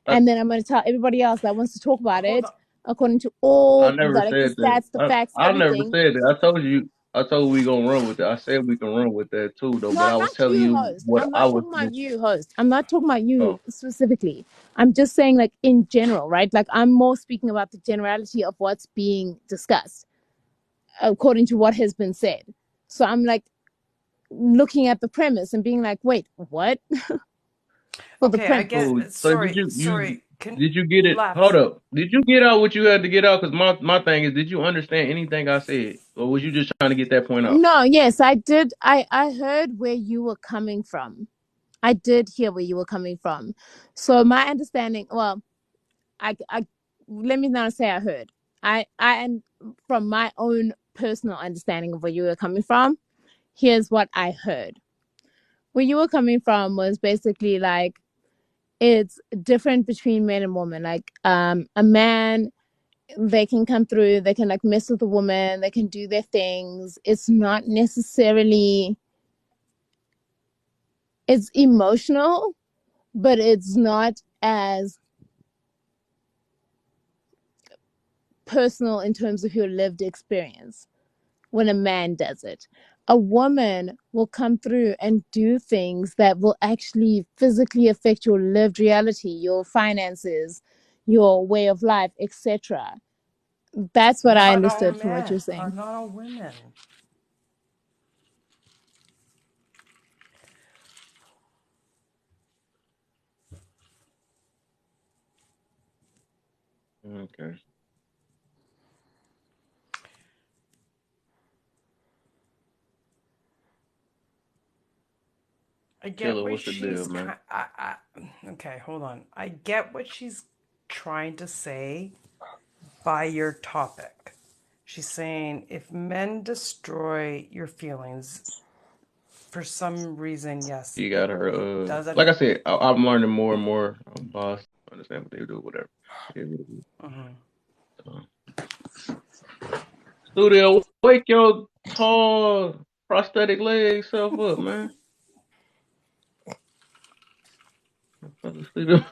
I, and then I'm going to tell everybody else that wants to talk about Hold it on. according to I all never the said that. stats, the facts, I never everything. said that. I told you. I told we gonna run with that. I said we can run with that too, though. No, But I was not telling you, you host. what I'm I not was talking about saying. you, host. I'm not talking about you Oh, specifically. I'm just saying, like, in general, right? Like, I'm more speaking about the generality of what's being discussed according to what has been said. So I'm like looking at the premise and being like, wait, what? For the Okay, I premise. cool. get. So did Sorry, you sorry. Can did you get it? Hold laugh. up. Did you get out what you had to get out? Because my thing is, did you understand anything I said, or was you just trying to get that point out? No, yes, I did. I heard where you were coming from. I did hear where you were coming from. So my understanding, well, I let me not say I heard. And from my own personal understanding of where you were coming from, here's what I heard. Where you were coming from was basically like it's different between men and women. Like a man, they can come through, they can like mess with a woman, they can do their things. It's not necessarily, it's emotional, but it's not as personal in terms of your lived experience when a man does it. A woman will come through and do things that will actually physically affect your lived reality, your finances, your way of life, etc. That's what I Not all understood from what you're men are saying. not all women. Okay. I get Killer, what what's the deal, she's man? okay, hold on. I get what she's trying to say by your topic. She's saying if men destroy your feelings for some reason, yes, You got it her. does it. Like I said, I'm learning more and more. I'm boss. Understand what they do, whatever. It is what it is. Studio, wake your tall prosthetic leg self up, man. I fell asleep.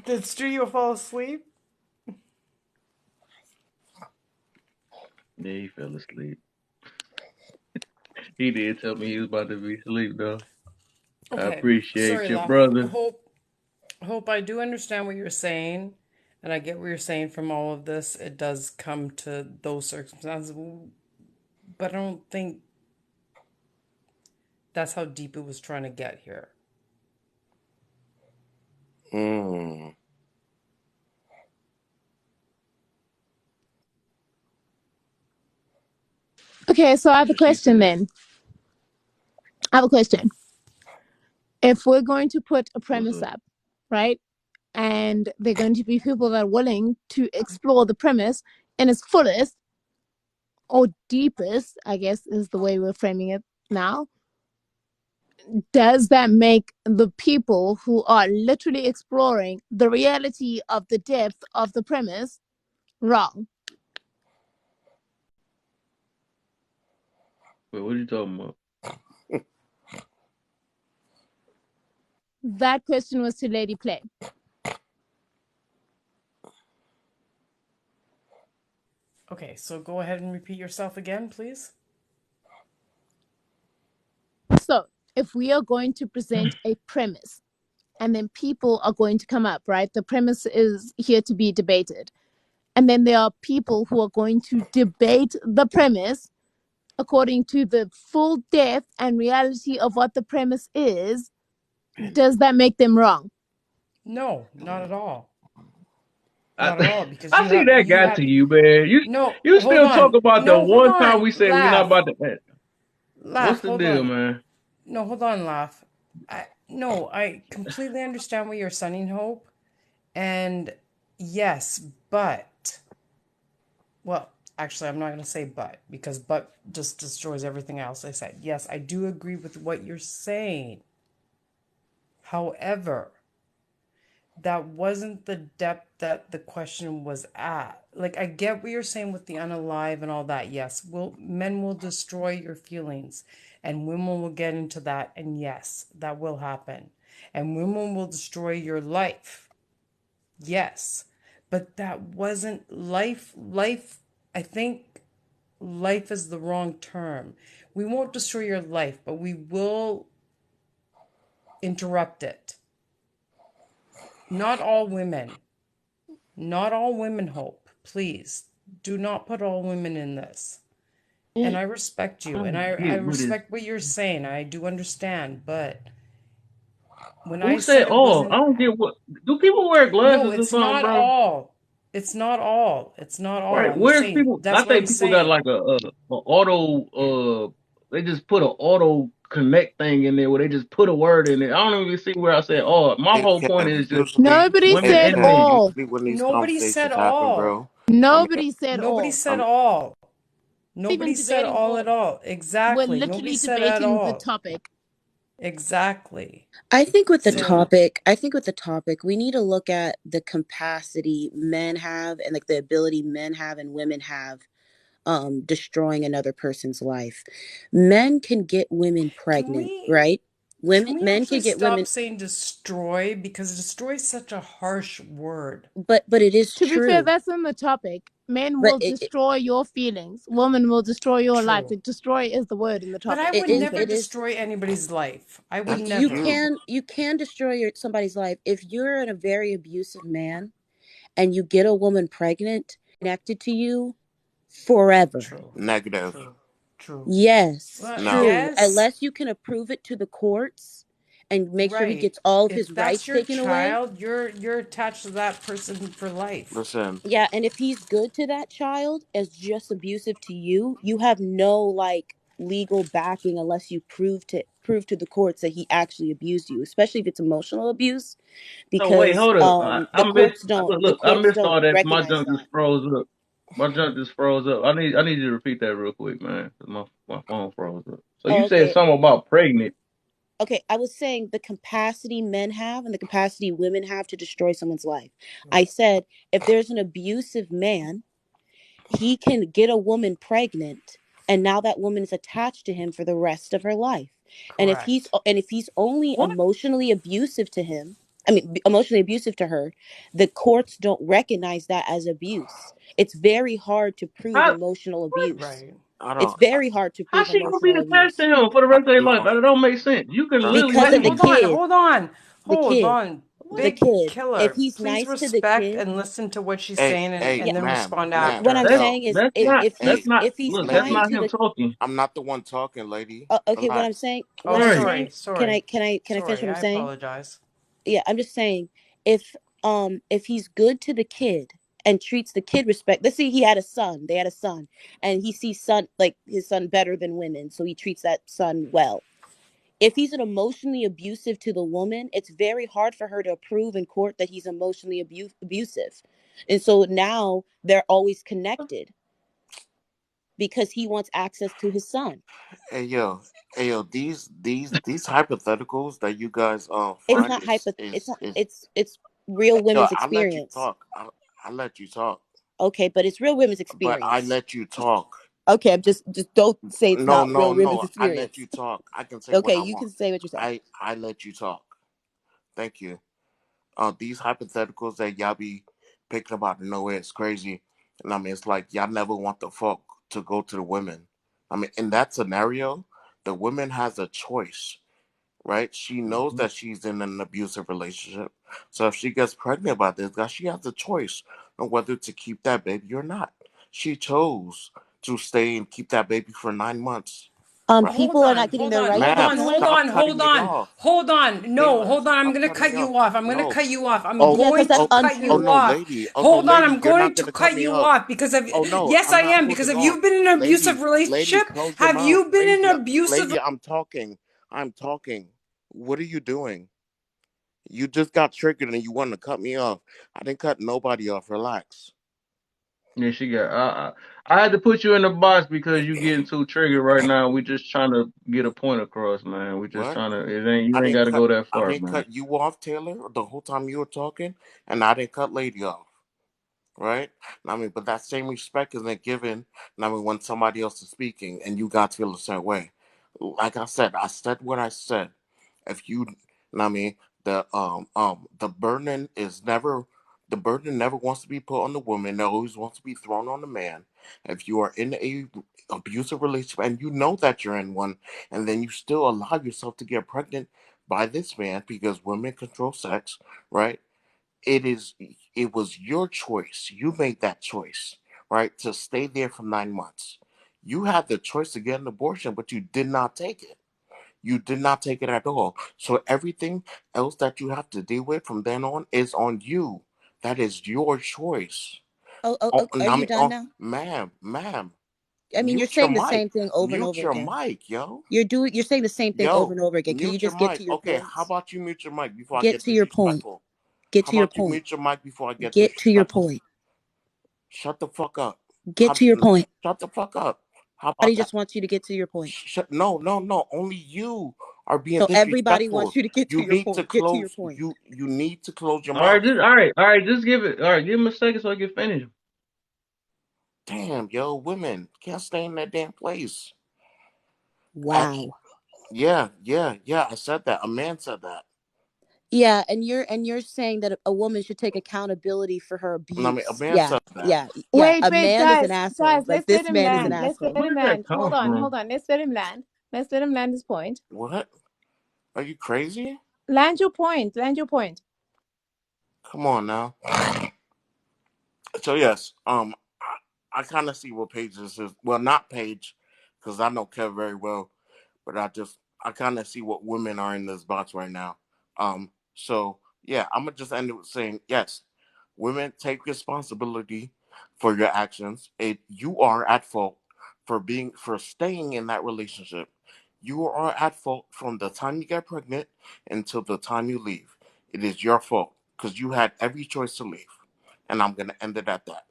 Did Studio fall asleep? Yeah, he fell asleep. He did tell me he was about to be asleep, though. I Okay, appreciate sorry, you, Love. brother. Hope I do understand what you're saying, and I get what you're saying from all of this. It does come to those circumstances, but I don't think that's how deep it was trying to get here. Mm. Okay, so I have That's a what she question said. then. I have a question. If we're going to put a What's premise up? up, right? And they're going to be people that are willing to explore the premise in its fullest or deepest, I guess is the way we're framing it now. Does that make the people who are literally exploring the reality of the depth of the premise wrong? Wait, what are you talking about? That question was to Lady Play. Okay, so go ahead and repeat yourself again, please. So, if we are going to present a premise and then people are going to come up, right? The premise is here to be debated. And then there are people who are going to debate the premise according to the full depth and reality of what the premise is. Does that make them wrong? No, not at all. I, Not at all, because I see that you got have to you, man. no. You Hold still talk on. about the No, hold one time on. we said we're not Laugh, about to. What's laugh. the Hold deal, on. man? No, hold on, laugh. No, I completely understand what you're saying, Hope. And yes, but well, actually, I'm not going to say but because but just destroys everything else I said. Yes, I do agree with what you're saying. However, that wasn't the depth that the question was at. Like I get what you're saying with the unalive and all that. Yes, men will destroy your feelings and women will get into that and yes, that will happen. And women will destroy your life. Yes. But that wasn't life. I think life is the wrong term. We won't destroy your life, but we will interrupt it. Not all women. Not all women, Hope. Please do not put all women in this. And I respect I you, and don't I get what is. respect what you're saying. I do understand, but when I Who said said it all? I wasn't, don't get what. Do people wear no, glasses or it's something, not bro? all. It's not all. It's not all. Right? I'm Where's saying people? I that's what I'm think people got saying. like a auto. They just put an auto connect thing in there where they just put a word in it. I don't even see where I said all. My Hey whole point Kev, is just Nobody women said and Kev, men. all. usually when these Nobody said conversations happen, all. bro, I mean, Nobody said Nobody all. said I'm all. Even Nobody said debating all at all. all. We're Exactly. Nobody literally said at debating the all. topic. Exactly. Yeah. So, I think with the topic, we need to look at the capacity men have and like the ability men have and women have destroying another person's life. Men can get women can pregnant, we right? can Women we men actually can get stop women, saying destroy, because destroy is such a harsh word. but it is To be fair, true. that's in the topic. Men But will destroy your feelings. Women will destroy your life. True. Like, destroy is the word in the But I topic. would never it is destroy anybody's life. I would that's you never. you. can destroy somebody's life if you're in a very abusive man and you get a woman pregnant connected to you forever. True. Negative. True. True. Yes, Well, No. true. yes, Unless you can approve it to the courts and make sure he right. gets all of his If that's rights your taken away. child, you're attached to that person for life. Listen, Yeah, and if he's good to that child as just abusive to you, you have no like legal backing unless you prove to the courts that he actually abused you, especially if it's emotional abuse, So wait, because hold up. I missed. the I courts missed don't all that. My recognize junk just that. froze up. My junk just froze up. I need you to repeat that real quick, man. 'Cause my phone froze up. So you Oh, said okay. something about pregnant. Okay, I was saying the capacity men have and the capacity women have to destroy someone's life. I said if there's an abusive man, he can get a woman pregnant and now that woman is attached to him for the rest of her life. Correct. And if he's only What? emotionally abusive to him, emotionally abusive to her, the courts don't recognize that as abuse. It's very hard to prove How? emotional What? abuse. Right. I It's don't. very hard to How prove she gonna be emotional attached to abuse him for the I rest of their life? don't. That don't make sense. You can literally because But of the say, hold on, kid. hold on, The hold kid. on. The Big kid. If killer. he's Please nice to the respect kid, and listen to what she's Hey, saying, hey, and then ma'am, respond ma'am, what I'm after. that yo, saying is that's hey, not hey, if he's look, that's lady, kind not to him the talking. I'm not the one talking, lady. okay, what I'm Relax. saying, what Oh, I'm Right. saying, sorry, sorry, can I finish sorry. what I'm I saying? apologize. Yeah, I'm just saying if he's good to the kid and treats the kid respect. Let's say he had a son, they had a son, and he sees son like his son better than women, so he treats that son well. If he's an emotionally abusive to the woman, it's very hard for her to prove in court that he's emotionally abusive. And so now they're always connected because he wants access to his son. Hey, yo, hey, yo, these hypotheticals that you guys It's find not hypo is is. it's real Yo, women's I let you experience. talk. I let you talk, Okay, but it's real women's but I experience. let you talk. Okay, just don't say it's No, not no, real women's no. I let experience. you talk. I can say what Okay, I you want. can say what you're saying. I let you talk. Thank you. These hypotheticals that y'all be picking about nowhere is crazy. And I mean, it's like y'all never want the fuck to go to the women. I mean, in that scenario, the woman has a choice, right? She knows Mhm. that she's in an abusive relationship. So if she gets pregnant by this guy, she has a choice on whether to keep that baby or not. She chose to stay and keep that baby for 9 months, right? People are not getting Hold their on, rights hold Ma'am, on, taken away. hold stop on, cutting hold me on, off. hold on. No, Taylor, hold on. I'm stop gonna cutting cut me you off. off. I'm gonna No. cut you off. I'm Oh, Yeah, because going that's to oh, cut oh you untrue. no, off. lady. Oh no, Hold on, lady. I'm You're going not to gonna cut cut me you off. off because of, Oh no, yes, I'm I not am, because holding have on. you been in an abusive Lady, relationship? close your Have mouth. you been in an abusive? Lady, I'm talking. I'm talking. What are you doing? You just got triggered and you want to cut me off. I didn't cut nobody off. Relax. Yeah, she got. I had to put you in the box because you getting too triggered right now. We just trying to get a point across, man. We just What? trying to. It ain't. I You ain't didn't got to cut. go that I far, didn't man. cut you off, Taylor, the whole time you were talking, and I didn't cut lady off. Right? I mean, but that same respect isn't given. I mean, when somebody else is speaking and you guys feel a certain way. Like I said what I said. If you, I mean, the burden is never The burden never wants to be put on the woman. It always wants to be thrown on the man. If you are in a abusive relationship and you know that you're in one, and then you still allow yourself to get pregnant by this man because women control sex, right? It was your choice. You made that choice, right? To stay there for 9 months. You had the choice to get an abortion, but you did not take it. You did not take it at all. So everything else that you have to deal with from then on is on you. That is your choice. Oh, Are I you mean, done oh, now? ma'am, I mean, you're mute your saying the mic. same thing over and Mute over your again. mic, yo. You're saying the same thing over Yo, and over again. Can you mute your just get to mic. your Okay, how points? about you mute your mic before I Get get to your point. disrespectful? Get How to your about you point. mute your mic before I get Get to your disrespectful? point. Shut the fuck up. Get to your point. Shut the fuck up. How about Everybody that? just wants you to get to your point. No, no, no. Only you are being No, everybody disrespectful. wants you to get to You your need to point. Get to your close. point. You need to close your All right, mouth. just all right, just give it. All right, give him a second so I can finish. Damn, yo, women can't stay in that damn place. I, Wow. yeah. I said that. A man said that. Yeah, and you're saying that a woman should take accountability for her I mean, a abuse. man Yeah, said that. yeah, yeah. Wait, A wait, man is an guys, asshole. Like let's let this him man is an land. Let's asshole. let Where him did that land. come from? Hold on. Let's let him land. Let's let him land his point. What? Are you crazy? Land your point. Land your point. Come on now. So yes, I kind of see what Paige is. Well, not Paige, because I know Kev very well, but I kind of see what women are in this box right now. So yeah, I'm gonna just end it with saying yes, women take responsibility for your actions. You are at fault for staying in that relationship. You are at fault from the time you get pregnant until the time you leave. It is your fault because you had every choice to leave, and I'm gonna end it at that.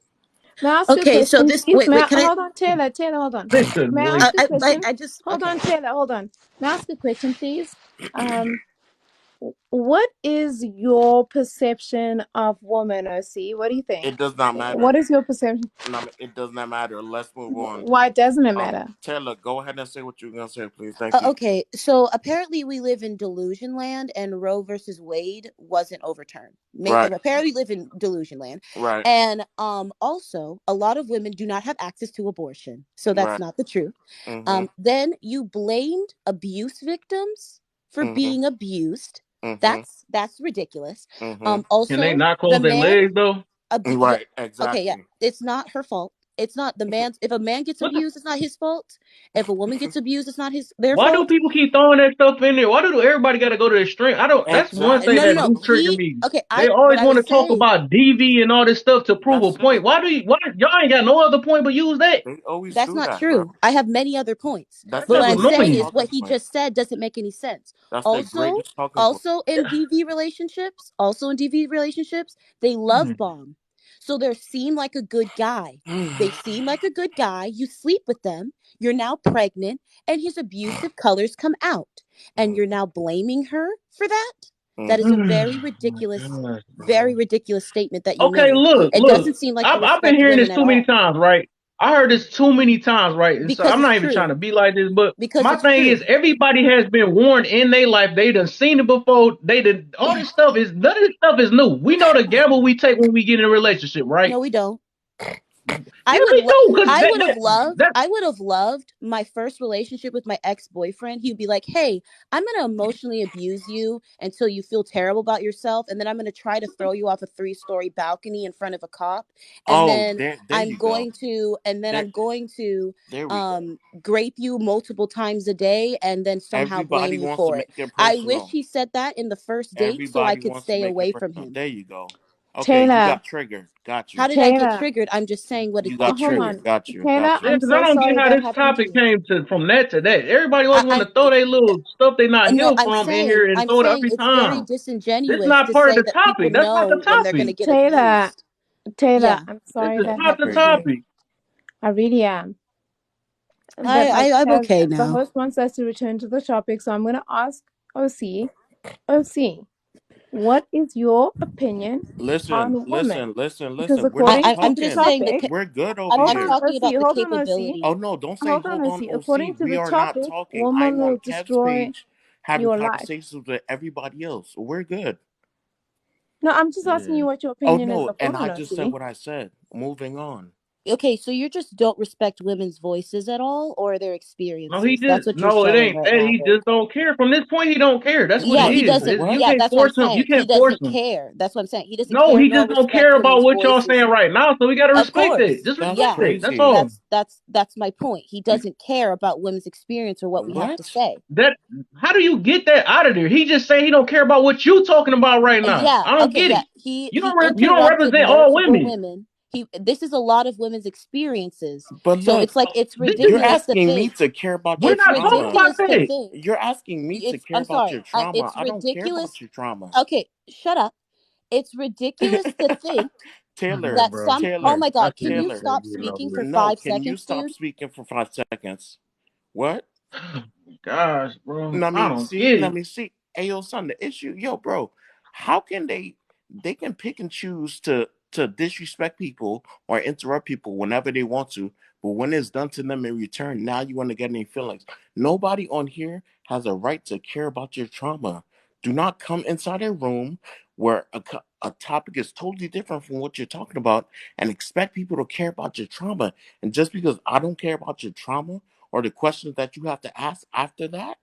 May I ask you a Okay, so question, this please? wait, wait, can I? Hold on, Taylor. Taylor, hold on. Listen, May I boy. ask a question? I just Hold okay. on, Taylor. Hold on. May I ask a question, please? What is your perception of women, OC? What do you think? It does not What matter. is your perception? No, it does not matter. Let's move on. Why doesn't it matter? Taylor, go ahead and say what you're gonna say, please. Thank you. Okay, so apparently we live in delusion land, and Roe versus Wade wasn't overturned. Right, Apparently, live in delusion land, right, and also a lot of women do not have access to abortion, so that's right. not the truth. Mhm, Then you blamed abuse victims for mhm, being abused. mhm, That's ridiculous. mhm. Can they Also, not the close their man legs though? Right, okay, yeah, exactly. it's not her fault. It's not the man's. If a man gets What the? abused, it's not his fault. If a woman gets abused, it's not their Why do fault. people keep throwing that stuff in there? Why do everybody got to go to the extreme? I don't. That's one thing No, Exactly, no, that no. do bro. trigger He me. okay. They What always I want was to talk saying about DV and all this stuff to prove a That's point. it. Why y'all ain't got no other point but use that? They always that's do not that, bro. true. I have many other points. That's But their what That's I'm greatest saying annoying. is what talking he point. just said doesn't make any sense. That's their Also, greatest talking point. in DV relationships, they love bomb. So they seem like a good guy. They seem like a good guy. You sleep with them. You're now pregnant, and his abusive colors come out, and you're now blaming her for that. That is a Oh very my ridiculous statement that you Okay, made. It look. doesn't seem like you I've been respect hearing women this at too many all times, right? I heard this too many times, right? And so because I'm it's not even trying true. to be like this, but Because my it's thing is true. everybody has been warned in their life. They done seen it before. They did all this stuff is none of this stuff is new. We know the gamble we take when we get in a relationship, right? No, we don't. Yeah, we do, because I would have loved my first relationship with my ex-boyfriend. He'd be like, "Hey, I'm going to emotionally abuse you until you feel terrible about yourself, and then I'm going to try to throw you off a 3-story balcony in front of a cop, and Oh, then there you go. There, I'm going to there we go. grape you multiple times a day and then somehow blame Everybody you wants to for it." make it I wish personal. he said that in the first date so I Everybody could wants to stay make it away from personal. him. There you go. Okay, you Taylor, got triggered. Got How you. did I get Taylor, triggered? I'm just saying You what got hold triggered triggered. on. me. Got you. Taylor, Got yeah, you. I'm because I so don't get sorry how that this happened to topic you. came to from that to that. Everybody always want I'm to throw their little stuff they not no, healed from in here and I'm throw it saying every it's very time. This disingenuous not to part say of the that people topic. That's not the know when they're going to topic. get Taylor, abused. Taylor, Yeah, I'm This sorry is that not the happened to Crazy. you. topic. I really am. But like I'm Kev, okay the now. host wants us to return to the topic, so I'm going to ask OC. OC, what is your opinion Listen, on women? listen, listen, Because listen. We're not according to I'm the just talking. saying that topic, We're good over I'm hold on, here. talking OC, about the hold on, OC, capability. Oh no, don't say hold on, hold on, OC. OC. According to We the are not topic, talking. woman I'm on will Kev's destroy page having your life. conversations with everybody else. We're good. No, I'm just asking Yeah. you what your Oh opinion is no, and upon I it. just said See? what I said. Moving on. Okay, so you just don't respect women's voices at all, or their No, he experiences. That's just what you're no. It showing ain't right that. now, He Vin. just don't care. From this point, he don't care. That's what it Yeah, What? he is. doesn't. You Yeah, can't that's what I'm force him. You saying. He can't force doesn't him. care. That's what I'm saying. He doesn't No, care he nor just don't respect care about women's what y'all voices. saying right now. So we gotta Of respect it. course. Just That's respect Yeah. it. That's crazy. all. That's my point. He doesn't care about women's experience or what we have to What? say. That how do you get that out of there? He just say he don't care about what you talking about right now. Yeah, I don't okay, get yeah. it. He You don't interrupted represent all multiple women. women. He This is a lot of women's experiences. But So look, it's like it's This is you're ridiculous to asking me think to care about we're your it's not talking trauma. about ridiculous to that. think You're asking me to it's care I'm about sorry. your trauma. It's I don't care about ridiculous. your trauma. Okay, shut up. It's ridiculous to think Yeah, Taylor, that bro. some Oh Taylor, my I god, can can't you I Taylor. can't stop get it speaking over for No, 5 can you seconds, stop dude? speaking for 5 seconds? What? with. Gosh, bro. Let I me don't see. get Let it. me see. Hey, yo, son, the issue, yo, bro. How can they can pick and choose to disrespect people or interrupt people whenever they want to, but when it's done to them in return, now you want to get any feelings. Nobody on here has a right to care about your trauma. Do not come inside a room where a topic is totally different from what you're talking about and expect people to care about your trauma. And just because I don't care about your trauma or the questions that you have to ask after that,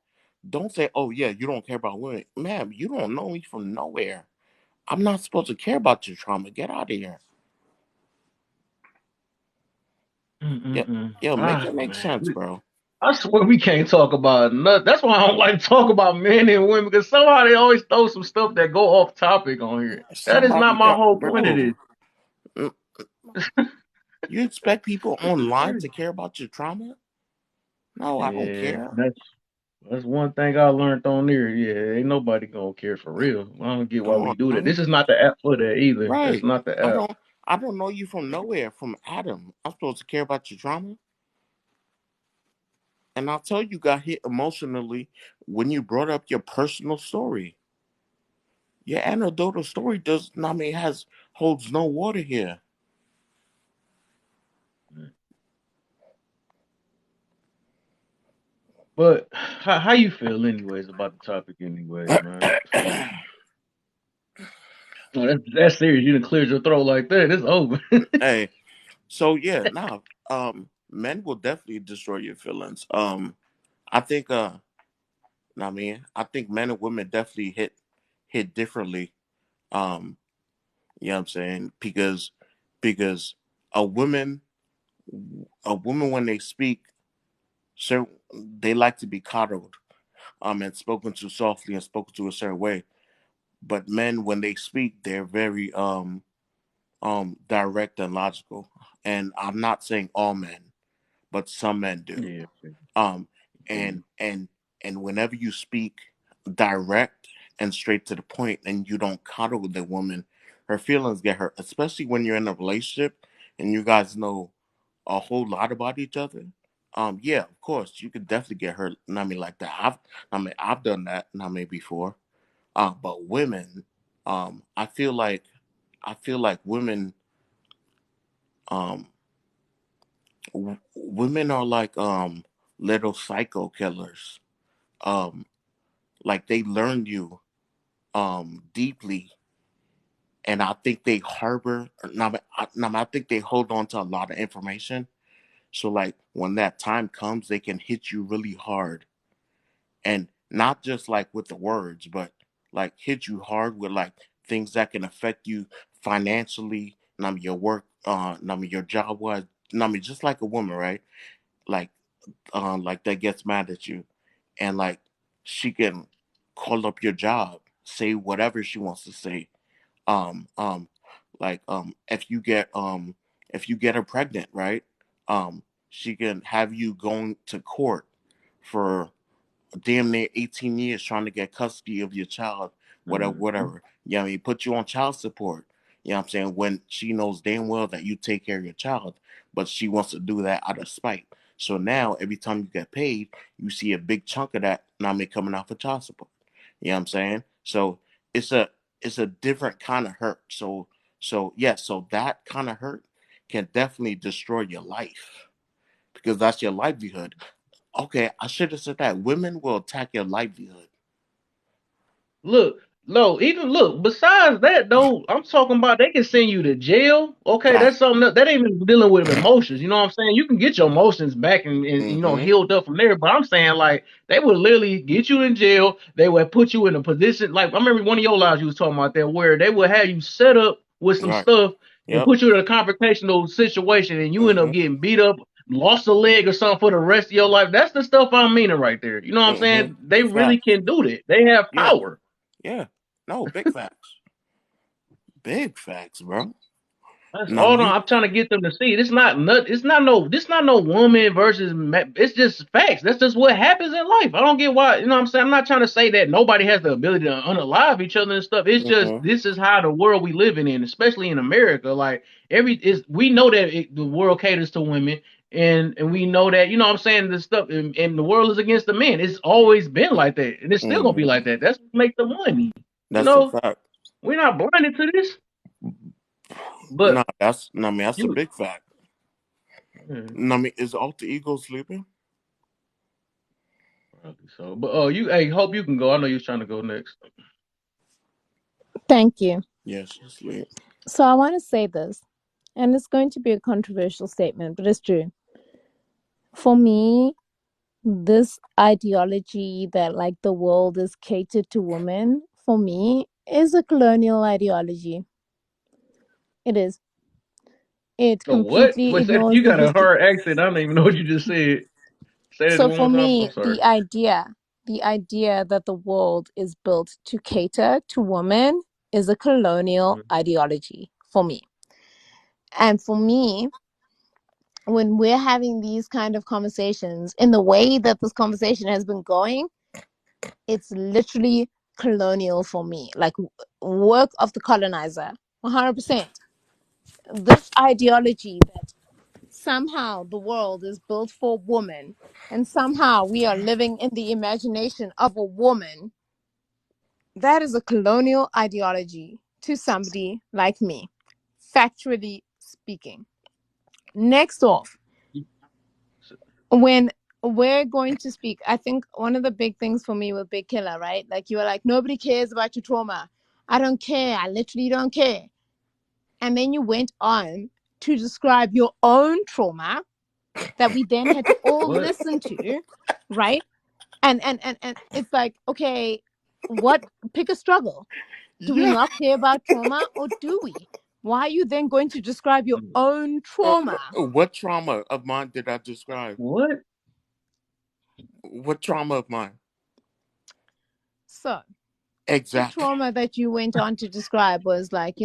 don't say, "Oh yeah, you don't care about women, ma'am. You don't know me from nowhere. I'm not supposed to care about your trauma. Get out of here." Yeah, Mm-mm-mm. yo, make Ah, it make man. sense, bro. I swear we can't talk about nothing. That's why I don't like to talk about men and women because somehow they always throw some stuff that go off topic on here. That is Somebody not my got, whole point of bro. this. mm, You expect people This is online crazy. to care about your trauma? No, I don't Yeah, care. that's one thing I learned on there. Yeah, ain't nobody gonna care for real. I don't get why Come we on, do that. man. This is not the app for that either. That's Right. not the I app. don't. I don't know you from nowhere, from Adam. I'm supposed to care about your trauma, and I'll tell you got hit emotionally when you brought up your personal story. Your anecdotal story does. I mean, has holds no water here. But how you feel anyways about the topic anyways, man? Oh, that's serious. You done cleared your throat like that. It's over. Hey, so yeah, now, men will definitely destroy your feelings. I think, I mean, I think men and women definitely hit differently. Um, you know what I'm saying? Because a woman, a woman when they speak, so they like to be coddled, and spoken to softly and spoken to a certain way. But men, when they speak, they're very direct and logical. And I'm not saying all men, but some men do. Yeah. Um, Yeah. and whenever you speak direct and straight to the point, and you don't coddle the woman, her feelings get hurt. Especially when you're in a relationship and you guys know a whole lot about each other. Yeah, of course, you could definitely get hurt. I mean, like that. I've done that. I mean, before. But women, I feel like women, um, women are like little psycho killers. Um, like they learn you deeply, and I think they harbor. I think they hold on to a lot of information. So like when that time comes, they can hit you really hard, and not just like with the words, but like hit you hard with like things that can affect you financially. Your work, your job was. Just like a woman, right? Like like that gets mad at you, and like she can call up your job, say whatever she wants to say. Um, um, if you get her pregnant, right? She can have you going to court for damn near 18 years trying to get custody of your child, whatever, Mhm. whatever. You know what I mean? Put you on child support. You know what I'm saying? When she knows damn well that you take care of your child, but she wants to do that out of spite. So now every time you get paid, you see a big chunk of that now me coming out for child support. You know what I'm saying? So it's a it's a different kind of hurt. So that kind of hurt can definitely destroy your life because that's your livelihood. Okay, I should have said that. Women will attack your livelihood. Look. No, even look. Besides that, though, I'm talking about they can send you to jail. Okay, Fact. that's something that ain't even dealing with emotions. You know what I'm saying? You can get your emotions back and Mm-hmm. healed up from there. But I'm saying like they would literally get you in jail. They would put you in a position like I remember one of your lives you was talking about that where they would have you set up with some Right. stuff and Yep. put you in a confrontational situation, and you end Mm-hmm. up getting beat up, lost a leg or something for the rest of your life. That's the stuff I'm meaning right there. You know what I'm Mm-hmm. saying? They really Facts. can do that. They have Yeah. power. Yeah. No, big facts. Big facts, bro. That's No, I all mean, you. I'm trying to get them to see. It's not no woman versus it's just facts. That's just what happens in life. I don't get why, you know what I'm saying? I'm not trying to say that nobody has the ability to unalive each other and stuff. It's just Mm-hmm. this is how the world we living in, especially in America. Like we know that the world caters to women and we know that, you know what I'm saying, this stuff and the world is against the men. It's always been like that. And it's still gonna be Mm-hmm. like that. That's what makes the money. You That's a know, fact. we're not blinded to this, No, but that's no, I mean that's a you big fact. hmm. No, I mean, is alter ego sleeping? Probably so. But you hey, hope you can go. I know you're trying to go next. Thank you. Yes, she's asleep. So I want to say this, and it's going to be a controversial statement, but it's true. For me, this ideology that like the world is catered to women, for me, is a colonial ideology. It is. It Oh, what? completely Wait, ignores you the got a history. hard accent. I don't even know what you just said. Say that So one for more time. I'm me, sorry. the idea that the world is built to cater to women is a colonial ideology for me. And for me, when we're having these kind of conversations in the way that this conversation has been going, it's literally colonial for me, like work of the colonizer. 100%. This ideology that somehow the world is built for women and somehow we are living in the imagination of a woman, that is a colonial ideology to somebody like me, factually speaking. Next off, when we're going to speak, I think one of the big things for me with Big Killer, right? Like you were like, nobody cares about your trauma. I don't care. I literally don't care. And then you went on to describe your own trauma that we then had to all What? listen to, right? And it's like, okay, what pick a struggle. Do we Yeah. not care about trauma or do we? Why are you then going to describe your own trauma? What trauma of mine did I describe? What? What trauma of mine? So the Exactly. trauma that you went on to describe was like,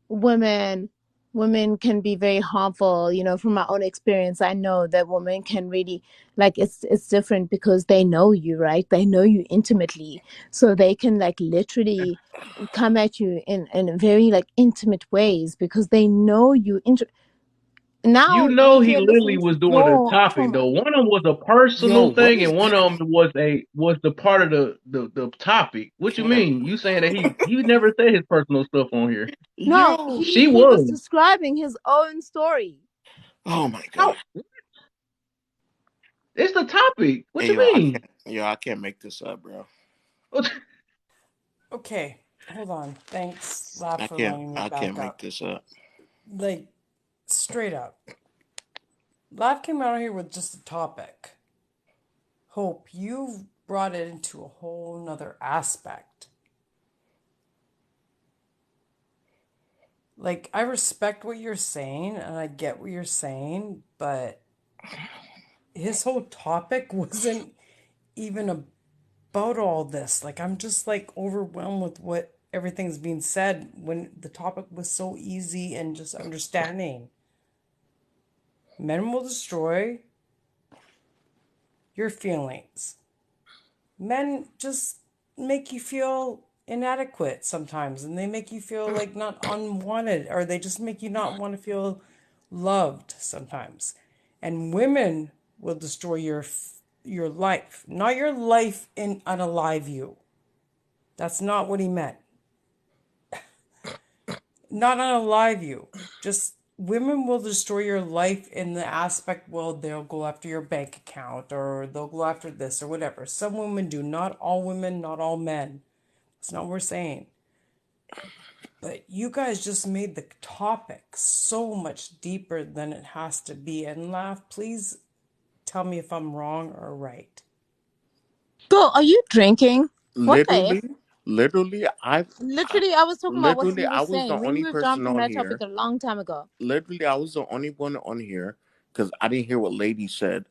women women can be very harmful. From my own experience, I know that women can really, like, it's different because they know you, right? They know you intimately, so they can like literally come at you in very like intimate ways because they know you. You Now know we're he here literally listening to was doing a your topic trauma. though. One of them was a Yo, personal what thing, is and one that? of them was the part of the topic. What you Kev. mean? You saying that he never said his personal stuff on here? No, Yo. he She he was was. describing his own story. Oh my god. How? It's the topic. What Hey, you yo, I mean? can't. Yo, I can't make this up, bro. Okay, hold on. Thanks, Lab, I for can't. letting me I can't back make up. this up. Like, straight up. Lab came out here with just a topic. Hope, you've brought it into a whole nother aspect. Like, I respect what you're saying and I get what you're saying, but his whole topic wasn't even about all this. Like, I'm just like overwhelmed with what everything's being said when the topic was so easy and just understanding. Men will destroy your feelings. Men just make you feel inadequate sometimes, and they make you feel like not unwanted, or they just make you not want to feel loved sometimes. And women will destroy your life, not your life in unalive you. That's not what he meant. Not unalive you. Just women will destroy your life in the aspect, well, they'll go after your bank account or they'll go after this or whatever. Some women do. Not all women, not all men. It's not what we're saying. But you guys just made the topic so much deeper than it has to be. And Laugh, please tell me if I'm wrong or right. Girl, are you drinking? What the Literally, F? literally, Literally, I was talking about what literally, he I was was the saying. We only moved on person from on that topic here. a long time ago. Literally, I was the only one on here because I didn't hear what Lady said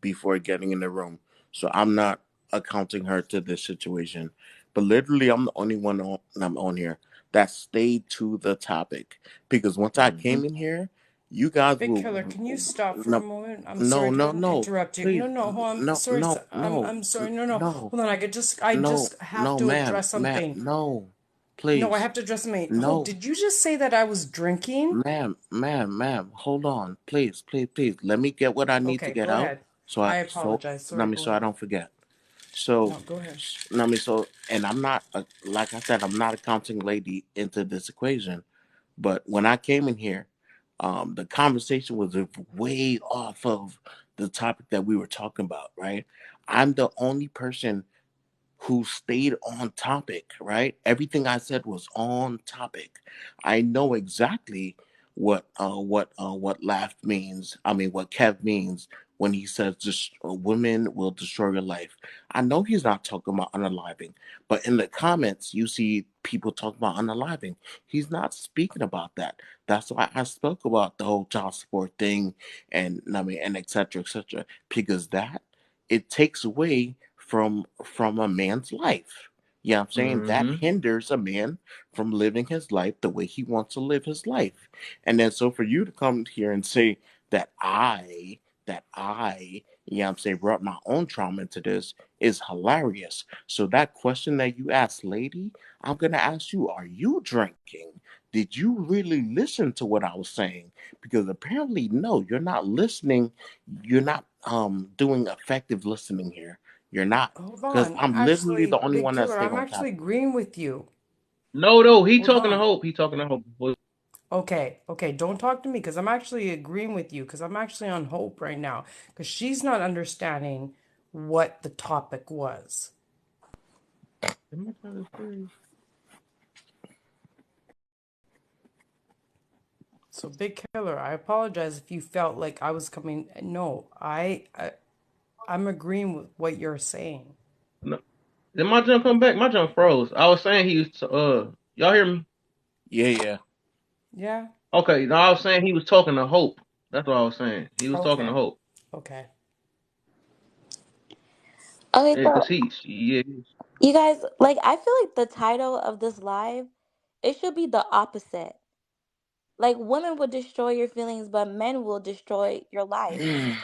before getting in the room. So I'm not accounting her to this situation. But literally, I'm the only one I'm on here that stayed to the topic because once I Mm-hmm. came in here, you guys Big will Killer, can you stop for a no, moment? I'm no, sorry no, to no, interrupt you. please, No, no, hold on. no, Sorry, no, no, I'm sorry. No, no. no, Hold on. I no, just have no, to ma'am, address ma'am, something. no, No, I please, have to address something. Hope, no. did you just say that I was drinking? Ma'am, hold on, please, please, please. Let me get what I need to Okay, get go out, ahead. so I apologize. Sorry, go so I ahead. don't forget. So, No, go ahead. and I'm not, like I said, I'm not a counting lady into this equation. But when I came in here, the conversation was way off of the topic that we were talking about, right? I'm the only person who stayed on topic, right? Everything I said was on topic. I know exactly what laugh means. I mean, what Kev means when he says women will destroy your life. I know he's not talking about unaliving, but in the comments you see people talking about unaliving. He's not speaking about that. That's why I spoke about the whole child support thing, and I mean, and et cetera, because that it takes away from a man's life. Yeah, I'm saying that Mm-hmm. hinders a man from living his life the way he wants to live his life. And then so for you to come here and say that I, yeah, I'm saying brought my own trauma into this is hilarious. So that question that you asked, lady, I'm gonna ask you, are you drinking? Did you really listen to what I was saying? Because apparently, no, you're not listening. You're not doing effective listening here. You're not. Hold Because on. I'm literally the Actually, only Big one that Killer, stayed I'm on actually topic. agreeing with you. No, he Hold talking to on. Hope. He talking to Hope. Okay, okay, don't talk to me because I'm actually agreeing with you because I'm actually on Hope right now because she's not understanding what the topic was. Am I trying to say? So, Big Killer, I apologize if you felt like I was coming. No, I'm agreeing with what you're saying. No. Did my jump come back? My jump froze. I was saying he was. Y'all hear me? Yeah, yeah. Yeah? Okay. No, I was saying he was talking to Hope. That's what I was saying. He was talking to Okay. Hope. Okay. Okay, Yeah, so cause yeah. you guys, like, I feel like the title of this live, it should be the opposite. Like, women will destroy your feelings, but men will destroy your life.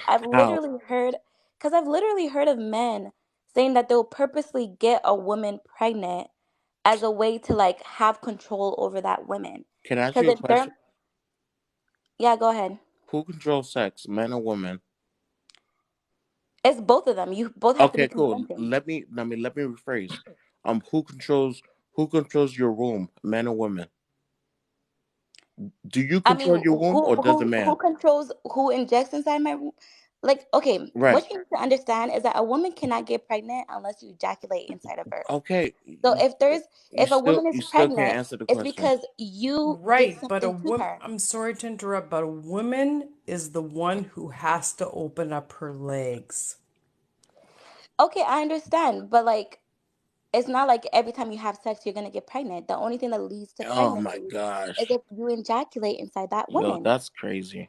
I've How? literally heard, because I've literally heard of men saying that they'll purposely get a woman pregnant as a way to like have control over that woman. Can I ask Because you a if they're, question? yeah, go ahead. Who controls sex, men or women? It's both of them. You both have to be Okay, cool. consenting. Let me rephrase. Who controls your womb, men or women? Do you I control mean, your womb who or does a who who man? controls who injects inside my like? Okay, Right. what you need to understand is that a woman cannot get pregnant unless you ejaculate inside of her. Okay. So You if a still woman is you still can't pregnant, answer the it's question. because you did Right, but a something to woman, her. I'm sorry to interrupt, but a woman is the one who has to open up her legs. Okay, I understand, but like it's not like every time you have sex you're gonna get pregnant. The only thing that leads to Oh my pregnancy is gosh. if you ejaculate inside that Yo, woman. that's crazy.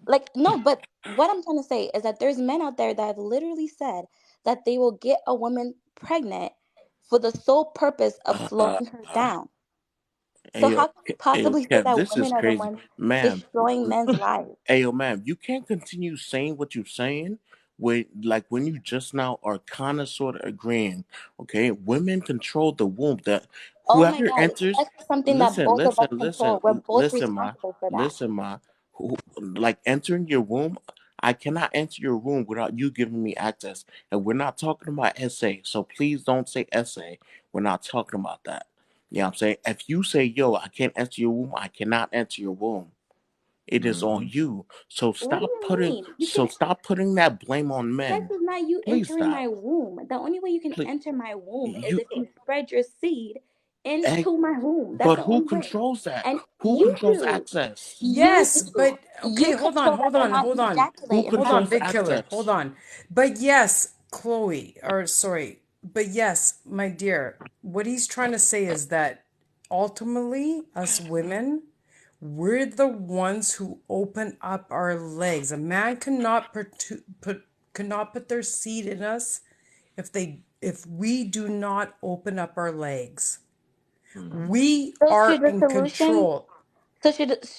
Like, no, but what I'm trying to say is that there's men out there that have literally said that they will get a woman pregnant for the sole purpose of Uh, slowing her down. So Ayo, how can you possibly say Kev, that this is women are the crazy, ones ma'am. destroying men's lives? Ayo, ma'am, you can't continue saying what you're saying when you just now are kind of sort of agreeing. Okay, women control the womb. That Oh my whoever God, enters, sex is something that listen, both of us listen, listen, control. We're both listen, ma, responsible for that. listen, ma. Like entering your womb, I cannot enter your womb without you giving me access. And we're not talking about essay, so please don't say essay. We're not talking about that. You know what I'm saying? If you say, yo, I can't enter your womb, I cannot enter your womb. It is on Mhm. you. So What do stop you putting. mean? You So can. stop putting that blame on Sex men. is not you Please entering stop. my womb. The only way you can Please, enter my womb is you. if you spread your seed eh, into my womb. That's But the who only way. controls that? And Who you controls do. access? You Yes, do. but okay, You control whether or not hold you on, Who ejaculate hold inside of on, controls me. big killer, hold access? on. But yes, Chloe, or sorry, but yes, my dear, what he's trying to say is that ultimately, us women, we're the ones who open up our legs. A man cannot put their seed in us if we do not open up our legs. Mhm. We So are should the in solution control.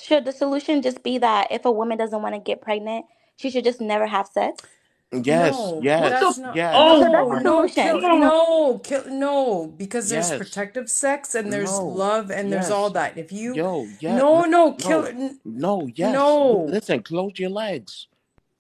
should the solution just be that if a woman doesn't want to get pregnant, she should just never have sex? Yes, No, What the? that's yes, not. yes. So Oh that's No, the my! no, solution. no, because there's Yes. protective sex and there's No. love and there's all Yes. that. If you, Yo, yeah. no, No. no, kill, No. No. Yes. no, Listen, close your legs.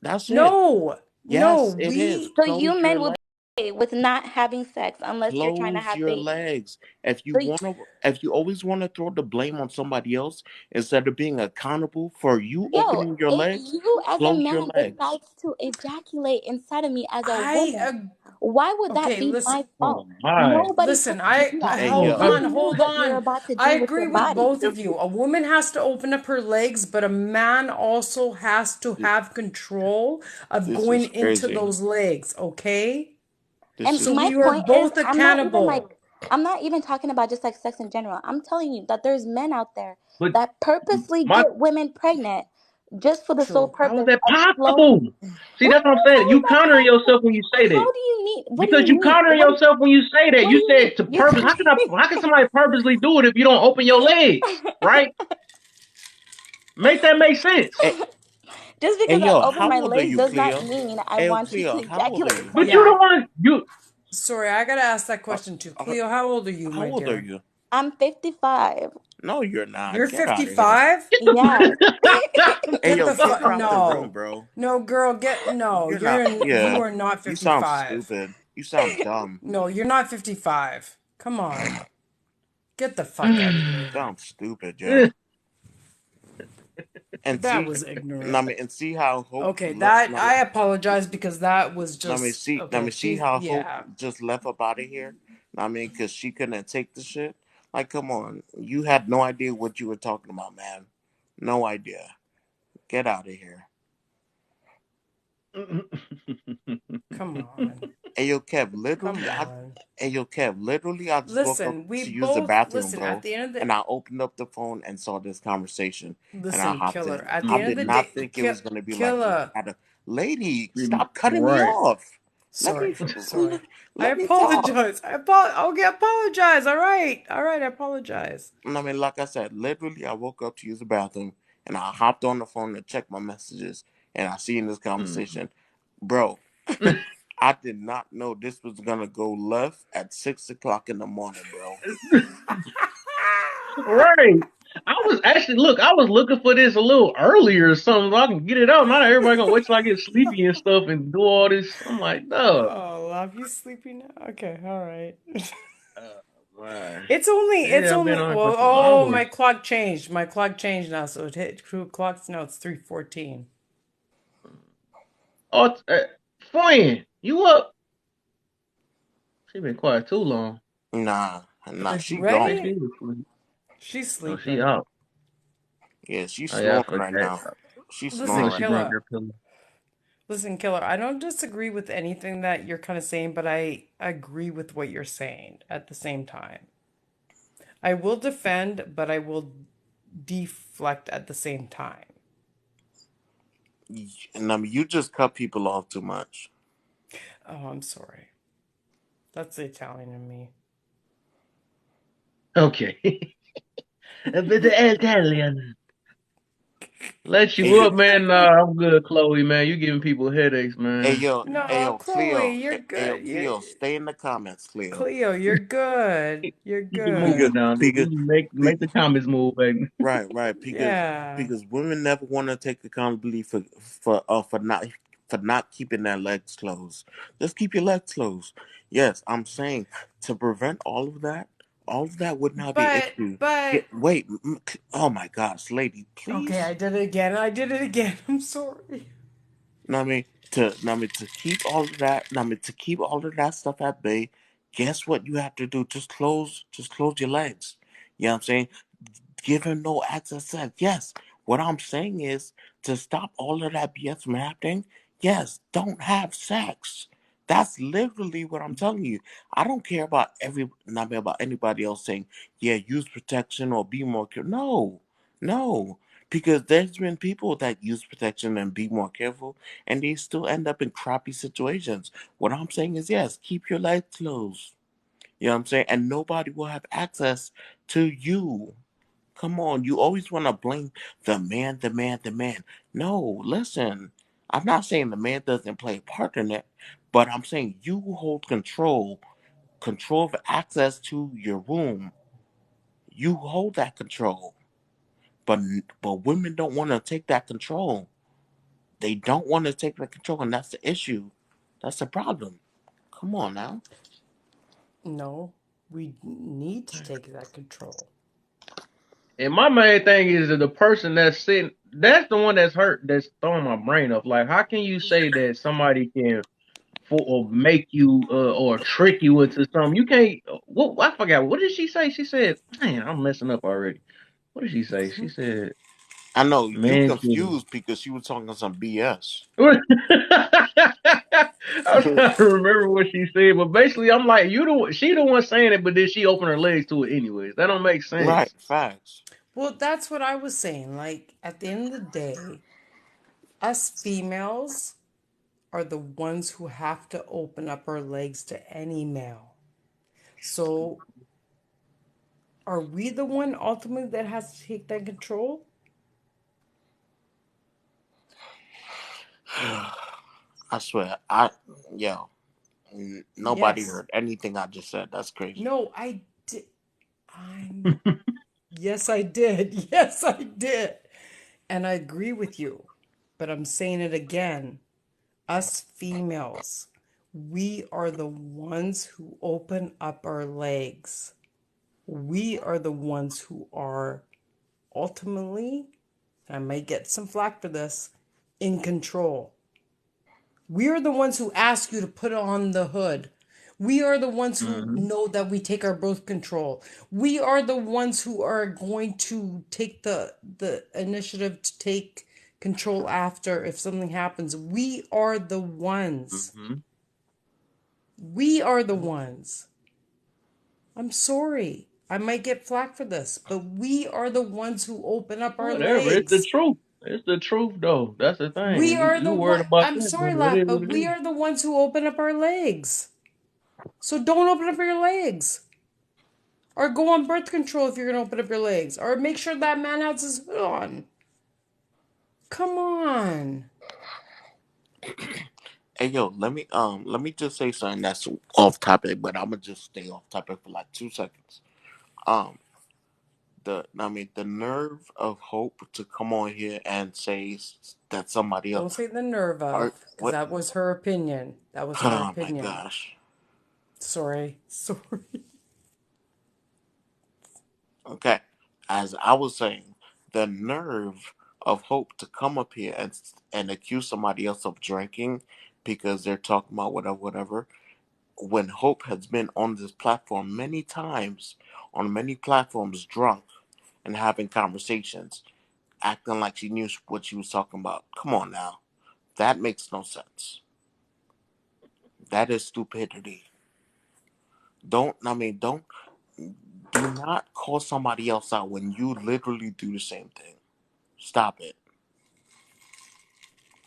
That's it. no, Yes, it is. we, So Close you your men will legs. be okay with not having sex unless you're trying to Close have your babies. legs. If you So y- wanna, if you always want to throw the blame on somebody else instead of being accountable for you yo, opening your if legs, you as a close your man legs. decides to ejaculate inside of me as a I, woman, why would that okay, be listen, my Oh fault? my! Nobody listen, told you to do that. Hey Oh, You yo, knew hold what you're on. about to I do with agree your with body. both of you. A woman has to open up her legs, but a man also has to have control of this going is into crazy. those legs, okay? This And So is my we are point is, both accountable. I'm not even talking about just like sex in general. I'm telling you that there's men out there but that purposely my get women pregnant just for the sole True. how is purpose that of slowing. possible? See, What that's do what you I'm mean? saying. How is You that countering yourself when possible? you say How that. do you mean? What do Because you you mean? countering yourself when you say that. What do You you mean? said to You're purpose. How can somebody purposely do it if you don't open your legs? Right? Make that make sense. hey, just hey because I yo, open how my old are legs you, does not Cleo? mean I Hey yo, want you to Cleo, how old are ejaculate you? But inside you of me. don't Yeah. want you. Sorry, I gotta ask that Uh, question too. uh, Cleo, how old are you, how my old are dear? you? I'm 55. No, you're not. You're Get out of here. 55? Get Yes. Hey Get yo, the get fuck, her out the room, no. bro. No, girl, get, no, You're not. you Yeah, are not you sound 55. stupid. You sound dumb. No, you're not 55. Come on. Get the fuck out of You here. sound stupid, yo. And That see, was I ignorant. mean, and see how hope. Okay, that, I apologize because that was just, Let okay, me see she's, how hope yeah. just left up out of here. I mean, because she couldn't take the shit. Like, come on, you had no idea what you were talking about, man. No idea. Get out of here. Come on. Ayo, Kev, Come literally, on. I just woke up Listen, we to use the both, bathroom, listen, at bro. the end of the, And I opened up the phone and saw this conversation, and I listen, hopped killer, in. at the I end of did the Mhm. not day, think it was gonna be like this. killer, I had a lady, stop cutting me Right. off. Let me, sorry, sorry. I let me talk. apologize. Okay, apologize. All right, I apologize. And I mean, like I said, literally, I woke up to use the bathroom, and I hopped on the phone to check my messages, and I see in this Mhm. conversation, bro. I did not know this was gonna go left at 6 o'clock in the morning, bro. Right. I was actually I was looking for this a little earlier or something so I can get it out. Not everybody gonna wait till I get sleepy and stuff and do all this. I'm like, no. Oh, love you sleepy now? Okay, all right. Uh, man. It's Yeah, I've been only, on here for well, some oh, hours. my clock changed now, so it hit 2 o'clock, now it's 3:14. Oh, friend, you up? She been quiet too long. Nah, I nah, think she I think gone. she was asleep. She's Oh, she sleeping. out. Yeah, she's Oh yeah, I snoring right forget. now. She's I Listen, snoring think she right brought now. killer. that pillow. Listen, killer, I don't disagree with anything that you're kind of saying, but I agree with what you're saying at the same time. I will defend, but I will deflect at the same time. And I mean, you just cut people off too much. Oh, I'm sorry. That's the Italian in me. Okay. A bit of Italian. Let Hey, you yo, up, man. Nah, I'm good, Chloe, man. You giving people headaches, man. No, Chloe, you're Hey, yo, good. Cleo, stay in the comments, Cleo. Cleo, you're good. You're Keep it moving Because, good. now. because, Make the comments move, baby. right, Yeah. because women never want to take accountability for not keeping their legs closed. Just keep your legs closed. Yes, I'm saying to prevent all of that, all of that would not be an But issue. but Wait, oh my gosh, lady, okay, I please. did it again. I did it again. I'm sorry. Know what I mean? Know what I mean, to keep all of that, know what I mean, to keep all of that stuff at bay, guess what you have to do? Just close your legs. You know what I'm saying? Give him no access to sex. Yes. What I'm saying is to stop all of that BS from happening, yes, don't have sex. That's literally what I'm telling you. I don't care about not about anybody else saying, yeah, use protection or be more careful. No, no. Because there's been people that use protection and be more careful, and they still end up in crappy situations. What I'm saying is, yes, keep your legs closed. You know what I'm saying? And nobody will have access to you. Come on, you always want to blame the man, the man, the man. No, listen. I'm not saying the man doesn't play a part in it, but I'm saying you hold control of access to your room. You hold that control. But women don't want to take that control. They don't want to take that control, and that's the issue. That's the problem. Come on now. No, we need to take that control. And my main thing is that the person that's sitting, that's the one that's hurt, that's throwing my brain up. Like, how can you say that somebody can for or make you or trick you into something? You can't. What I forgot. What did she say? She said, "Man, I'm messing up already." What did she say? She said, I know you "Man, can." confused because she was talking some BS. I'm trying to remember what she said, but basically, I'm like, you the she the one saying it, but then she opened her legs to it anyways. That don't make Right, sense. facts. Well, that's what I was saying. Like, at the end of the day, us females are the ones who have to open up our legs to any male. So, are we the one ultimately that has to take that control? I swear, yo, nobody Yes. heard anything I just said. That's crazy. No, I did. I'm. Yes, I did. Yes, I did. And I agree with you. But I'm saying it again. Us females, we are the ones who open up our legs. We are the ones who are ultimately, I might get some flack for this, in control. We are the ones who ask you to put on the hood. We are the ones who Hmm. know that we take our birth control. We are the ones who are going to take the initiative to take control after if something happens. We are the ones. Hmm. We are the ones. I'm sorry. I might get flack for this, but we are the ones who open up our Whatever. It's the legs. truth. It's the truth, though. That's the thing. We are You the worried one. about I'm that, but sorry, it laugh, is what but it we is. are the ones who open up our legs. So don't open up your legs. Or go on birth control if you're gonna open up your legs. Or make sure that man has his hood on. Come on. Hey yo, let me just say something that's off topic, but I'm gonna just stay off topic for like 2 seconds. Um, the nerve of Hope to come on here and say that somebody else, Don't say the nerve or of, because what? that was her opinion. That was her Oh my opinion. gosh. Sorry. Sorry. Okay, as I was saying, the nerve of Hope to come up here and accuse somebody else of drinking because they're talking about whatever, whatever. When Hope has been on this platform many times, on many platforms, drunk and having conversations, acting like she knew what she was talking about. Come on now, that makes no sense. That is stupidity. Don't do not call somebody else out when you literally do the same thing. Stop it.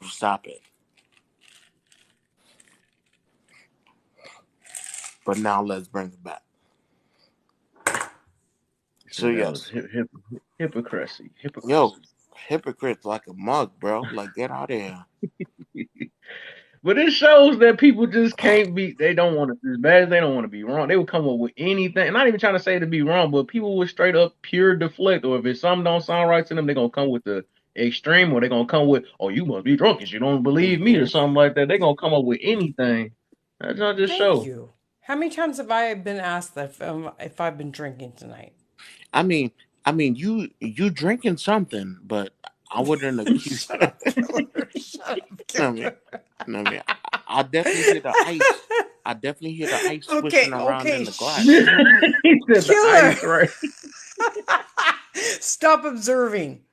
Stop it. But now let's bring it back. So See, that was yes, hypocrisy. yo, Hypocrisy. hypocrites like a mug, bro. Like get out of here. But it shows that people just can't be. They don't want to. As bad as they don't want to be wrong, they would come up with anything. Not even trying to say to be wrong, but people would straight up pure deflect. Or if it's something don't sound right to them, they're gonna come with the extreme, or they're gonna come with, "Oh, you must be drunk if you don't believe me," or Hmm. something like that. They're gonna come up with anything. That's not just Thank show. you. How many times have I been asked that if I've been drinking tonight? I mean, you drinking something, but I wouldn't accuse. Shut up, killer. Shut up, I mean, killer. I mean, I definitely hear the ice. I definitely hear the ice swishing Okay, around in okay, the shh. glass. He said the Killer. ice, right? Stop observing.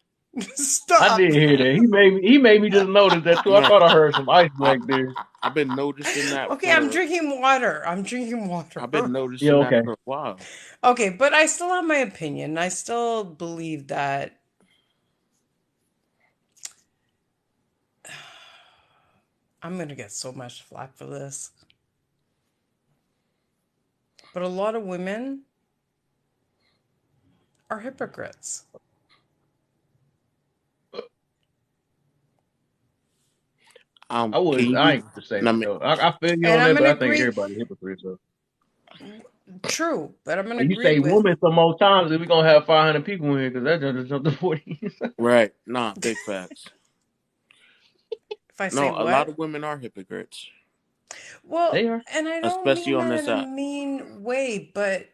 I Stop. did hear that. He made me just notice that too. I No, thought I heard some ice I, back there. I've been noticing that Okay, I'm for. drinking water. I'm drinking I've been water. Yeah, noticing that okay. for a while. Okay, but I still have my opinion. I still believe that I'm going to get so much flack for this. But a lot of women are hypocrites. I Can wouldn't. you I be? ain't gonna say I that mean, though. I feel you And on I'm that, going but to I think agree. everybody hypocrites. So True, but I'm going to when you agree say with. woman some more times, then we gonna have 500 people in here because that just jumped to 40. right? Nah, big facts. If I say No, a lot what? of women are hypocrites, Well, They are. and I don't especially mean on that this in a app. mean way, but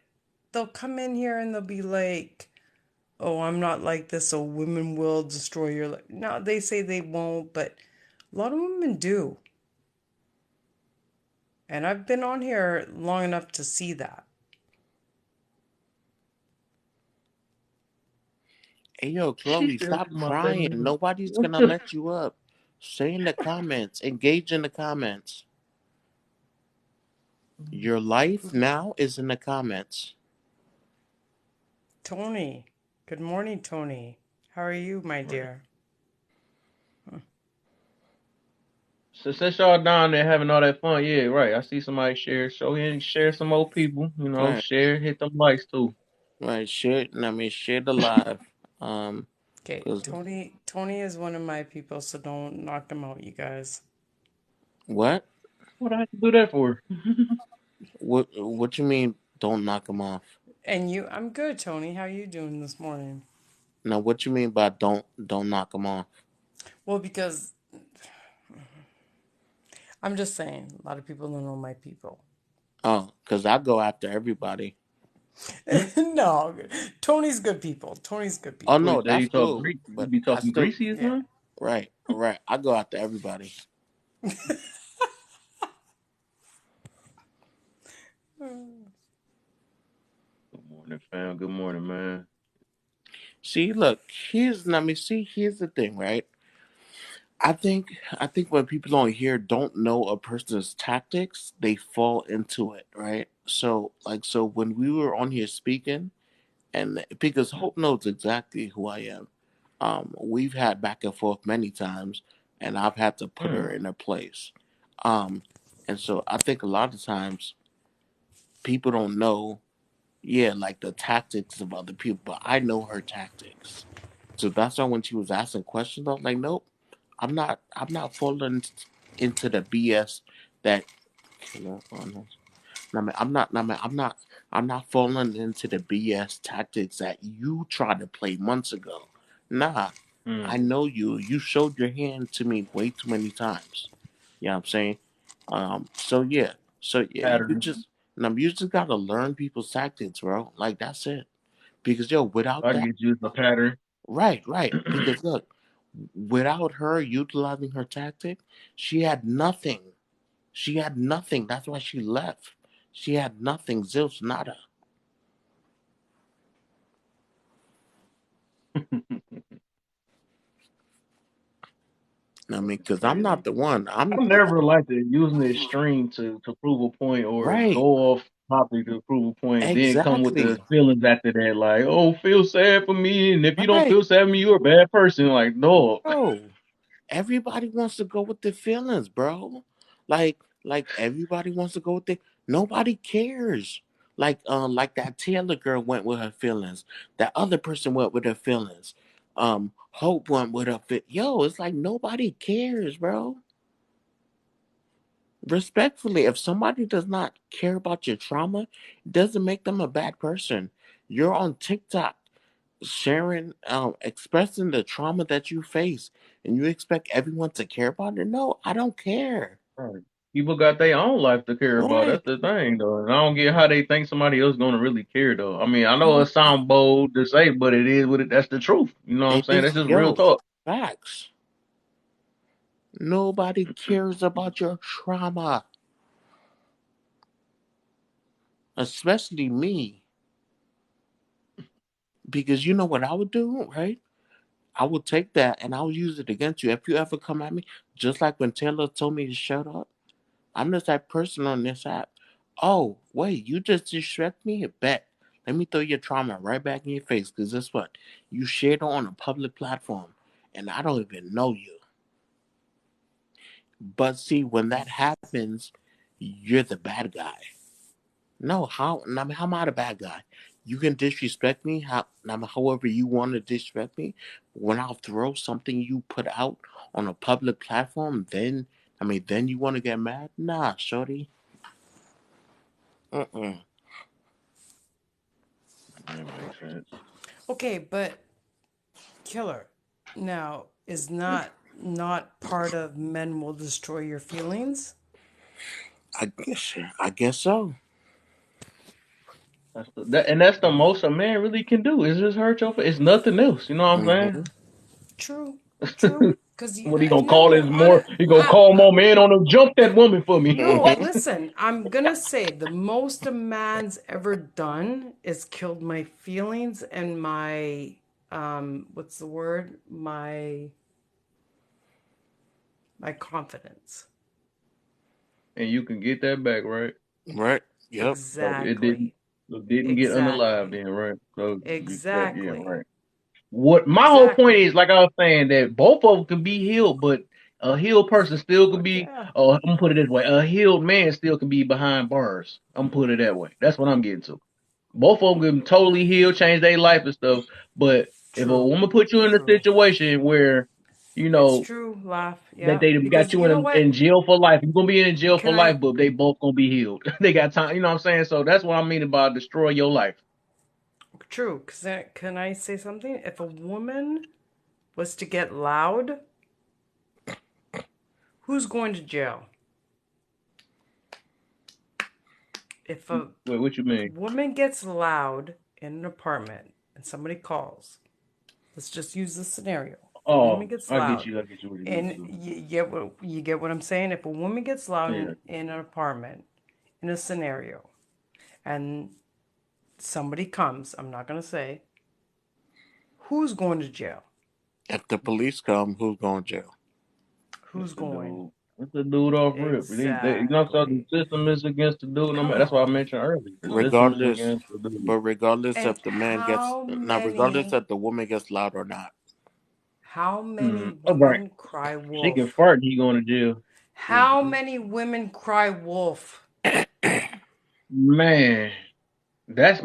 they'll come in here and they'll be like, oh, I'm not like this, so women will destroy your life. No, they say they won't, but a lot of women do. And I've been on here long enough to see that. Hey, yo, She Chloe, said stop to my baby, crying. Nobody's "What gonna the?" let you up. Say in the comments. Engage in the comments. Your life now is in the comments. Tony. Good morning, Tony. How are you, my Right. dear? So since y'all down there having all that fun, yeah, right. I see somebody share, show in, share some old people, Right, share, hit them likes too. right. Share. I mean, share the live. Um, Okay, cause Tony is one of my people, so don't knock him out, you guys. what? What I have to do that for? What you mean? Don't knock them off. And you, I'm good, Tony. How you doing this morning? Now, what you mean by don't knock them off? Well, because I'm just saying, a lot of people don't know my people. Oh, cause I go after everybody. No, Tony's good people. Tony's good Oh people. Wait, no, there that's you talk cool. Greek, you But be I talking still greasy or Yeah. something? right, right. I go after everybody. Good morning, fam. Good morning, man. See, look, let me see. Here's the thing, right? I think when people on here don't know a person's tactics, they fall into it, right? So when we were on here speaking, and because Hope knows exactly who I am, we've had back and forth many times, and I've had to put her Mm, in her place. Um, and so I think a lot of times people don't know, yeah, like the tactics of other people, but I know her tactics. So that's why when she was asking questions, I was like, nope, I'm not falling into the BS that you know. I mean, I'm not falling into the BS tactics that you tried to play months ago. Nah, I mm. know you. You showed your hand to me way too many times. You know what I'm saying? So yeah, Pattern. you just gotta learn people's tactics, bro. Like that's it. Because yo, without I that, get used a pattern. right, right. Because look, without her utilizing her tactic, she had nothing. She had nothing. That's why she left. She had nothing. Zilch nada. I mean, That's because I'm not crazy. the one. I never liked it using the extreme to prove a point or go Right. off topic to prove a point, then come with the Exactly. feelings after that, like, oh, feel sad for me, and if you don't Right. feel sad for me, you're a bad person. Like, no. Bro, everybody wants to go with their feelings, bro. Like everybody wants to go with it. Nobody cares. Like that Taylor girl went with her feelings. That other person went with her feelings. Hope went with her fit. Yo, it's like nobody cares, bro. Respectfully, if somebody does not care about your trauma, it doesn't make them a bad person. You're on TikTok sharing, expressing the trauma that you face, and you expect everyone to care about it. No, I don't care. Right. People got their own life to care about. Right. That's the thing, though. And I don't get how they think somebody else gonna really care, though. I mean, I know it No. sound bold to say, but it is what it. That's the truth. You know what I'm It saying? is, That's just real yo, talk. facts. Nobody cares about your trauma, especially me. Because you know what I would do, right? I would take that and I would use it against you. If you ever come at me, just like when Taylor told me to shut up, I'm the type of person on this app. Oh, wait, you just disrespect me? Bet. Let me throw your trauma right back in your face. Because guess what? You shared it on a public platform and I don't even know you. But see, when that happens, you're the bad guy. No, how? I mean, how am I the bad guy? You can disrespect me, however you want to disrespect me. When I'll throw something you put out on a public platform, then you want to get mad? Nah, shorty. Mm-mm. That makes sense. Okay, but killer now is not part of men will destroy your feelings. I guess so. That's the most a man really can do is just hurt your. It's nothing else. You know what Hmm. I'm True, true. saying? Because What he gonna call his no, more? He gonna call more man on him. Jump that woman for me. no. Listen, I'm gonna say the most a man's ever done is killed my feelings and my what's the word? My confidence. And you can get that back, right? Right? Yep. So Exactly. it didn't get unalive Exactly. then, right? So yeah, Exactly. right. What my whole point Exactly. is, like I was saying, that both of them can be healed, but a healed person still can Fuck be. yeah. Oh, I'm gonna put it this way: a healed man still can be behind bars. I'm gonna put it that way. That's what I'm getting to. Both of them can totally heal, change their life and stuff. But if a True. woman put you in a True. situation where you It's know true, laugh. that Yeah. they got Because you you know in what? jail for life, you're gonna be in jail for Can I life, but they both gonna be healed. They got time. You know what I'm saying? So that's what I mean about destroy your life. true, can I say something? If a woman was to get loud, who's going to jail? If a Wait, what you mean? woman gets loud in an apartment and somebody calls, let's just use this scenario. If a woman Oh, gets I get loud, you. I get you. What you mean and too? you get what I'm saying? If a woman gets loud Yeah. in an apartment in a scenario and somebody comes, I'm not going to say, who's going to jail? If the police come, who's going to jail? Who's going? It's the dude off rip. You know, so the Exactly. system is against the dude. No matter. Come That's what I on. mentioned earlier. The Come system on. is Regardless, against the dude. but regardless And if the man gets now, regardless if the woman gets loud or not. how many Mm. Oh, right. women cry She can wolf? fart. He going to jail. How many women cry wolf? Man, that's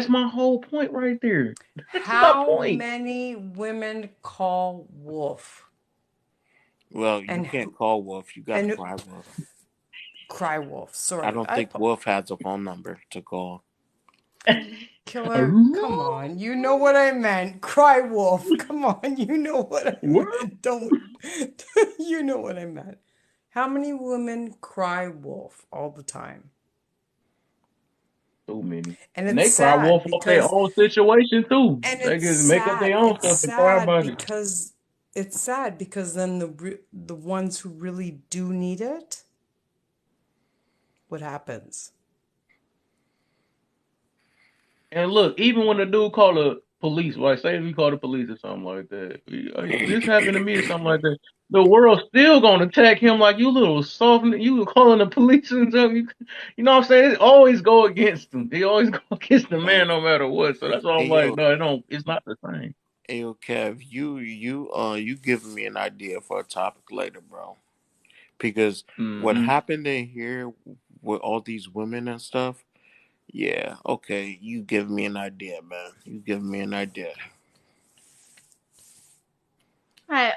my whole point right there. That's my How point. many women call wolf? Well, you And can't call Wolf. You got to and cry Wolf. cry wolf. I Sorry, don't think Wolf has a phone number to call. killer. Come on, you know what I meant. Cry wolf. Come on, you know what I meant. Don't. You know what I meant. How many women cry wolf all the time? So many. And And it's they cry sad wolf off their because own situation too. and They it's can make up sad. their own It's stuff and cry sad about it. because then the ones who really do need it, what happens? And look, even when the dude call the police, like say if he called the police or something like that, this happened to me or something like that. The world's still gonna attack him like you little soft. You calling the police and something. You know what I'm saying? It always go against him. They always go against the man Man, no matter what. So that's why hey I'm like, yo, no, it don't. It's not the same. hey yo, Kev, you giving me an idea for a topic later, bro. Because what Hmm. happened in here with all these women and stuff, yeah, okay, you give me an idea, man. You give me an idea. Hi,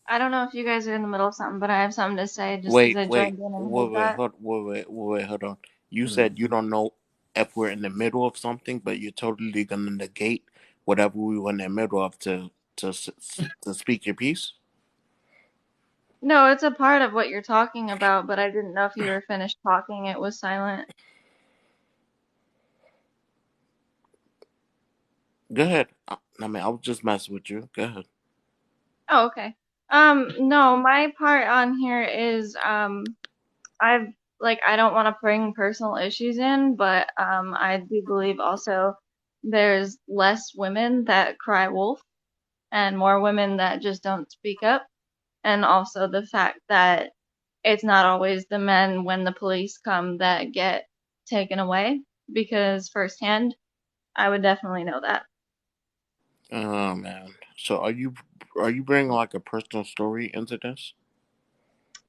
I don't know if you guys are in the middle of something, but I have something to say just because Wait, I wait, joined in and wait, heard wait, that. hold, wait, hold on. You said you Hmm. don't know if we're in the middle of something, but you're totally gonna negate whatever we were in the middle of to speak your piece. No, it's a part of what you're talking about, but I didn't know if you were finished talking. It was silent. Go ahead. I mean, I was just messing with you. Go ahead. Oh, okay. No, my part on here is I've I don't want to bring personal issues in, but I do believe also there's less women that cry wolf and more women that just don't speak up, and also the fact that it's not always the men when the police come that get taken away, because firsthand I would definitely know that. Oh man. So are you bringing like a personal story into this?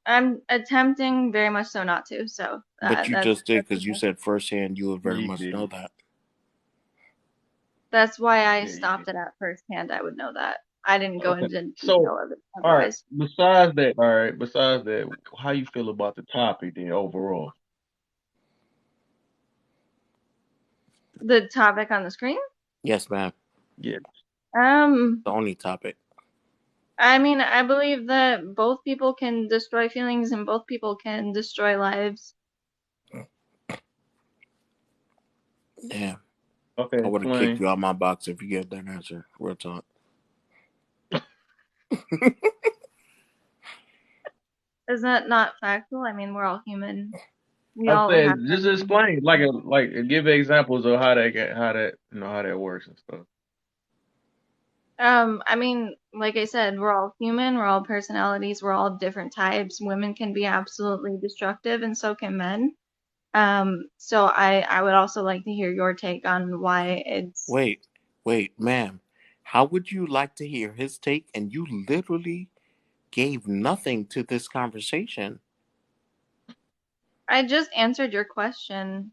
I'm attempting very much so not to, so But you that's just did because you okay. said firsthand you would Yeah, very you much know did. that. That's why I Yeah, you stopped did. it at firsthand. I would know that. I didn't go Okay. into So, detail of it all right. otherwise. Besides that, how you feel about the topic then overall? The topic on the screen? Yes, ma'am. Yeah. Um, The only topic. I mean, I believe that both people can destroy feelings and both people can destroy lives. Yeah. Okay, I would have kicked explain. you out my box if you gave that answer. Real talk. Is that not factual? I mean, we're all human. We I all have said just feelings. explain, give examples of how that how that works and stuff. I mean, like I said, we're all human, we're all personalities, we're all different types. Women can be absolutely destructive and so can men. So I would also like to hear your take on why it's Wait, wait, ma'am. How would you like to hear his take? And you literally gave nothing to this conversation. I just answered your question.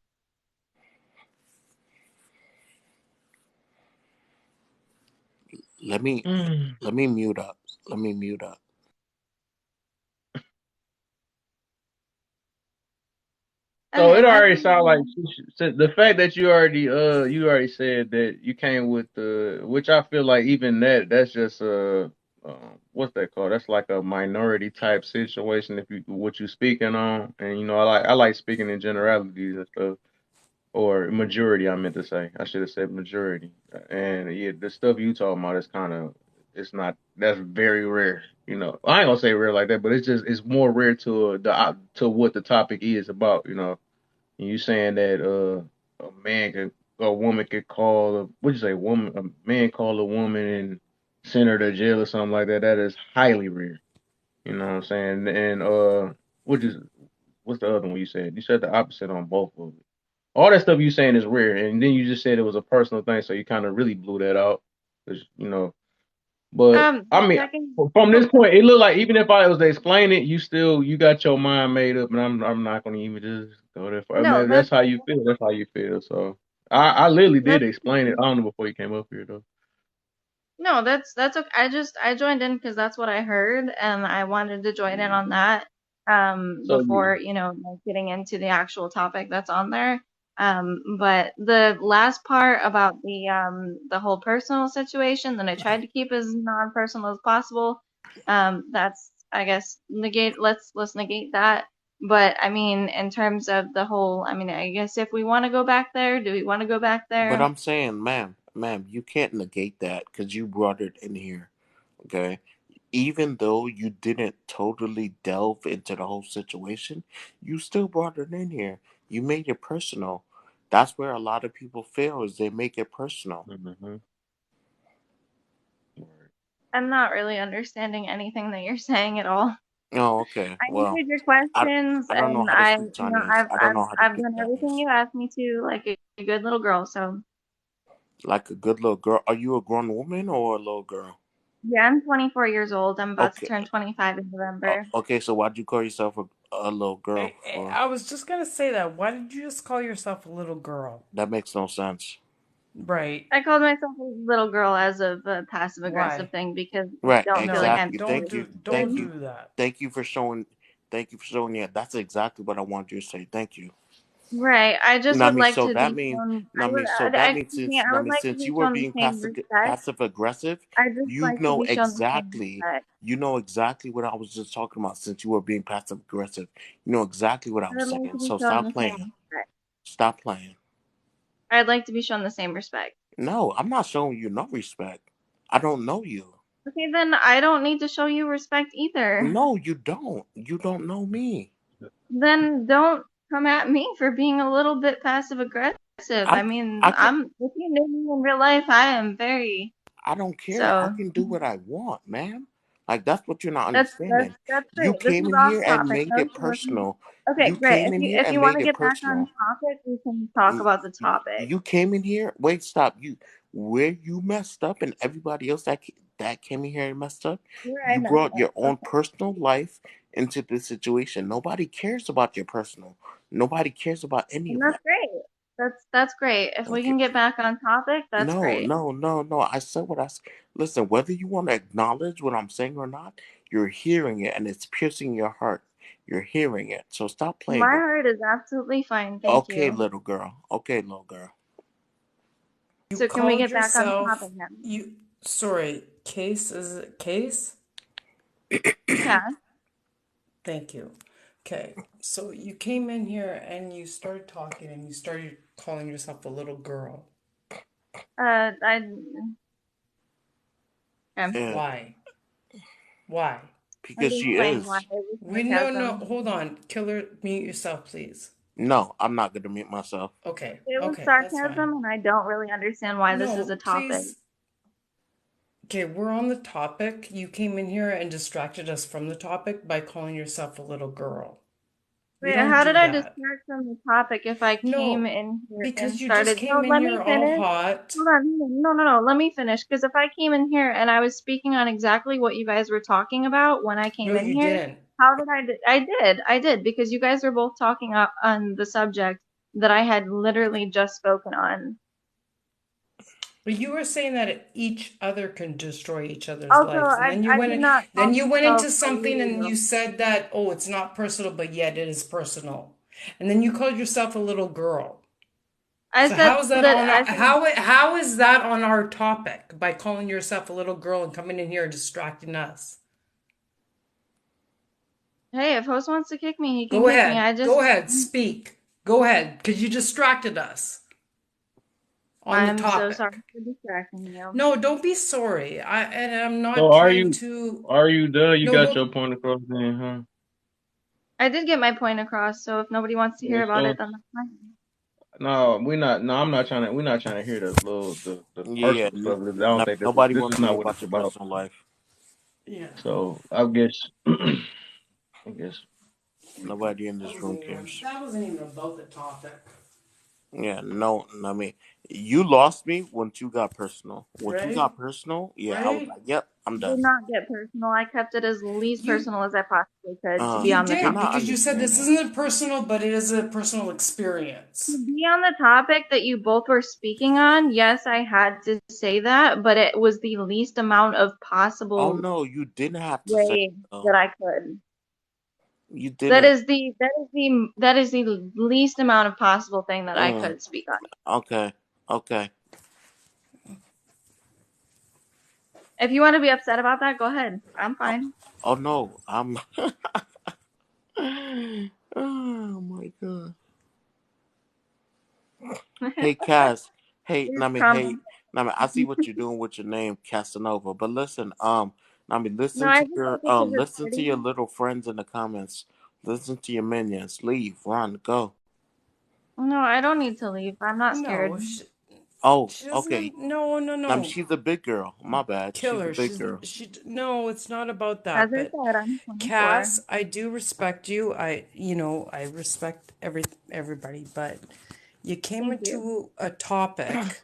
Let me Mm. let me mute up. Let me mute up. So Okay, it my already thing sounds like is, so the fact that you already said that you came with the which I feel like even that's just what's that called? That's like a minority type situation if you what you speaking on, and I like speaking in generalities and stuff, or majority I meant to say, I should have said majority. And yeah, the stuff you talking about is kind of it's not that's very rare. I ain't gonna say rare like that, but it's more rare to to what the topic is about. And you saying that a man could a woman could call a what'd you say woman a man call a woman and send her to jail or something like that. That is highly rare. You know what I'm saying? And what is what's the other one you said? You said the opposite on both of them. All that stuff you saying is rare, and then you just said it was a personal thing, so you kind of really blew that out. 'Cause. But the I mean, second, from oh, this point, it looked like even if I was to explain it, you got your mind made up, and I'm not gonna even just go there. I no, mean, if that's how you feel. That's how you feel. So I literally did that's explain it. I don't know before you came up here though. no, that's okay. I joined in because that's what I heard, and I wanted to join in on that. So yeah. Before getting into the actual topic that's on there. But the last part about the whole personal situation that I tried to keep as non-personal as possible. That's I guess negate. Let's negate that. But I mean, in terms of the whole, I mean, I guess if we want to go back there, do we want to go back But there? I'm saying, ma'am, you can't negate that because you brought it in here. Okay? Even though you didn't totally delve into the whole situation, you still brought it in here. You made it personal. That's where a lot of people fail is they make it personal. Mm-hmm. I'm not really understanding anything that you're saying at all. Oh, okay. I Well, answered your I questions, I don't know and how to speak Chinese. I've I don't I've know how to I've speak done everything Chinese. you asked me to, like a good little girl. So Like a good little girl. Are you a grown woman or a little girl? yeah, I'm 24 years old. I'm about to Okay. turn 25 in November. Okay. So why'd you call yourself a little girl for? I was just gonna say that. Why did you just call yourself a little girl? That makes no sense. Right. I called myself a little girl as of a passive aggressive Why? thing because I Right. don't feel like No, I'm Exactly. don't Thank feeling you. do Thank don't you. do that. Thank you for showing. Thank you for showing. Yeah, that's exactly what I wanted you to say. Thank you. Right. I just I would mean, like so to that be means, shown. I mean, so that means Excuse me. I would like to since be you were shown the being same respect. passive aggressive, I just you like to know be shown the same exactly, respect. what I was just talking about. Since you were being passive aggressive, you know exactly what I I was would like saying. to be So shown stop the same playing. respect. Stop playing. I'd like to be shown the same respect. No, I'm not showing you no respect. I don't know you. Okay, then I don't need to show you respect either. No, you don't. You don't know me. Then don't come at me for being a little bit passive aggressive. I I mean, I can if you knew me in real life, I am very, I don't care. I so can do what I want, man. Like that's what you're not that's understanding. You great. This came is in off here and topic. made No, it she wasn't. personal. Okay, You great. came in here If you and want made to it get back on personal. topic, we can talk You, about the topic. you came in here. Wait, stop. You where you messed up, and everybody else that came in here and messed up. Where I You messed brought up. your own Okay. personal life into this situation. Nobody cares about your personal. Nobody cares about any And of that's that. great. That's great. If we Okay. can get back on topic, that's No, great. no, no, no. I said what I said. Listen, whether you want to acknowledge what I'm saying or not, you're hearing it and it's piercing your heart. You're hearing it. So stop My playing with heart is absolutely fine, me. thank Okay, you. little girl. Okay, little girl. You So can we called get back on yourself topic now? you sorry, Case, is it Case? Yeah. Thank you. Okay. So you came in here and you started talking and you started calling yourself a little girl. I. Okay. Yeah, Why? Why? I'm because being she explained why is. it was We no, sarcasm. hold on. Killer, mute yourself, please. No, I'm not going to mute myself. Okay, It was okay, that's fine. sarcasm, and I don't really understand why this is No, a topic. please. Okay, we're on the topic. You came in here and distracted us from the topic by calling yourself a little girl. We Wait, don't how did do I that. distract from the topic if I came No, in here and because you just started? No, came in let me here all finish. hot. Hold on. No. Let me finish. Because if I came in here and I was speaking on exactly what you guys were talking about when I came No, in you here, didn't. how did I did because you guys were both talking on the subject that I had literally just spoken on. But you were saying that each other can destroy each other's Also, lives, and then you I went did in, not then call you went myself into a something and little. you said that, oh, it's not personal, but yet it is personal, and then you called yourself a little girl. I So said how is that that on I our, said how is that on our topic by calling yourself a little girl and coming in here and distracting us? hey, if host wants to kick me, he can Go kick me. ahead, go ahead, speak, go ahead, because you distracted us on the I'm so sorry topic. for distracting you. No, don't be sorry. I'm So not trying to. are you done? You No, got hold. your point across then, huh? I did get my point across, so if nobody wants to Yeah, hear about it, so then that's fine. no, I'm not trying to. We're not trying to hear the Yeah, personal stuff. I don't think nobody this is wants to hear not what it's about your about. personal life. Yeah. So I guess I guess Nobody in this room cares. That wasn't even about the topic, Yeah, no, I mean, you lost me once you got personal. Once you right? got personal, yeah, I was Right? like, yep, I'm I did done. not get personal. I kept it as least You personal as I possibly could to be you on the You're did topic. not because you said this understanding. isn't a personal, but it is a personal To experience. be on the topic that you both were speaking on, yes, I had to say that, but it was the least amount of Oh possible no, you didn't have to say it, way though. that I could. You That didn't. is the least amount of possible thing that I Mm, could speak on. okay, okay. If you want to be upset about that, go ahead. I'm fine. Oh no, I'm. Oh my god. Hey, Cass. Hey, Please Nami. Hey, come. Nami. I see what you're doing with your name, Casanova. But listen, Nami, No, I just like it because it's listen to pretty. your little friends in the comments. Listen to your minions. Leave, run, go. No, I don't need to leave. I'm not scared. No, Oh, she okay. doesn't. No, no, Nami, no. she's a big girl. My bad. She's a Killer. big girl. No, it's not about As that. I But said, I'm 24. Cass, I do respect you. I respect everybody. But you came Thank you. into a topic,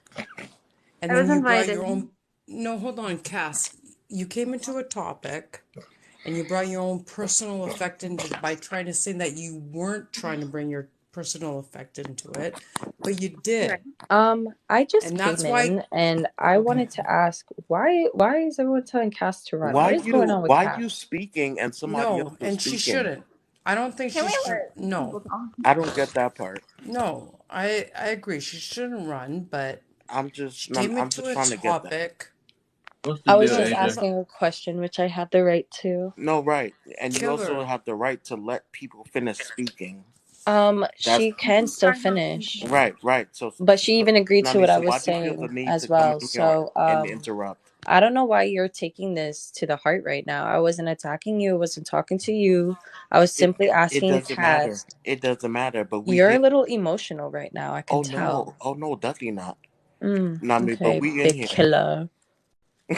and I then was you brought invited. your own. No, hold on, Cass. You came into a topic, and you brought your own personal effect into by trying to say that you weren't trying to bring your personal effect into it, but you Right. did, I just and came that's why. in and I Okay. wanted to ask why is everyone telling Cass to run? Why What is going you? on with Why you Cass? speaking and somebody else No, was and she speaking? shouldn't. I don't think Can she we should. let No, people talk? I don't get that part. no. I agree. She shouldn't run, but she came I'm into just a trying to get that. topic. What's the I was deal, No, just AJ? asking a question, which I had the right to. No, right. And you also killer. have the right to let people finish speaking. That's She can still Sorry, not finish, speaking. right. but she even agreed to Nani, what I so was why do you feel the saying need to as come well. in here So, and interrupt? I don't know why you're taking this to the heart right now. I wasn't attacking you. I wasn't talking to you. I was simply It asking doesn't matter. Cass. It doesn't matter. But we You're a hit. little emotional right now. I can tell. Oh no, definitely not. Nami, but Okay, we in big here. killer.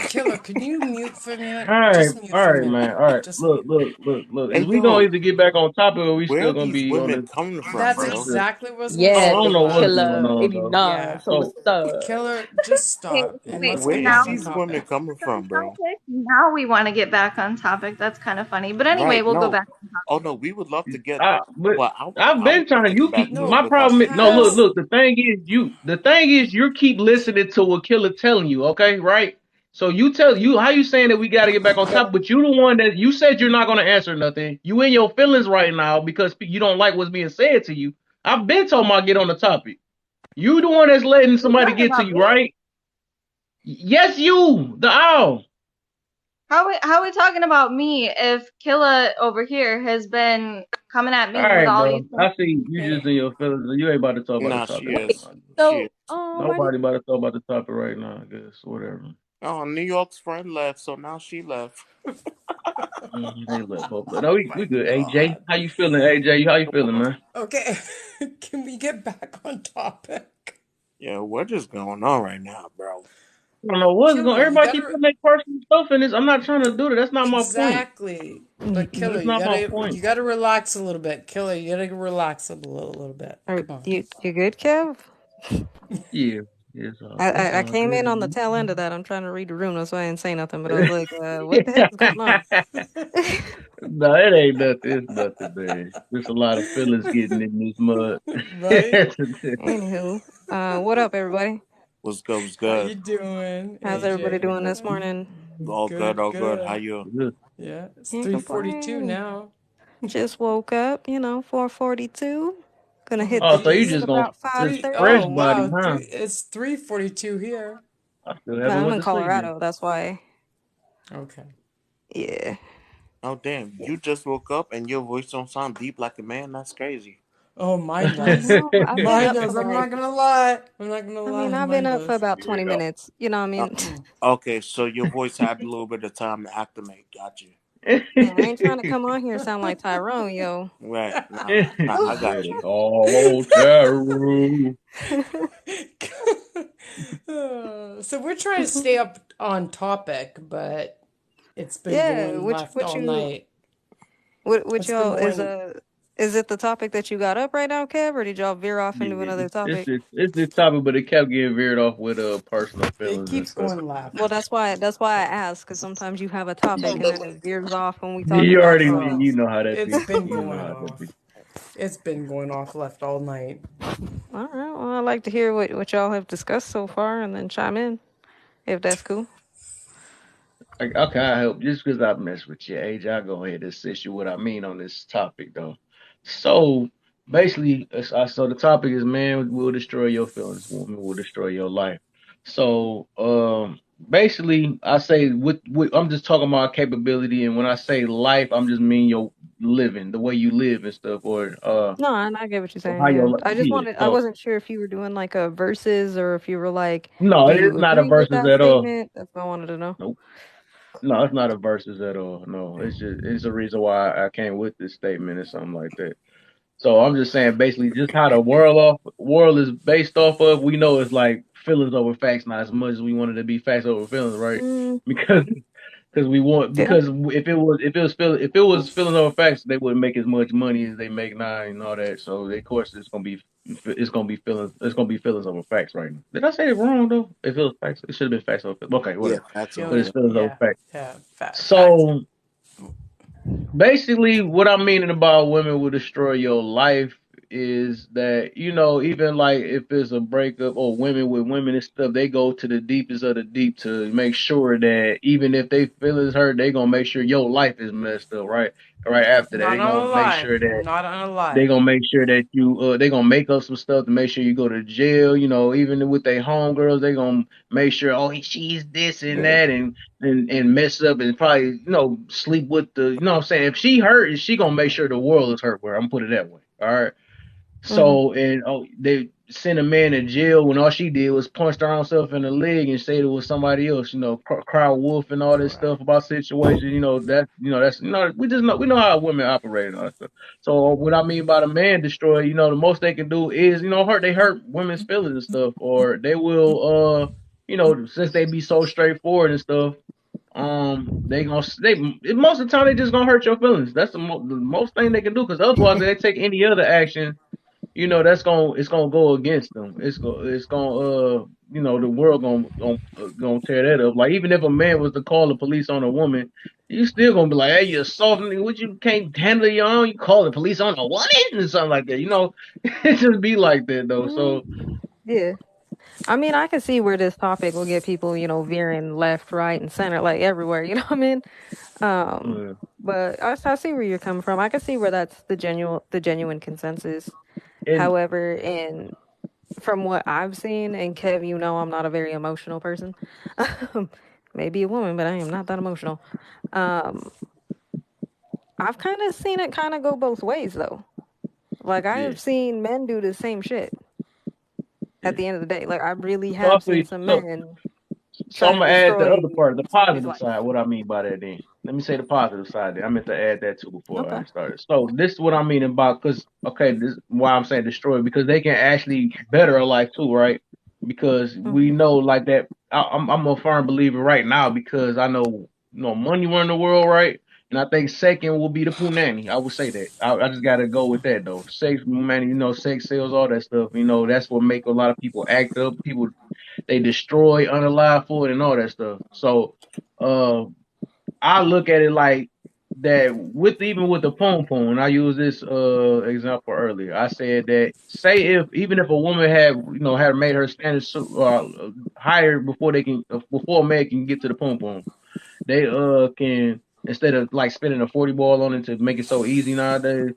Killer, can you mute for a minute? All Just mute for a right, minute. man. All right, Just look, mute. look. Hey Is we gonna yo, either get back on topic or we where still are gonna these be on women this? coming from, That's bro? exactly what I was gonna I Yeah, don't say, know big what's but going killer. on though. 89. yeah. So what's So up? Killer, just Wait, stop and wait. let's Where get is back Now on these we're women topic. coming on from, bro? topic. Now we want to get back on topic. That's kind of funny. But anyway, Right? we'll go No. back on Oh topic. no, we would love to get. but Well, I've I been want to trying. get You back keep to No, my the problem. topic. Is, no, Cass. look. The thing is, you keep listening to what Killer telling you. Okay, right? So you tell you how you saying that we got to get back on top, but you the one that you said you're not gonna answer nothing. You in your feelings right now because you don't like what's being said to you. I've been told my get on the topic. You the one that's letting Are you somebody talking get to about you, me? right? Yes, you, the owl. How are we talking about me if Killa over here has been coming at All me with right, all bro. these things? I see you just in your feelings. You ain't about to talk about the Nah, she topic right Wait, is. now. She is. so, why did Nobody about to talk about the topic right now, I guess. Whatever. Oh, New York's friend left, so now she left. They let both. No, Oh we my good. AJ, god. how you feeling? AJ, how you feeling, man? Okay, can we get back on topic? Yeah, what is going on right now, bro? I don't know what's Killer, going. you Everybody keep gotta putting their personal stuff in this. I'm not trying to do that. That's not my point. exactly. But Killer, That's not my you point. gotta relax a little bit. Killer, you gotta relax a little bit. Are Come on. you good, Kev? Yeah, yes, it's I all came in on the good. tail end of that. I'm trying to read the room, that's why I didn't say nothing. But I was like, what the heck is going on? No, it ain't nothing. It's nothing, man. There's a lot of feelings getting in this mud. Right? Anywho, what up, everybody? What's good? What's How good? you doing, How's everybody AJ? doing this morning? All good. Good, All good. How good. you? Yeah, it's Can't 3:42 complain. now. Just woke up, 4:42. Gonna Oh hit the Oh, so you bed geez. just gonna about just Three 5:30. fresh oh body, wow, huh? it's 3:42 here. I still No, haven't I'm went in to sleep yet. Colorado, that's why. Okay. Yeah. Oh damn! You just woke up and your voice don't sound deep like a man. That's crazy. Oh, mine does. No, I've been Mine up for does. I'm like, not gonna lie. I'm not gonna lie. I've been Mine up for does. about 20 Yeah. minutes. You know what I Uh, mean? okay, so your voice had a little bit of time to acclimate. Got you. Yeah, I ain't trying to come on here and sound like Tyrone, yo. Right. Nah, I got Ready. you. Oh, Taro. So we're trying to stay up on topic, but it's been Yeah, going left all night. which It's been y'all going. is it the topic that you got up right now, Kev, or did y'all veer off into Yeah, another topic? it's this topic, but it kept getting veered off with personal It feelings and keeps stuff. going Well, left. that's why I asked, because sometimes you have a topic and then it veers off when we talking You about already something Oh, you else. know how that it's be. been You know going how that be. off. It's been going off left all night. All right, well, I'd like to hear what y'all have discussed so far and then chime in if that's cool. Like, okay, I help just because I mess with your age. I go ahead and assist you what I mean on this topic though. So basically, so the topic is man will destroy your feelings, woman will destroy your life. So basically, I say with I'm just talking about capability, and when I say life, I'm just mean your living, the way you live and stuff, No, and I get what you're or saying. how your Yeah, life. I just Yeah. wanted. I So wasn't sure if you were doing like a verses or if you were like, no, do it's you not a agree with versus that at all. statement? That's what I wanted to know. Nope. No, it's not a versus at all. No, it's a reason why I came with this statement or something like that. So I'm just saying basically just how the world is based off of, we know it's like feelings over facts, not as much as we wanted to be facts over feelings, right? Mm, Because we want yeah. because if it was feelings over facts, they wouldn't make as much money as they make now and all that. So of course it's gonna be feelings over facts right now. Did I say it wrong though? If it was facts, it should have been facts over. Okay, Yeah, whatever. facts over But it's Feeling, feelings. feelings over yeah, facts. yeah, facts. So basically, what I'm meaning about women will destroy your life. is that, even like if it's a breakup or women with women and stuff, they go to the deepest of the deep to make sure that even if they feelings hurt, they gonna make sure your life is messed up, right? Right after that, Not they gonna gonna make lie. sure that Not gonna they lie. gonna make sure that you they gonna make up some stuff to make sure you go to jail. Even with their homegirls, they gonna make sure, oh, she's this and Yeah. that, and mess up and probably sleep with the, what I'm saying, if she hurt, she gonna make sure the world is hurt with her. I'm gonna put it that way. All right. Mhm. So, and they sent a man to jail when all she did was punch her own self in the leg and say it was somebody else. Cry wolf and all this Right. stuff about situations. We know how women operate and all that stuff. So what I mean by the man destroy, the most they can do is they hurt women's feelings and stuff, or they will since they be so straightforward and stuff. They most of the time they just gonna hurt your feelings. That's the most thing they can do, because otherwise they take any other action, that's it's gonna go against them. It's gonna the world gonna tear that up. Like, even if a man was to call the police on a woman, you still gonna be like, hey, you assaulting me, what, you can't handle your own, you call the police on a woman and something like that. It just be like that though. Mm, So yeah. I mean, I can see where this topic will get people, veering left, right, and center, like everywhere. You know what I mean? Um, uh, but I see where you're coming from. I can see where that's the genuine consensus. and However, and from what I've seen, and Kev, I'm not a very emotional person. Maybe a woman, but I am not that emotional. Um, I've kind of seen it kind of go both ways, though. Like, I yeah, have seen men do the same shit at yeah. the end of the day. Like, I really So I have feel seen some so. men So try I'm to gonna add the destroy other part, the somebody's positive life. side. What I mean by that, then let me say the positive side. Then I meant to add that too before Okay. I started. So this is what I mean about, because okay, this is why I'm saying destroy, because they can actually better a life too, right? Because we Hmm. know like that. I'm a firm believer right now, because I know money run the world, right? And I think second will be the punani. I would say that. I just gotta go with that though. Sex, money, sex sales, all that stuff. That's what make a lot of people act up. People, they destroy, unalive for it, and all that stuff. So, uh, I look at it like that, with even with the poom poom. And I used this example earlier. I said that, say, if even if a woman had made her standards higher before they can before a man can get to the poom poom, they can, instead of like spending a 40 ball on it to make it so easy nowadays,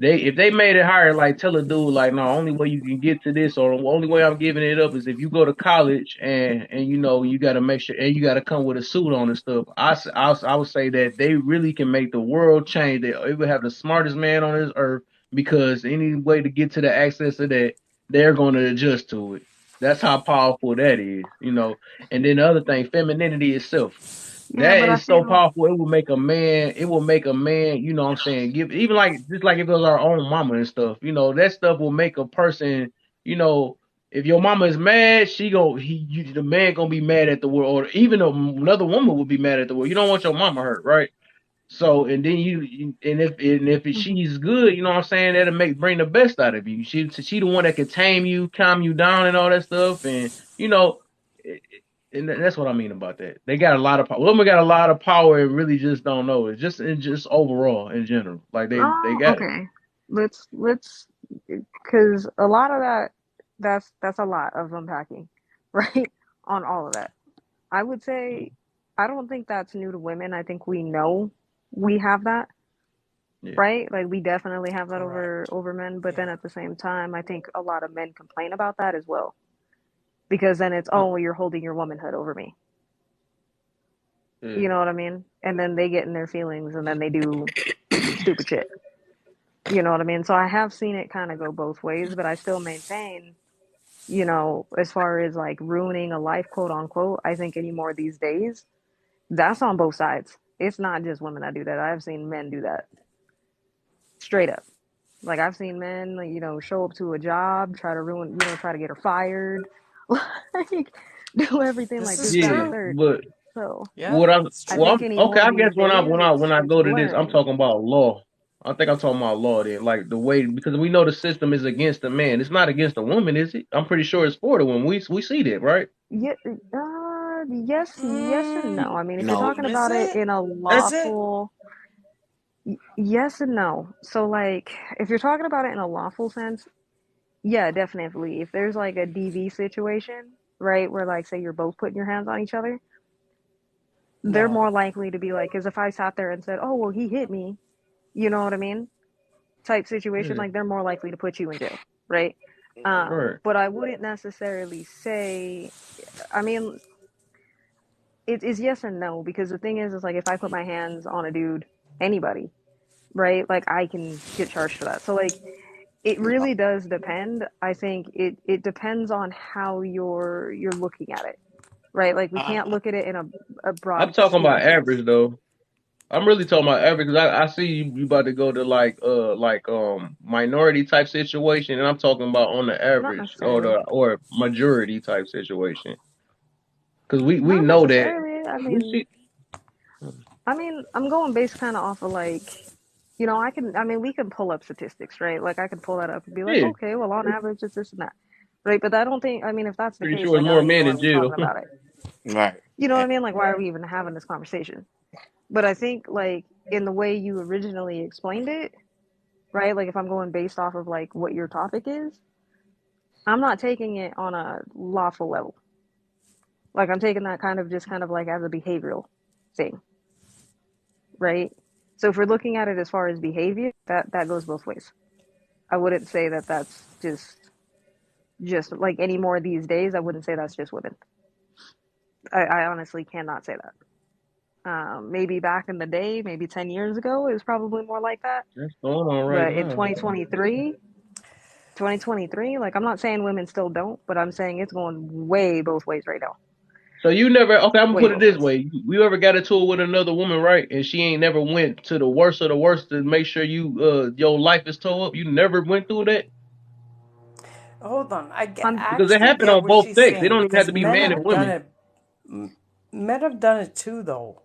if they made it higher, like, tell a dude like, no, only way you can get to this, or the only way I'm giving it up, is if you go to college, and you got to make sure, and you got to come with a suit on and stuff. I would say that they really can make the world change. They would have the smartest man on this earth, because any way to get to the access of that, they're going to adjust to it. That's how powerful that is. And then the other thing, femininity itself. Yeah, That but I is so feel. powerful. It will make a man, what I'm saying, give, even like, just like if it was our own mama and stuff, that stuff will make a person, you know, if your mama is mad, the man gonna be mad at the world, or even another woman will be mad at the world. You don't want your mama hurt, right? So, and then and if Mhm. she's good, what I'm saying, that'll bring the best out of you. She the one that can tame you, calm you down, and all that stuff. And you know, it- and that's what I mean about that. They got a lot of power. Women got a lot of power and really just don't know it. Just overall in general, like they Oh, got it. okay. Let's because a lot of that's a lot of unpacking, right? On all of that. I would say I don't think that's new to women. I think we know we have that, Yeah, right? Like we definitely have that over Correct. men, but then Yeah. at the same time, I think a lot of men complain about that as well. Because then it's, uh, oh, well, you're holding your womanhood over me. yeah, You know what I mean? And then they get in their feelings and then they do stupid shit. You know what I mean? So I have seen it kind of go both ways, but I still maintain, as far as like ruining a life, quote unquote, I think anymore these days, that's on both sides. It's not just women that do that. I've seen men do that straight up. Like I've seen men, like, show up to a job, try to ruin, try to get her fired, like do everything This like is this, that, and the yeah. true. third. But So Yeah, what I'm it's I well, true. think I'm okay. anymore I guess these when I days, when I when I it's go to this, I'm learning. talking about law. I think I'm talking about law then, like the way, because we know the system is against the man. It's not against the woman, is it? I'm pretty sure it's for the woman. We see that, right? Yeah, yes, yes, and no. I mean, if you're No, talking Is about it it? in a Is it? lawful, Yes and no. So like if you're talking about it in a lawful sense, yeah, definitely. If there's like a DV situation, right, where like say you're both putting your hands on each other, they're No. more likely to be like, because if I sat there and said, oh, well, he hit me, you know what I mean? Type situation, Yeah, like they're more likely to put you in jail, right? right. But I wouldn't necessarily say, I mean, it is yes and no, because the thing is like if I put my hands on a dude, anybody, right, like I can get charged for that. So like it really does depend. I think it depends on how you're looking at it, right? Like we can't look at it in a I'm broad talking sweeping about sense. average though. I'm really talking about average because I see you about to go to like minority type situation, and I'm talking about on the Not average necessarily. or majority type situation. Because we Not know that necessarily. we see. I'm going based kind of off of like, I mean, we can pull up statistics, right? Like I can pull that up and be like, Yeah, okay, well, on average, it's this and that, right? But I don't think, I mean, if that's the pretty case, sure it's like I more don't even know men why in we're jail. talking about it. Right. You know what I And mean? Like, why are we even having this conversation? But I think, like, in the way you originally explained it, right? Like, if I'm going based off of like what your topic is, I'm not taking it on a lawful level. Like, I'm taking that kind of just kind of like as a behavioral thing, right? So if we're looking at it as far as behavior, that goes both ways. I wouldn't say that that's just like any more these days. I wouldn't say that's just women. I honestly cannot say that. Maybe back in the day, maybe 10 years ago, it was probably more like that. That's going on right But in now. 2023, like I'm not saying women still don't, but I'm saying it's going way both ways right now. So you never okay? I'm gonna Way put it both this ways. way: you ever got into it with another woman, right? And she ain't never went to the worst of the worst to make sure your life is towed up. You never went through that Hold on. I'm because it actually happened get on what both she's sexes. It saying don't even have because to be men man and have done women. it. Men have done it too, though.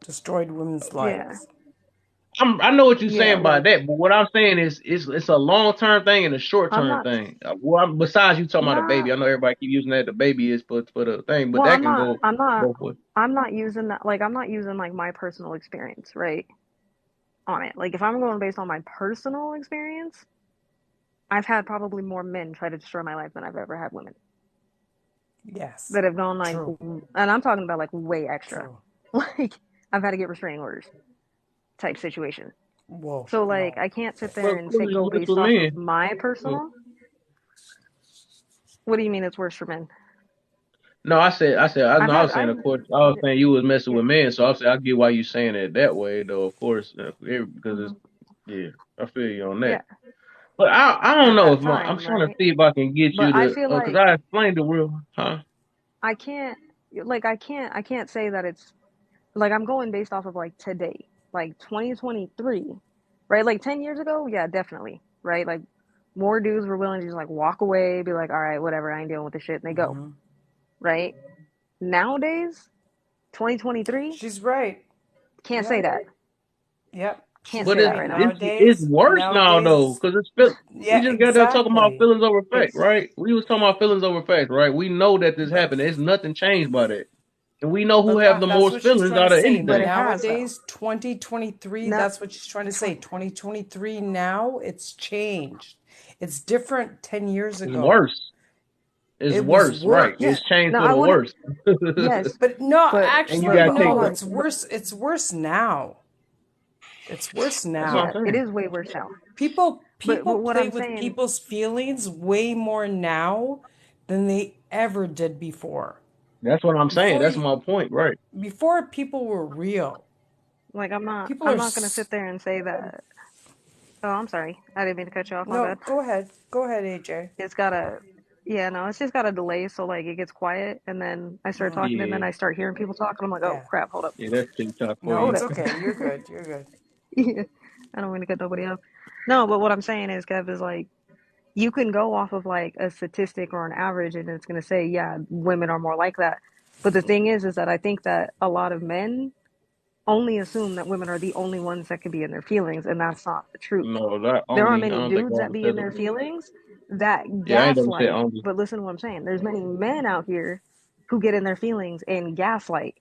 Destroyed women's yeah, lives. I know what you're yeah, saying by like that, but what I'm saying is it's a long term thing and a short I'm term not thing. Besides you talking about a not baby, I know everybody keep using that the baby is for the thing, but well, that can go both ways. I'm not using that like I'm not using like my personal experience, right? On it. Like if I'm going based on my personal experience, I've had probably more men try to destroy my life than I've ever had women Yes. that have gone like, True. and I'm talking about like way extra. True. Like I've had to get restraining orders type situation. Whoa. So like No. I can't sit there Well, of and course say it's go worse based for off of men. my Mm. personal. What do you mean it's worse for men? No, I've no, I had was saying, I've of course, I was saying you was messing yeah. with men, so I get why you saying it that way, though, of course, because Hmm. it's, yeah, I feel you on Yeah, that. But I don't at know that if I'm time, trying to right? see if I can get But you I to, feel because like I explained the real, huh? I can't I can't say that it's like I'm going based off of like today, like 2023, right? Like 10 years ago, yeah, definitely, right? Like more dudes were willing to just like walk away, be like, all right, whatever, I ain't dealing with this shit, and they go, Mm-hmm. right? Nowadays, 2023, She's right. can't say Yep. that. Yep. Can't She's But say that right. right now. it's Nowadays, worse now though, nowadays, because we yeah, just got there talking about exactly. feelings over fact, It's right? We was talking about feelings over fact, right? We know that this but happened. There's nothing changed by that, and we know who but have the that's most what she's feelings trying to out of say. But anything. it has though. Nowadays, 2023, No, that's what she's trying to say. tw- 2023 now, it's changed. It's different 10 years It's ago. worse. It's It was worse, right? yeah, It's worse. changed no, for I the wouldn't. worse. Yes, But no, And you but actually gotta take no, hold that. on. it's worse. It's worse now. It's worse That's what I'm Yeah, now. it saying. is way worse now. People But what play I'm with saying, people's feelings way more now than they ever did before. That's what I'm saying. Before That's you, my point, right? before people were real. like, People I'm are not gonna sit there and say that. Oh, I'm sorry. I didn't mean to cut you off. My no, bad. go ahead. Go ahead, AJ. It's got a, yeah, no, it's just got a delay. So like it gets quiet and then I start talking and then Yeah, I start hearing people talk and I'm like, oh Yeah. crap, hold up. yeah, that's TikTok for No, you. Hold it's up. okay. You're good. You're good. Yeah. I don't mean to cut nobody off. No, but what I'm saying is, Kev, is like you can go off of like a statistic or an average and it's going to say, yeah, women are more like that. But the thing is that I think that a lot of men only assume that women are the only ones that can be in their feelings, and that's not the truth. No, not There are only. I many don't think I dudes that ever be in said their that. feelings that Yeah, I ain't never said gaslight, only. but listen to what I'm saying. There's many men out here who get in their feelings and gaslight.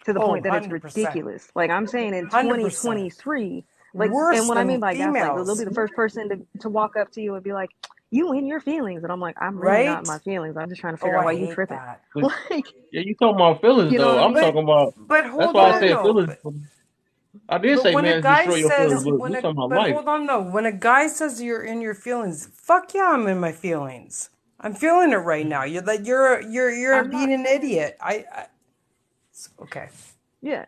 to the Oh, point that it's 100%. ridiculous. Like I'm saying in 100%. 2023, like, and Worse what I mean than by gaslight, they'll be females, the first person to walk up to you and be like, "You in your feelings," and I'm like, "I'm really not in my right? feelings. I'm just trying to Oh, figure out I why you hate tripping." that. But Like, yeah, you talking about feelings you know though. what I I'm mean? talking about. But That's hold why I But on said though. feelings. I did But say when a man guy destroy your feelings, says but we talking about but life. hold on though. When a guy says you're in your feelings, fuck yeah, I'm in my feelings. I'm feeling it right now. You're like you're I'm not being an saying, idiot. Okay. yeah.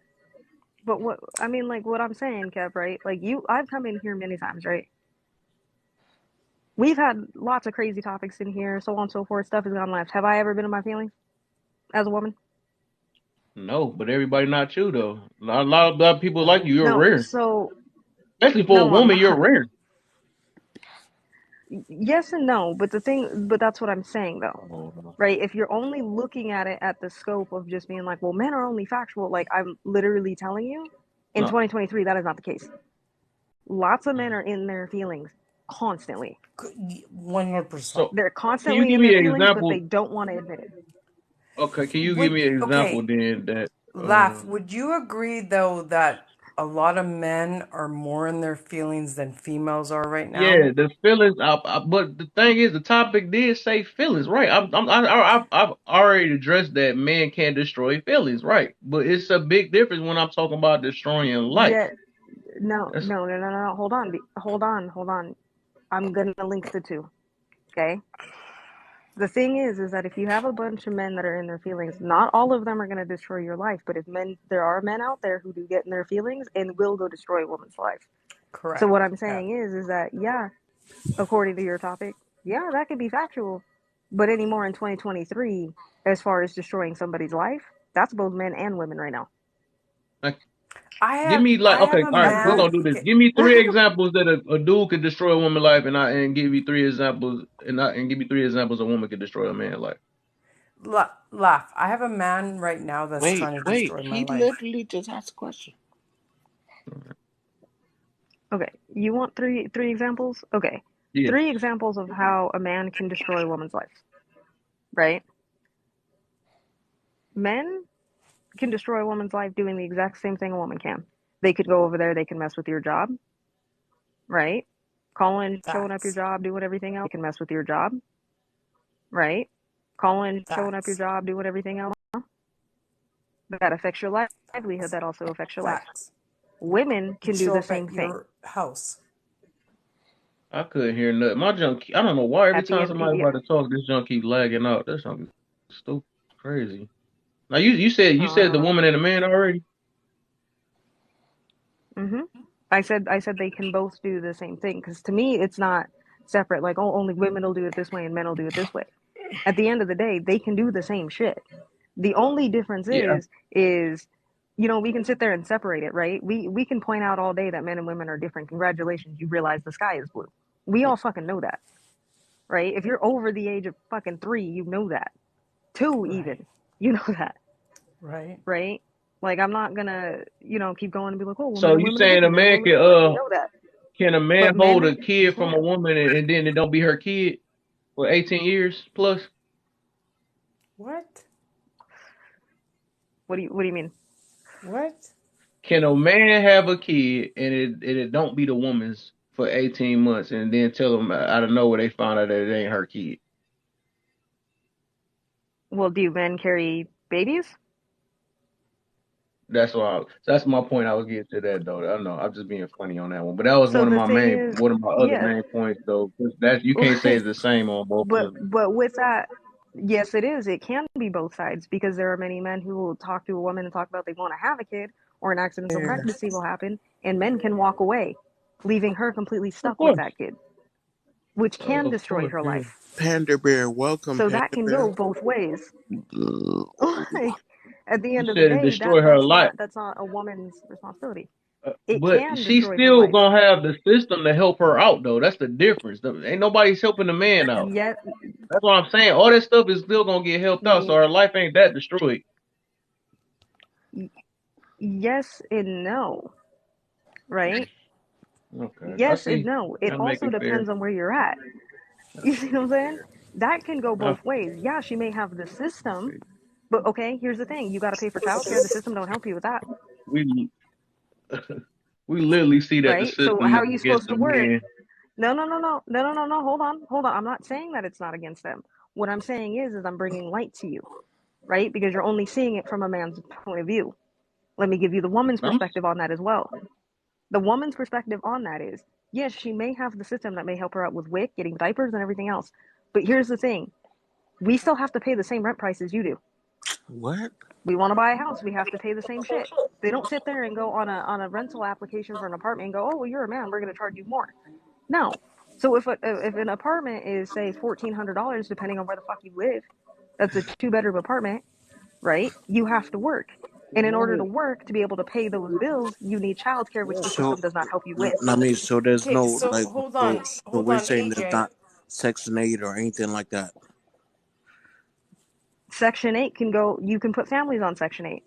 But what I mean, like what I'm saying, Kev, right? Like I've come in here many times, right? We've had lots of crazy topics in here, so on and so forth. Stuff has gone left. Have I ever been in my feelings as a woman? No, but everybody not you though. A lot of people like No. you. You're No. rare, So especially for a no, I'm woman. You're not. rare. Yes and no, but that's what I'm saying though, Oh, right? If you're only looking at it at the scope of just being like, well, men are only factual, like I'm literally telling you, in no. 2023, that is not the case. Lots of men are in their feelings constantly. 100%. So They're can you constantly give in their me an feelings, but example? they don't want to admit it. Okay, can you give Would me an example okay, then that laugh. Would you agree though that a lot of men are more in their feelings than females are right yeah, now? the feelings. But the thing is, the topic did say feelings, right? I've already addressed that men can destroy feelings, right? But it's a big difference when I'm talking about destroying life. Yeah, no, That's no, no, no, no. Hold on, hold on. I'm gonna link the two. Okay. The thing is that if you have a bunch of men that are in their feelings, not all of them are gonna destroy your life. But if men, there are men out there who do get in their feelings and will go destroy a woman's life. So what Correct. I'm Yeah. saying is that yeah, according to your topic, yeah, that could be factual. But anymore in 2023, as far as destroying somebody's life, that's both men and women right now. like, I give have me like I have okay, a all right. That's We're man. gonna both. do this. Okay, Give me three examples that a dude could destroy a woman's life, and give you three examples, and give me three examples a woman could destroy a man's life. laugh. I have a man right now that's Wait, trying to wait. destroy my He life. literally just asked a question. Okay, you want three examples? Okay. Yeah. Three examples of how a man can destroy a woman's life, right? Men can destroy a woman's life doing the exact same thing a woman can. They could go over there, they can mess with your job, right? Calling, showing up your Facts. job, doing everything else, they can mess with your job, right? Calling, showing up your Facts. job, doing everything else. That affects your livelihood, that also affects your life. Facts. Women Could can do show the up same at thing. your house. I couldn't hear nothing. My junk. I don't know why. Every At the time end, somebody yeah. about to talk, this junk keep lagging out. That's something stupid, crazy. Now you said I the don't woman and the man already. know. I said they can both do the same thing because to me it's not separate. Like, oh, only women will do it this way and men will do it this way. At the end of the day, they can do the same shit. The only difference Yeah. is, we can sit there and separate it, right? We can point out all day that men and women are different. Congratulations, you realize the sky is blue. We all fucking know that, right? If you're over the age of fucking 3, you know that. 2 Right. even, you know that, Right. right? Like I'm not gonna, keep going and be like, oh, well, men So and you women are saying a different. Men and man women, like we can know that, can a man but hold men a kid from a can. woman and then it don't be her kid for 18 years plus? What? What do you mean? What? Can a man have a kid and it don't be the woman's for 18 months and then tell them out of nowhere they found out that it ain't her kid? Well, do men carry babies? That's my point. I was getting to that though. I don't know. I'm just being funny on that one. But that was So the thing is, one of my other yeah, main points though. 'Cause that you can't say like, it's the same on both but ends. but with that, yes, it is. It can be both sides because there are many men who will talk to a woman and talk about they want to have a kid, or an accidental Here. pregnancy will happen, and men can walk away, leaving her completely Of stuck with course. that kid, which can Of destroy course, her yeah. life. Panda Bear, welcome, So Panda that can Bear. go both ways. Like at the You end of the said it day, destroy that her that's life. not a woman's responsibility. It But can she's destroy her still life. gonna have the system to help her out though. That's the difference. Ain't nobody's helping the man out. Yet, That's what I'm saying. All that stuff is still gonna get helped out, so her life ain't that destroyed. yes and no, right? Okay, I Yes and see. no. It Y'all make also it fair. depends on where you're at. You see what I'm saying? That can go I both ways. Yeah, she may have the system, But okay, here's the thing: you got to pay for childcare. The system don't help you with that, We we literally see that the right? So system how is are you against supposed the to work? men. No. Hold on. I'm not saying that it's not against them. What I'm saying is I'm bringing light to you, right? Because you're only seeing it from a man's point of view. Let me give you the woman's I'm perspective on that as well. The woman's perspective on that is, yes, she may have the system that may help her out with WIC, getting diapers and everything else. But here's the thing: we still have to pay the same rent price as you do. What? We want to buy a house, we have to pay the same shit. They don't sit there and go on a rental application for an apartment and go, oh well, you're a man, we're going to charge you more. No. So if an apartment is say $1,400, depending on where the fuck you live, that's a 2 bedroom apartment, right? You have to work, and in order to work to be able to pay those bills, you need childcare, which the So, system does not help you with. I mean, so there's Okay, no so like, so hold we're on, saying there's AJ. not Section 8 or anything like that. Section 8 can go, you can put families on Section 8.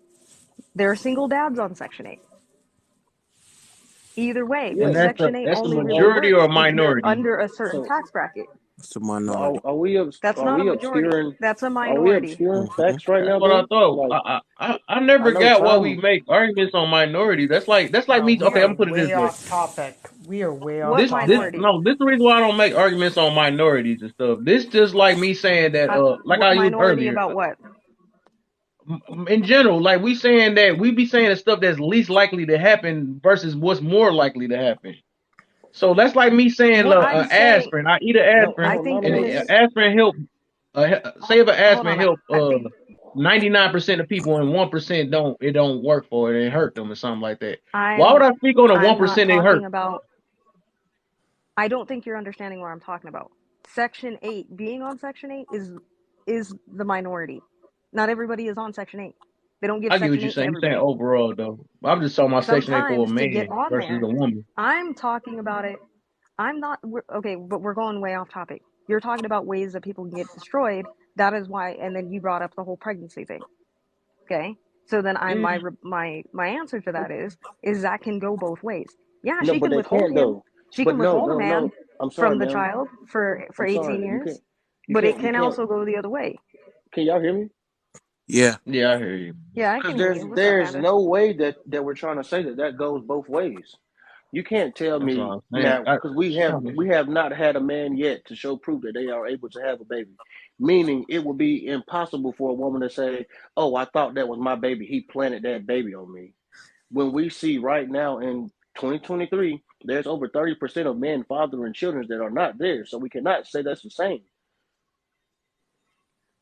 There are single dads on Section 8. Either way, and but Yes. Section 8 that's a only really majority or works a if you're minority. under a certain So tax bracket. It's a minority. That's are not a we majority. obscuring That's a are we minority. obscuring Hmm. facts right That's now what I then? thought. Like I I never know got why we Tom. make arguments on minority. That's like me. We Okay, are I'm gonna put it this way way. off topic. We are way off What This topic. minority? no, this is the reason why I don't make arguments on minorities and stuff. This just like me saying that like What I used minority earlier. about what? In general, like we saying that we be saying the stuff that's least likely to happen versus what's more likely to happen. So that's like me saying, What look, I'm saying, aspirin. I eat an I aspirin, think and you're mis. aspirin help. Say if an Hold aspirin on. help I think 99% of people and 1% don't, it don't work for it and it hurt them or something like that. Why would I'm I speak on the one I'm not percent it hurt? talking about. I don't think you're understanding what I'm talking about. Section 8, being on Section 8 is the minority. Not everybody is on Section 8. They don't give I get what Section you're 8 to saying. You're saying everybody. overall though. I'm just talking about Section 8 for a Sometimes to get man on versus there, a woman. I'm talking about it. I'm not okay, but we're going way off topic. You're talking about ways that people can get destroyed. That is why, and then you brought up the whole pregnancy thing. Okay, so then I'm Yeah, my answer to that is that can go both ways. Yeah, No, she but can they withhold can't him. though. She But can no, withhold a no, man no. I'm sorry, from the ma'am. child for I'm 18 sorry. years, You but it can't you can can't also go the other way. can y'all hear me? Yeah. yeah, I hear you. Yeah, I Because can hear you. What's up, there's Panda? no way that we're trying to say that goes both ways. You can't tell That's me what I'm saying. now because we have not had a man yet to show proof that they are able to have a baby. Meaning it would be impossible for a woman to say, "Oh, I thought that was my baby. He planted that baby on me." When we see right now in 2023, there's over 30% of men fathering children that are not there. So we cannot say that's the same.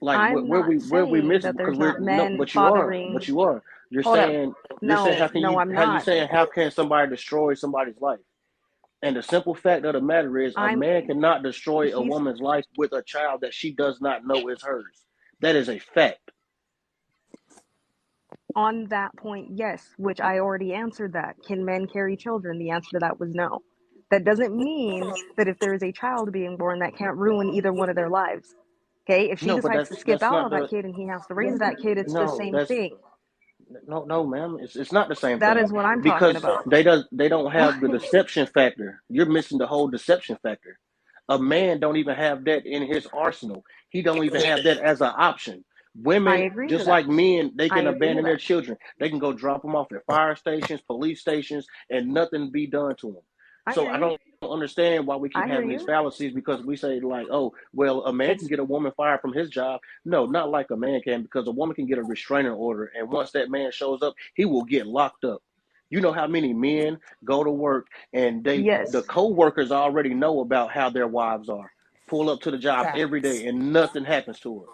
Like I'm not where we saying miss that because there's we're not no, men but you are, fathering. but you are. Hold up. You're saying No, no, I'm how you not. saying how can somebody destroy somebody's life? And the simple fact of the matter is, a I'm man cannot destroy a he's woman's life with a child that she does not know is hers. That is a fact. on that point, yes, which I already answered that. Can men carry children? The answer to that was no. That doesn't mean that if there is a child being born, that can't ruin either one of their lives. Okay, if she No, but decides to skip that's out not on that the kid and he has to raise that kid, it's the no. same That's thing. no, ma'am. It's not the same That thing is what I'm talking because about. they don't What? have the deception factor. You're missing the whole deception factor. A man don't even have that in his arsenal. He don't even have that as an option. I Women, agree to just that. like men, they I can agree to abandon their that. children. They can go drop them off at fire stations, police stations, and nothing be done to them. I So hear I you. don't understand why we keep I hear having these you. fallacies because we say like, oh, well, a man can It's get a woman fired from his job. No, not like a man can because a woman can get a restraining order, and once that man shows up, he will get locked up. You know how many men go to work and the yes. co-workers already know about how their wives are. Pull up to the job every Facts. day and nothing happens to her.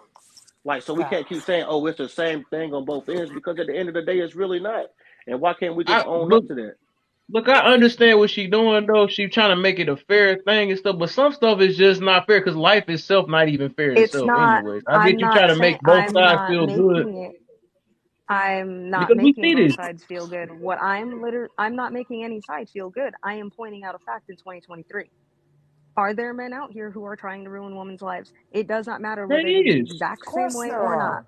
Like so we can't keep Facts. saying, oh, it's the same thing on both ends because at the end of the day it's really not. And why can't we just I own look up to that? look. I understand what she doing though. She trying to make it a fair thing and stuff, but some stuff is just not fair because life itself not even fair It's itself. not. Anyways, I bet I'm you try not to saying. make both sides feel good I'm not because we making see both this. sides feel good. I'm not making any side feel good. I am pointing out a fact in 2023. Are there men out here who are trying to ruin women's lives? It does not matter There whether it is the is. exact Of same course way there or not. are.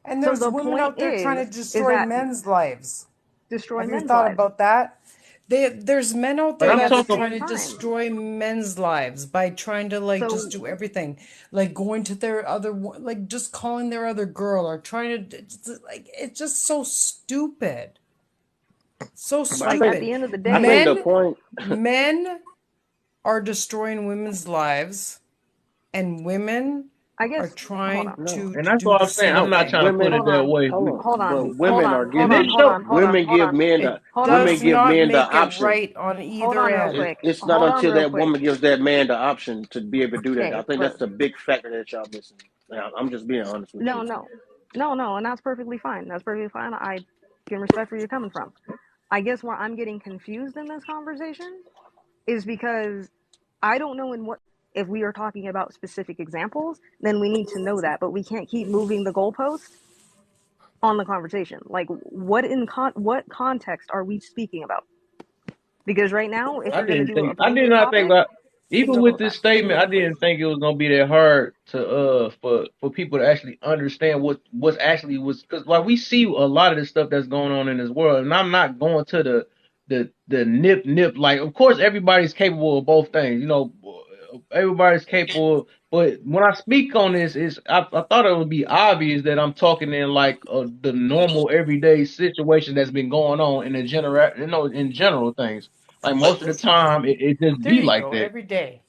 And So there's the women point out there trying to is destroy that men's lives. destroy Have you men's thought lives. about that? There's men out But there And I'm that's that's talking. trying to fine. destroy men's lives by trying to like just So do everything, like going to their like just calling their other girl or trying to like it's just so stupid, so But I like at think the stupid. end of the I day, think the Men, point. men are destroying women's lives, and women I are guess hold trying on. No, And to that's do what the I'm saying. same I'm no, not trying to thing. put women. it Hold that on. way. Hold on, Hold but on. Hold women are on. Hold And on. this giving Hold show, on. Hold on. Hold on. It Hold on. does give not men the make it option. right on Hold either on real end. quick. It's not Hold on until real that quick. woman gives that man the option to be able to do that. I Okay, think but that's the big factor that y'all missing. Now, I'm just being honest with no, you. no. No, no, and that's perfectly fine. That's perfectly fine. I can respect where you're coming from. I guess where I'm getting confused in this conversation is because I don't know in what if we are talking about specific examples, then we need to know that, but we can't keep moving the goalpost on the conversation. Like what context are we speaking about? Because right now, if we're going to do a I did blanket not think topic, about, even ignore with both this sides. Ignore statement, I both sides. didn't think it was gonna be that hard to for people to actually understand what's actually was, because like we see a lot of the stuff that's going on in this world, and I'm not going to the nip, like of course everybody's capable of both things, you know, everybody's capable, but when I speak on this, I thought it would be obvious that I'm talking in like the normal everyday situation that's been going on in the general, you know, in general things. Like most of the time, it just There be you like go. that. Every day.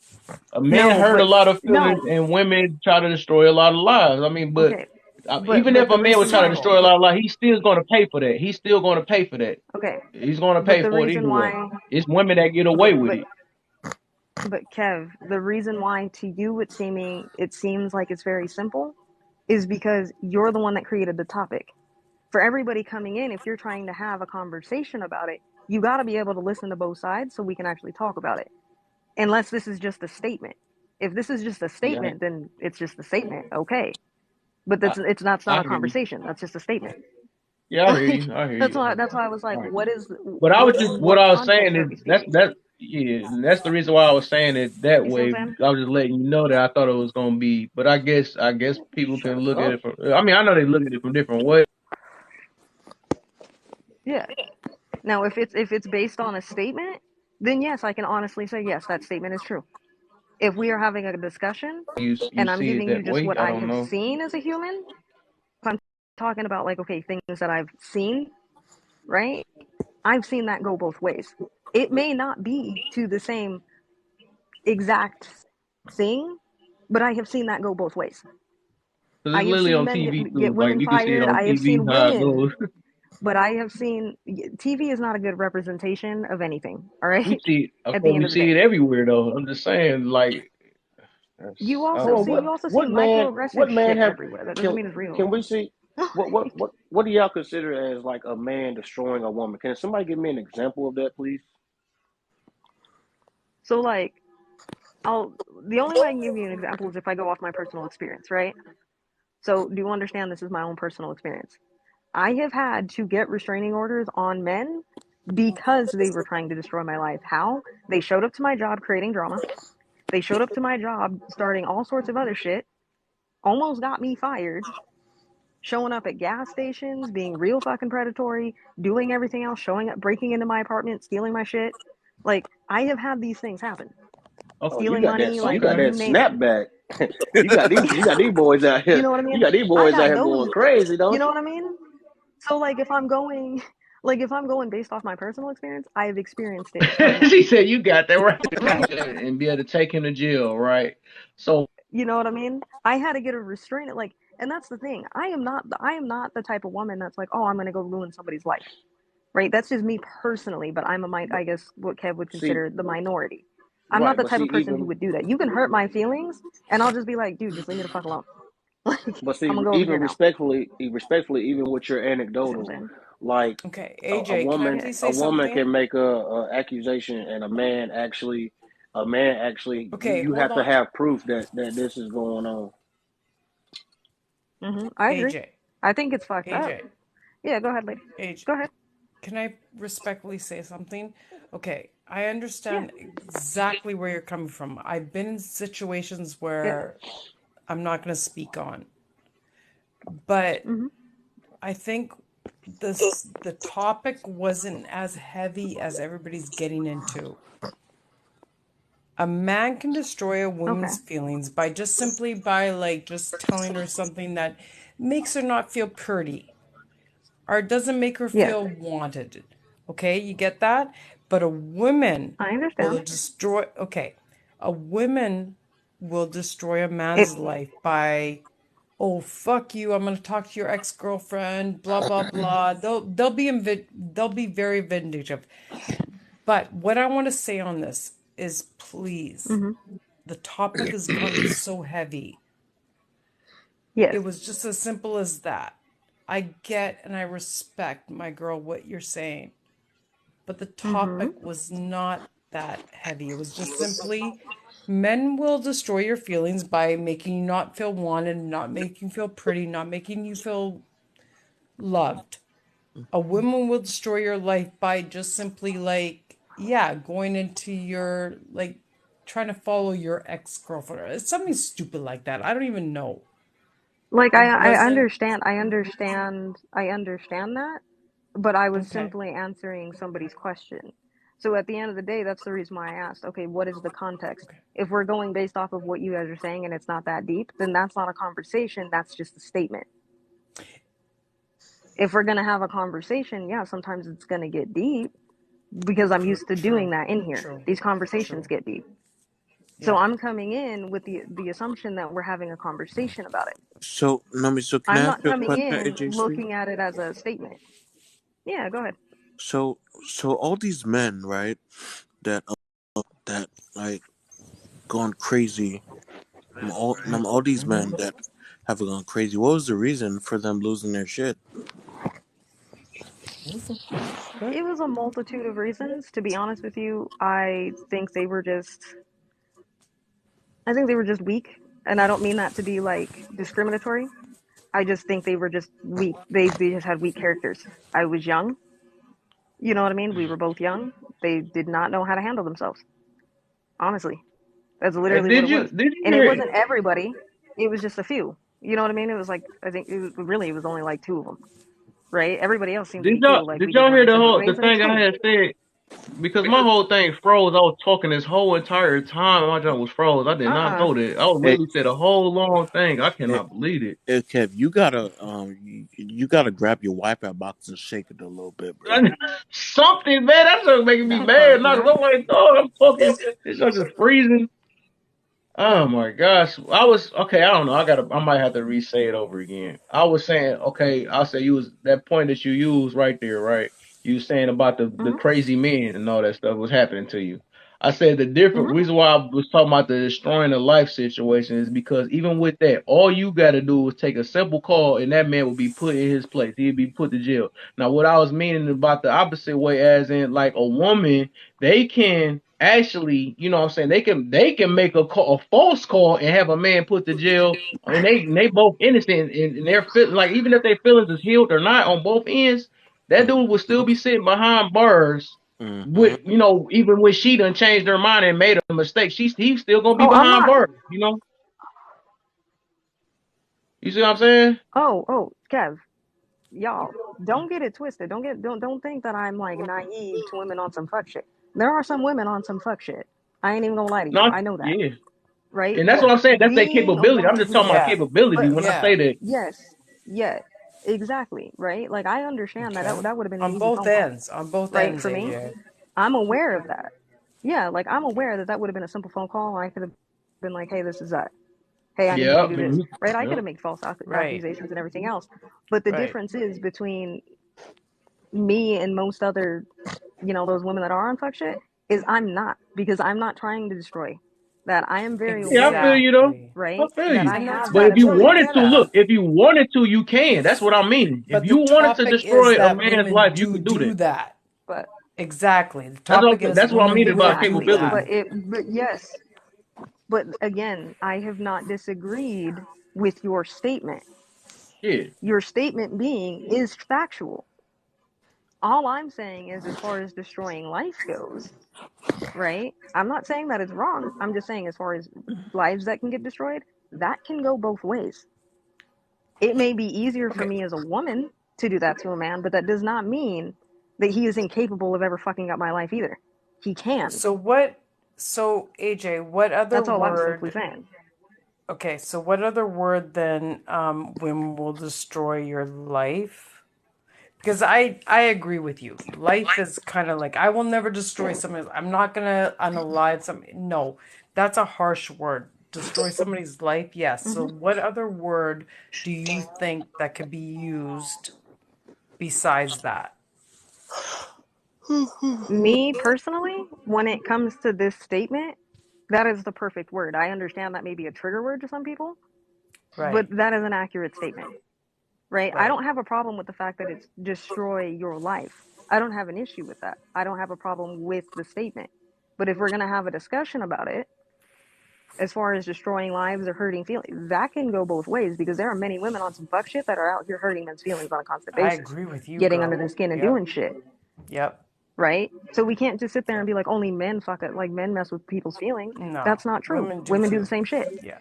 A man No, hurt a but lot of feelings, no. and women try to destroy a lot of lives. I mean, but Okay, even if but a the man would reason try to why, Cycle. destroy a lot of lives, he's still going to pay for that. He's still going to pay for that. okay, He's going to but pay the for it reason either way. why, It's women that get okay, away with it. but Kev, the reason why to you it seems like it's very simple, is because you're the one that created the topic. For everybody coming in, if you're trying to have a conversation about it, you got to be able to listen to both sides so we can actually talk about it. Unless this is just a statement. If this is just a Yeah, statement, then it's just a statement, okay. But I, that's not I a hear you. conversation. That's just a statement. Yeah, I hear Like you. I hear that's you. why I was like, All right. But I was just what what I was saying context are is we speaking? yeah, and that's the reason why I was saying it that You see what way. I'm saying? I was just letting you know that I thought it was gonna be, but I guess people can Shut look at up. it from. I mean, I know they look at it from different ways. Yeah. Now if it's based on a statement, then yes, I can honestly say yes, that statement is true. If we are having a discussion You and I'm see it giving you that just way. what I I don't have know. seen as a human, if I'm talking about like okay, things that I've seen, right? I've seen that go both ways. It may not be to the same exact thing, but I have seen that go both ways. Because I it's have literally seen on men TV get too. Like women you can see it fired. on I have TV seen how it women, goes. but I have seen TV is not a good representation of anything. All We right. see, of At the course, end we of the see day, it everywhere though. I'm just saying, like, I Hold don't on. know. you also see What microaggressive man shit have everywhere. That doesn't can mean it's real. can we see what do y'all consider as like a man destroying a woman? Can somebody give me an example of that, please? So like I'll the only way I can give you an example is if I go off my personal experience, right? So do you understand this is my own personal experience? I have had to get restraining orders on men because they were trying to destroy my life. How? They showed up to my job creating drama. They showed up to my job starting all sorts of other shit, almost got me fired, showing up at gas stations, being real fucking predatory, doing everything else, showing up, breaking into my apartment, stealing my shit. Like, I have had these things happen. Oh, Stealing money, you like, got Okay. that you name it. snapback. You got these boys out You here. know what I You mean? got these I boys out got here going those, crazy, you don't know you? what I mean? So, like, if I'm going, like, if I'm going based off my personal experience, I have experienced it firsthand. She said you got that right, Right. and be able to take him to jail, right? So You know what I mean? I had to get a restraint, like, and that's the thing. I am not the type of woman that's like, oh, I'm gonna go ruin somebody's life. Right? That's just me personally, but But I guess what Kev would see, consider the minority. I'm not right, the but type see, of person who even would do that. You can hurt my feelings, and I'll just be like, dude, just leave me the fuck alone. Like, but see, I'm gonna go over here even now. respectfully, even with your You see what I'm anecdotal, saying? like Okay, a AJ, can I woman, Yeah. please a say woman something? can make a accusation, and a man actually, Okay, you hold have to on. have proof that this is going on. I agree. AJ, I think it's fucked up. AJ, Yeah, go ahead, lady. AJ. Go ahead. Can I respectfully say something? Okay, I Yeah. understand exactly where you're coming from. I've been in situations Yeah. where I'm not going to speak on, but hmm I think the topic wasn't as heavy as everybody's getting into. A man can destroy a Okay. woman's feelings by just simply by like just telling her something that makes her not feel pretty or doesn't make her Yes, feel wanted. Okay, you get that? But a woman I will understand. destroy, okay, a woman will destroy a It man's life by, oh fuck you, I'm gonna talk to your ex-girlfriend, blah blah blah. They'll be very vindictive. But what I want to say on this is please, hmm the topic has gotten so heavy. yes. It was just as simple as that. I get and I respect, my girl, what you're saying, but the hmm topic was not that heavy. It was just simply men will destroy your feelings by making you not feel wanted, not making you feel pretty, not making you feel loved. A woman will destroy your life by just simply like, yeah, going into your like trying to follow your ex-girlfriend. It's something stupid like that. I don't even know. Like It I wasn't understand. I understand that, but I was okay. simply answering somebody's question. So at the end of the day, that's the reason why I asked, okay, what is the context? Okay. If we're going based off of what you guys are saying and it's not that deep, then that's not a conversation, that's just a statement. If we're going to have a conversation, yeah, sometimes it's going to get deep because I'm True, used to doing true, that in here. true, These conversations true. get deep. So Yeah. I'm coming in with the assumption that we're having a conversation about it. So, Nami, so can I'm I ask not you a coming question, in AJC? looking at it as a statement. Yeah, go ahead. So all these men, right, that that like gone crazy, all these Mm-hmm. men that have gone crazy. What was the reason for them losing their shit? Good. It was a multitude of reasons. To be honest with you, I think they were just weak. And I don't mean that to be like discriminatory. I just think they were just weak. They just had weak characters. I was young. You know what I mean? We were both young. They did not know how to handle themselves. Honestly, that's Hey, literally what it was. did you And it hear? wasn't everybody. It was just a few. You know what I mean? It was like I think it was only like two of them, right? Everybody else seemed to be cool. Like Did we just y'all went hear our separate the ways, and it's thing I cool. had said? Because my whole thing froze. I was talking this whole entire time. My junk was froze. I did not Uh-uh. know that. I was Hey, literally said a whole long thing. I hey, cannot believe it. hey, Kev, you gotta grab your Wi-Fi box and shake it a little bit, bro. Something, man. That's just making me That part, mad. Not yeah. because I'm like, dog, I'm talking. It's just freezing. Oh my gosh. I was okay, I don't know. I might have to re-say it over again. I was saying, okay, I'll say you was that point that you used right there, right? You was saying about the Mhm. crazy men and all that stuff was happening to you. I said the different Mhm. reason why I was talking about the destroying the life situation is because even with that, all you gotta do is take a simple call and that man will be put in his place. He'd be put to jail. Now what I was meaning about the opposite way, as in like a woman, they can actually, you know what I'm saying, they can make a false call and have a man put to jail, and they both innocent, and they're like, even if their feelings is healed or not on both ends, that dude will still be sitting behind bars Mm-hmm. with, even when she done changed her mind and made a mistake, he's still gonna be Oh, I'm behind not. bars, you see what I'm saying? Oh, Kev, y'all, don't get it twisted. Don't think that I'm like naive to women on some fuck shit. There are some women on some fuck shit. I ain't even gonna lie to you. No, I know that, yeah. right? And that's But what I'm saying, that's their being a capability. I'm woman just talking who, about Yeah. capability but when I Yeah. say that. yes, yeah, exactly, right? Like I understand that Okay. that would have been an On easy both phone call, ends. On both right? ends, For me, AJ. I'm aware of that. Yeah, like I'm aware that that would have been a simple phone call, and I could have been like, "Hey, this is that. Hey, I need you to Yeah. do this." Right? I could Yeah. have made false Right. accusations and everything else. But the Right. difference is between me and most other, those women that are on fuck shit, is I'm not, because I'm not trying to destroy. That I am very Yeah, I feel aware, you though. Exactly. I right? feel That you. I And that's have But that if what you women ability. wanted get to, look, at. if you wanted to, you can. That's what I mean. If But the you wanted to topic is destroy a that man's women life, you do could do do that. that. But Exactly. The That's topic is what I women mean about will do exactly. that. capability. But yes. But again, I have not disagreed with your statement. Yeah. Your statement being is factual. All I'm saying is, as far as destroying life goes, right? I'm not saying that it's wrong. I'm just saying, as far as lives that can get destroyed, that can go both ways. It may be easier for Okay. me as a woman, to do that to a man, but that does not mean that he is incapable of ever fucking up my life either. He can. So what? So AJ, what other That's all I'm simply word? saying. Okay, so what other word then? Women will destroy your life. Because I agree with you. Life is kind of like I will never destroy somebody. I'm not gonna unalive some. No, that's a harsh word. Destroy somebody's life. Yes. So Hmm. what other word do you think that could be used besides that? Me personally, when it comes to this statement, that is the perfect word. I understand that may be a trigger word to some people, but Right. that is an accurate statement, right? I Right. don't have a problem with the fact that it's destroy your life. I don't have an issue with that. I don't have a problem with the statement. But if we're going to have a discussion about it, as far as destroying lives or hurting feelings, that can go both ways because there are many women on some fuck shit that are out here hurting men's feelings on a constant I basis, agree with you, getting under girl. their skin and Yep. doing shit, Yep. right? So we can't just sit there and Yep. be like, only men fuck it, like men mess with people's feelings. No, That's not true. women do Women do the too. same shit. Yeah.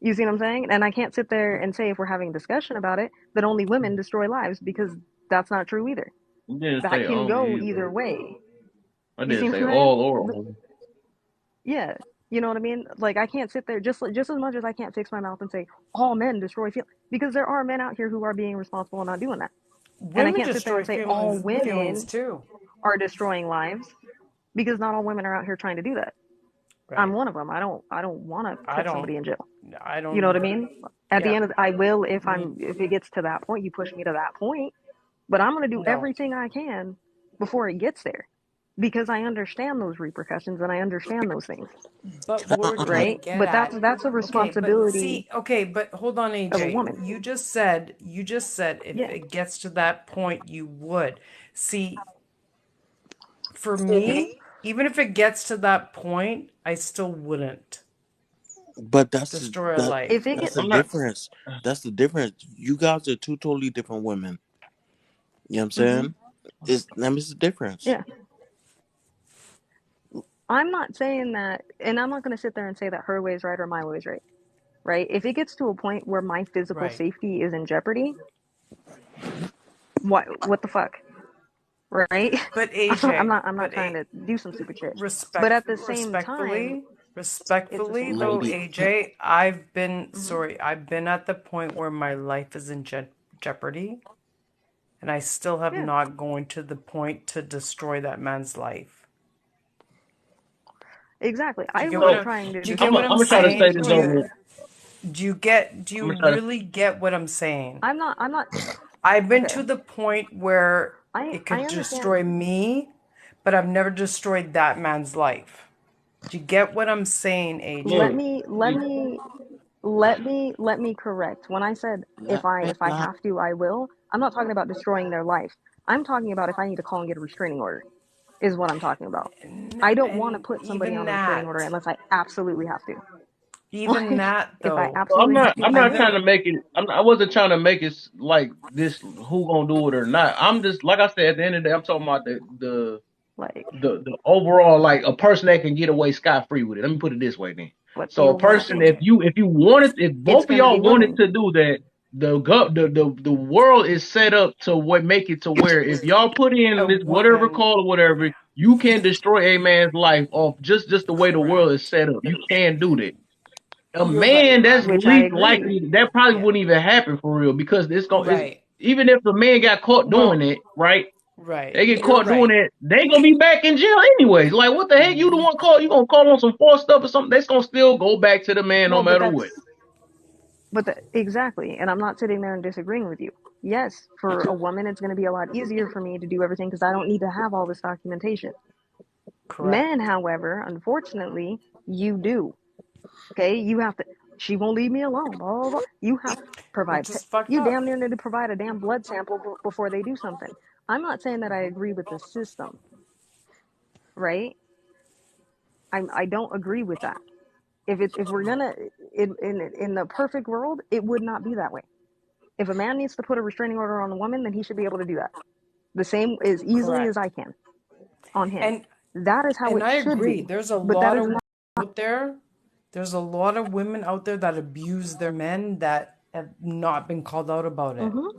You see what I'm saying? And I can't sit there and say, if we're having a discussion about it, that only women destroy lives because that's not true either. I didn't That say can go only either either. way. I You see didn't what say I'm saying? all or only. Yeah. You know what I mean? Like I can't sit there just as much as I can't fix my mouth and say all men destroy feelings because there are men out here who are being responsible and not doing that. And I Women can't sit there destroy and say all feelings women too. are destroying lives because not all women are out here trying to do that. I'm Right. one of them. I don't want to I put don't. somebody in jail. I You don't know what I either. mean? At the Yeah. end of I will Me. if it gets to that point, you push me to that point, but I'm going to do No. everything I can before it gets there because I understand those repercussions and I understand those things, But what we're trying to right? get But at, that's a okay, but responsibility see, okay, but hold on, of a AJ. woman. You just said if Yeah. it gets to that point, you would. See, for me, even if it gets to that point, I still wouldn't But destroy a that If life. it that's get the I'm not. difference. That's the difference. You guys are two totally different women. You know what I'm mhm. saying? It's that makes the difference. Yeah. I'm not saying that and I'm not going to sit there and say that her way is right or my way is right. Right? If it gets to a point where my physical Right. safety is in jeopardy, what the fuck? Right? But I'm AJ, not I'm not trying to do some stupid shit. But at the same time, it's the respectfully same though, way. Lady, AJ, Hmm. I've been at the point where my life is in jeopardy, and I still have Yeah. not gone to the point to destroy that man's life. Exactly. Do I you get what wasn't So trying to do you get what I'm I'm gonna try to specifically say saying? this Do destroy you over. her. do you I'm gonna try to. really get what I'm saying? I'm not I've been okay. to the point where it I could understand. destroy me, but I've never destroyed that man's life. Do you get what I'm saying, Let AJ? Look, me let me let me correct. When I said not if I not have to, I will. I'm not talking about destroying their life. I'm talking about if I need to call and get a restraining order is what I'm talking about. I don't want to And put somebody on a restraining order unless I absolutely have to. even Like that if I though, well, I'm absolutely have not. to, I'm I not will. trying to make it. I wasn't trying to make it like this. Who gonna do it or not? I'm just like I said. At the end of the day, I'm talking about Like the overall, like a person that can get away scot free with it. Let me put it this way then. what the So a overall person, thing. if you wanted, if It's both of gonna be y'all wanted women. to do that, the world is set up to what make it to where if y'all put a in this whatever woman, call or whatever, you can destroy a man's life off just the way the world is correct. set up. You can do that. A You're right. man, that's Which I least agree. likely that probably Yeah. wouldn't even happen for real because it's Right. even if the man got caught doing Well, it, right? right. They get You're caught doing right. it, they gonna be back in jail anyways. Like what the heck? You the one call? You gonna call on some false stuff or something? That's gonna still go back to the man no Well, but matter what. that's exactly. And I'm not sitting there and disagreeing with you. Yes, for a woman, it's going to be a lot easier for me to do everything because I don't need to have all this documentation. Men, Correct. however, unfortunately, you do. Okay, you have to. She won't leave me alone. Blah blah. Blah. You have to provide. Which is fucked You damn up. near need to provide a damn blood sample before they do something. I'm not saying that I agree with the system, right? I don't agree with that. If we're gonna in the perfect world, it would not be that way. If a man needs to put a restraining order on a woman, then he should be able to do that. The same as easily as I Correct. can on him. And That is how and it I should agree. be. But that is not. Out there. There's a lot of women out there that abuse their men that have not been called out about it. Mhm.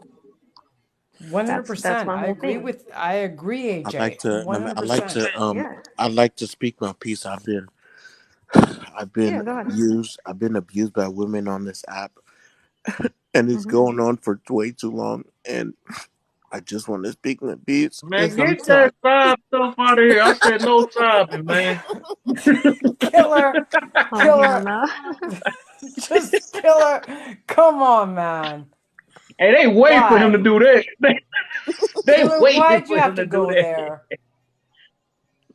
That's 100%. my I whole agree thing. with. I agree, I like AJ. to. I like 100%. to. Yeah. I like to speak my piece. I've Yeah, been go ahead. abused. I've been abused by women on this app, and it's Hmm. going on for way too long. And I just want to speak my piece Man, because I'm get that tired. sob stuff out of here. I said no sobbing, man. Killer, Oh hell killer, no. just killer. Come on, man. Hey, they wait for him to Why? do that. They Killer, waiting why'd you for have him to to do go that. there?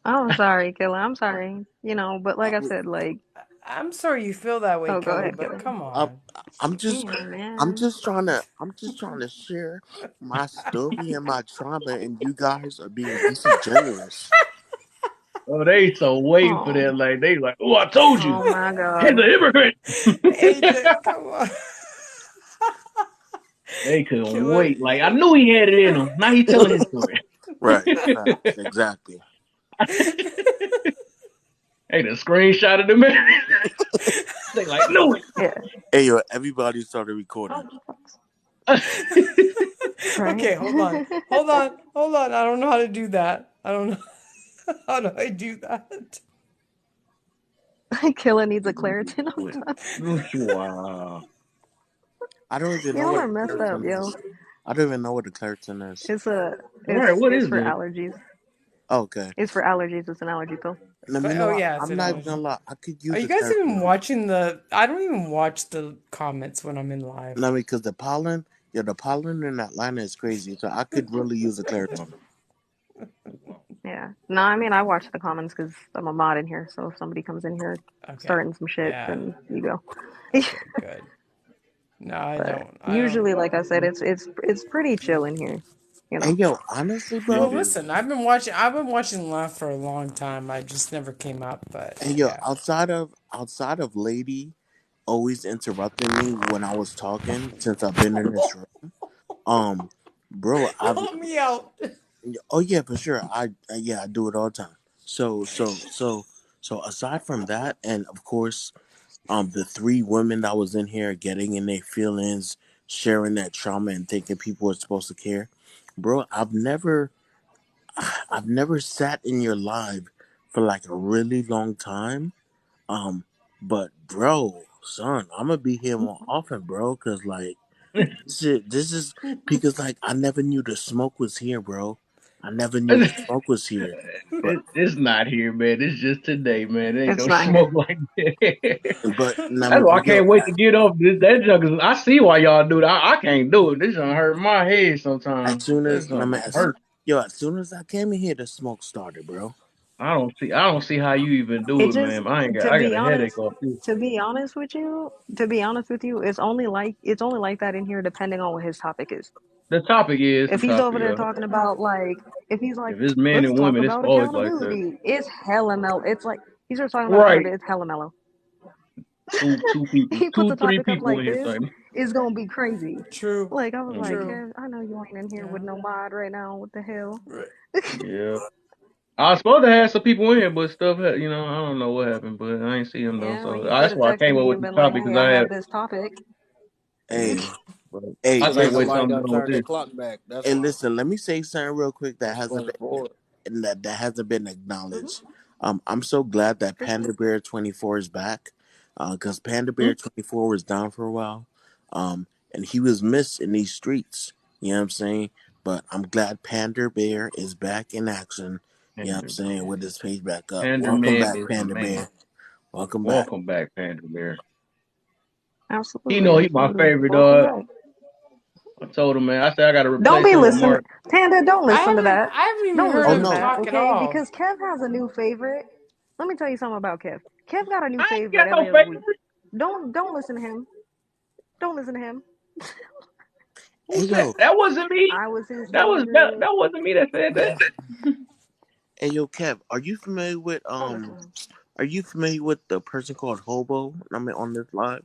I'm sorry, Killer. I'm sorry. But like I I'm, said, like, I'm sorry you feel that way, oh, go Killer, ahead, but Killer. come I'm, on. I'm just. Damn, I'm man. just trying to. I'm just trying to share my story and my trauma, and you guys are being disingenuous. Oh, they so waiting for Oh, that. Like they like, oh, I told you, oh my he's an God. immigrant. AJ, come on. They couldn't Killer. wait. Like I knew he had it in him. Now he telling his story. Right. Facts. Exactly. Hey, the screenshot of the man. They like knew Yeah. Hey yo, everybody started recording. Oh, it. right. Okay, hold on. Hold on. Hold on. I don't know how to do that. I don't know. How do I do that? Killer needs a Claritin. I'm Wait, done. Wow. I don't even know Y'all what are a messed up, Claritin yo. is. I don't even know what a Claritin is. It's a, All right, what it's is for it? allergies. Okay. It's for allergies. It's an allergy pill. Let me Oh know. yeah, it's I'm an not even allergy. gonna lie. I could Are use you a guys even Claritin. watching the? I don't even watch the comments when I'm in live. I mean, because the pollen in Atlanta is crazy. So I could really use a Claritin. Yeah. No, I mean, I watch the comments because I'm a mod in here. So if somebody comes in here Okay. starting some shit, Yeah. then you go. Okay. Good. No, I But don't. I don't. usually, like I said, it's pretty chill in here. You know. And yo, honestly, It Well, bro. is. listen. I've been watching live for a long time. I just never came up, but And yo, yeah. outside of Lady always interrupting me when I was talking since I've been in this room. Um, bro, I've Help me out. oh yeah, for sure. I do it all the time. So aside from that, and of course, the three women that was in here getting in their feelings, sharing that trauma, and thinking people are supposed to care, bro. I've never sat in your live for like a really long time. Um, but bro, son, I'm gonna be here more often, bro, cause like this is because like I never knew the smoke was here, bro. I never knew the smoke was here. But It's not here, man. It's just today, man. There ain't It's no not here. smoke like that. I That's mean, why I yo, can't wait to get off this. That junk is. I see why y'all do that. I can't do it. This gonna hurt my head as sometimes. soon This as I junk mean, gonna hurt. as soon as I came in here, the smoke started, bro. I don't see. I don't see how you even do It it, just, man. I ain't got. to I got be a headache honest, off this. it's only like that in here depending on what his topic is. The topic is the If he's over topic. there talking about like, if he's like, If it's men let's and talk women, it's about always like that. accountability, it's hella mellow. It's like he starts talking about Right. accountability, it's hella mellow. Two people, He puts two, a three topic up people like in here this, saying. it's gonna be crazy. True. Like I was like, Mm, True. Kev, I know you ain't in here with Yeah. no mod right now. What the hell? Right. yeah. I was supposed to have some people in here, but stuff, I don't know what happened, but I ain't see them though. Yeah, well, So you could that's have why I texted came up me with and the been like, topic hey, because I I have. have this topic. Hey, But hey, I Tell gotta hey, wait till somebody I'm done done with turned this. that clock back. That's hey, why. listen, let me say something real quick that hasn't Explain it been forward. that hasn't been acknowledged. I'm so glad that For sure. Panda Bear 24 is back, because Panda Hmm? Bear 24 was down for a while, and he was missed in these streets. You know what I'm saying? But I'm glad Panda Bear is back in action. You know what I'm Panda saying? Bear. With his page back up. Panda Welcome Man back, is the Panda man. Bear. Welcome back. Welcome back, Panda Bear. He Absolutely, know he my absolutely. favorite Welcome dog. back. I told him, man. I said I gotta Don't replace be him with listening, Mark. Tanda. Don't I listen to haven't. that. I haven't even Don't heard Oh listen to him no, that, talk at okay? all. Because Kev has a new favorite. Let me tell you something about Kev. Kev got a new I ain't favorite got no every other week. favorite. Don't listen to him. Don't listen to him. Who hey said yo, that? Wasn't me. I was his That favorite. wasn't me that said that. hey yo, Kev, are you familiar with Don't listen to him. Are you familiar with the person called Hobo? I mean, on this live.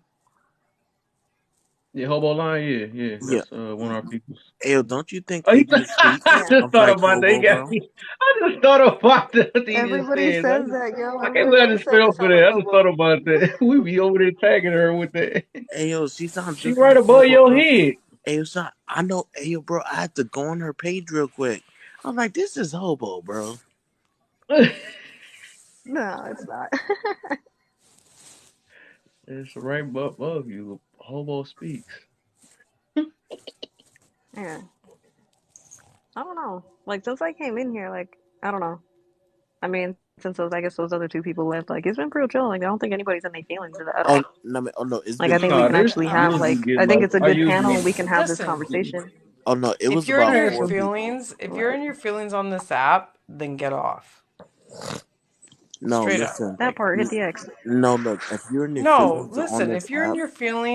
Yeah, hobo line. Yeah, yeah. Yeah. That's one of our peoples. Hey, yo, don't you think Oh, Indian feet I Yeah. just sounds thought like about that. He hobo, got bro? me. I just thought about that. What he just Everybody said. says that, yo. I can't believe I Everybody just says fell it for sound like that. I just thought hobo. about that. We be over there tagging her with that. Hey, yo, she sounds She just right like above hobo, your bro. head. Hey, it's not. I know. Hey, yo, bro, I had to go on her page real quick. I'm like, this is hobo, bro. No, it's not. It's right above you. Hobo speaks. Yeah, I don't know. Like since I came in here, like I don't know. I mean, since those, I guess those other two people left, like it's been real chill. Like I don't think anybody's in their feelings at Oh all. no, oh no, it's Like I been think we Nah, can crazy. there's actually have usually like get I think like it's a I good usually panel and we can have this Listen, conversation. Oh no, it if was you're in about your four people. feelings, if you're Right. in your feelings on this app, then get off. No, Straight up. listen. That Like, part hit the X. No, look. If you're in your no, feelings on listen, this if you're in app, your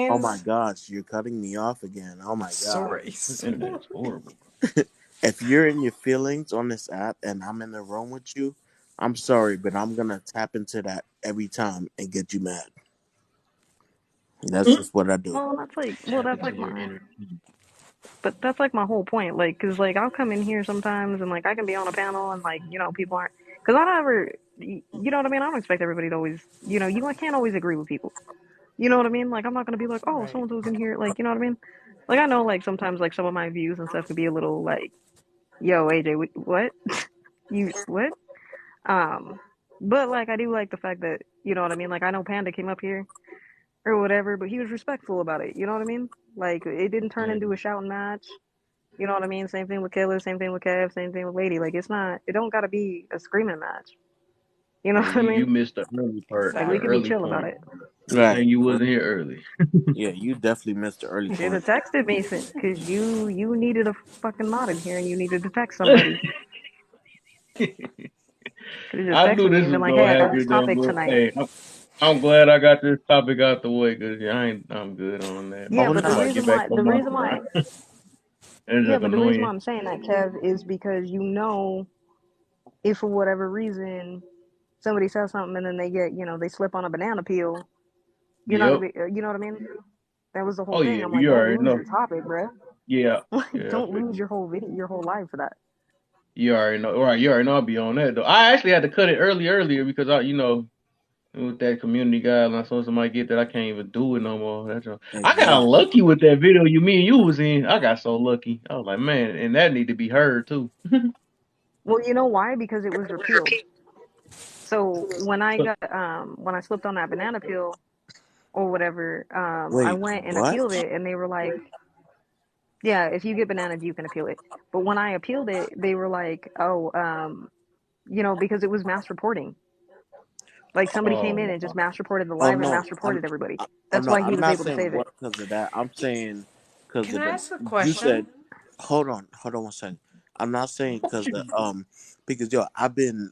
oh my feelings, gosh, you're cutting me off again. Oh my god. sorry. this internet's horrible. If you're in your feelings on this app and I'm in the room with you, I'm sorry, but I'm gonna tap into that every time and get you mad. That's just what I do. Well, Tap that's into like your my inner. but that's like my whole point. Like, cause like I'll come in here sometimes and like I can be on a panel and like people aren't. Cause I don't ever, you know what I mean. I don't expect everybody to always, can't always agree with people. You know what I mean? Like I'm not gonna be like, oh, so Right. and so's in here. Like, you know what I mean? Like I know like sometimes like some of my views and stuff could be a little like, yo, AJ, what? You what? Um, but like I do like the fact that you know what I mean. Like I know Panda came up here or whatever, but he was respectful about it. You know what I mean? Like it didn't turn Yeah. into a shouting match. You know what I mean? Same thing with Killer, same thing with Kev, same thing with Lady. Like it's not, it don't gotta be a screaming match. You know Yeah, what I you mean? missed the early part, Like the we could be Exactly. early chill about point. it. Good Right. thing you wasn't here early. Yeah, you definitely missed the early You should point. have texted me because you needed a fucking mod in here and you needed to text somebody. Could have just I knew texted me this and been was like, hey, gonna I got this happen though, topic but tonight. hey, I'm glad I got this topic out the way because I'm good on that. Yeah, Oh but Before I no. get back on my, it's yeah, like but the reason why annoying. I'm saying that, Kev, is because if for whatever reason somebody says something and then they get, they slip on a banana peel, you're not Yep. gonna be, you know what I mean? That was the whole Oh thing. yeah, I'm like, you don't already lose know. your topic, bro. Yeah. Like, Yeah. don't lose your whole video, your whole life for that. You already know. All right. You already know I'll be on that though. I actually had to cut it earlier because with that community guideline, so somebody get that I can't even do it no more. I got Exactly. lucky with that video me and you was in. I got so lucky. I was like, man, and that need to be heard too. Well, you know why? Because it was repealed. So So, when I slipped on that banana peel or whatever, I Wait, went and what? appealed it, and they were like, yeah, if you get bananas, you can appeal it. But when I appealed it, they were like, oh, because it was mass reporting. Like somebody came in oh, and just mass reported the Oh live and no. mass reported everybody. Oh That's no, why he I'm was not able to saying save it. what because of that. I'm saying because Can of I the ask a you said question? hold on one second. I'm not saying because the because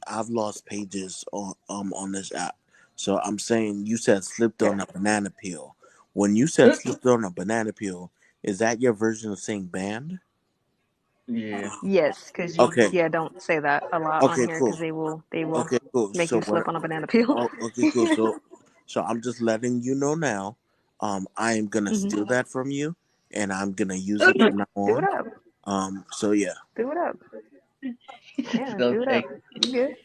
I've lost pages on this app. So I'm saying you said slipped Yeah. on a banana peel. When you said slipped on a banana peel, is that your version of saying banned? yeah. Yes, because Okay. don't say that a lot on Okay. here Cool. because they will Okay. Cool. make So you what? slip on a banana peel. Oh, okay. Cool. So I'm just letting you know now. I am gonna Hmm. steal that from you, and I'm gonna use it from now Do it on. up. So yeah. Do it up. Just Yeah, don't do it up. take You good?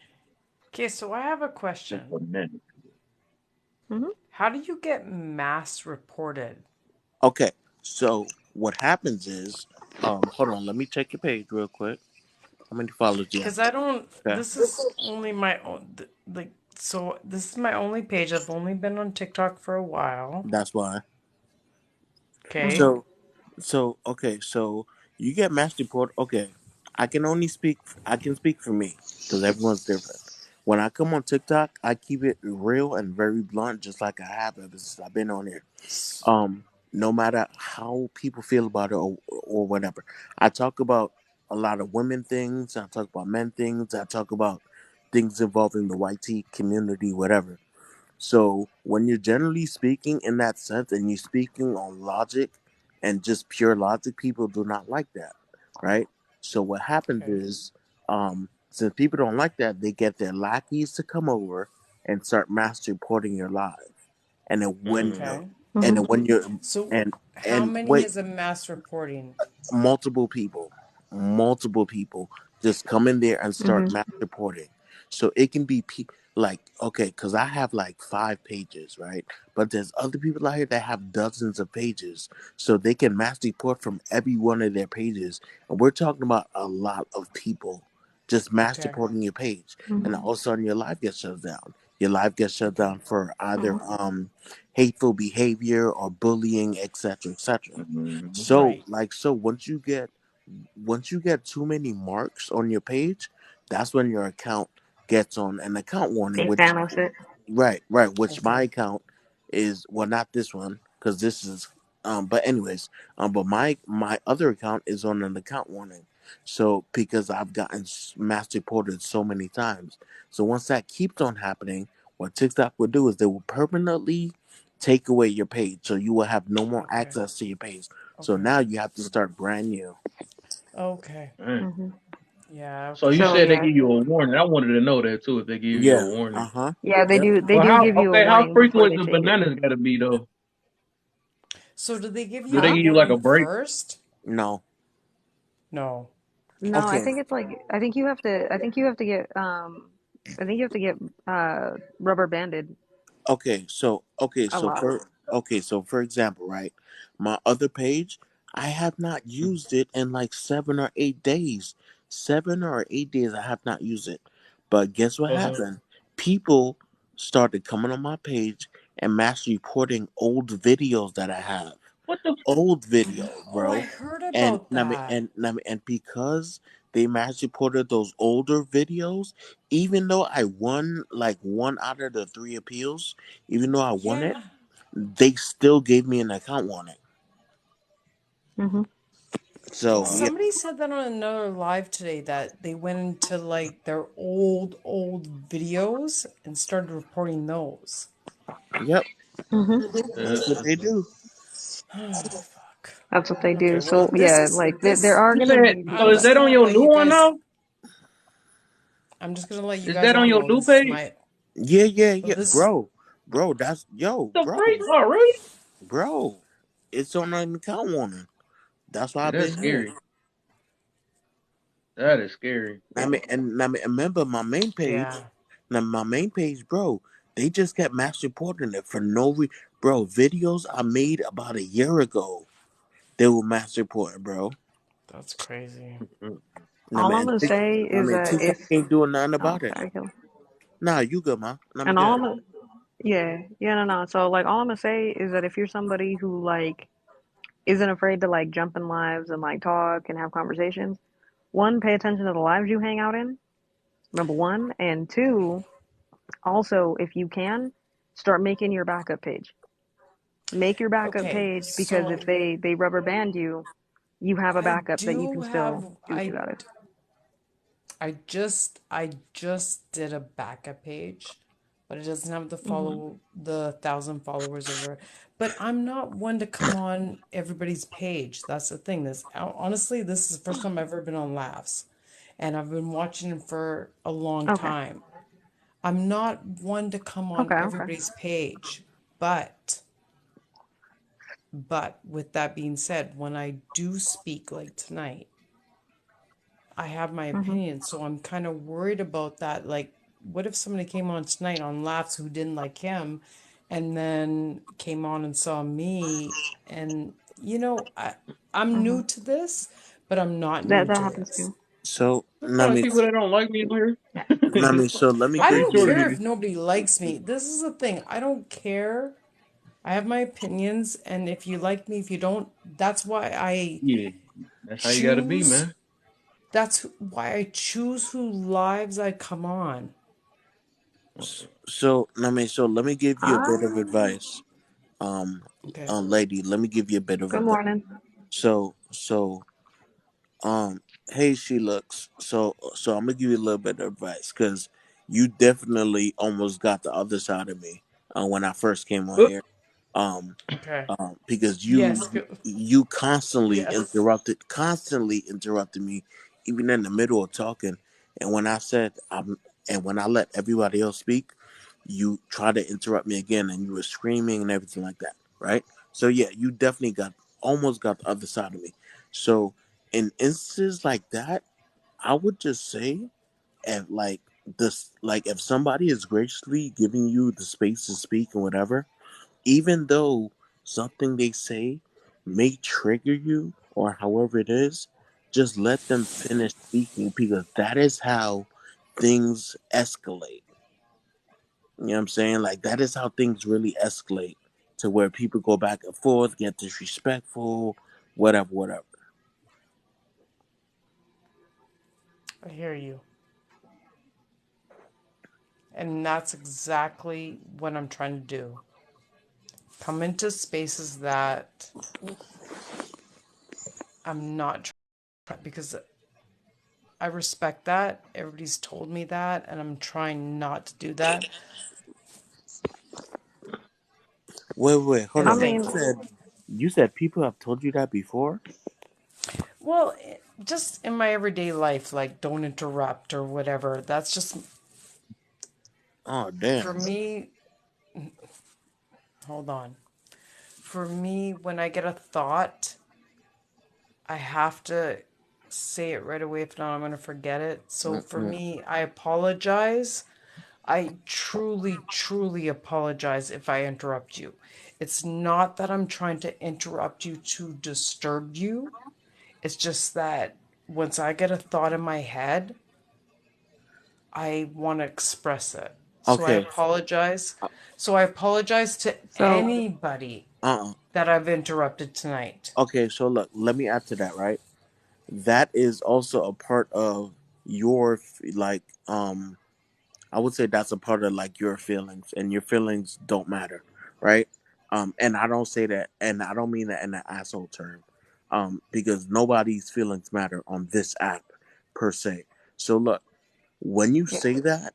Okay, so I have a it question. for a minute. Hmm. How do you get mass reported? Okay. So what happens is, hold on. Let me check your page real quick. How many followers do you have? Because I don't. Okay. This is only my own. Like, so this is my only page. I've only been on TikTok for a while. That's why. Hmm. Okay. So okay. So you get mass report. Okay. I can only speak. I can speak for me because everyone's different. When I come on TikTok, I keep it real and very blunt, just like I have ever since I've been on here. S- um no matter how people feel about it or whatever, I talk about a lot of women things, I talk about men things, I talk about things involving the YT community, whatever. So when you're generally speaking in that sense and you're speaking on logic and just pure logic, people do not like that, right? So what happens Okay. is, since people don't like that, they get their lackeys to come over and start mass reporting your live. And then when Mm. Okay. and Hmm. then when you're So and how and many wait, is a mass reporting? multiple people, multiple people just come in there and start Hmm. mass reporting. So it can be. like, okay, because I have like 5 pages, right? But there's other people out here that have dozens of pages, so they can mass report from every one of their pages, and we're talking about a lot of people just mass Okay. reporting your page, and Mhm. all of a sudden your life gets shut down. Your life gets shut Okay. down for either Mhm. hateful behavior or bullying, etc., etc. Mhm. So, Right. like, so once you get too many marks on your page, that's when your account gets on an account warning, They which Thanos it. right, which my Okay. account is, well, not this one because this is but anyways, but my other account is on an account warning. So because I've gotten mass reported so many times, so once that keeps on happening, what TikTok will do is they will permanently take away your page, so you will have no more Okay. access to your page. So Okay. now you have to start brand new. Okay. Man. Mhm. Yeah. So you Okay. So said they yeah, give you a warning. I wanted to know that too. If they give you a Yeah. warning. Uh-huh. yeah, they Yep. do. They Well, do how give you a how warning before frequent they the take it. bananas got to be though? So do they give Do you they a Huh? give you like a warning break? first? No. No. No, I Okay. think it's like I think you have to. I think you have to get. I think you have to get rubber banded a lot. So for example, right, my other page, I have not used it in like 7 or 8 days. 7 or 8 days I have not used it. But guess what Uh-huh. happened? People started coming on my page and mass reporting old videos that I have. What the? Old videos, Oh, I bro. heard And about I mean, that. and because they mass reported those older videos, even though I won like one out of the 3 appeals, even though I won it, Yeah. they still gave me an account warning. Mhm. So yeah, Somebody said that on another live today that they went into like their old videos and started reporting those. yep, Mhm. that's what they do. Oh fuck. That's what they Okay, do. well So yeah, like there this are You gonna said be so? people I'm Is that. just that on gonna your let new you one guys now? I'm just gonna let you Is guys that on all your know new this is page? my Yeah, yeah, well yeah, this bro. That's The freak already? bro. It's on an account warning. That's why Yeah, I've that's been here. scary. That is scary. I mean, remember my main page. yeah, Now my main page, bro. They just kept mass reporting it for no bro. Videos I made about a year ago, they were mass reporting, bro. that's crazy. Mm. Now All I'm man, gonna say I is mean, that TikTok if ain't doing nothing oh about it. sorry, Kill. Nah, you good, man. Let me And all get I'm gonna yeah no no. So like all I'm gonna say is that if you're somebody who like isn't afraid to like jump in lives and like talk and have conversations, one, pay attention to the lives you hang out in. Number one, and two, also if you can, start making your backup page. Make your backup Okay, page because if so they rubber band you, you have a I backup that you do can still have do what you gotta. I just did a backup page, but it doesn't have the Hmm. follow the 1,000 followers over. But I'm not one to come on everybody's page. That's the thing. Honestly, this is the first time I've ever been on Laughs, and I've been watching it for a long Okay. time. I'm not one to come on Okay. Okay. everybody's page, but with that being said, when I do speak like tonight, I have my Hmm. opinion, so I'm kind of worried about that. Like, what if somebody came on tonight on Laughs who didn't like him, and then came on and saw me, and I'm Hmm. new to this, but I'm not new That to happens this. too. so. There's I probably mean, people that don't like me in here. I mean, so let me I Pretty give don't sure you. care they if nobody likes me. This is the thing. I don't care. I have my opinions, and if you like me, if you don't, that's why I yeah. That's how you gotta be, choose. man. That's why I choose who lives I come on. So I mean, so let me give you a bit of Ah. advice. Um, Okay. lady, let me give you a bit of Good advice. morning. So Um, hey, she looks. So I'm gonna give you a little bit of advice because you definitely almost got the other side of me when I first came on Uh, here. Okay. Because Yes. you Yes. constantly interrupted me, even in the middle of talking. And when I said and when I let everybody else speak, you tried to interrupt me again, and you were screaming and everything like that, right? So yeah, you definitely almost got the other side of me. So in instances like that, I would just say, and like this, like, if somebody is graciously giving you the space to speak and whatever, even though something they say may trigger you or however it is, just let them finish speaking because that is how things escalate. You know what I'm saying? Like, that is how things really escalate to where people go back and forth, get disrespectful, whatever, whatever. I hear you. And that's exactly what I'm trying to do. Come into spaces that I'm not trying, because I respect that. Everybody's told me that, and I'm trying not to do that. Wait, hold And I on. thank mean, You said people have told you that before? well, just in my everyday life, like don't interrupt or whatever. That's just Oh, for damn. me. Hold on. For me, when I get a thought, I have to say it right away. If not, I'm going to forget it. So for Mm-mm. me, I apologize. I truly, truly apologize if I interrupt you. It's not that I'm trying to interrupt you to disturb you. It's just that once I get a thought in my head, I want to express it. So I Okay. apologize. So I apologize to so anybody Uh-uh. that I've interrupted tonight. Okay, so look, let me add to that, right? That is also a part of your, like, I would say that's a part of, like, your feelings, and your feelings don't matter, right? And I don't say that, and I don't mean that in an asshole term, because nobody's feelings matter on this app per se. So look, when you yeah. say that,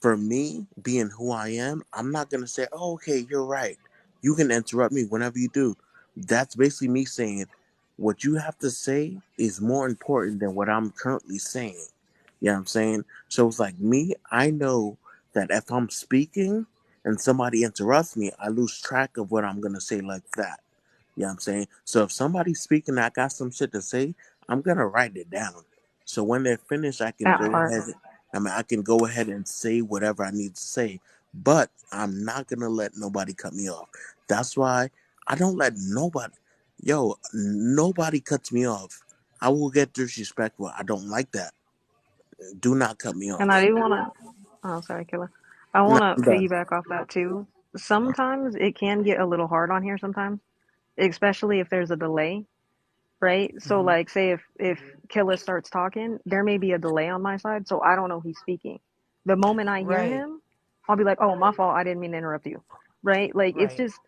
for me, being who I am, I'm not gonna say, "Oh, okay, you're right. You can interrupt me whenever you do." That's basically me saying what you have to say is more important than what I'm currently saying. You know what I'm saying? So it's like me, I know that if I'm speaking and somebody interrupts me, I lose track of what I'm gonna say like that. You know what I'm saying? So if somebody's speaking, I got some shit to say, I'm gonna write it down. So when they're finished, I can That go part. ahead. I mean, I can go ahead and say whatever I need to say, but I'm not gonna let nobody cut me off. That's why I don't let nobody. Yo, nobody cuts me off. I will get disrespectful. I don't like that. Do not cut me And I off. do want to. Oh, sorry, Killa. I No, want I'm to done. piggyback off that too. Sometimes it can get a little hard on here. Sometimes, especially if there's a delay, right? So, Hmm. like, say if Killa starts talking, there may be a delay on my side, so I don't know he's speaking. The moment I hear Right, him, I'll be like, "Oh, my fault. I didn't mean to interrupt you." Right? Like, it's right. just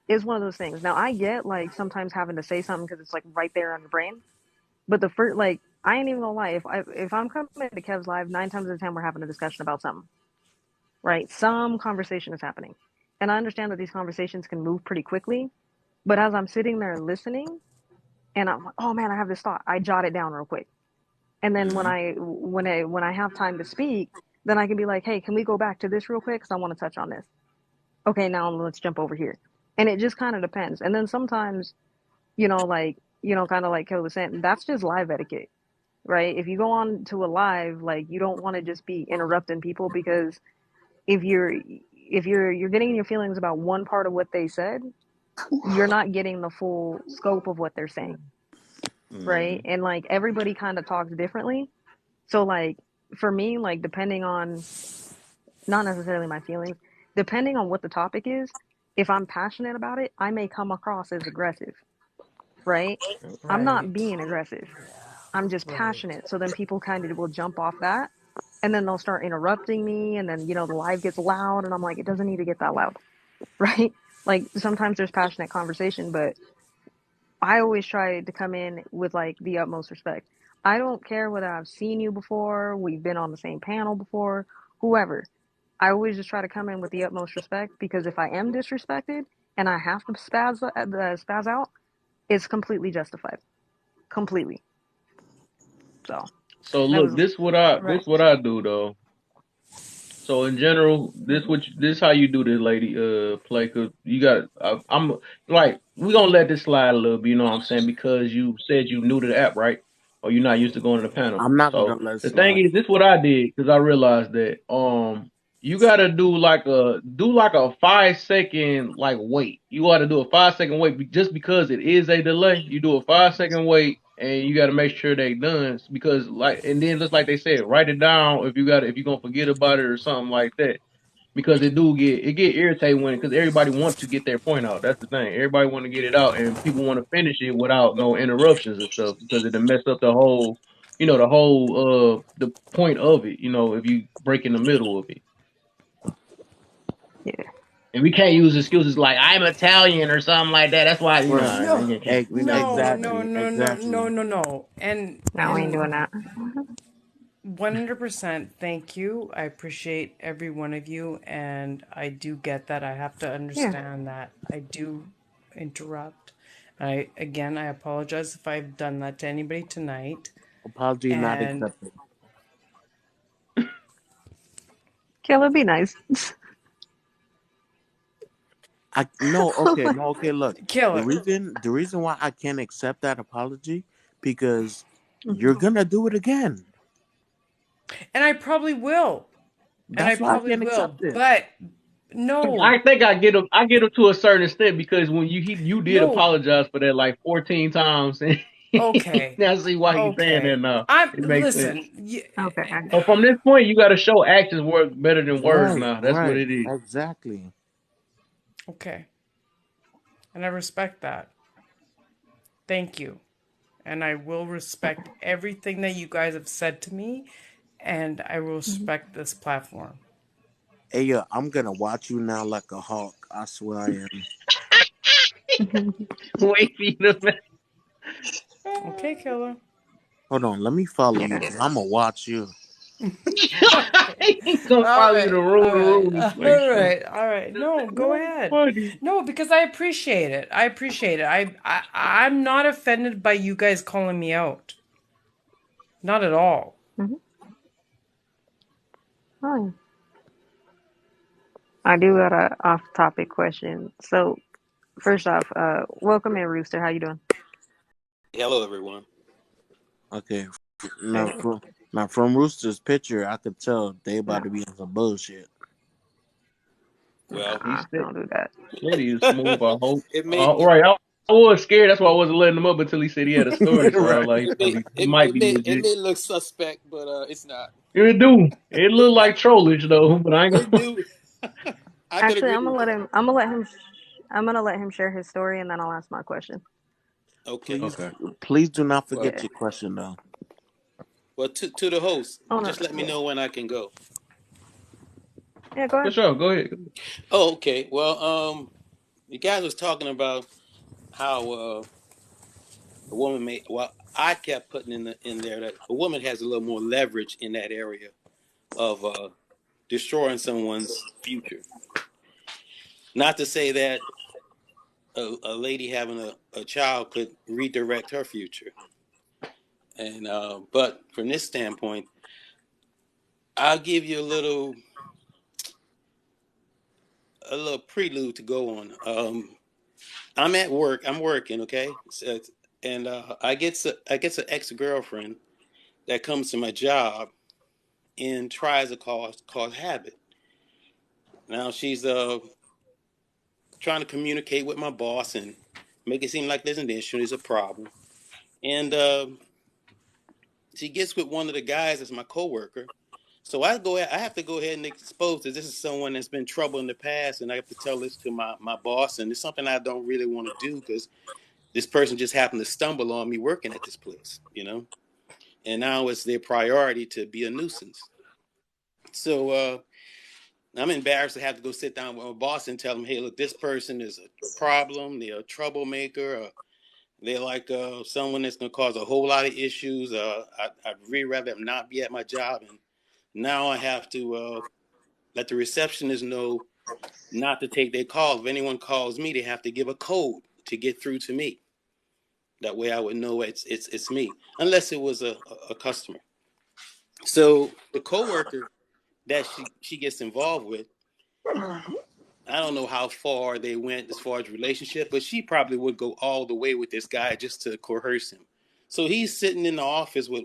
it's one of those things. Now, I get like sometimes having to say something because it's like right there on the brain. But the first, like, I ain't even gonna lie. If I'm coming to Kev's live, 9 times out of 10 we're having a discussion about something, right? Some conversation is happening, and I understand that these conversations can move pretty quickly. But as I'm sitting there listening, and I'm like, oh man, I have this thought. I jot it down real quick, and then Mhm. when I have time to speak, then I can be like, hey, can we go back to this real quick? Because I want to touch on this. Okay, now let's jump over here, and it just kind of depends. And then sometimes, like kind of like Kill was saying, that's just live etiquette, right? If you go on to a live, like you don't want to just be interrupting people because if you're getting in your feelings about one part of what they said, you're not getting the full scope of what they're saying, right? Mhm. And like everybody kind of talks differently. So like for me, like depending on not necessarily my feelings, depending on what the topic is, if I'm passionate about it, I may come across as aggressive, right? I'm not Right. being aggressive. Yeah. I'm just Right. passionate. So then people kind of will jump off that and then they'll start interrupting me and then the live gets loud and I'm like it doesn't need to get that loud, right? Like sometimes there's passionate conversation, but I always try to come in with like the utmost respect. I don't care whether I've seen you before, we've been on the same panel before, whoever. I always just try to come in with the utmost respect because if I am disrespected and I have to spaz out, it's completely justified, completely. So So that look, was this right. what I do though. So in general, this how you do this, lady. Play, cause you got. I'm like we gonna let this slide a little bit. You know what I'm saying? Because you said you new to the app, right? or you're not used to going to the panel. I'm not gonna So let it the thing slide. is, this is what I did because I realized that you gotta do like a 5 second like wait. You gotta do a 5 second wait just because it is a delay. You do a 5 second wait and you gotta make sure they done because like and then just like they said, write it down if you're gonna forget about it or something like that because it get irritating when because everybody wants to get their point out. That's the thing. Everybody want to get it out, and people want to finish it without no interruptions and stuff because it'll mess up the point of it. If you break in the middle of it, Yeah. and we can't use excuses like I'm Italian or something like that. That's why Right. you can't. We not doing that. No, Exactly. no, no, no, Exactly. no, no. No, we ain't And doing that. 100% thank you. I appreciate every one of you, and I do get that. I have to Yeah. understand that. I do interrupt. I apologize if I've done that to anybody tonight. Apology not And accepted. Killer, be nice. I no, okay, no, okay. Look, the killer, reason the reason why I can't accept that apology because Mhm. you're gonna do it again. and I probably will, and I That's why I probably can't will. accept it. But no, I think I get him to a certain extent because when you did no. apologize for that like 14 times, and Okay, I see why he's saying that okay. now. I'm It makes sense. listen. Okay. So from this point, you got to show actions work better than words. Right, Now that's what right, it is. exactly. Okay, and I respect that. Thank you. And I will respect everything that you guys have said to me, and I will Mhm. respect this platform. Hey, yo, I'm gonna watch you now like a hawk. I swear I am. Wait for you to. Okay, killer. Hold on, let me follow you Yeah. because I'm gonna watch you. Okay. He's gonna All follow you right. to rule All the right. room. All Like shit. right. All right. No, go That's ahead. funny. No, because I appreciate it. I appreciate it. I'm not offended by you guys calling me out. Not at all. Mhm. Oh, yeah. I do got a off-topic question. So first off, welcome in, Rooster. How you doing? Hello, everyone. Okay, now Hey. from Rooster's picture, I could tell they No. about to be on some bullshit. Well, He Don't do that. steady as smooth. I hope. it may Right. I was scared. That's why I wasn't letting him up until he said he had a story. So I was Right. like, he might be it legit. may look suspect, but it's not. It do. It look like trollish though, but I ain't It gonna. do. I could Actually, agree I'm gonna with let that. him. I'm gonna let him. I'm gonna let him share his story, and then I'll ask my question. Okay. Please, Okay. please do not Well, forget Yeah. your question though. well, to the host, Oh no. just let me Yeah. know when I can go. Yeah. Go For ahead. sure. Go ahead. Oh, okay. Well, you guys was talking about how a woman may. Well, I kept putting in there that a woman has a little more leverage in that area of destroying someone's future. Not to say that a lady having a child could redirect her future. And but from this standpoint, I'll give you a little prelude to go on. I'm at work. I'm working, okay, so, and I get an ex girlfriend that comes to my job and tries to cause habit. Now she's trying to communicate with my boss and make it seem like there's an issue, there's a problem, and she gets with one of the guys that's my coworker. So I have to go ahead and expose that this is someone that's been trouble in the past, and I have to tell this to my boss, and it's something I don't really want to do because this person just happened to stumble on me working at this place, and now it's their priority to be a nuisance. So I'm embarrassed to have to go sit down with my boss and tell him, hey, look, this person is a problem, they're a troublemaker, they're like someone that's going to cause a whole lot of issues. I'd really rather them not be at my job, and now I have to let the receptionist know not to take their call. If anyone calls me, they have to give a code to get through to me. That way, I would know it's me, unless it was a customer. So the coworker that she gets involved with, I don't know how far they went as far as relationship, but she probably would go all the way with this guy just to coerce him. So he's sitting in the office with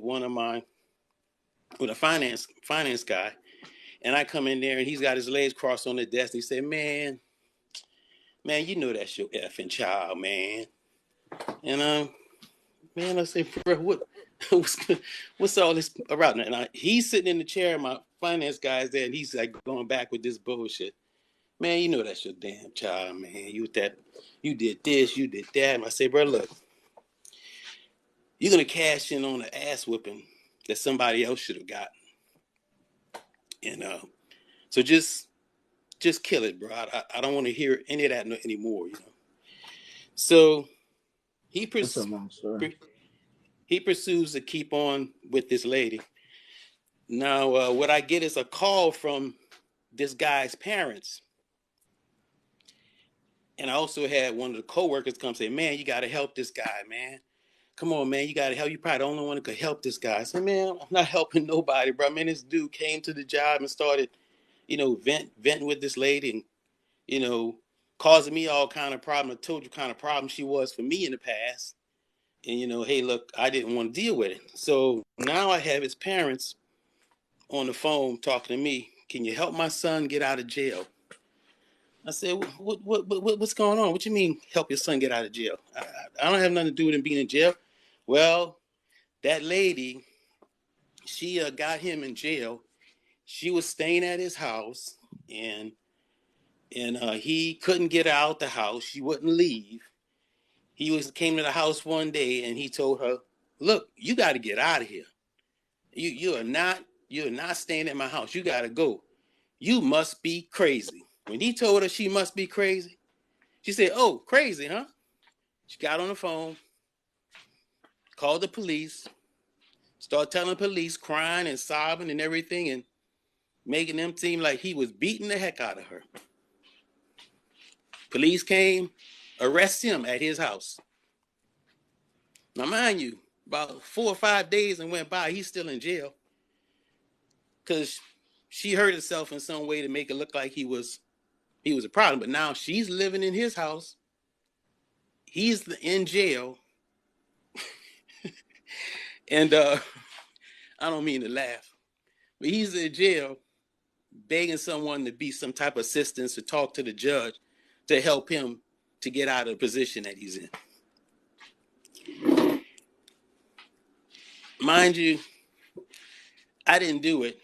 with a finance guy, and I come in there and he's got his legs crossed on the desk. And he said, man, you know that's your effing child, man. And man, I say, bro, what's, what's all this about? And he's sitting in the chair, and my finance guy's there, and he's like going back with this bullshit. Man, you know that's your damn child, man. You did this, you did that. And I say, bro, look, you're gonna cash in on an ass whipping that somebody else should have got. And so just kill it, bro. I don't want to hear any of that anymore, you know. So he It's a long story. he pursues to keep on with this lady. Now, what I get is a call from this guy's parents, and I also had one of the coworkers come say, "Man, you got to help this guy, man. Come on, man, you got to help. You probably the only one that could help this guy." I said, "Man, I'm not helping nobody, bro. Man, this dude came to the job and started, venting with this lady, and causing me all kind of problem. I told you kind of problem she was for me in the past, and hey, look, I didn't want to deal with it. So now I have his parents on the phone talking to me. Can you help my son get out of jail?" I said, what's going on? What you mean help your son get out of jail? I don't have nothing to do with him being in jail. Well, that lady, she got him in jail. She was staying at his house, and he couldn't get her out the house. She wouldn't leave. He came to the house one day, and he told her, "Look, you got to get out of here. You're not staying at my house. You got to go. You must be crazy." When he told her she must be crazy, she said, "Oh, crazy, huh?" She got on the phone, called the police, started telling the police, crying and sobbing and everything, and making them seem like he was beating the heck out of her. Police came, arrested him at his house. Now, mind you, about 4 or 5 days and went by, he's still in jail because she hurt herself in some way to make it look like he was a problem. But now she's living in his house. He's in jail, and I don't mean to laugh, but he's in jail begging someone to be some type of assistance to talk to the judge to help him to get out of the position that he's in. Mind you, I didn't do it,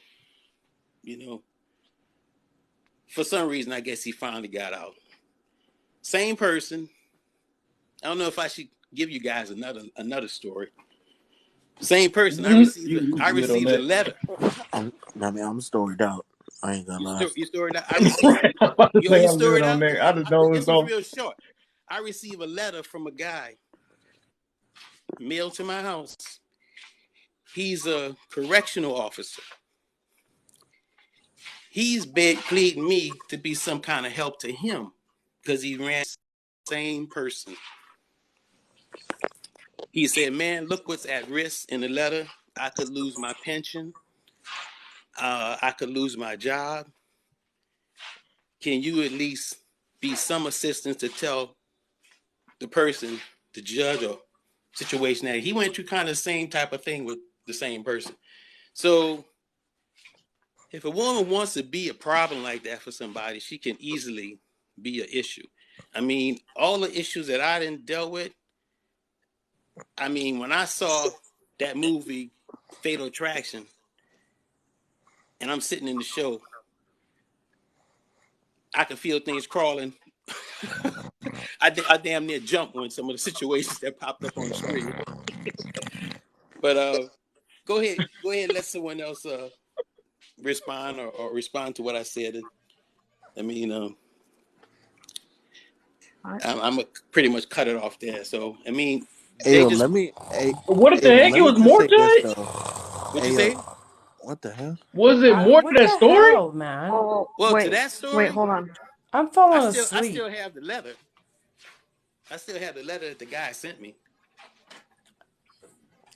for some reason. I guess he finally got out. Same person. I don't know if I should give you guys another story. Same person. I You good on received a that? letter. I'm storied out. I ain't gonna lie. You stored out. I received. I'm about to say You I'm good stored on out. that. I just know it's This is on. real short. I received a letter from a guy mailed to my house. He's a correctional officer. He's pleading me to be some kind of help to him because he ran the same person. He said, "Man, look what's at risk in the letter. I could lose my pension. I could lose my job. Can you at least be some assistance to tell the person, the judge or situation that he went through kind of the same type of thing with the same person?" So if a woman wants to be a problem like that for somebody, she can easily be an issue. I mean, all the issues that I didn't deal with. I mean, when I saw that movie, Fatal Attraction, and I'm sitting in the show, I could feel things crawling. I damn near jumped when some of the situations that popped up on the screen. But go ahead, and let someone else respond or respond to what I said. I mean, I'm gonna pretty much cut it off there. So I mean, Hey they yo, just What the heck? It let me was just more say to this it. though. what you Hey yo, say? what the hell? Was it more to What that the story? hell, man? Oh, Well, to wait, that wait, story, hold on. I'm I falling still I asleep. still have the letter. I still have the letter that the guy sent me.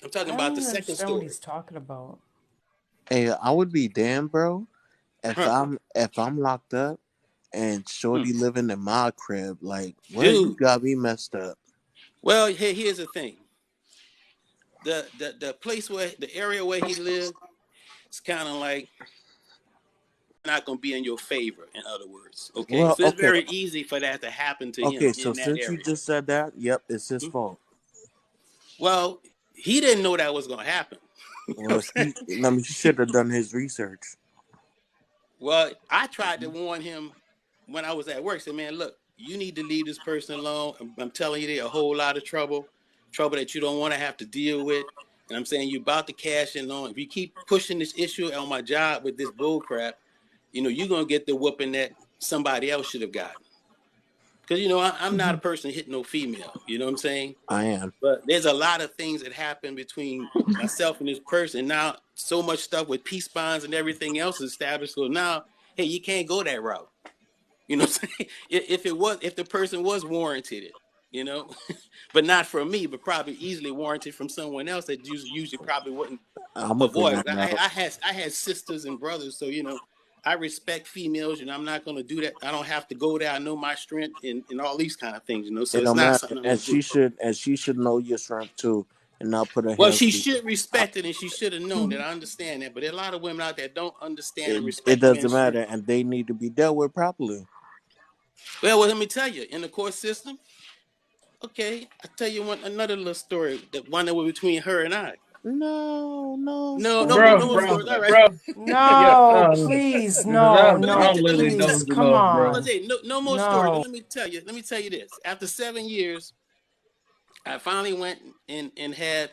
I'm talking I about don't the even second understand what story. he's talking about. Hey, I would be damned, bro, if Huh. I'm locked up and Hmm. Shorty living in my crib. Like, what? You Dude, got me messed up. well, here's the thing. the place where the area where he lived, it's kind of like not going to be in your favor. In other words, okay, Well, so it's okay, very easy for that to happen to him okay. So in that since you area. just said that, yep, it's his Hmm? fault. Well, he didn't know that was going to happen. You know Well, what I'm saying? I mean, he should have done his research. Well, I tried to warn him when I was at work. Said, "Man, look, you need to leave this person alone. I'm telling you, they're a whole lot of trouble that you don't want to have to deal with. And I'm saying you're about to cash in on. If you keep pushing this issue on my job with this bull crap, you're gonna get the whooping that somebody else should have gotten. Because I'm not a Mhm. person hitting no female. You know what I'm saying? I am. But there's a lot of things that happen between myself and this person. Now, so much stuff with peace bonds and everything else is established. So now, hey, you can't go that route. You know what I'm saying? If the person was warranted it, you know, but not from me, but probably easily warranted from someone else that usually probably wouldn't I'm gonna avoid find it. I, out. I had I had sisters and brothers, so I respect females, and I'm not going to do that. I don't have to go there. I know my strength and all these kind of things, so It it's don't not matter, something I'm and going to do. she should know your strength too, and not put her Well, hands she on you. should I, respect it, and she should have known that. I understand that, but there are a lot of women out there that don't understand and it respect doesn't men's matter, strength. and they need to be dealt with properly. Well, let me tell you, in the court system, okay, I tell you another little story, that one that was between her and I. No, no, No, stop no bro, more bro, stories. lying. All right. bro. Yeah, No, please, no, But I let me no, don't t- let live me in tell please, those come enough, I'm bro. gonna on. say no more stories. But No. let me tell you this. After 7 years, I finally went and had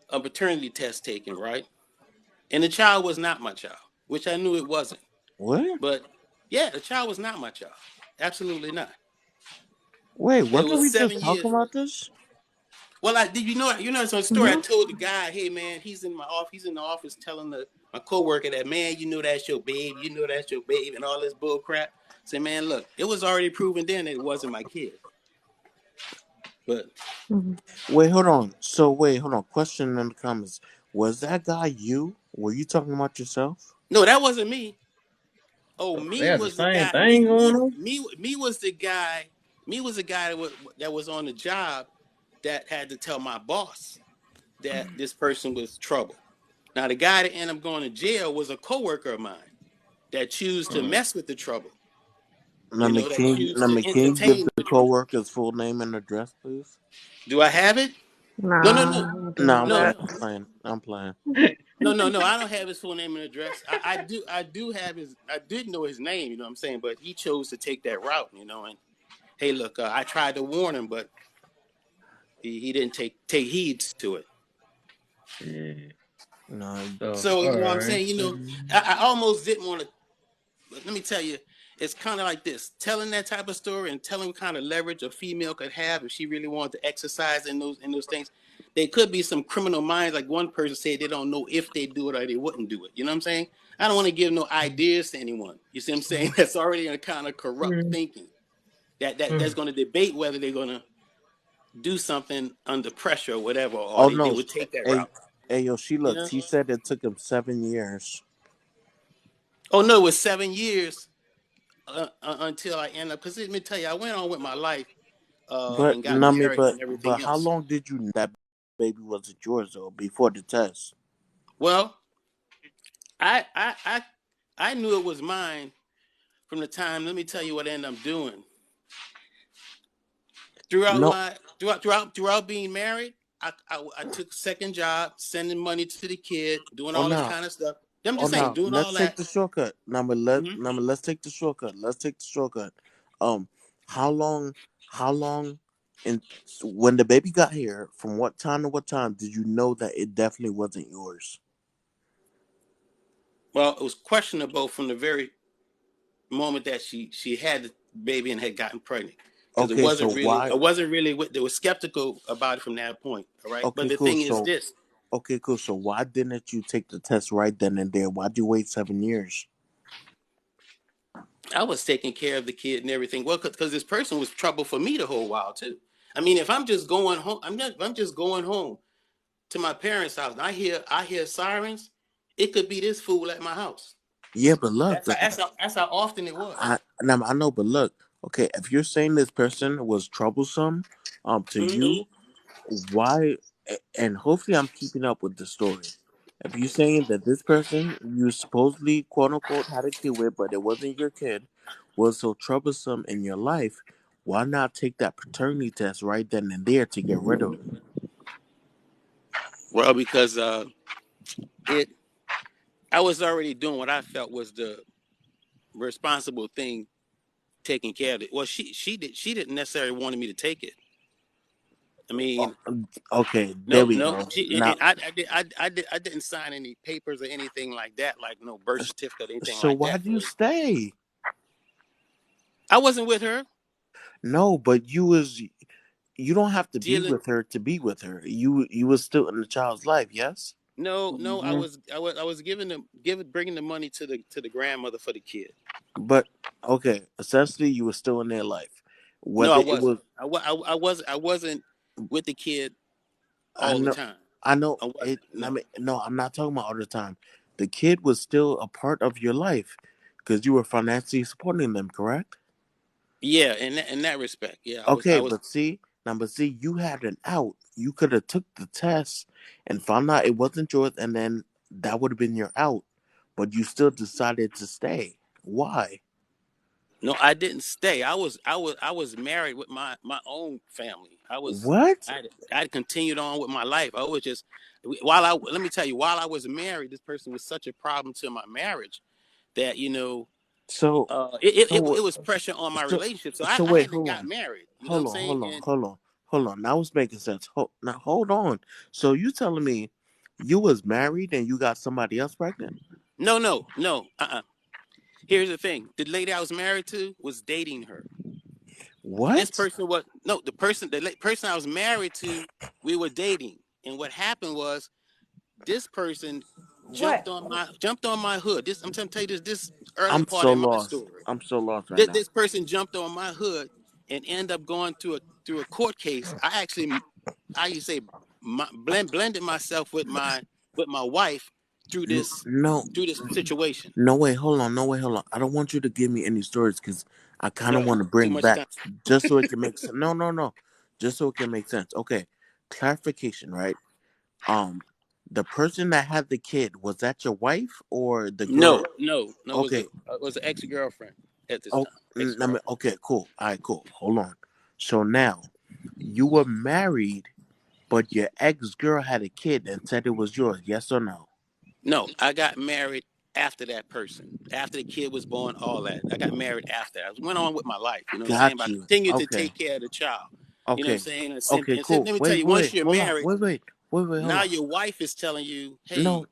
a paternity test taken, right? And the child was not my child, which I knew it wasn't. What? But yeah, the child was not my child. Absolutely not. Wait, It wasn't was we just seven talking years. about this? Well, I did. Some story. I Mhm. told the guy, "Hey, man, he's in my office. He's in the office telling my coworker that, man, that's your babe. That's your babe, and all this bull crap." Say, man, look, it was already proven then that it wasn't my kid. But Mhm. Wait, hold on. So wait, hold on. Question in the comments: was that guy you? Were you talking about yourself? no, that wasn't me. Oh, So they me had the was the same guy. thing going on. Me was the guy. Me was the guy that was on the job that had to tell my boss that this person was trouble. Now, the guy that ended up going to jail was a coworker of mine that choose to Mm. mess with the trouble. That choose Let to me can you give entertain the the trouble. coworker's full name and address, please? Do I have it? No, no, Nah, no, I do No, know I'm no, playing. that. no, I'm playing. I'm playing. no. I don't have his full name and address. I do have his. I did know his name. You know what I'm saying? But he chose to take that route. And hey, look, I tried to warn him, but he didn't take heed to it. Yeah. No, So So all what I'm right. saying, I almost didn't want to. Let me tell you, it's kind of like this: telling that type of story and telling what kind of leverage a female could have if she really wanted to exercise in those things. There could be some criminal minds, like one person said, they don't know if they do it or they wouldn't do it. You know what I'm saying? I don't want to give no ideas to anyone. You see what I'm saying? That's already in a kind of corrupt Mm, thinking that's mm. going to debate whether they're going to do something under pressure or whatever, or oh they no, would take that hey, route. hey, yo, she You looked. know? He said it took him 7 years, Oh no, it was 7 years until I ended up. Because let me tell you, I went on with my life but and got no, me, married and but everything how else. long did you know that baby wasn't yours though before the test? Well, I I I I knew it was mine from the time. Let me tell you what I ended up doing throughout No, my throughout being married. I took second job, sending money to the kid, doing oh all this no, kind of stuff. I'm oh just saying, no. doing all Let's take that. the shortcut. Mhm. Let's take the shortcut. Let's take the shortcut. Um, how long? How long? And when the baby got here, from what time to what time did you know that it definitely wasn't yours? Well, it was questionable from the very moment that she had the baby and had gotten pregnant, because it Okay, so wasn't really why? it wasn't really they were skeptical about it from that point. All right, but Okay, the cool. thing is So this: okay, cool. So why didn't you take the test right then and there? Why'd you wait 7 years? I was taking care of the kid and everything. Well, because this person was trouble for me the whole while too. I mean, if I'm just going home, I'm just going home to my parents' house. And I hear sirens. It could be this fool at my house. Yeah, but look, That's how often it was. I know, but look. If you're saying this person was troublesome, to Mhm. you, why? and hopefully I'm keeping up with the story. If you're saying that this person you supposedly quote unquote had a kid with, but it wasn't your kid, was so troublesome in your life, why not take that paternity test right then and there to get rid of it? Well, because it I was already doing what I felt was the responsible thing, taking care of it. Well, she didn't necessarily wanted me to take it. I mean, Okay, there no, we no, go. she Now, I didn't sign any papers or anything like that, like no birth certificate, anything so like why that. do you stay? I wasn't with her No, but you don't have to be dealing. with her to be with her. You was still in the child's life, yes? No, no, Hmm. I was bringing the money to the grandmother for the kid. But okay, essentially you were still in their life. No, I Whether it wasn't. was I wasn't with the kid I all the know time. I know I it wasn't. I No. mean no, I'm not talking about all the time. The kid was still a part of your life because you were financially supporting them, correct? Yeah, in that respect, yeah, I Okay, was. but see, you had an out. You could have took the test and found out it wasn't yours, and then that would have been your out. But you still decided to stay. Why? No, I didn't stay. I was married with my own family. What? I continued on with my life. I was just while I let me tell you, while I was married, this person was such a problem to my marriage that So, it so, was pressure on my so, relationship. So so I wait, hadn't hold got on, married. You know what I'm hold on, saying? hold on, And hold on, hold on. Now it's making sense. Now hold on. So you telling me you was married and you got somebody else pregnant? no, no, no. Here's the thing: the lady I was married to was dating her. This What? person was no person I was married to. We were dating, and what happened was this person What? jumped on my hood. This I'm trying to tell you this early I'm part so in my lost. story. I'm so lost right now. This person jumped on my hood and ended up going through a court case. I actually, I you say, blended myself with my wife through No, this situation. no way. Hold on. No way. Hold on. I don't want you to give me any stories because I kind of No, want to too bring much back time. just so it can make sense. No, no, no. Just so it can make sense. Okay. Clarification, right? Um, the person that had the kid, was that your wife or the girl? No, no, no. Okay. It was an ex girlfriend at this Oh, time. Ex I mean, girlfriend. okay, cool. All right, cool. Hold on. So now you were married, but your ex girl had a kid and said it was yours. Yes or no? No, I got married after that person. After the kid was born, all that. I got married after. I went on with my life. You know what I'm saying? Got But I you. continued to Okay. take care of the child. You know what I'm Okay. saying? Okay, Let cool. me tell Wait, you, wait, once you're hold on. married, Wait, hold now on. your wife is telling you, hey, No,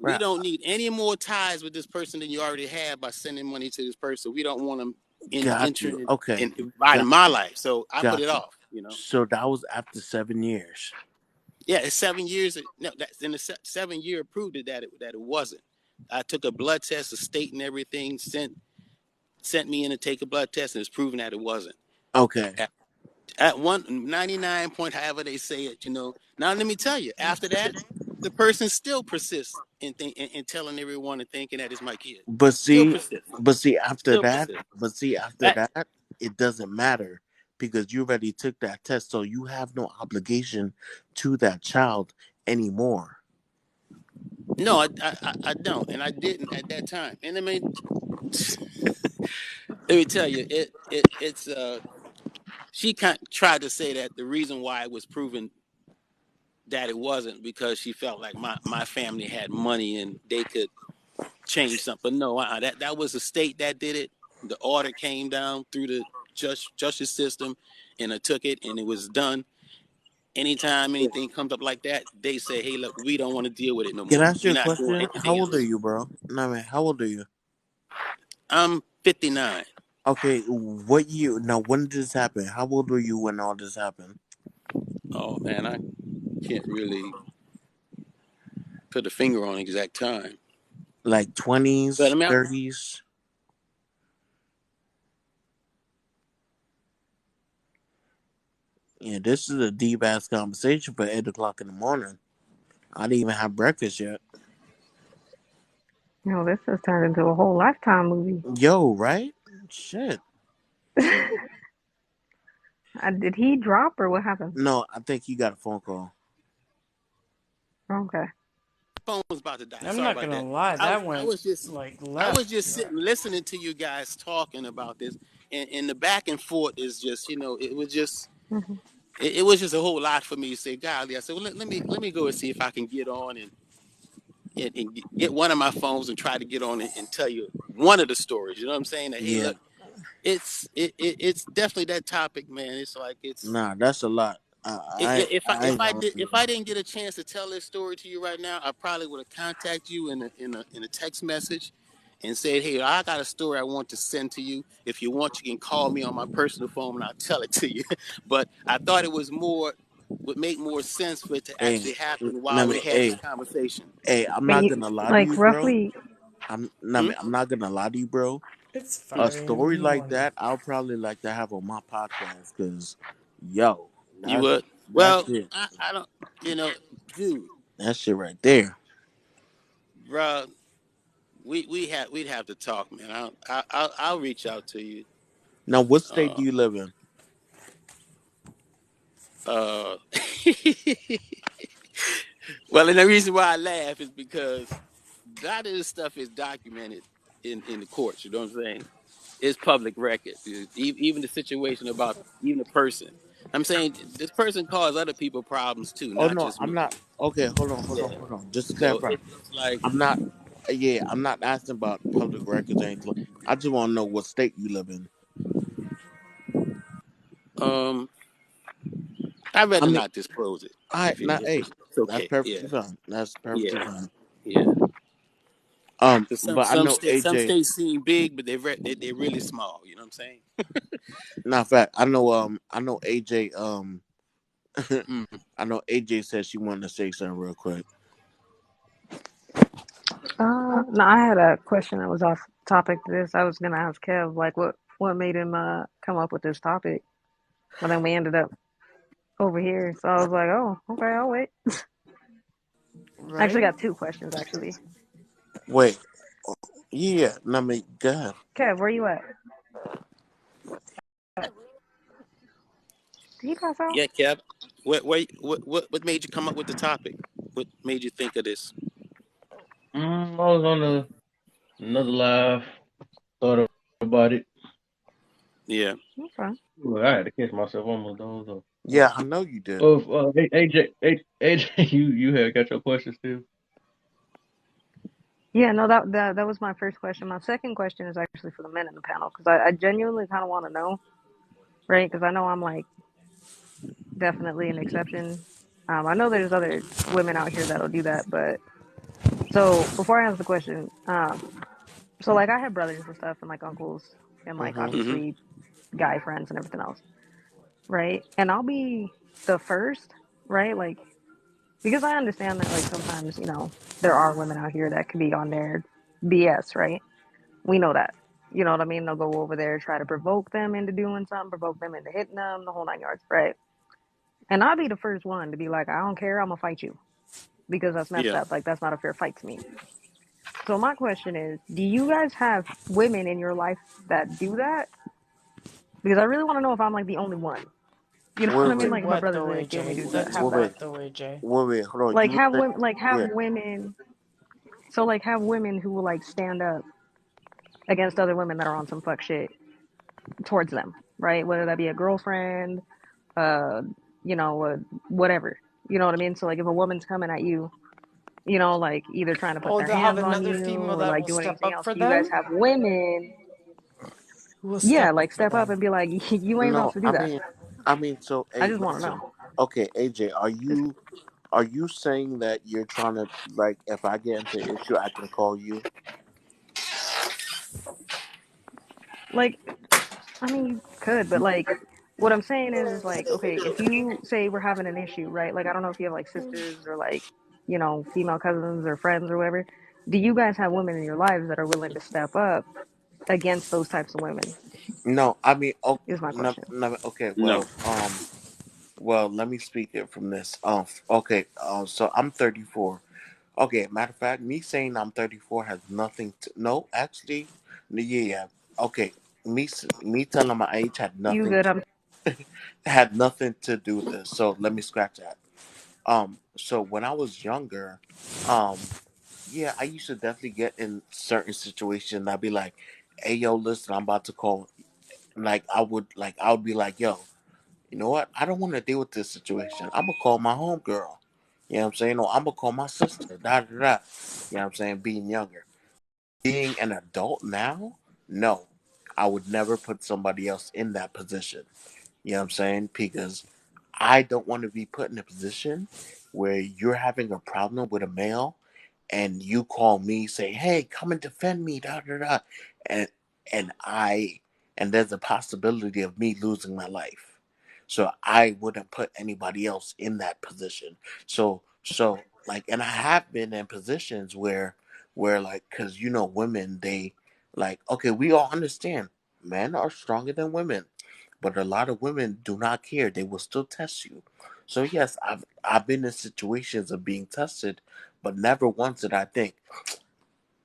we right. don't need any more ties with this person than you already have by sending money to this person. We don't want them Got you. entering Okay. and inviting Got my life. So I put it got you. off, you know. So that was after 7 years. Yeah, it's 7 years. No, that's in the 7 year proved it that it wasn't. I took a blood test, a state and everything, sent me in to take a blood test, and it's proven that it wasn't. Okay. At 199 point, however they say it, you know. Now let me tell you, after that, the person still persists in telling everyone and thinking that it's my kid. But Still see, persists. after Still that, persists. after That that, it doesn't matter because you already took that test, so you have no obligation to that child anymore. no, I don't, and I didn't at that time. And I mean, let me tell you, it's she kind of tried to say that the reason why it was proven that it wasn't because she felt like my family had money and they could change something. But no, that was the state that did it. The order came down through the justice system, and I took it, and it was done. Anytime anything comes up like that, they say, "Hey, look, we don't want to deal with it no Can more. I ask you We're a not doing question? How anything old are else." you, bro? No, man, how old are you? I'm 59. Okay, what year? Now, when did this happen? How old were you when all this happened? Oh man, I can't really put a finger on exact time, Like but I 20s, mean, 30s? Yeah, this is a deep ass conversation for 8 o'clock in the morning. I didn't even have breakfast yet. You know, this has turned into a whole Lifetime movie. Yo, right? Shit. Did he drop or what happened? No, I think he got a phone call. Okay. Phone was about to die. I'm Sorry not about gonna that. lie, I that I went was just like I was left. just sitting listening to you guys talking about this, and the back and forth is just it was just Hmm. it was just a whole lot for me to say. Golly, I said, well, let me go and see if I can get on and get one of my phones and try to get on and tell you one of the stories. You know what I'm saying? That, hey, Yeah, look, it's definitely that topic, man. It's like nah, that's a lot. I ain't gonna lie to if you. I didn't get a chance to tell this story to you right now, I probably would have contacted you in a text message and said, "Hey, I got a story I want to send to you. If you want, you can call me on my personal phone and I'll tell it to you." But I thought it was more would make more sense for it to Hey, actually happen I while we're mean, having this conversation. I'm But not you, gonna lie to like, you, bro. roughly, Hmm? I'm not gonna lie to you, bro. It's A 5 a.m. story in the like morning. that, I'll probably like to have on my podcast, cause, yo, You that's would? that Well, shit. I don't. Dude, That shit right there. bro, we'd have to talk, man. I'll reach out to you. Now, what state Uh, do you live in? uh. Well, and the reason why I laugh is because a lot of this stuff is documented in the courts. You know what I'm saying? It's public record. Even the situation about even the person. I'm saying this person caused other people problems too, Oh not no, just I'm me. not. Okay, Yeah. hold on. Just to So clarify, it's like, I'm not. Yeah, I'm not asking about public records or anything. I just want to know what state you live in. um, I'd I rather mean, not disclose it I not. if Hey, it's that's okay. Yeah. perfectly fine. That's Yeah. perfectly fine. Yeah. 'Cause But I know some AJ. states seem big, but they're really small. You know what I'm saying? Not fact. I know. I know AJ. Hmm. I know AJ said she wanted to say something real quick. no, I had a question that was off topic to this. I was gonna ask Kev, like, what made him come up with this topic, but then we ended up over here. So I was like, oh, okay, I'll wait. I actually Right? got two questions actually. Wait. Yeah. I mean, God. Kev, where you at? Did he pass out? Yeah, Kev. What made you come up with the topic? What made you think of this? I was on another live. Thought about it. Yeah. Okay. Ooh, I had to catch myself almost those up. Yeah, I know you did. AJ, you had got your questions too. Yeah, no, that was my first question. My second question is actually for the men in the panel because I genuinely kind of want to know, right? Because I know I'm like definitely an exception. I know there's other women out here that'll do that, but so before I answer the question, so like I have brothers and stuff and like uncles and like Mm-hmm. Mm-hmm. obviously guy friends and everything else, right? And I'll be the first, right? Like because I understand that like sometimes, there are women out here that could be on their BS, right? We know that. You know what I mean? They'll go over there, try to provoke them into doing something, provoke them into hitting them, the whole nine yards, right? And I'll be the first one to be like, I don't care, I'm gonna fight you because that's messed Yeah. up. Like that's not a fair fight to me. So my question is, do you guys have women in your life that do that? Because I really want to know if I'm like the only one. You know what Wait, I mean? wait, Do Like if my what brothers though, are the only AJ? dudes that Do have wait, that. wait, what though, AJ? Hold on. Like You were have saying, women, like have yeah. women. So like have women who will like stand up against other women that are on some fuck shit towards them, right? Whether that be a girlfriend, uh, whatever. You know what I mean? So like if a woman's coming at you, like either trying to put Oh, their they'll have hands on another you female or that like will doing step anything up else, for do you guys them. have women, Who will yeah, step up like for step up them? and be like, you ain't No, supposed to do that. I mean. So, I hey, just want to listen. know. Okay, AJ, Just are you saying that you're trying to, like, if I get into an issue, I can call you? like, I mean, you could, but like, what I'm saying is like, okay, if you say we're having an issue, right? Like, I don't know if you have like sisters or like, female cousins or friends or whatever. Do you guys have women in your lives that are willing to step up against those types of women? No, I mean, oh, Is my no, question. no, okay, No. well, let me speak it from this. Okay, so I'm 34. Okay, matter of fact, me saying I'm 34 has nothing to. No, actually, yeah, yeah. Okay, me telling my age You good? I'm had nothing to do with this. So let me scratch that. so when I was younger, um, yeah, I used to definitely get in certain situations. I'd be like, "Hey, yo, listen, I'm about to call." I would be like, "Yo, you know what? I don't want to deal with this situation. I'm gonna call my homegirl. You know what I'm saying? Or I'm gonna call my sister. Da da da. You know what I'm saying? Being younger, being an adult now, no, I would never put somebody else in that position. You know what I'm saying? Because I don't want to be put in a position where you're having a problem with a male and you call me, say, "Hey, come and defend me," da da da. And and I and there's a possibility of me losing my life. So I wouldn't put anybody else in that position. So like, and I have been in positions where like, cause women, they like, okay, we all understand men are stronger than women, but a lot of women do not care. They will still test you. So yes, I've been in situations of being tested, but never once did I think,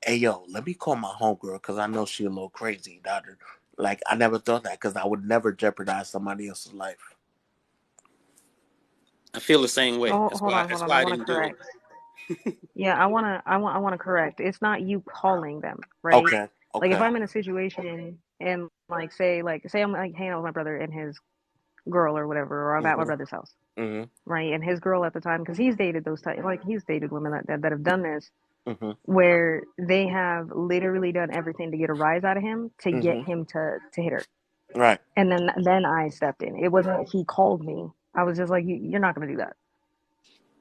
"Hey yo, let me call my homegirl because I know she a little crazy, daughter." Like I never thought that because I would never jeopardize somebody else's life. I feel the same way. Oh, That's hold why on, hold that's on. why I I want to didn't do it. correct. Yeah, I want to correct. It's not you calling them, right? Okay, Like if okay. I'm in a situation and say I'm like hanging out with my brother and his girl or whatever, or I'm at my Mhm, brother's house, mhm, right? And his girl at the time, because he's dated those type, like he's dated women that have done this, mhm, where they have literally done everything to get a rise out of him to get mhm. him to hit her, Right. and then I stepped in. It wasn't he called me. I was just like, you're not gonna do that,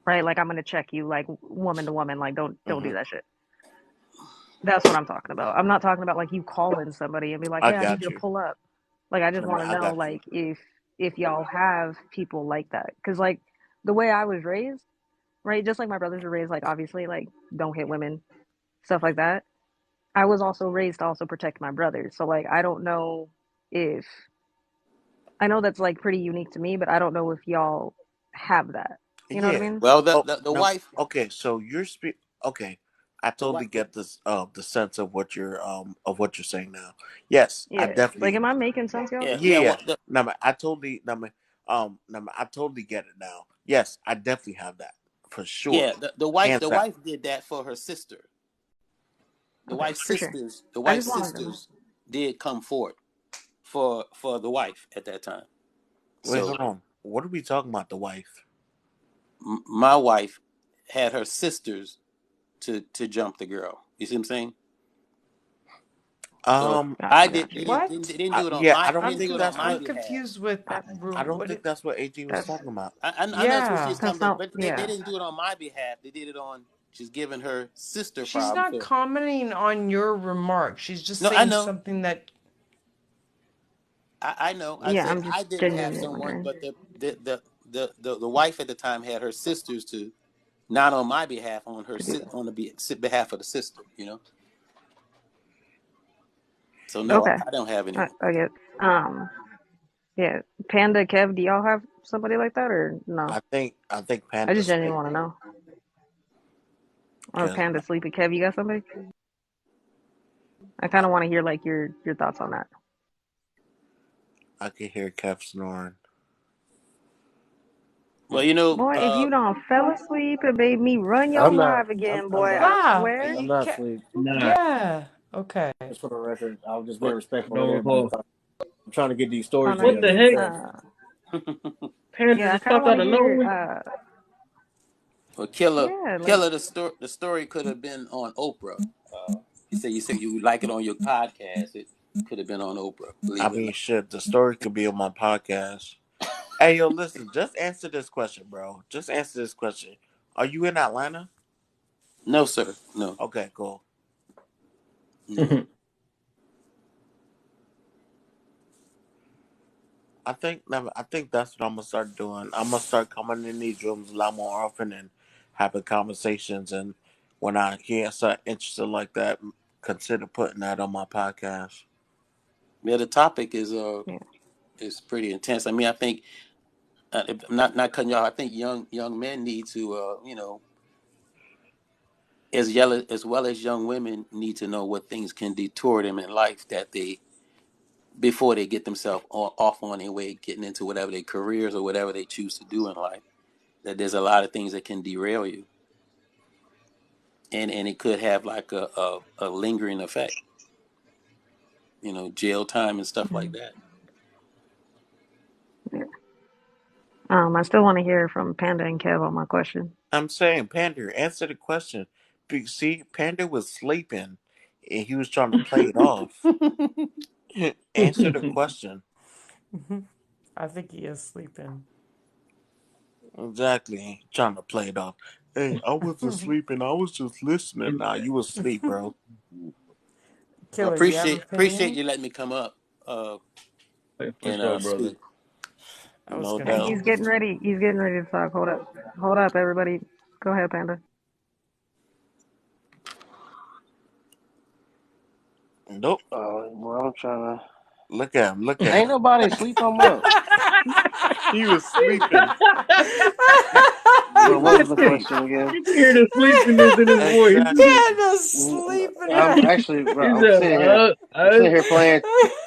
right? Like I'm gonna check you like woman to woman, like don't do Mhm. that shit. That's what I'm talking about. I'm not talking about like you calling somebody and be like, I hey, I need you got to you. pull up. Like I just No, want to I know got you. like if y'all have people like that, because like the way I was raised, right? Just like my brothers were raised, like obviously like don't hit women, stuff like that. I was also raised to also protect my brothers. So like I don't know if I know that's like pretty unique to me, but I don't know if y'all have that. You know what I Yeah. mean? Well, Oh the no. wife, Okay. So Okay. I the wife. totally get this. The sense of what you're saying now. Yes, I Yeah. Like definitely. am I making sense, y'all? Yeah, yeah. Yeah. Well, No, man, I totally. No, man, no, man, I totally get it now. Yes, I definitely have that for sure. the Hands down. wife did that for her sister. Okay, for sure. The I wife's just wanted to know. sisters did come forward for the wife at that time. Wait, So hold on. What are we talking about? The wife? my wife had her sisters to jump the girl. You see what I'm saying? So I Got you. What? didn't do it on Yeah, I my don't didn't I'm do think it on that's my I'm what. behalf. confused with That's I don't what think it, that's what AG was that's talking about. I know that's what she's yeah. talking that's about, not but they yeah. didn't do it on my behalf. They did it on she's giving her sister She's problems. not So commenting on your remark. She's just no, I saying know. something that I know. I Yeah, said I'm just I didn't have genuinely someone, wondering. but the wife at the time had her sisters to not on my behalf, on her To do that. on the behalf of the sister. So no, Okay. I don't have anyone. I get yeah. Panda Kev, do y'all have somebody like that or no? I think I just Panda's genuinely like, want to know. Or because Panda Sleepy Kev, you got somebody? I kinda wanna hear like your thoughts on that. I can hear Kev snoring. Well, Boy, if you don't fell asleep and made me run your I'm not. live again, I'm boy, I not. yeah. swear. I'm You not can asleep. Nah, yeah. Okay. Just for the record, I was just being what respectful. Let don't everybody recall. talk. I'm trying to get these Oh stories no, What you the together. good. heck? So Panda Yeah, I just kinda popped wanna out of hear nowhere. well, Killer yeah, like Killer the story could have been on Oprah. You said you would like it on your podcast. It could have been on Oprah. I Believe it or mean, not. shit, the story could be on my podcast. Hey, yo, listen, just answer this question, bro. Just answer this question. Are you in Atlanta? No, sir. No, Okay, cool. no. I think that's what I'm gonna start doing. I'm gonna start coming in these rooms a lot more often and having conversations. And when I hear something interesting like that, consider putting that on my podcast. Yeah, the topic yeah. is pretty intense. I mean, I think if I'm not cutting y'all. I think young men need to as well as young women need to know what things can detour them in life that they before they get themselves off on their way getting into whatever their careers or whatever they choose to do in life. that there's a lot of things that can derail you, and it could have like a lingering effect. Jail time and stuff like Mhm. that. Yeah. I still want to hear from Panda and Kev on my question. I'm saying, Panda, answer the question. See, Panda was sleeping, and he was trying to play it off. Answer the question. I think he is sleeping. Exactly. Trying to play it off. Hey, I wasn't sleeping. I was just listening. Nah, you was asleep, bro. Well, Killer, do you have an appreciate opinion? you letting me come up uh For and sure, brother. speak. I was No gonna And doubt. he's move. getting ready. He's getting ready to talk. Hold up, everybody. Go ahead, Panda. Nope. Well, I'm trying to. Look at him. Look at Ain't him. nobody sleep on up. He was sleeping. He Well, what was was the asleep. question again? You can hear the sleepiness in his voice. Exactly. Sleeping. I'm actually, bro, He I'm said, sitting here. I'm sitting here playing.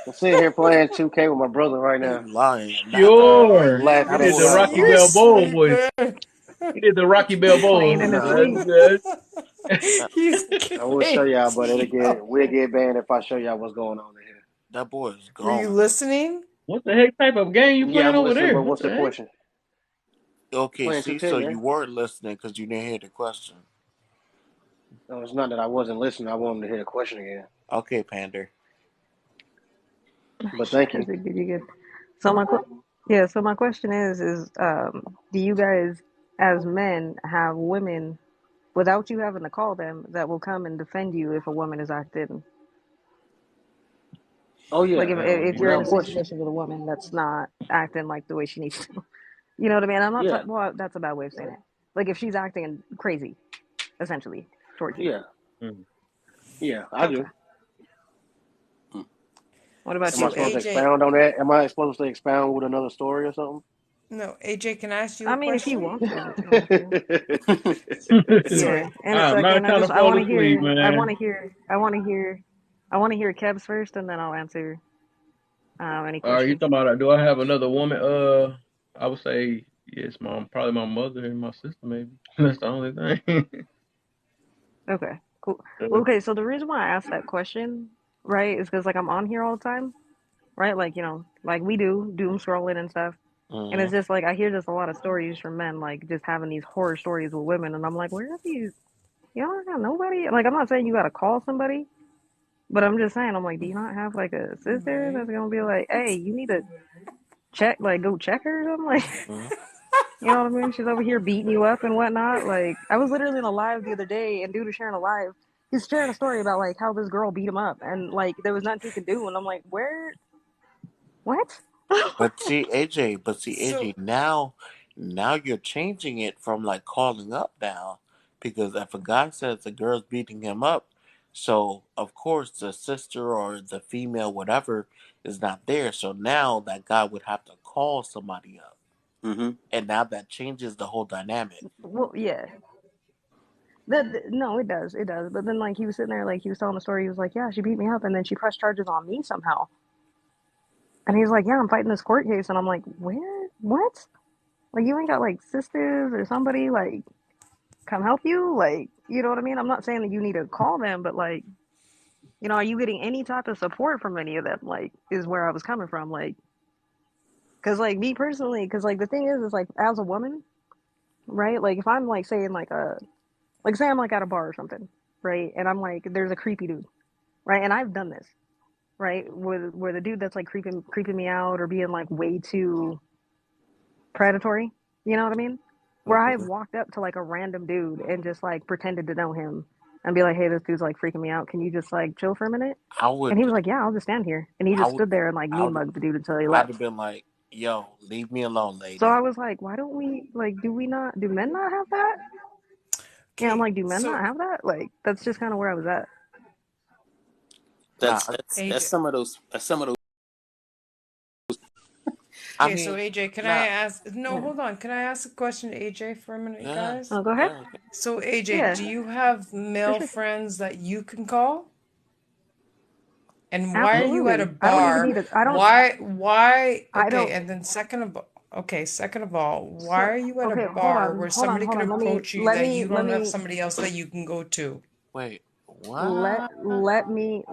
I'm sitting here playing 2K with my brother right You now, lying. You're not. Oh, sure. He laughing did his the ass Rocky off. you're Balboa voice. sleeping. He did the Rocky Playing Balboa in voice. his Nah, That's sleep. good. That, He's I will show y'all, but KTO. we'll get banned if I show y'all what's going on in here. that boy is Were you gone. listening? What the heck type of game you Yeah, playing I'm over listening, there? but What what's the the heck? question? Okay, Playing see, so 2K, you gang. weren't listening because you didn't hear the question. No, it's not that I wasn't listening. I wanted to hear the question again. Okay, Pander. But thank That's you. a good. You good. So yeah. So my question is, do you guys, as men, have women without you having to call them that will come and defend you if a woman is acting Oh like yeah, Hell if you're in without a no. question. situation with a woman that's not acting like the way she needs to. You know what I mean? I'm not Yeah, talking. Well, that's a bad way of saying it. Like if she's acting crazy, essentially, towards you. yeah, Mm. yeah. I Okay. do. Hmm. What about Am I you, So supposed Kev? to AJ, expound on that? Am I supposed to expound with another story or something? no, AJ, can I ask you I a mean, if he question? wants to, if you want to. So Yeah. In a I'm not second, trying to I fall want to asleep, hear. man. I want to hear Kev's first, and then I'll answer any You questions. talking about do I have another woman? I would say yes, mom. Probably my mother and my sister, maybe. That's the only thing. Okay. Cool. Well, okay. So the reason why I asked that question, right, is because like I'm on here all the time, right? Like like we do doom scrolling and stuff. And Mm-hmm. it's just like I hear just a lot of stories from men, like just having these horror stories with women, and I'm like, where are these? You don't got nobody. Like I'm not saying you got to call somebody, but I'm just saying, I'm like, do you not have like a sister right. that's gonna be like, hey, you need to check, like go check her or something, like, Mm-hmm. you know what I mean? She's over here beating you up and whatnot. Like I was literally in a live the other day, and dude was sharing a live. He's sharing a story about like how this girl beat him up, and like there was nothing he could do, and I'm like, where? What? But see, So AJ, now you're changing it from like calling up now, because if a guy says the girl's beating him up, so of course the sister or the female, whatever, is not there. So now that guy would have to call somebody up, hmm and now that changes the whole dynamic. Well, yeah. No, it does. But then, like, he was sitting there, like, he was telling the story. He was like, "Yeah, she beat me up, and then she pressed charges on me somehow." And he was like, "Yeah, I'm fighting this court case." And I'm like, "Where? What? Like, you ain't got like sisters or somebody like come help you? Like, you know what I mean? I'm not saying that you need to call them, but like, are you getting any type of support from any of them? Like, is where I was coming from. Like, because like me personally, because like the thing is like as a woman, right? Like, if I'm like saying like say I'm like at a bar or something, right? And I'm like, there's a creepy dude, right? And I've done this, right? Where the dude that's like creeping me out or being like way too predatory, you know what I mean? Where I've Hmm. walked up to like a random dude and just like pretended to know him and be like, "Hey, this dude's like freaking me out. Can you just like chill for a minute?" I And he would, was like, "Yeah, I'll just stand here." And he I just would, stood there and like I mean would, mugged the dude until he I'd have left. been like, "Yo, leave me alone, So I lady." was like, why don't we like do men not have that? Yeah, I'm okay, like, do men not so have that? Like that's just kind of where I was at. Nah, that's AJ, some of those. I okay, so mean, AJ, can I nah, ask? No, Yeah. hold on. Can I ask a question to AJ for a minute, yeah, guys? Oh, go ahead. yeah. So AJ, Yeah, do you have for male sure. friends that you can call? And why are you at a Absolutely. I don't even need bar? to. I don't. Why? I Okay, don't. and then second of all. Okay, second of all, why So are you at a okay, bar where somebody can hold on. approach you Let that me you let don't have me somebody else that you can go to? Wait, let what? let me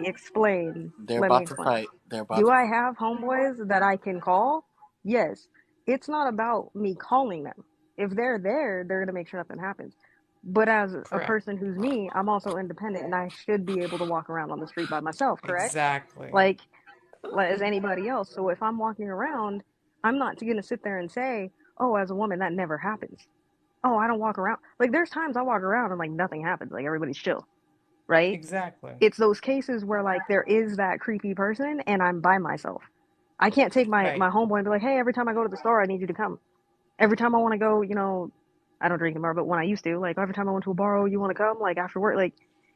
explain. They're Let me about to explain. fight. They're about Do to I fight. have homeboys that I can call? Yes. It's not about me calling them. If they're there, they're gonna make sure nothing happens. But as a Correct. person who's me, I'm also independent and I should be able to walk around on the street by myself, correct? Exactly. Like as anybody else. So if I'm walking around, I'm not gonna sit there and say, "Oh, as a woman, that never happens." Oh, I don't walk around. Like there's times I walk around and like nothing happens. Like everybody's chill, right? Exactly. It's those cases where like there is that creepy person and I'm by myself. I can't take Right. my homeboy and be like, "Hey, every time I go to the store, I need you to come." Every time I want to go, I don't drink anymore, but when I used to, like every time I went to a bar, "Oh, you want to come?" Like after work, like,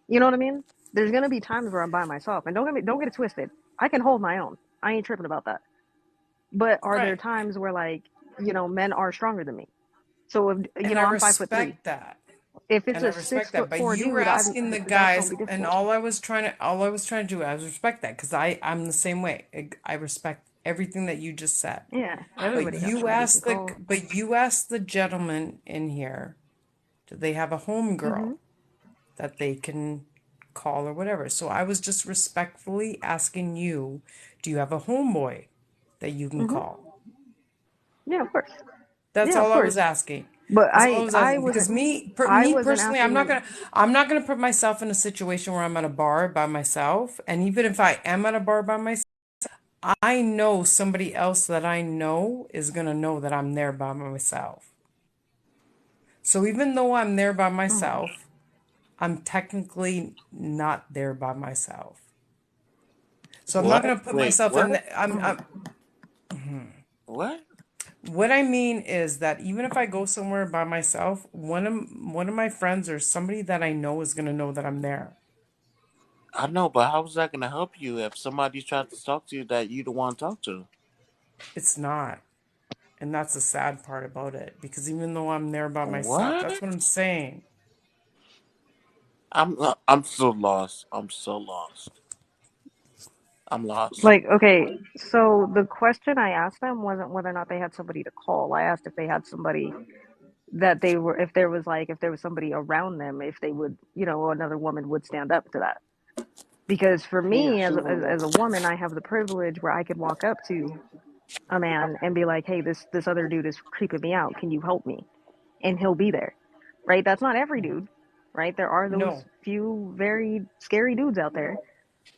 you know what I mean? There's gonna be times where I'm by myself, and don't get it twisted. I can hold my own. I ain't tripping about that. But are there Right. times where like, men are stronger than me? So if And I I'm 5'3", respect that. if it's And I a respect six that. foot But four you were dude, asking the that's gonna guys, be and difficult. all I was trying to do, I respect that because I'm the same way. I respect everything that you just said. Yeah, But everybody got you somebody you can asked the call. but you asked the gentleman in here, do they have a home girl Mhm. that they can call or whatever? So I was just respectfully asking you, do you have a homeboy that you can Mhm. call? Yeah, of course. That's Yeah, of all I was course. asking. But That's all I was I asking wasn't because I me wasn't personally, asking them. I'm not gonna put myself in a situation where I'm at a bar by myself. And even if I am at a bar by myself, I know somebody else that I know is gonna know that I'm there by myself. So even though I'm there by Mhm. myself, I'm technically not there by myself. So I'm not What? gonna put Wait, myself in what? the, Mhm. What? what I mean is that even if I go somewhere by myself, one of my friends or somebody that I know is gonna know that I'm there. I know, but how is that going to help you if somebody tries to talk to you that you don't want to talk to? It's not. And that's the sad part about it. Because even though I'm there by myself, What? that's what I'm saying. I'm so lost. I'm so lost. I'm lost. Like, okay, so the question I asked them wasn't whether or not they had somebody to call. I asked if they had somebody that they were, if there was somebody around them, if they would, another woman would stand up to that. Because for Yeah, me, she wouldn't as a woman, I have the privilege where I could walk up to a man and be like, "Hey, this other dude is creeping me out. Can you help me?" And he'll be there, right? That's not every dude, right? There are those No, few very scary dudes out there,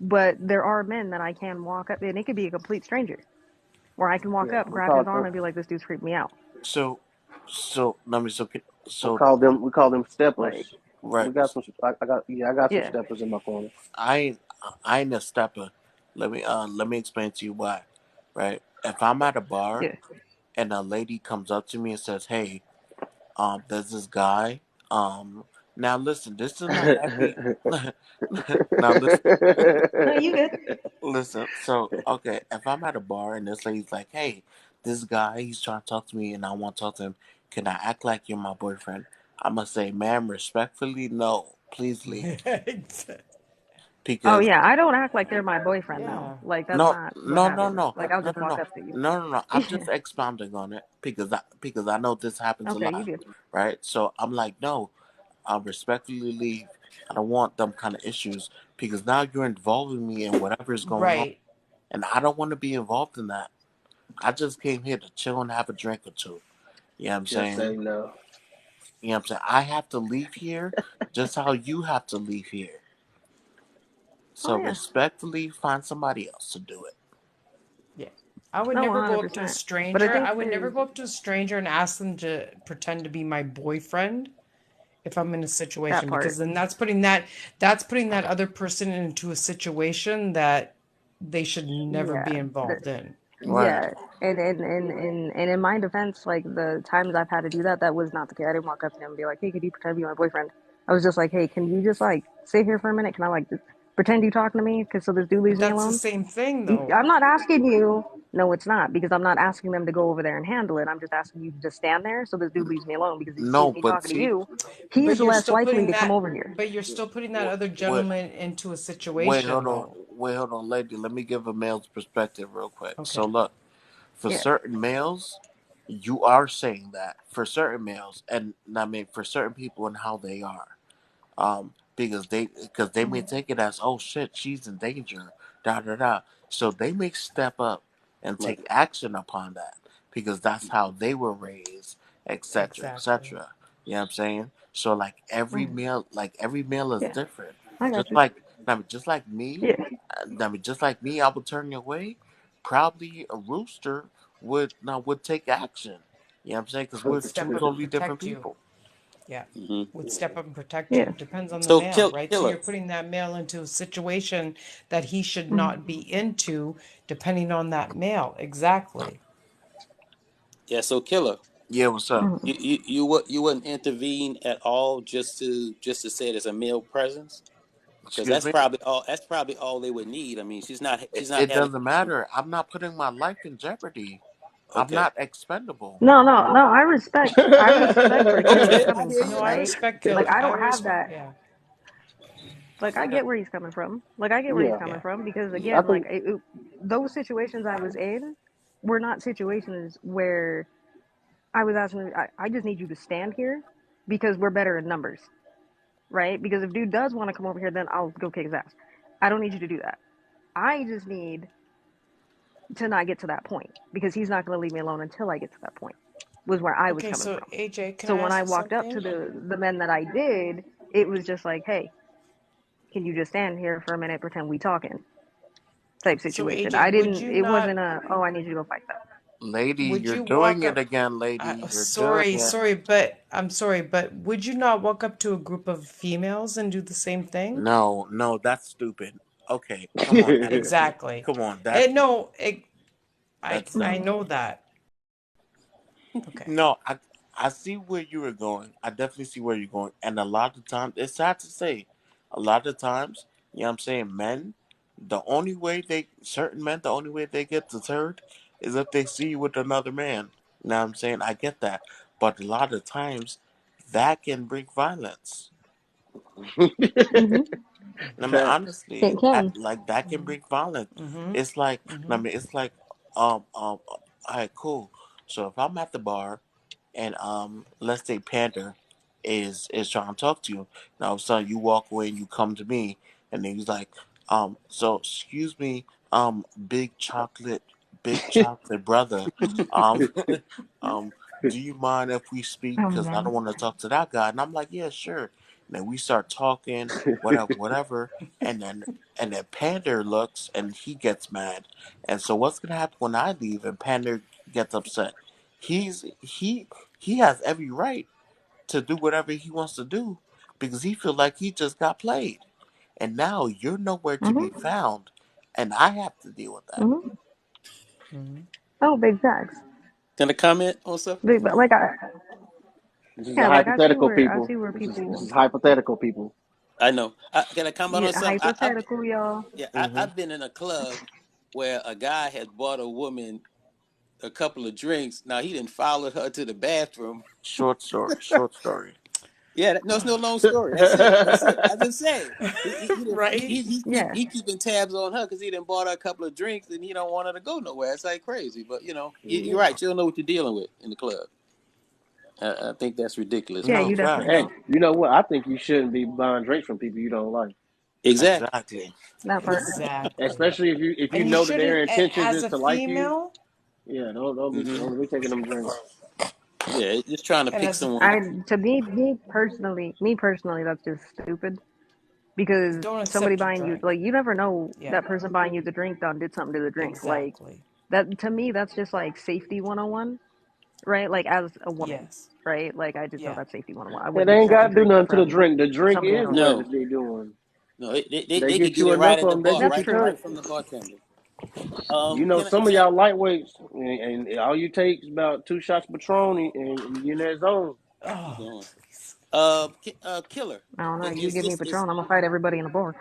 but there are men that I can walk up, and it could be a complete stranger, where I can walk yeah. up, grab his arm, and be like, "This dude's creeping me out." So, let me, so, We call them steppers. Like, right. I got some yeah, steppers in my corner. I ain't, I ain't a stepper. Let me explain to you why. Right? If I'm at a bar yeah. and a lady comes up to me and says, "Hey, there's this guy. Um, now listen, this is not every. Now listen, No, you good. listen. So, okay, if I'm at a bar and this lady's like, "Hey, this guy, he's trying to talk to me, and I want to talk to him. Can I act like you're my boyfriend?" I'm gonna say, "Ma'am, respectfully, no. Please leave." Oh Because yeah, I don't act like they're my boyfriend though. yeah. Like that's no, not what no, no, happens. no, Like I'll no, just no, walk no, up to you. no, no, no. I'm Yeah. just expounding on it because I know this happens a Okay, you lot, good. right? So I'm like, no, I'll respectfully leave. I don't want them kind of issues because now you're involving me in whatever is going on, Right. and I don't want to be involved in that. I just came here to chill and have a drink or two. You know what I'm Just saying? say no. You know what I'm saying? I have to leave here just how you have to leave here. Oh So yeah. respectfully, find somebody else to do it. Yeah. I would No, never go up to a 100%. But I stranger. think I would never there's go up to a stranger and ask them to pretend to be my boyfriend if I'm in a that situation because part. then that's putting that other person into a situation that they should never Yeah. be The, involved in. Right. yeah. And in my defense, like the times I've had to do that, that was not the case. I didn't walk up to him and be like, "Hey, could you pretend to be my boyfriend?" I was just like, "Hey, can you just like sit here for a minute? Can I like pretend you talking to me? Cause so this dude leaves But me that's the alone." same thing though. I'm not asking you. No, it's not because I'm not asking them to go over there and handle it. I'm just asking you to just stand there so this dude leaves me alone because if he sees No, me but talking to see, you, he is less likely to come over here. But you're still putting that what, other what, gentleman into a wait, situation hold on, though. lady. Let me give a male's perspective real quick. So Okay. look. For Yeah. certain males, you are saying that for certain males, and I mean for certain people and how they are, because they may Mhm. take it as, oh shit, she's in danger, da da da. So they may step up and Right. take action upon that because that's how they were raised, etc., Exactly. etc. You know what I'm saying? So Mm. like every male is Yeah. different. I Just got you. like I mean, just like me, Yeah. I mean, just like me, I would turn you away. Probably a rooster would take action. You know what I'm saying? Because we're Would two step up and totally different protect you. people. Yeah. Hmm. Would step up and protect Yeah. you. Depends on the So male, right? So killer. you're putting that male into a situation that he should Mm. not be into, depending on that male. Exactly. Yeah. So killer. Yeah, what's up? Mm. You wouldn't intervene at all just to say there's a male presence because Excuse me? that's probably all they would need. I mean, It, she's not it having. doesn't matter. I'm not putting my life in jeopardy. I'm Okay. not expendable. No, no, no. I respect where Killer's Okay. I coming hear from, No, you. I right? respect Like killer. I I don't have respect. that. Yeah. Like I Okay. get where he's coming from. Like I get where he's Yeah, coming Yeah. from because I again, think. those situations I was in were not situations where I was asking. I just need you to stand here because we're better in numbers, right? Because if dude does want to come over here, then I'll go kick his ass. I don't need you to do that. I just need to not get to that point because he's not going to leave me alone until I get to that point. Was where I was Okay. coming So from. AJ, can So I when I ask you walked up to something? the men that I did, it was just like, hey, can you just stand here for a minute, pretend we talking type So situation. AJ, I would didn't. you It not? wasn't a oh I need you to go fight that. Lady, Would you're you doing walk it up? again, lady. You're doing Sorry, it. sorry, but I'm sorry, but would you not walk up to a group of females and do the same thing? No, no, that's stupid. Okay, come on now. Exactly. Come on, that's No, that's I Mm-hmm. know that. Okay. no. I see where you were going. I definitely see where you're going. And a lot of times, it's sad to say, a lot of times, you know what I'm saying, men, certain men, the only way they get deterred is if they see you with another man. You know what I'm saying? I get that. But a lot of times, that can bring violence. Mm-hmm. I mean, Mm-hmm. Facts. honestly, It can. like that can bring violence. Mm-hmm. It's like, I Mm-hmm. mean, it's like, all right, cool. So if I'm at the bar, and let's say Panda is trying to talk to you, now all of a sudden you walk away and you come to me, and then he's like, so excuse me, big chocolate brother, um, um, do you mind if we speak? Oh Because I man. don't want to talk to that guy. And I'm like, yeah, sure. And then we start talking, whatever, whatever. And then Pander looks and he gets mad. And so what's gonna happen when I leave and Pander gets upset? He he has every right to do whatever he wants to do because he feel like he just got played. And now you're nowhere to be Mm-hmm. found. And I have to deal with that. Mm-hmm. Mm-hmm. Oh, big facts. Can I comment on something? Big, but like I This is a yeah, like hypothetical, I people. see where This people is hypothetical, people. I know. Can I comment yeah on something? hypothetical, y'all. Hmm. I've been in a club where a guy had bought a woman a couple of drinks. Now he didn't followed her to the bathroom. Short story. Short story. Yeah, no, it's no long story. That's it. That's it. I just say Right? Yeah. he keeping tabs on her because he didn't bought her a couple of drinks and he don't want her to go nowhere. It's like crazy, but you're Yeah. right. You don't know what you're dealing with in the club. I think that's ridiculous, Yeah, No, you man. definitely Hey, don't. facts. you know what? I think you shouldn't be buying drinks from people you don't like, Exactly. Exactly. That part. Exactly. especially if you And you know that their shouldn't, intentions as is Mm-hmm. a to like you. female, Yeah, don't be Hmm. don't be taking them drinks. Yeah, just trying to and pick as a, someone. I to me personally, that's just stupid. Because don't somebody accept a buying you drink. like you never know Yeah, that person buying you the drink did something to the drink. Like exactly. that to me, that's just like safety 101, right? Like as a woman, Yes. right? Like I just know Yeah. that's safety 101. I It wouldn't ain't accept got a to do drink nothing to the from drink. The drink somebody I is don't know. what No, they doing. no, They they could get get you it right enough at of the them. They bar, That's get you true. right turned. from the bartender. You know, some of Can I? y'all lightweights, and all you take is about 2 shots of Patron, and you're in that zone. Oh, Going. please. Killer. I don't know. You Is give me this is Patron, I'm gonna fight everybody in the bar.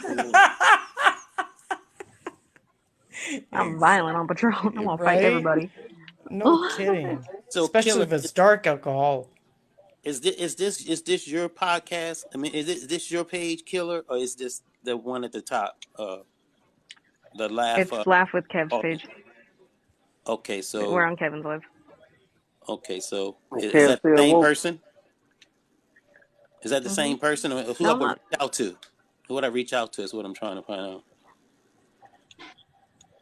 Mm. I'm Ex- violent on Patron. I'm gonna fight right? everybody. No kidding. so Especially killer? if it's dark alcohol. Is this your podcast? I mean, is this your page, killer, or is this the one at the top? The laugh It's Laugh with Kev's audience. page. Okay, Where so on Kevin's live. And is Kev that the still same woke. person? Is that the Hmm. same person, or who I No, would not reach out to? Who would I reach out to is what I'm trying to find out.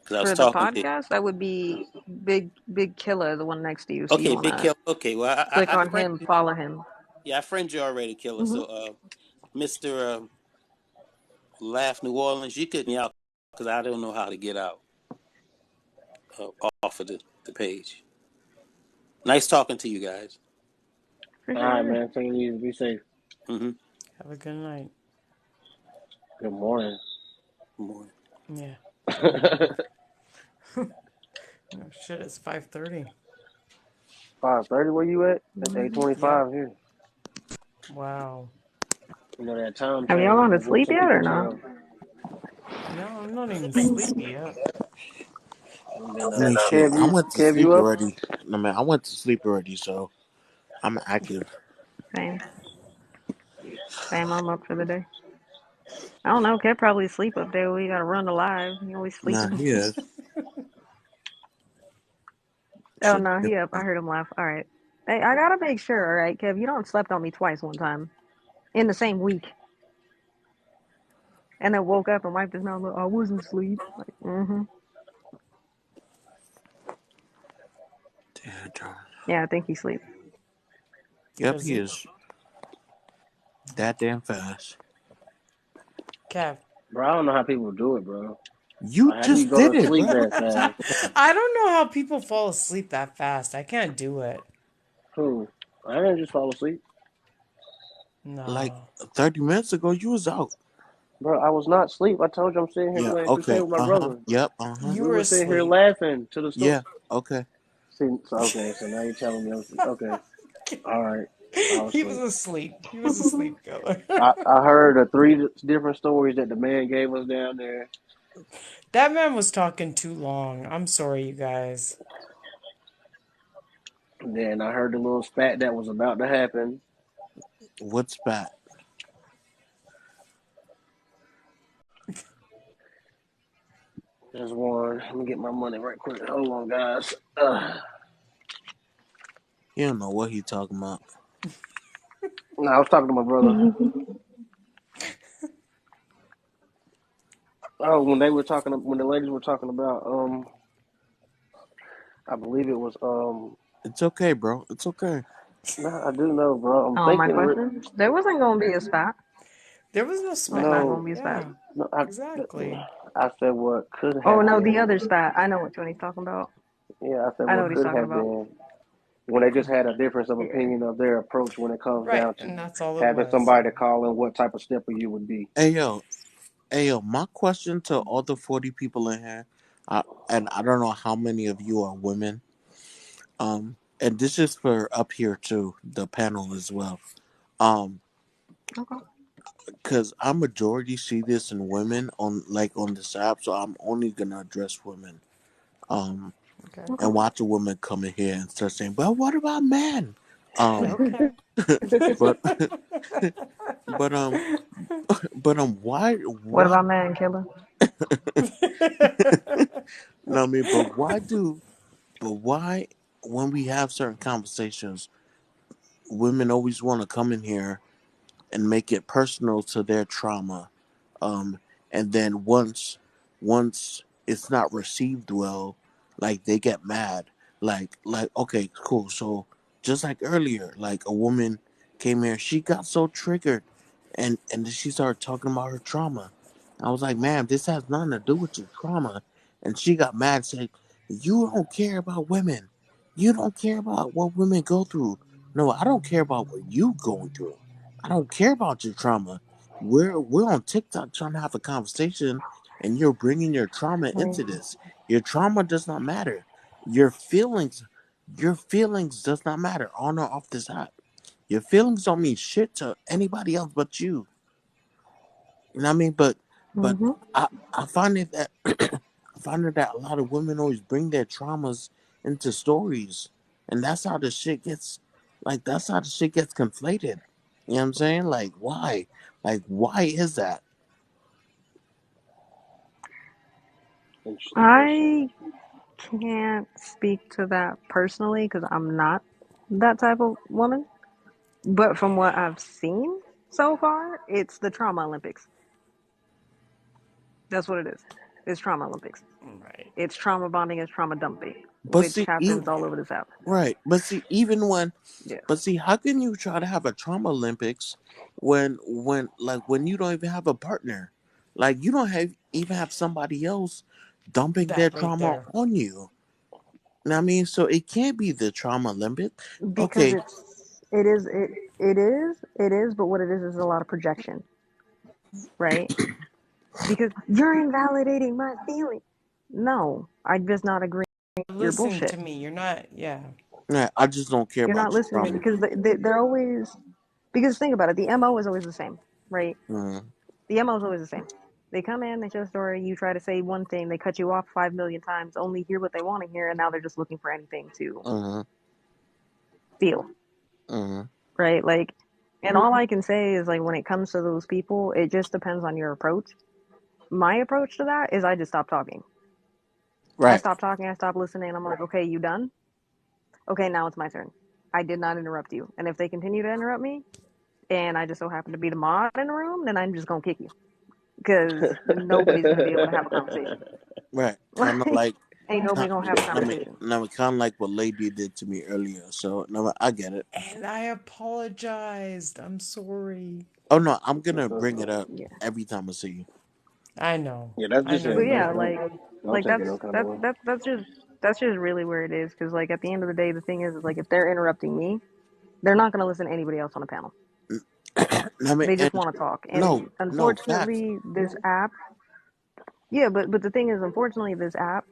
Because I was for the talking to. podcast. That would be Big Killer, the one next to you. So you Okay, want Big to Kill. Okay, well, click I on friend him, you. follow him. Yeah, I friend you already, Killer. Hmm. So, Mister Laugh New Orleans, you couldn't out because I don't know how to get out off of the page. Nice talking to you guys. For All right, sure. man. Take it easy. Be safe. Mm-hmm. Have a good night. Good morning. Good morning. Yeah. 5:30. No shit, it's 5:30. Where you at? It's Hmm. Yep. 8:25 here. Wow. You know that time Have y'all change. gone to That whoop sleep some yet people or not? tail. No, I'm not even sleepy yet. And then I mean, shit, Kev, I went to Kev, you sleep up? already. No man, I went to sleep already, so I'm active. Same. Same. I'm up for the day. I don't know. Kev probably asleep up there. We gotta run the live. He always Nah, sleeping. he is. Oh Shit. no, he up. I heard him laugh. All right. Hey, I gotta make sure. All right, Kev, you don't slept on me twice one time in the same week, and then woke up and wiped his mouth. Like, I wasn't asleep. Like, mm-hmm. Damn, John. Yeah, I think he sleep. Yep, Does he he? is that damn fast. Kev. Bro, I don't know how people do it, bro. You Like, how do you just go did to it, sleep bro. that God fast? damn. I don't know how people fall asleep that fast. I can't do it. Who? I didn't just fall asleep. Like No. 30 minutes ago, you was out. Bro, I was not asleep. I told you I'm sitting here Yeah. playing 2K Okay. with my Uh huh. brother. Yep. Uh huh. You We were were sitting here asleep. laughing to the story. Yeah. Okay. See, so, okay, so now you're telling me I'm okay. All right, I was He was asleep. asleep. He was asleep, Killer. I heard the three different stories that the man gave us down there. That man was talking too long. I'm sorry, you guys. And then I heard the little spat that was about to happen. What's that? There's one. Let me get my money right quick. Hold on, guys. You don't know what he talking about. No, I was talking to my brother. Oh, when they were talking, when the ladies were talking about, I believe it was, It's okay, bro. It's okay. no, I do know, bro. I'm Oh, my thinking, question. There wasn't gonna be a spat. There was no There was not spat. gonna no, be a spat. Yeah, no, exactly. I said what could Oh have no, the been. other spat. I know which one he's talking about. Yeah, I said I know what what he's could talking have about. been when they just had a difference of Yeah. opinion of their approach when it comes Right, down to and that's all it having was. somebody to call in what type of stepper you would be. Hey yo, hey yo. My question to all the 40 people in here, and I don't know how many of you are women. And this is for up here too, the panel as well. Um, Okay. because I majority see this in women on this app, so I'm only gonna address women. Um, Okay. Okay. and watch a woman come in here and start saying, "But what about men?" Um, Okay. but but why What why? about man killer? No, I mean, but why when we have certain conversations, women always want to come in here and make it personal to their trauma, um and then once it's not received well, like they get mad, like okay, cool. So just like earlier, like a woman came here, she got so triggered, and then she started talking about her trauma. I was like, ma'am, this has nothing to do with your trauma. And she got mad, said, you don't care about women, you don't care about what women go through. No, I don't care about what you going through. I don't care about your trauma. We're on TikTok trying to have a conversation, and you're bringing your trauma Right. into this. Your trauma does not matter. Your feelings, your feelings does not matter on or off this app. Your feelings don't mean shit to anybody else but you. You know what I mean? But Mm-hmm. I find it that I find it that a lot of women always bring their traumas into stories, and that's how the shit gets that's how the shit gets conflated. You know what I'm saying? Like why? Like why is that? Interesting question. I can't speak to that personally because I'm not that type of woman. But from what I've seen so far, it's the trauma Olympics. That's what it is. It's trauma Olympics. Right. It's trauma bonding, it's trauma dumping, But which see, happens all over this app. right. But see, even when, Yeah. but see, how can you try to have a trauma Olympics when you don't even have a partner? Like you don't have even have somebody else dumping their That right trauma there. on you. I mean, so it can't be the trauma Olympic. Because Okay, it is, but what it is a lot of projection, right? Because you're invalidating my feeling. No, I'm just not agreeing with your Listening bullshit. to me. You're not, yeah. yeah, I just don't care You're not about your listening trauma. because they're always, because think about it, the MO is always the same, right? Mm, The MO is always the same. They come in, they share a story, you try to say one thing, they cut you off 5 million times, only hear what they want to hear, and now they're just looking for anything to mm, feel, mm. right? Like, and all I can say is like when it comes to those people, it just depends on your approach. My approach to that is I just stop talking. I Right. stop talking, I stop listening. I'm like, okay, you done? Okay, now it's my turn. I did not interrupt you. And if they continue to interrupt me, and I just so happen to be the mod in the room, then I'm just gonna kick you because nobody's gonna be able to have a conversation. Right. Kind of Like, like, ain't nobody gonna have a I conversation. kind of like what Lady did to me earlier. So, no, I get it. And I apologized. I'm sorry. Oh no, I'm gonna bring it up Yeah, every time I see you. I know. Yeah, that's I just know but it. you yeah, will. Don't like take it no kind of way. that's just really where it is. Because like at the end of the day, the thing is like if they're interrupting me, they're not gonna listen to anybody else on the panel. I mean, They just and want to talk. no, And no facts. unfortunately, this app, yeah, but the thing is, unfortunately, this app,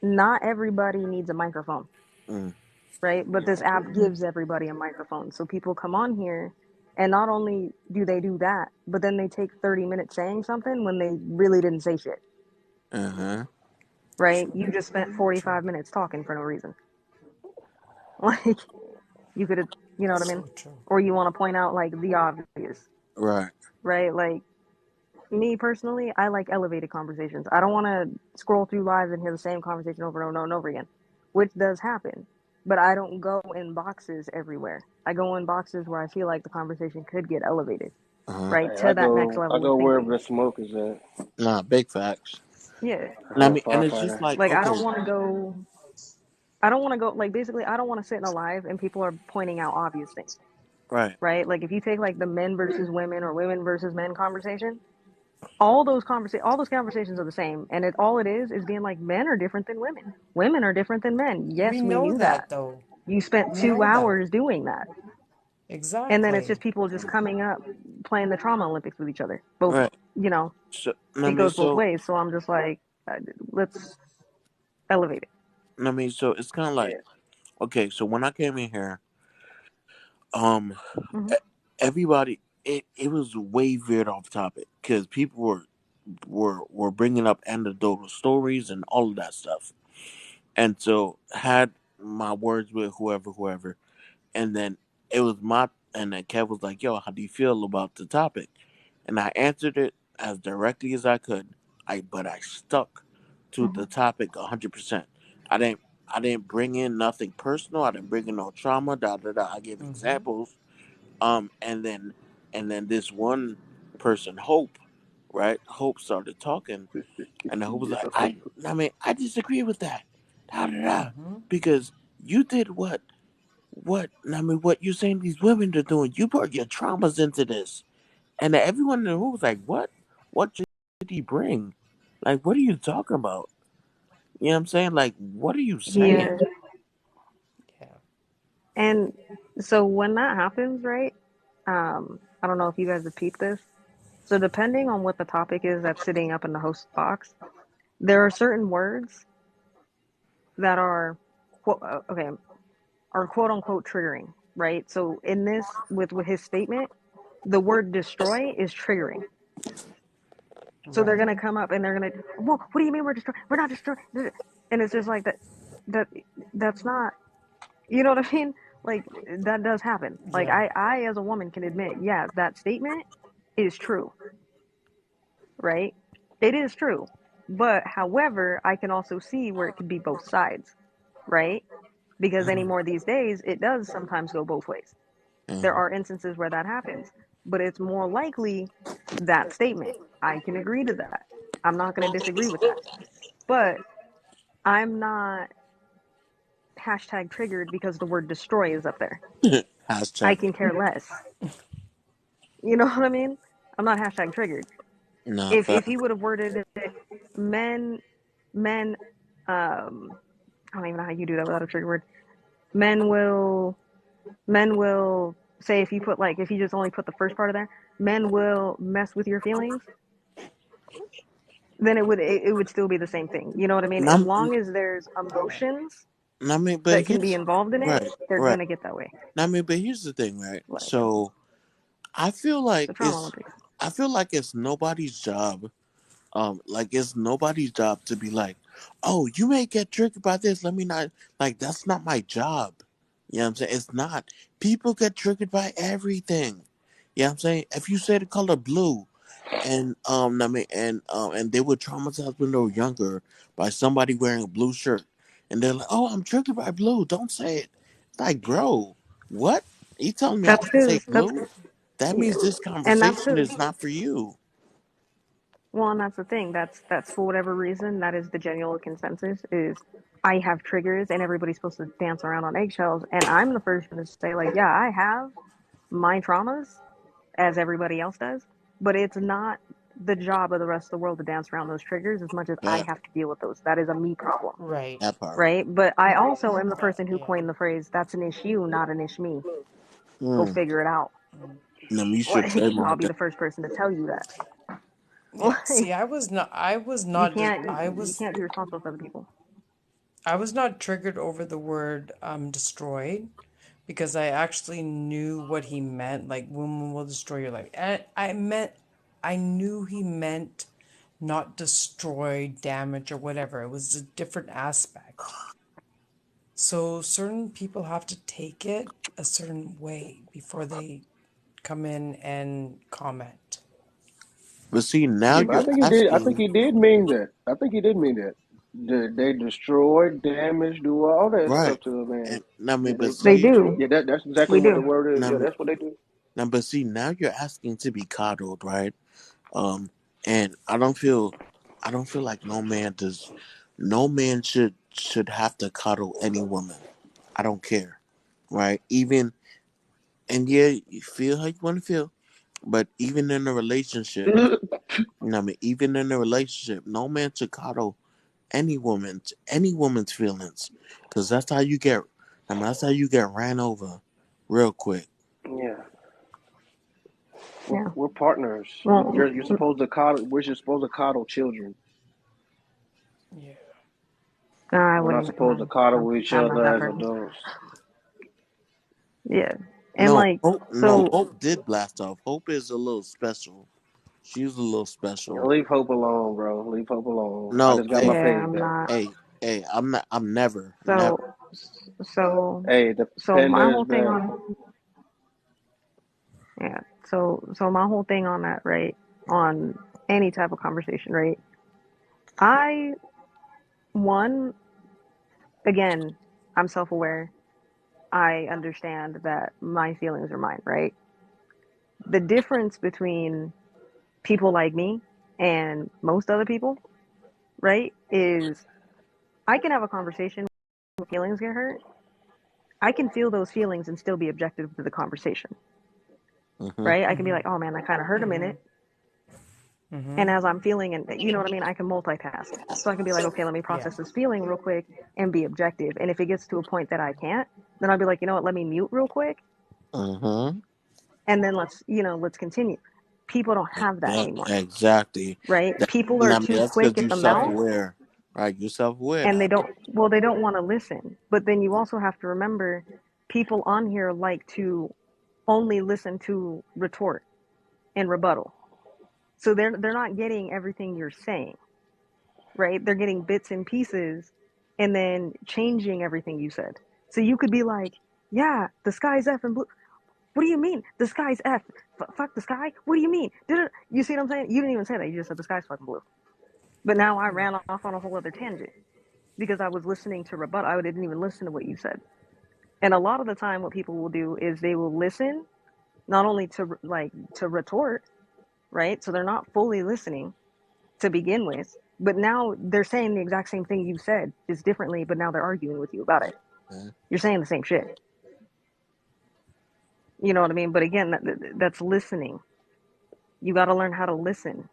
not everybody needs a microphone, Mm, right? But this app gives everybody a microphone. So people come on here and not only do they do that, but then they take 30 minutes saying something when they really didn't say shit, uh-huh. right? True. You just spent True. 45 minutes talking for no reason. Like, you could have, you know what I mean? So true. Or you want to point out like the obvious, Right. right? Like, me personally, I like elevated conversations. I don't want to scroll through lives and hear the same conversation over and over and over again, which does happen. But I don't go in boxes everywhere. I go in boxes where I feel like the conversation could get elevated, Uh-huh. right, Hey, to that next I level of go wherever thinking. the smoke is at. Nah, big facts. Yeah. And I I'm a mean, and it's just firefighter. like, Like, okay, I don't want to go, like, basically, I don't want to sit in a live and people are pointing out obvious things, right. right? Like, if you take, like, the men versus women or women versus men conversation, all those conversations are the same, and all it is being like men are different than women are different than men. We Yes, we know knew that that. though. You spent We two know that. hours doing that, and then it's Exactly. just people just coming up playing the trauma Olympics with each other. Both, Right. you know, So, it goes both ways. So I'm just like, let's elevate it. I mean, so it's kind of like, Yeah. okay, so when I came in here, um, Hmm. e- everybody, it was way veered off topic because people were bringing up anecdotal stories and all of that stuff. And so had my words with whoever, and then it was and then Kev was like, "Yo, how do you feel about the topic?" And I answered it as directly as I could. But I stuck to Hmm. the topic 100%. I didn't I didn't bring in nothing personal. I didn't bring in no trauma. Da da da. I gave Mm-hmm. examples. And then this one person, Hope, right? Hope started talking, and Hope was like, I mean, I disagree with that. Da da da. Mm-hmm. Because you did I mean, what you're saying these women are doing, you brought your traumas into this. And everyone in the room was like, what? What did he bring? Like, what are you talking about? You know what I'm saying? Like, what are you saying? Yeah. Yeah. And so when that happens, right? I don't know if you guys have peeped this. So depending on what the topic is that's sitting up in the host box, there are certain words that are okay, are quote unquote triggering, right? So in this, with his statement, the word destroy is triggering. So they're Right. gonna come up and they're gonna, well, what do you mean we're destroying? We're not destroying. And it's just like that that's not, you know what I mean? Like that does happen. Like Yeah. I as a woman can admit, yeah, that statement is true, right? It is true. But however, I can also see where it could be both sides, right? Because anymore these days, it does sometimes go both ways. There Mhm. are instances where that happens, but it's more likely that statement. I can agree to that. I'm not going to disagree with that. But I'm not hashtag triggered because the word destroy is up there. I Hashtag. can care less. You know what I mean? I'm not hashtag triggered. Nah, If he fact. would have worded it, men, men, I don't even know how you do that without a trigger word. Men will, men will say if you put like if you just only put the first part of there, men will mess with your feelings. Then it would still be the same thing. You know what I mean? As Nah, long as there's emotions I mean, but that can be here's involved in it, right, they're right. gonna get that way. I mean, but here's the thing, right? Like So I feel the like trauma Olympics. it's nobody's job. Like it's nobody's job to be like, oh, you may get triggered by this. Let me not like that's not my job. You know what I'm saying? It's not. People get triggered by everything. You know what I'm saying? If you say the color blue, and I mean, and they were traumatized when they were younger by somebody wearing a blue shirt, and they're like, "Oh, I'm triggered by blue. Don't say it." It's like, bro, what? You telling me I That's can't say because blue? That yeah, means this and that's conversation because is not for you. well, and that's the thing. That's for whatever reason that is the general consensus is I have triggers and everybody's supposed to dance around on eggshells, and I'm the first one to say like, yeah, I have my traumas as everybody else does, but it's not the job of the rest of the world to dance around those triggers as much as I That have to deal with those. That is a me problem, Right. that part. right? But I also am the person who Yeah. coined the phrase "that's an issue, not an ish me." Go Hmm. figure it out. No, you should Like I'll trademark be that. the first person to tell you that. Yeah. See, Like you can't be responsible for other people. I was not triggered over the word destroyed because I actually knew what he meant. Like women will destroy your life. And I knew he meant not destroy, damage, or whatever. It was a different aspect. So certain people have to take it a certain way before they come in and comment. But see, now Yeah, but I you're think he did. I think asking, he did mean that. I think he did mean that. They destroy, damage, do all that right? stuff to a man. And I mean, Yeah, but They see, do. yeah. That's exactly We what the do. word is. now, Yeah, that's what they do. but see, now you're asking to be coddled, right? Um, and I don't feel like no man should have to coddle any woman. I don't care, right? Even and yeah, you feel how you want to feel, but even in a relationship, you know what I mean, even in a relationship, no man should coddle any woman's feelings, because that's how you get ran over, real quick. Yeah, Yeah. we're partners. Well, You're supposed to coddle. We're just supposed to coddle children. Yeah. no, I We're not wouldn't. supposed to No, coddle each I'm not that other as person. adults. Yeah. And No, like, Hope, no, so Hope did blast off. Hope is a little special. She's a little Yeah, special. leave hope alone, bro. Leave hope alone. I No, just got my hey, yeah, page I'm back. not. hey, I'm not. I'm never, never. So, so, Hey, the so my panda is whole thing back. on, yeah. So my whole thing on that, right? On any type of conversation, right? I, one, again, I'm self-aware. I understand that my feelings are mine, right? The difference between people like me and most other people, right, is I can have a conversation when feelings get hurt. I can feel those feelings and still be objective to the conversation, Hmm. right? I can be Mm-hmm. like, oh man, that kind of hurt a Mm-hmm. minute. Mm-hmm. And as I'm feeling, and you know what I mean, I can multitask. So I can be like, okay, let me Yeah. process this feeling real quick and be objective. And if it gets to a point that I can't, then I'll be like, you know what, let me mute real quick Hmm. and then let's continue. People don't have that Yeah, anymore, exactly. right? That, People and are I mean, too that's quick because at you're the mouth Right. self-aware, right? You're self-aware and now. they don't want to listen. But then you also have to remember people on here like to only listen to retort and rebuttal. So they're not getting everything you're saying, right? They're getting bits and pieces and then changing everything you said. So you could be like, yeah, the sky's F and blue. What do you mean? The sky's F. Fuck the sky? What do you mean? You see what I'm saying? You didn't even say that. You just said the sky's fucking blue. But now I ran off on a whole other tangent because I was listening to rebut. I didn't even listen to what you said. And a lot of the time, what people will do is they will listen not only to to retort, right? So they're not fully listening to begin with, but now they're saying the exact same thing you said, just differently. But now they're arguing with you about it. Mhm. You're saying the same shit. You know what I mean? But again, that's listening. You got to learn how to listen.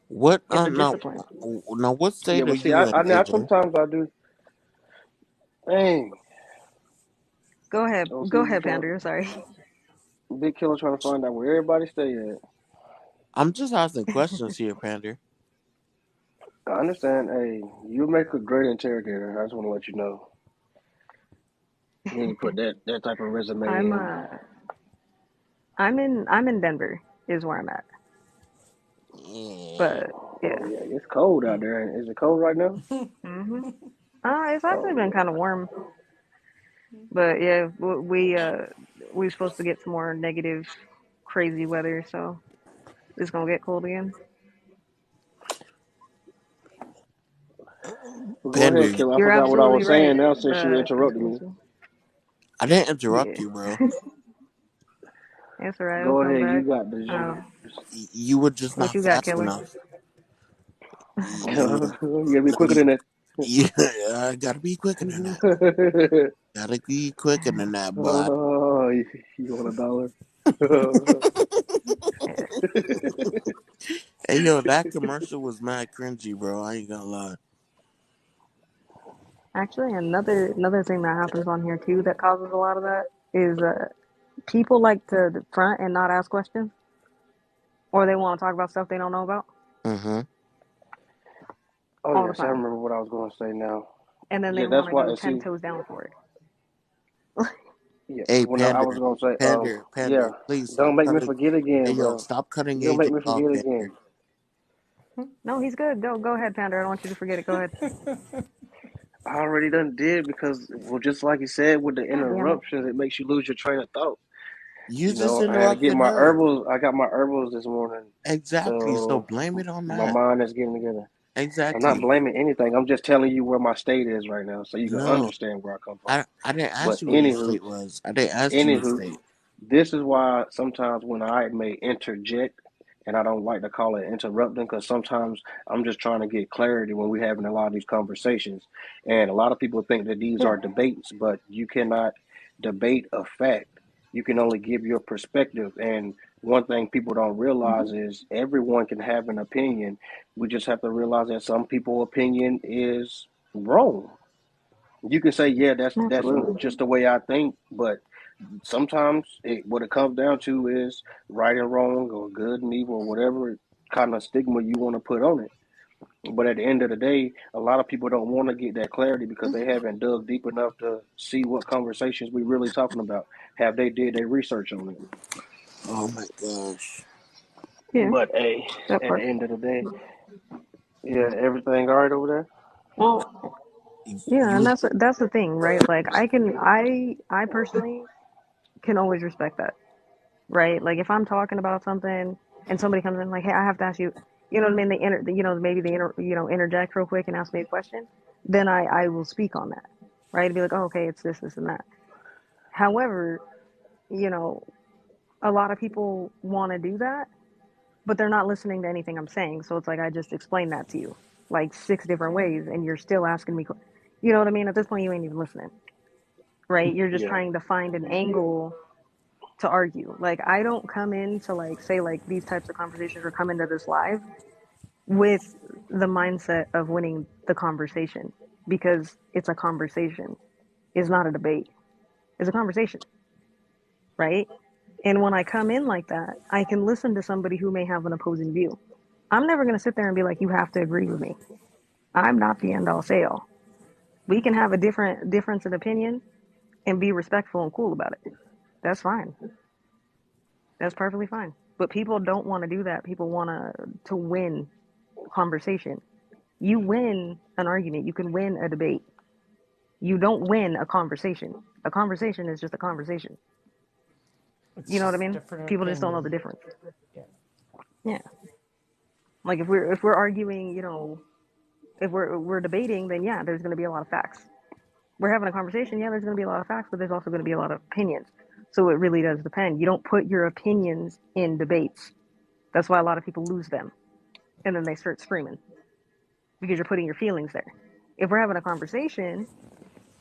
What It's a now? discipline. Now, what Yeah, state are but see, you in, I AJ? sometimes I do. Dang. Oh, Go see, ahead, Pander. Sorry. Big Killer trying to find out where everybody stay at. I'm just asking questions here, Pander. I understand. Hey, you make a great interrogator. I just want to let you know. You need to put that type of resume I'm in. uh I'm in Denver is where I'm at. Yeah. But Oh yeah. yeah, it's cold out there. Is it cold right now? Mhm. It's actually Oh been yeah. kind of warm, but yeah, we supposed to get some more negative, crazy weather, so it's gonna get cold again. Well, go Pander, ahead, Killer. I You're forgot what I absolutely was right. saying now since you interrupted It's, me. I didn't interrupt yeah, you, bro. it's alright. It'll Go come ahead. You back. got the Um, You were just what not you got, fast killer? enough. You, juice. You gotta be quicker you, than that. you gotta be quicker than that. Gotta be quicker than that, boy. Oh, you want $1? Yeah. Hey, yo, that commercial was mad cringy, bro. I ain't gonna lie. Actually, another thing that happens on here too that causes a lot of that is people like to front and not ask questions, or they want to talk about stuff they don't know about Mm-hmm. Oh all the yes, I time, remember what I was going to say now. and then they Yeah, that's want to why. go And ten see, toes down for it. yeah, Hey, when I was Pander, going to say, Pander, yeah, Pander, please don't stop make me cutting. forget Hey, again, yo, bro. stop cutting You're gonna make AJ me off, forget again. Pander. No, he's good. Go ahead, Panda. I don't want you to forget it. Go ahead. I already done did because, well, just like you said, with the God damn it. interruptions, it makes you lose your train of thought. You You just know, I had to get interrupted my her. herbals. I got my herbals this morning, Exactly. So so blame it on my that. mind is getting together. I'm not Exactly. blaming anything. I'm just telling you where my state is right now, so you can No, understand where I come from. I didn't But ask you what your anywho, state was. I didn't ask you your anywho, state. this is why sometimes when I may interject, and I don't like to call it interrupting, because sometimes I'm just trying to get clarity when we're having a lot of these conversations. And a lot of people think that these Yeah. are debates, but you cannot debate a fact. You can only give your perspective. And one thing people don't realize is everyone can have an opinion. We just have to realize that some people's opinion is wrong. You can say, yeah, that's Absolutely. just the way I think, but sometimes what it comes down to is right and wrong or good and evil or whatever kind of stigma you want to put on it. But at the end of the day, a lot of people don't want to get that clarity because they haven't dug deep enough to see what conversations we really talking about. Have they did their research on it? Oh my gosh. Yeah. But hey, That at the part. end of the day, yeah, everything all right over there? Well, yeah, and You that's the thing, right? Like I personally can always respect that, right? Like if I'm talking about something and somebody comes in like, hey, I have to ask you, you know what I mean? Maybe they interject real quick and ask me a question, then I will speak on that, right? Be like, oh, okay, it's this and that. However, you know, a lot of people want to do that, but they're not listening to anything I'm saying. So it's like I just explained that to you like six different ways, and you're still asking me, you know what I mean? At this point, you ain't even listening, right? You're just Yeah. trying to find an angle to argue. Like I don't come in to like say like these types of conversations or come into this live with the mindset of winning the conversation because it's a conversation. It's not a debate. It's a conversation, right? And when I come in like that, I can listen to somebody who may have an opposing view. I'm never going to sit there and be like, you have to agree with me. I'm not the end all say all. We can have a difference in opinion and be respectful and cool about it. That's fine. That's perfectly fine. But people don't want to do that. People want to win conversation. You win an argument. You can win a debate. You don't win a conversation. A conversation is just a conversation. It's You know what I just mean? different People just don't know the opinion. difference. Yeah. Yeah. Like if we're arguing, if we're debating, then yeah, there's going to be a lot of facts. We're having a conversation, yeah, there's going to be a lot of facts, but there's also going to be a lot of opinions. So it really does depend. You don't put your opinions in debates. That's why a lot of people lose them, and then they start screaming because you're putting your feelings there. If we're having a conversation,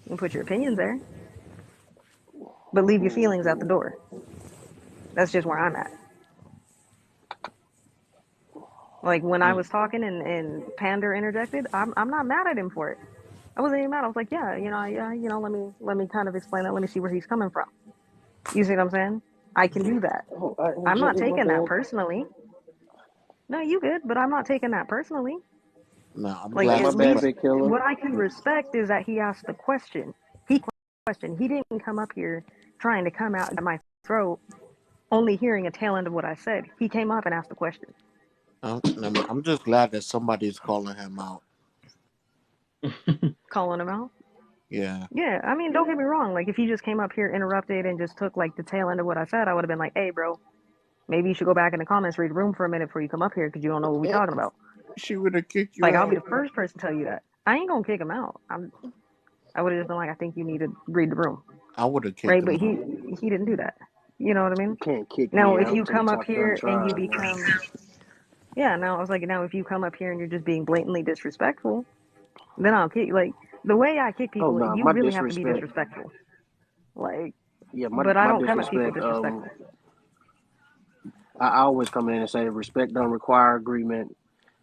you can put your opinions there, but leave your feelings at the door. That's just where I'm at. Like when I Mm. was talking and Pander interjected, I'm not mad at him for it. I wasn't even mad. I was like, yeah, let me kind of explain that. Let me see where he's coming from. You see what I'm saying? I can do that. Oh, I'm not Jay, my taking that bad. personally. No, you good, but I'm not taking that personally. No, I'm Like Yeah, glad my at bad, least big killer. what I can respect is that he asked the question. He questioned. He didn't come up here trying to come out at my throat, only hearing a tail end of what I said. He came up and asked the question, I'm just glad that somebody's calling him out. calling him out. Yeah. Yeah, I mean, don't get me wrong. Like, if he just came up here, interrupted, and just took like the tail end of what I said, I would have been like, "Hey, bro, maybe you should go back in the comments, read the room for a minute before you come up here because you don't know what we talking about." She would have kicked you Like, I'll be out. the first person to tell you that. I ain't gonna kick him out. I would have just been like, "I think you need to read the room." I would have kicked Right? But him he out. he didn't do that. You know what I mean? You can't kick Now, me if out you to the come up top of the here and you tribe, man. become, yeah, now I was like, now if you come up here and you're just being blatantly disrespectful, then I'll kick. Like the way I kick Oh people, no, you my really have to be disrespect. disrespectful. Like, Yeah, but I my don't come at people disrespect. disrespectful. I always come in and say respect don't require agreement,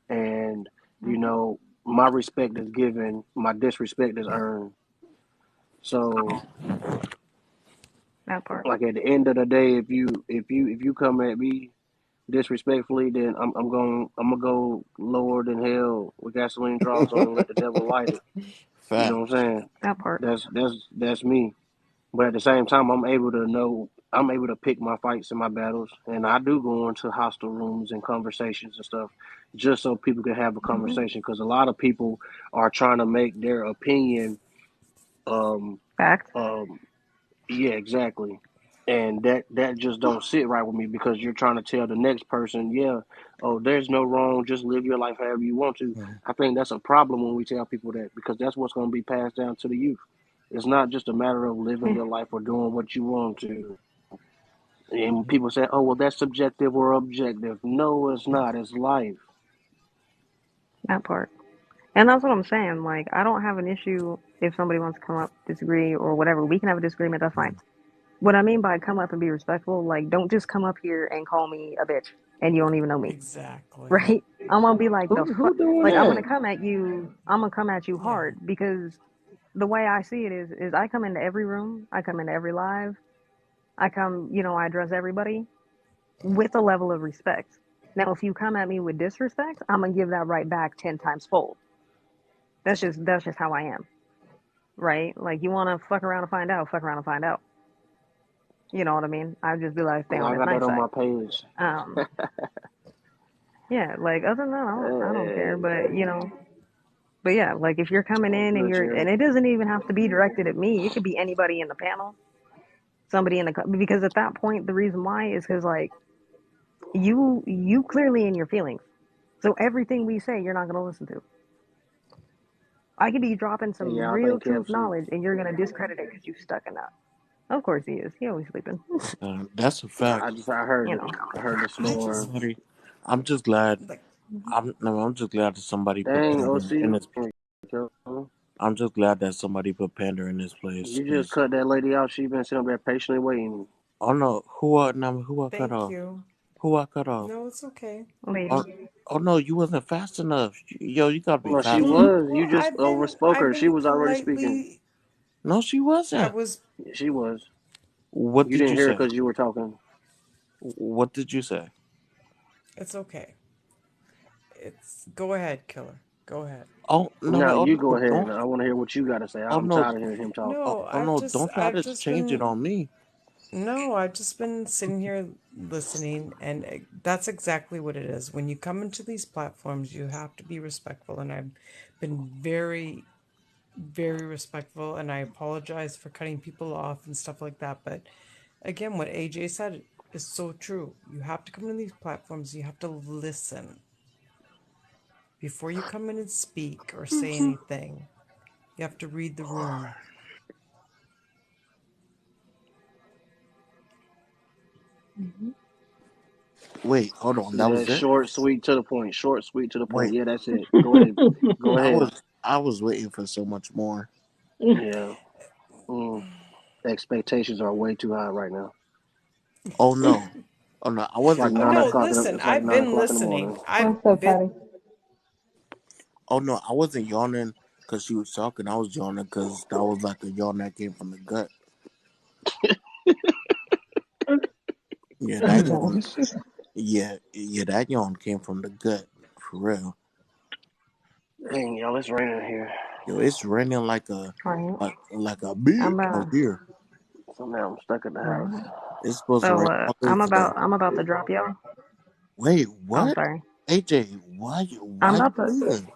and you Hmm. know my respect is given, my disrespect is earned. So That part. like at the end of the day, if you come at me disrespectfully, then I'm gonna go lower than hell with gasoline draws on and let the devil light it. You know what I'm Facts. saying? That part. That's me. But at the same time, I'm able to pick my fights and my battles, and I do go into hostile rooms and conversations and stuff, just so people can have a Hmm. conversation. Because a lot of people are trying to make their opinion, um, Fact. um, yeah, exactly, and that just don't sit right with me because you're trying to tell the next person, yeah, oh, there's no wrong, just live your life however you want to. Mm. I think that's a problem when we tell people that because that's what's going to be passed down to the youth. It's not just a matter of living Yeah, your life or doing what you want to. And people say, oh, well, that's subjective or objective. No, it's not. It's life. that part. And that's what I'm saying. Like, I don't have an issue if somebody wants to come up, disagree, or whatever. We can have a disagreement. That's fine. What I mean by come up and be respectful, like, don't just come up here and call me a bitch and you don't even know me, Exactly. right? I'm gonna be like the fuck. Who doing Like, I'm gonna that? come at you. I'm gonna come at you Yeah. hard because the way I see it is I come into every room, I come into every live, I come, I address everybody with a level of respect. Now, if you come at me with disrespect, I'm gonna give that right back 10 times fold. That's just how I am, right? Like you want to fuck around and find out, fuck around and find out. You know what I mean? I'd just be like, stay Oh, on I this got that nice on side. my page. Um, yeah, like other than that, I don't care. But yeah, like if you're coming What's in and good, you're, Cherry? and it doesn't even have to be directed at me. It could be anybody in the panel, somebody in the, because at that point, the reason why is because like you clearly in your feelings. So everything we say, you're not gonna listen to. I could be dropping Hey, some yeah, I real think truth Kev sleep. knowledge, and you're gonna discredit it because you stuck in that. Of course he is. He always sleeping. That's a fact. I heard You it. know. I heard the I That's just snore. somebody. I'm just glad. like I'm just glad that somebody put Dang, Panda OC. in his. I'm just glad that somebody put Panda in his place. You just Cause cut that lady out. She been sitting up there patiently waiting. oh no, who I cut thank off? you. Who I cut off? No, it's okay. Oh, Lady. oh no, you wasn't fast enough. Yo, you gotta be No, she faster. was. You Well, just overspoke I've her. She been was already speaking. politely. No, she I wasn't. was. She was. What You did didn't you hear her say? because you were talking. What did you say? It's okay. It's go ahead, killer. Go ahead. Oh no, No, oh you go no, ahead. don't. I want to hear what you got to say. Oh I'm no, tired of hearing him talk. No, oh no, don't try I've to just change it been on me. no, I've just been sitting here listening, and that's exactly what it is. When you come into these platforms, you have to be respectful, and I've been very, very respectful, and I apologize for cutting people off and stuff like that. But again, what AJ said is so true. You have to come to these platforms, you have to listen. Before you come in and speak or say anything, you have to read the room. Hmm. Wait, hold on. That Yeah, was it. short, sweet, to the point. Short, sweet, to the point. Wait, Yeah, that's it. Go ahead. Go I ahead. was waiting for so much more. Yeah. Mm. Expectations are way too high right now. Oh no, oh no, I It's like wasn't Oh nine no, yawning. o'clock. listen, It's like I've nine been o'clock in the listening. morning. I've What's up, been Patty? Oh no, I wasn't yawning because she was talking. I was yawning because that was like a yawn that came from the gut. Yeah, that I'm yawn. done. Yeah, that yawn came from the gut for real. Dang, y'all, it's raining here. Yo, it's raining Right. like a bitch I'm out here. So now I'm stuck in the right. house. It's supposed to So rain all day today. I'm about to drop y'all. Wait, Oh, what? sorry. AJ, I'm why you about to. leaving?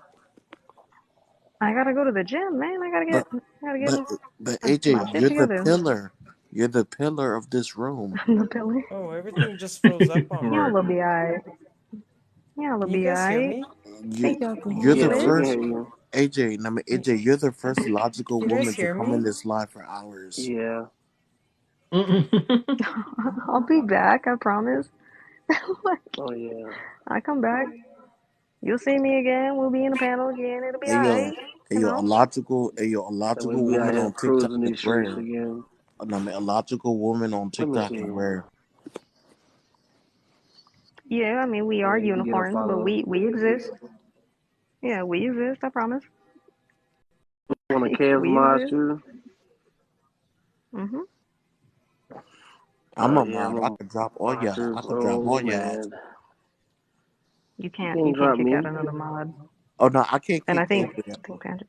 I gotta go to the gym, man. But I gotta get but but my AJ, shit you're the together. pillar. You're the pillar of this room. The pillar. Oh, everything just froze up on Y'all me. Right. will be alright. Y'all will Can you be guys hear alright. me? Think You y'all can you're the handle Yeah, we it? can first hear you. AJ. I mean Can AJ, you're the first logical you guys woman to hear come in me? this live for hours. Yeah. I'll be back. I promise. Oh yeah. I come back. You'll see me again. We'll be in the panel again. It'll be Hey yo, alright. You know. a So we logical be out woman here on TikTok cruising is these streets rare. again. I mean, a logical woman on Let me TikTok is see. rare. Yeah, I mean we are Yeah, you can get a unicorns, but follow. we exist. Yeah, we exist. I promise. One of Kev's We mods exist. too. Mhm. I'm a Yeah, I'm mod. I a could drop all mod y'all. too. I could drop Oh all y'all. man. You You can't can't drop kick out me. another mod. Oh no, I can't And kick I think AJ out, Panda.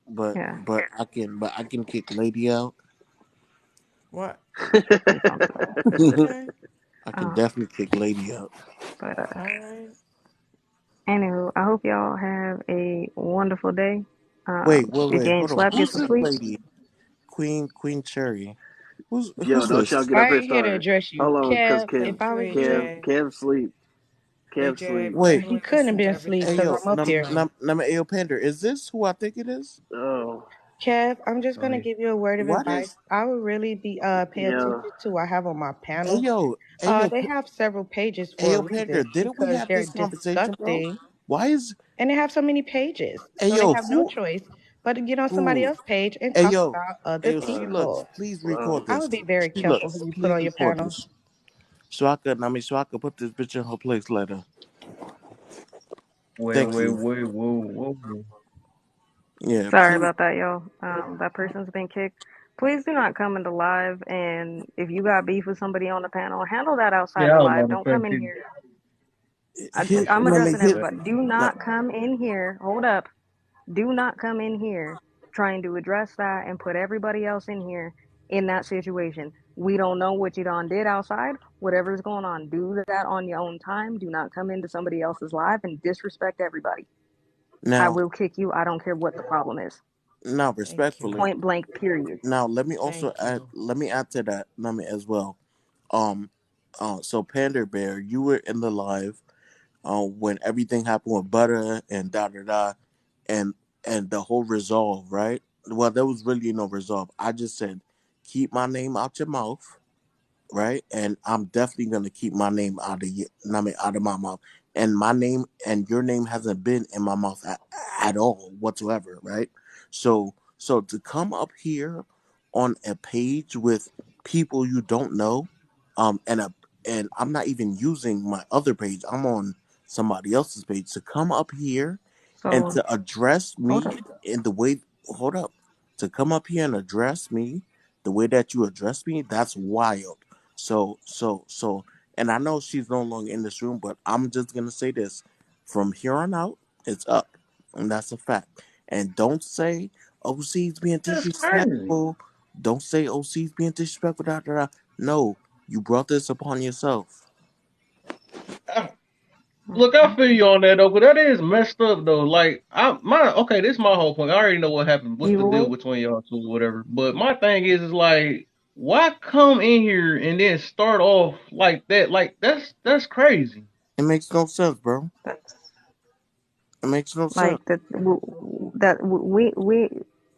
but Yeah, I can kick Lady out. What? we found that. Okay. I can Uh, definitely kick Lady out. but Alright. anywho, I hope y'all have a wonderful day. If you Wait, ain't hold on. slept, get Who's some this sleep. lady? Queen Cherry. Yo, Who's don't y'all this? get up I here ain't here to started. address you, Hold on, cause Kev. Kev, If Thank I you, was you, Kev, AJ. Kev sleep. Kev AJ, I sleep. Wait, he definitely couldn't have listened to been asleep everything hey because you yo, I'm up said here. tonight. Ayo Panda, is this who I think it is? Oh, Kev, I'm just Oh, gonna yeah. give you a word of What advice. is? I would really be pay yeah. attention to what I have on my Hey panel. yo, hey yo, They have several pages hey for a yo, Panda, reason didn't we because have they're this conversation, bro? disgusting Why is and they have so many pages. hey So they yo have no who choice but to get on somebody who else's page and hey talk yo about hey other yo She Lux, people. please record Well, I this. would be very She careful who Lux, you put please on your record panel. this. So I can put this bitch in her place later. Wait, Thank wait, you. wait, whoa, whoa, whoa. Yeah, Sorry please. about that, y'all. That person's been kicked. Please do not come into live. And if you got beef with somebody on the panel, handle that outside Yeah, the I was live. about to Don't say, come in too. here. Hit, I'm let me addressing hit. everybody. Do No, not come in here. Hold up. Do not come in here trying to address that and put everybody else in here in that situation. We don't know what you done did outside. Whatever's going on, do that on your own time. Do not come into somebody else's live and disrespect everybody. I now, will kick you. I don't care what the problem is. now, Thank you. respectfully. Point blank, period. Now, let me also Thank add. you. Let me add to that. Let me as well. Um, so Panda Bear, you were in the live when everything happened with Butter and da da da, and the whole resolve, right? Well, there was really no resolve. I just said, keep my name out your mouth, right? And I'm definitely gonna keep my name out of you, I mean, out of my mouth. And my name and your name hasn't been in my mouth at all whatsoever, right? So to come up here on a page with people you don't know, and I'm not even using my other page. I'm on somebody else's page to come up here and So to address hold me up. in the way. Hold up, to come up here and address me the way that you address me, that's wild. So, and I know she's no longer in this room, but I'm just gonna say this: from here on out, it's up, and that's a fact. And don't say OC's being That's crazy. disrespectful. Don't say OC's being disrespectful. Da, da, da. No, you brought this upon yourself. I, look, I Mhm. feel you on that though, but that is messed up though. Like, okay, this is my whole point. I already know what happened. What's You the deal will between y'all two, or whatever. But my thing is like, why come in here and then start off like that? Like, that's crazy. It makes no sense, bro. That's It makes no sense. Like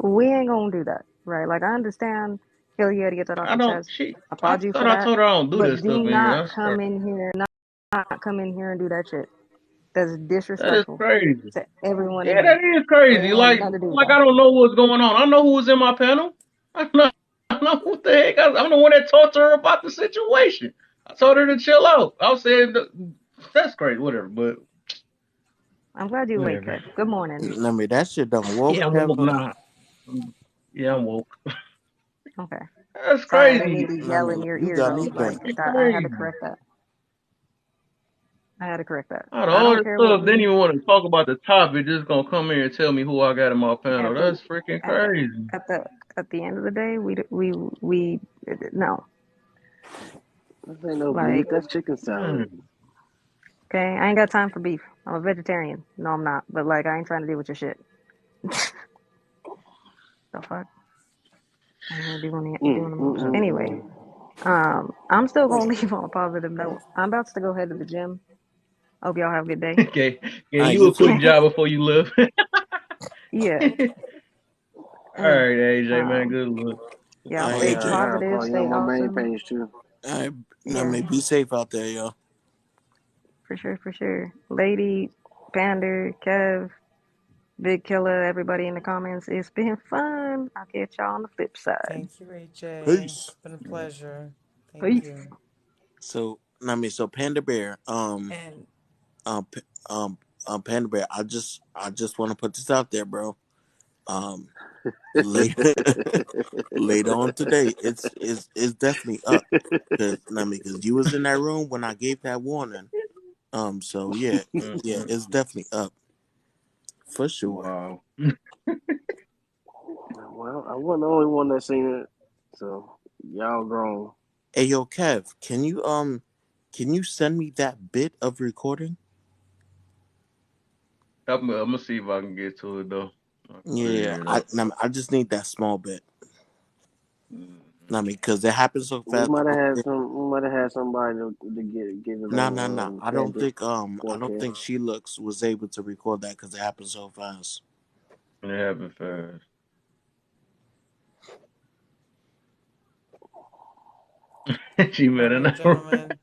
we ain't gonna do that, right? Like I understand, Kelly, you had to get that off I your don't. chest. She. I Applaud you thought for I that, told her I don't do that but stuff do in here. not That's come crazy. in here, not come in here and do that shit. That's That is disrespectful crazy. to everyone in Yeah, that here. is It crazy. ain't have Like, nothing to do with like y'all. I don't know what's going on. I know who was in my panel. I know, I know what the heck. I'm the one that talked to her about the situation. I told her to chill out. I was saying that's crazy. Whatever, but I'm glad you awake, whatever. Kev. Good morning. I mean, that shit don't woke Yeah, I'm woke Kevin. now. Yeah, I'm woke. Okay. That's Sorry, I didn't crazy. mean to I yell in mean, your you ear got though. me Like thinking. It's that, I had to crazy. correct that. I had to correct that. Out of I all don't this care what stuff, didn't we even want to talk about the topic. Just gonna come here and tell me who I got in my panel. at the That's freaking at the crazy. at the at the end of the day, we no, This ain't no beef. like, That's chicken salad. Mm. okay, I ain't got time for beef. I'm a vegetarian. No, I'm not. But like, I ain't trying to deal with your shit. The fuck? I'm here doing the most. Anyway, Mm. I'm still gonna leave on a positive note. I'm about to go head to the gym. Hope y'all have a good day. Okay, yeah, All right, you you a quick too. job before you live. All Yeah. Hey, right, AJ, man, um, good look. y'all All right, Oh stay yeah, I AJ. gotta positive, follow you on stay my main awesome. page too. All right, now Yeah, may be safe out there, yo. for sure, for sure. Lady, Pander, Kev, Big Killer, everybody in the comments. It's been fun. I'll catch y'all on the flip side. Thank you, AJ. Peace. It's been a pleasure. Thank Peace. you. So, I mean, so Panda Bear, And um, P- um, Panda Bear, I just want to put this out there, bro. Um, later, later on today, it's definitely up, cause I mean, cause you was in that room when I gave that warning. So yeah, yeah, Mm-mm. it's definitely up for sure. Wow. Well, I wasn't the only one that seen it, so y'all grown. Hey, yo, Kev, can you send me that bit of recording? I'm gonna see if I can get to it though. I'll Yeah, figure it out. I just need that small bit. I Mhm. mean, because it happens so We fast. might have had some. We might have had somebody to give his No, no, no. own candid I don't forecast. think She Looks was able to record that because it happened so fast. It happened fast. She all better right, not. gentlemen.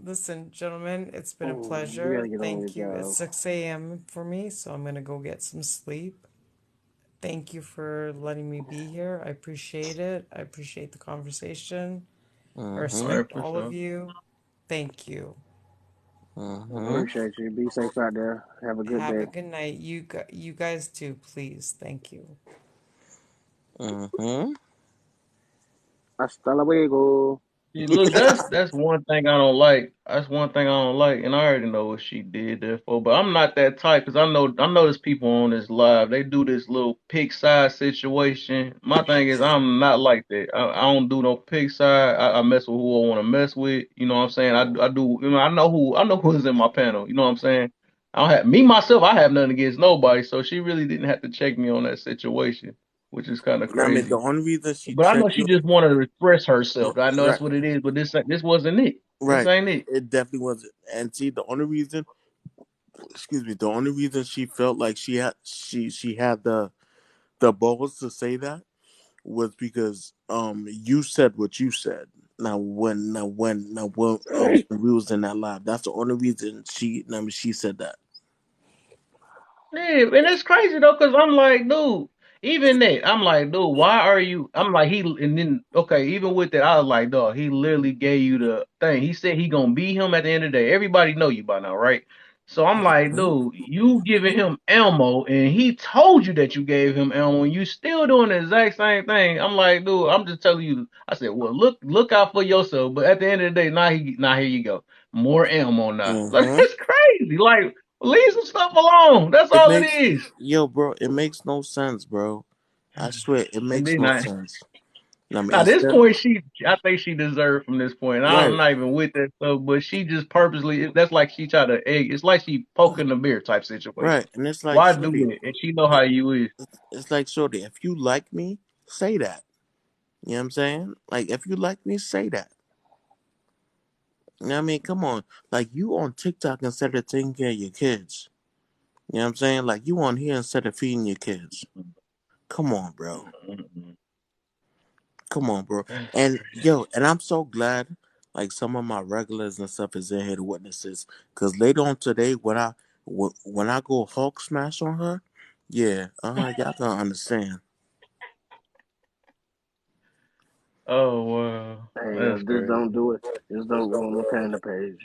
Listen, gentlemen, it's been a You pleasure. gotta get on with Thank your you. It's job. 6 a.m. for me, so I'm gonna go get some sleep. Thank you for letting me be here. I appreciate it. I appreciate the conversation. I All Mm-hmm. right, respect for all of sure. you. Thank you. Mm-hmm. Appreciate you. Be safe out there. Have a good Have day. a good night. You guys too, please. Thank you. Mm-hmm. Hasta luego. See, look, that's one thing I don't like. That's one thing I don't like, and I already know what she did there for. But I'm not that type because I know there's people on this live. They do this little pick side situation. My thing is I'm not like that. I don't do no pick side. I mess with who I want to mess with. You know what I'm saying? I do. You know, I know who's in my panel. You know what I'm saying? I don't have me myself. I have nothing against nobody. So she really didn't have to check me on that situation, which is kind of I mean, the crazy. only reason she But I know checked she you, just wanted to express herself. I know right, that's what it is, but this wasn't it. This right, ain't it. it definitely wasn't. And see, the only reason, excuse me, the only reason she felt like she had the balls to say that was because you said what you said. When we was in that live, that's the only reason she said that. Yeah, and it's crazy though, cause I'm like, dude, even that, I'm like, dude, why are you? I'm like, and then okay, even with that, I was like, dog, he literally gave you the thing. He said he gonna beat him at the end of the day. Everybody know you by now, right? So I'm like, Hmm. dude, you giving him ammo, and he told you that you gave him ammo, and you still doing the exact same thing. I'm like, dude, I'm just telling you. I said, well, look out for yourself. But at the end of the day, now here you go, more ammo now. Like Hmm. it's crazy. Like leave some stuff alone. That's It all it makes is. Yo, bro. It makes no sense, bro. I swear, it And makes then no I sense. I mean, now this instead, point I think she deserved from this point. I'm right, not even with that stuff, but she just purposely that's like she tried to egg. It's like she poking the bear type situation. right, and it's like, Why do shorty, that? And she know how you is. it's like, shorty, if you like me, say that. You know what I'm saying? Like, if you like me, say that. You know what I mean? Come on, like you on TikTok instead of taking care of your kids. You know what I'm saying? Like you on here instead of feeding your kids. Come on, bro. Mm-mm. Come on, bro. That's And crazy. yo, and I'm so glad like some of my regulars and stuff is in here to witnesses. Cause later on today, when I go Hulk smash on her, yeah, y'all gonna understand. Oh wow, Hey, that's just crazy. don't do it. Just don't go on the panda page.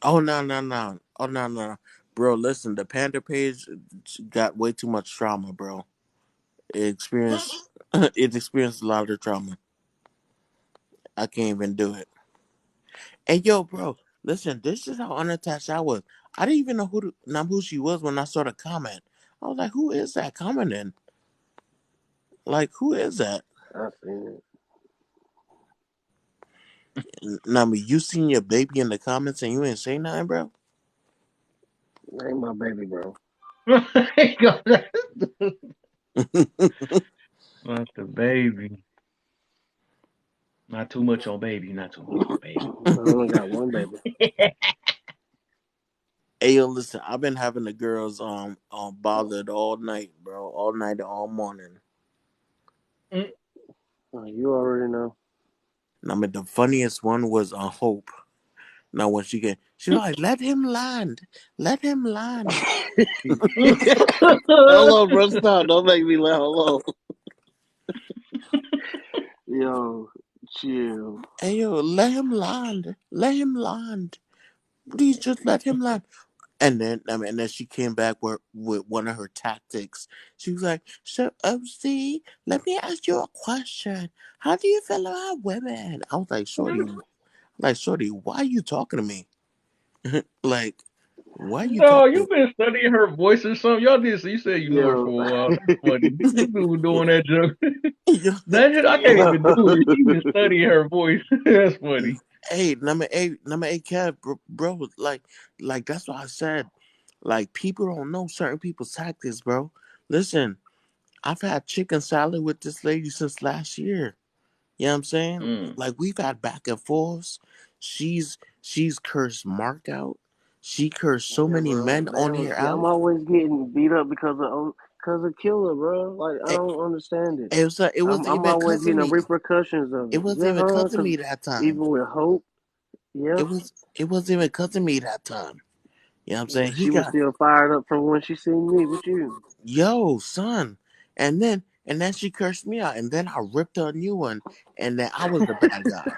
Oh no no no! Oh no no, bro! Listen, the Panda page got way too much trauma, bro. It experienced it experienced a lot of trauma. I can't even do it. And yo, bro, listen, this is how unattached I was. I didn't even know who she was when I saw the comment. I was like, who is that commenting? Like, who is that? I seen it. Nami, you seen your baby in the comments and you ain't say nothing, bro? Ain't my baby, bro. Not the baby. Not too much on baby. Not too much on baby. I only got one baby. Hey, yo, listen, I've been having the girls bothered all night, bro, all night and all morning. Mm. You already know. I mean, the funniest one was Hope. Now, when she was like, let him land. Let him land. Hold on, bro. Stop. Don't make me laugh. Hold on. Yo, chill. Hey, yo, let him land. Let him land. Please just let him land. And then, and then she came back with one of her tactics. She was like, so, see, let me ask you a question. How do you feel about women? I was like, shorty, why are you talking to me? Like, why are you No, talking you been studying her voice or something. Y'all did. So you said you knew her Yo. for a while. That's funny. You been doing that joke. to me? That shit, I can't even do it. You been studying her voice. That's funny. Hey, number eight, Kev, bro, like that's what I said. Like people don't know certain people's tactics, bro. Listen, I've had chicken salad with this lady since last year. You know what I'm saying? Mm. Like we've had back and forths. She's cursed Mark out. She cursed so Yeah, many bro. men on Damn. here See, I'm out. always getting beat up because of killer, bro. Like I It, don't understand it. it was it wasn't I'm even always cousin getting the me. repercussions of It it. wasn't Yeah, even huh? cousin Because me that time. even with hope, yep. It wasn't even cousin me that time. You know what I'm saying? But He she was got still fired up from when she seen me with you. yo, son. And then she cursed me out. And then I ripped her a new one. And then I was the bad guy.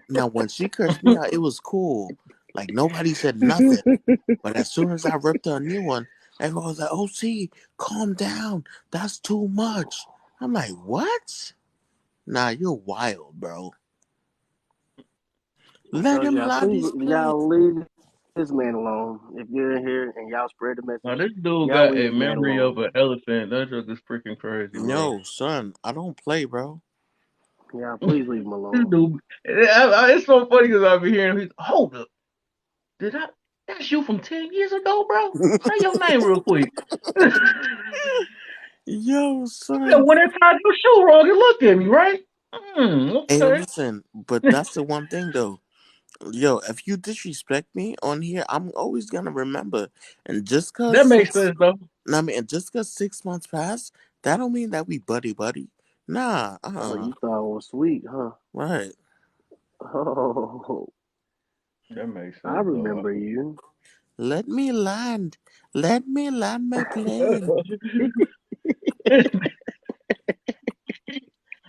Now when she cursed me out, it was cool. Like nobody said nothing. But as soon as I ripped her a new one, everyone was like, oh see, calm down. That's too much. I'm like, what? Nah, you're wild, bro. Let So him yeah, land please his plane. y'all leave this man alone. If you're in here and y'all spread the Now message, this dude y'all got leave a this man memory alone. of an elephant. That joke is freaking crazy, bro. No, son, I don't play, bro. Y'all please leave him This alone. dude, it's so funny because I be hearing him. He's, hold up, did I? That's you from 10 years ago, bro. Say your name real quick. Yo, Yeah, son. when I tied your shoe wrong, you looked at me, right? Hey, Okay. listen, but that's the one thing though. Yo, if you disrespect me on here, I'm always gonna remember. And just cause That makes sense though. I mean, and just cause 6 months passed, that don't mean that we buddy buddy. Nah, Oh, you thought it was sweet, huh? right. Oh, That makes I sense though. remember you. Let me land. Let me land my plane.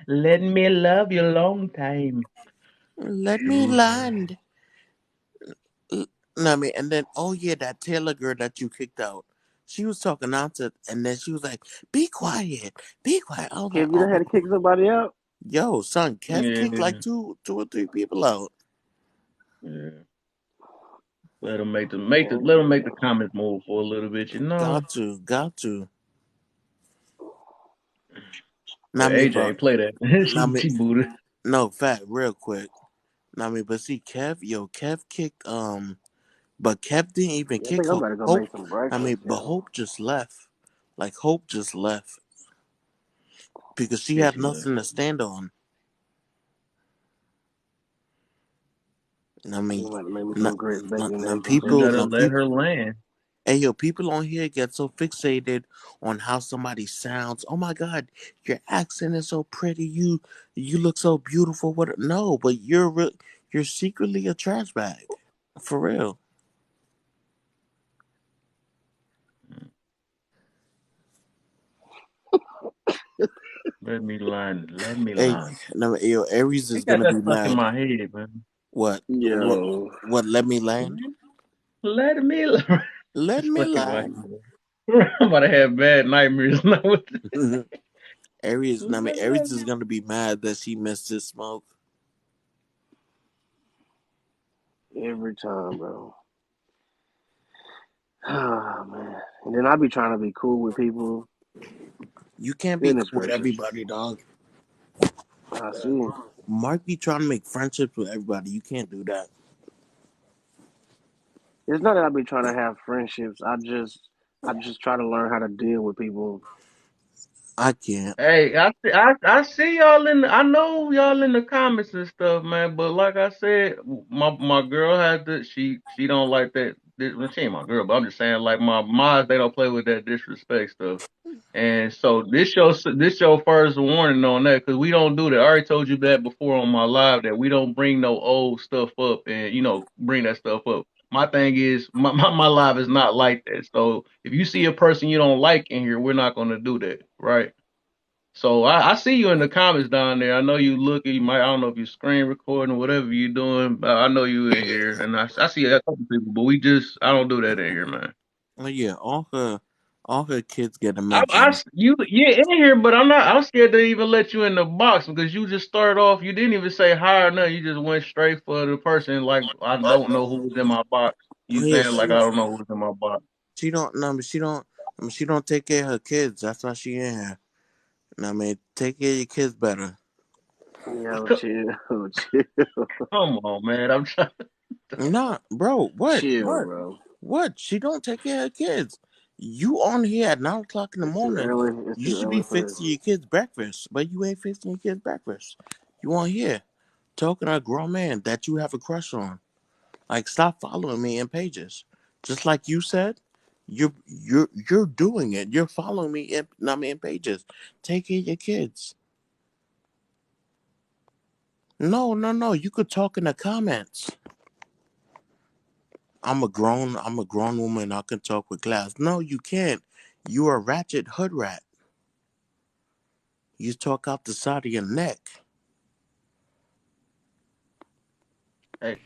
Let me love you long time. Let me Sugar. land. L- I mean, and then oh yeah, that Taylor girl that you kicked out. She was talking nonsense, and then she was like, "Be quiet, be quiet." I was like, Kev, you done had "Oh, to kick somebody out? yo, son, Kev kicked like Yeah, two or three people out. yeah. Let them let them make the Damn. comments move for a little bit, you know. Got to. But Not me, AJ but ain't play that. not me. She booted. No, fact, real quick. Not me, but see, Kev kicked but Kev didn't even Yeah, I kick think I'm Hope. about to go Hope, make some I mean, breakfast, but yo. Hope just left. Like Hope just left because she Yeah, had she left. nothing to stand on. I I'm mean, about to make me not, some grits, bacon, and not eggs, and You people, bacon. gotta not let people. her land. Hey yo, people on here get so fixated on how somebody sounds. Oh my God, your accent is so pretty. You look so beautiful. What? No, but you're secretly a trash bag. For real. Let me learn. Let me Hey, learn. no, yo, Aries I is got gonna that be stuck in mad. my head, man. What? What? Yo, What? Let me land. Let me learn. Let It's me stuck in my land. head. I'm about to have bad nightmares now. With this. Aries, I mean, Let Aries is me. gonna be mad that she missed his smoke. every time, bro. Oh man. And then I be trying to be cool with people. You can't be Goodness cool with gracious. everybody, dog. I see. Mark be trying to make friendships with everybody. You can't do that. It's not that I be trying to have friendships. I just try to learn how to deal with people. I can't. Hey, I see y'all in. I know y'all in the comments and stuff, man. But like I said, my girl had to. She don't like that. Well, she ain't my girl, but I'm just saying, like my moms, they don't play with that disrespect stuff. And so this your first warning on that because we don't do that. I already told you that before on my live that we don't bring no old stuff up and bring that stuff up. My thing is my live is not like that. So if you see a person you don't like in here, we're not gonna do that, right? So I see you in the comments down there. I know you looking. You might. I don't know if you screen recording or whatever you doing. But I know you in here, and I see a couple people. But I don't do that in here, man. Oh yeah, all her kids get a mention. You in here, but I'm not. I'm scared to even let you in the box because you just started off. You didn't even say hi or nothing. You just went straight for the person. Like I don't know who was in my box. Oh You yeah, saying like I don't know who was in my box. she don't. No, but she don't take care of her kids. That's why she in here. I mean, take care of your kids better. Yo, chill, chill, Come on, man. I'm trying. Nah, bro. What? chill, What? bro. What? She don't take care of her kids. You on here at 9 o'clock in the It's too morning. early. It's You too should be early for this. fixing your kids breakfast, but you ain't fixing your kids breakfast. You on here talking to a grown man that you have a crush on. Like, stop following me in pages. Just like you said, you're doing it. You're following me in, I mean, in pages. Take care of your kids. No, no, no. You could talk in the comments. I'm a grown woman. I can talk with class. No, you can't. You're a ratchet hood rat. You talk out the side of your neck. Hey,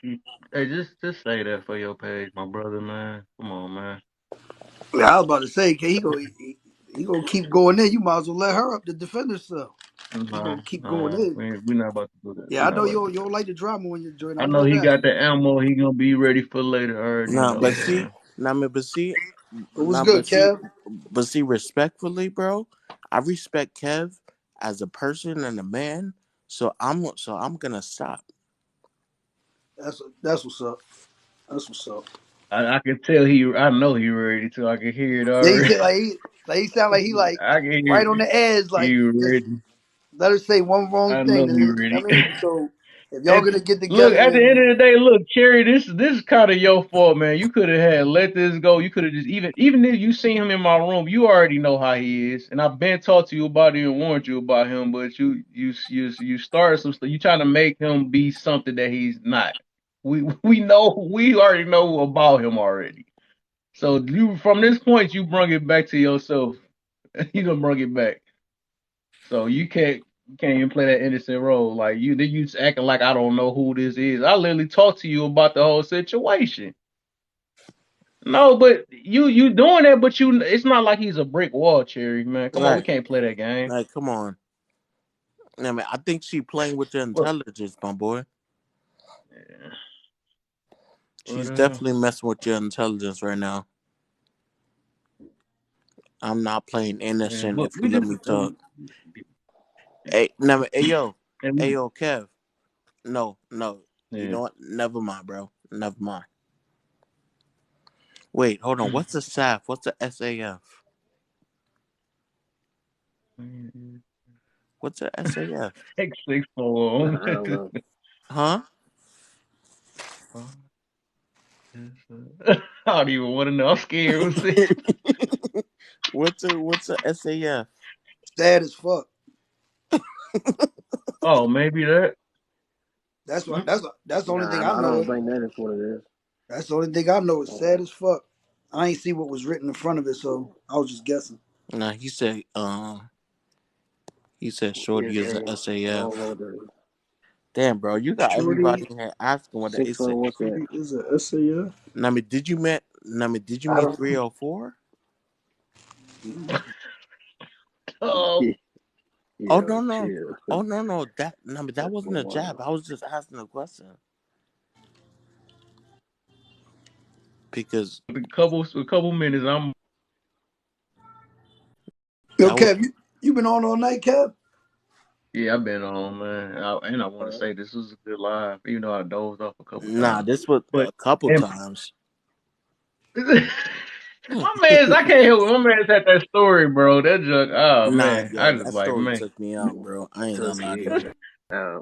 you- hey, just say that for your page, my brother, man. Come on, man. Yeah, I was about to say, he gonna keep going in. You might as well let her up to defend herself. He Nah, gonna keep going nah, in. we're not about to do that. Yeah, We're I not know about to you do don't that. like the drama when you join. I I know know he that. got the ammo. He gonna be ready for later. I already Nah, know, but see, man. nah, man, but see, It was nah, good, Kev. but see, respectfully, bro, I respect Kev as a person and a man. So I'm gonna stop. That's what's up. That's what's up. I can tell I know he ready to. I can hear it Yeah, he already. said like he sound like he like I can hear right on the edge. he Like just ready. let her say one wrong I thing. know he I ready. mean, so if y'all And gonna get look, together at the end and of the day, look, Cherry, this is kind of your fault, man. You could have had let this go. You could have just even if you seen him in my room, you already know how he is, and I've been talked to you about it and warned you about him. But you started some stuff. You trying to make him be something that he's not. We already know about him already. So you from this point, you bring it back to yourself. You gonna bring it back. So you can't even play that innocent role. Like you just acting like I don't know who this is. I literally talked to you about the whole situation. No, but you doing that, but it's not like he's a brick wall, Cherry, man. Come on, we Right, can't play that game. like, come on. I mean, I think she playing with your But intelligence, my boy. yeah, but She's definitely messing with your intelligence right now. I'm not playing yeah, innocent but if you we let just me talk. and Hey, yo, Kev. No, no. You yeah. know what? Never mind, bro. Never mind. Wait, hold on. What's the SAF? What's the SAF? What's the SAF? 664. I don't know. Huh? I don't even want to know. I'm scared. What's a SAF? Sad as fuck. Oh, maybe that. That's what. Mm. That's the only thing I Nah, I know. don't think that is what it is. That's the only thing I know. Is sad as fuck. I ain't see what was written in front of it, so I was just guessing. Nah, he said Shorty is a SA. I don't know SAF. what that is. Damn, bro, you got everybody Shorty, in here asking what the Six SA. on what's that? Shorty is a SAF. Did you I mean don't. 304? Oh, Oh Yo, no no. chill. Oh no. That That's wasn't a wild. jab. I was just asking a question. Because a couple minutes. I'm. Yo, that was Kev, you been on all night, Kev? Yeah, I've been on, man. And I want to say this was a good live, even though I dozed off a couple nah, times. this was But a couple and times. my man's, I can't help it. My man's had that story, bro. That junk. Oh Nah, man, I yo, just that like story man. took me out, bro. I ain't Took gonna lie to it. you. Uh,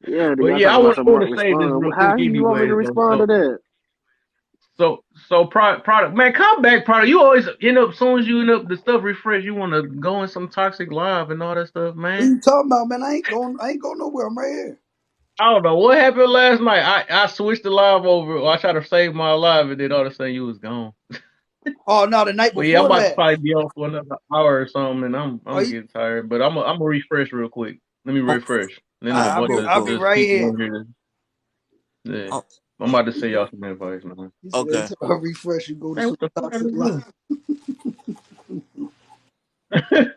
yeah, then But y'all yeah, talking I about want, some I want Mark to say this respond. real quick, How you want me to anyways. Though, respond to so that? product, man, come back, product. You always end up, as soon as you end up the stuff refresh, you want to go in some toxic live and all that stuff, What man. you talking about, man? I ain't going. I ain't going nowhere. I'm right here. I don't know what happened last night. I switched the live over. Or I tried to save my live, and then all of a sudden you was gone. Oh no, the night But yeah, I'm before about to last. probably be off for another hour or something, and Oh, I'm getting tired. But I'm gonna refresh real quick. Let me Oh, refresh. Then there's a alright, bunch cool, of I'll be cool. there's right people here. on here. Yeah, Oh, I'm about to say y'all some advice, man. He said, okay. "I'll refresh and go to Hey, some what the fuck I toxic just life." do?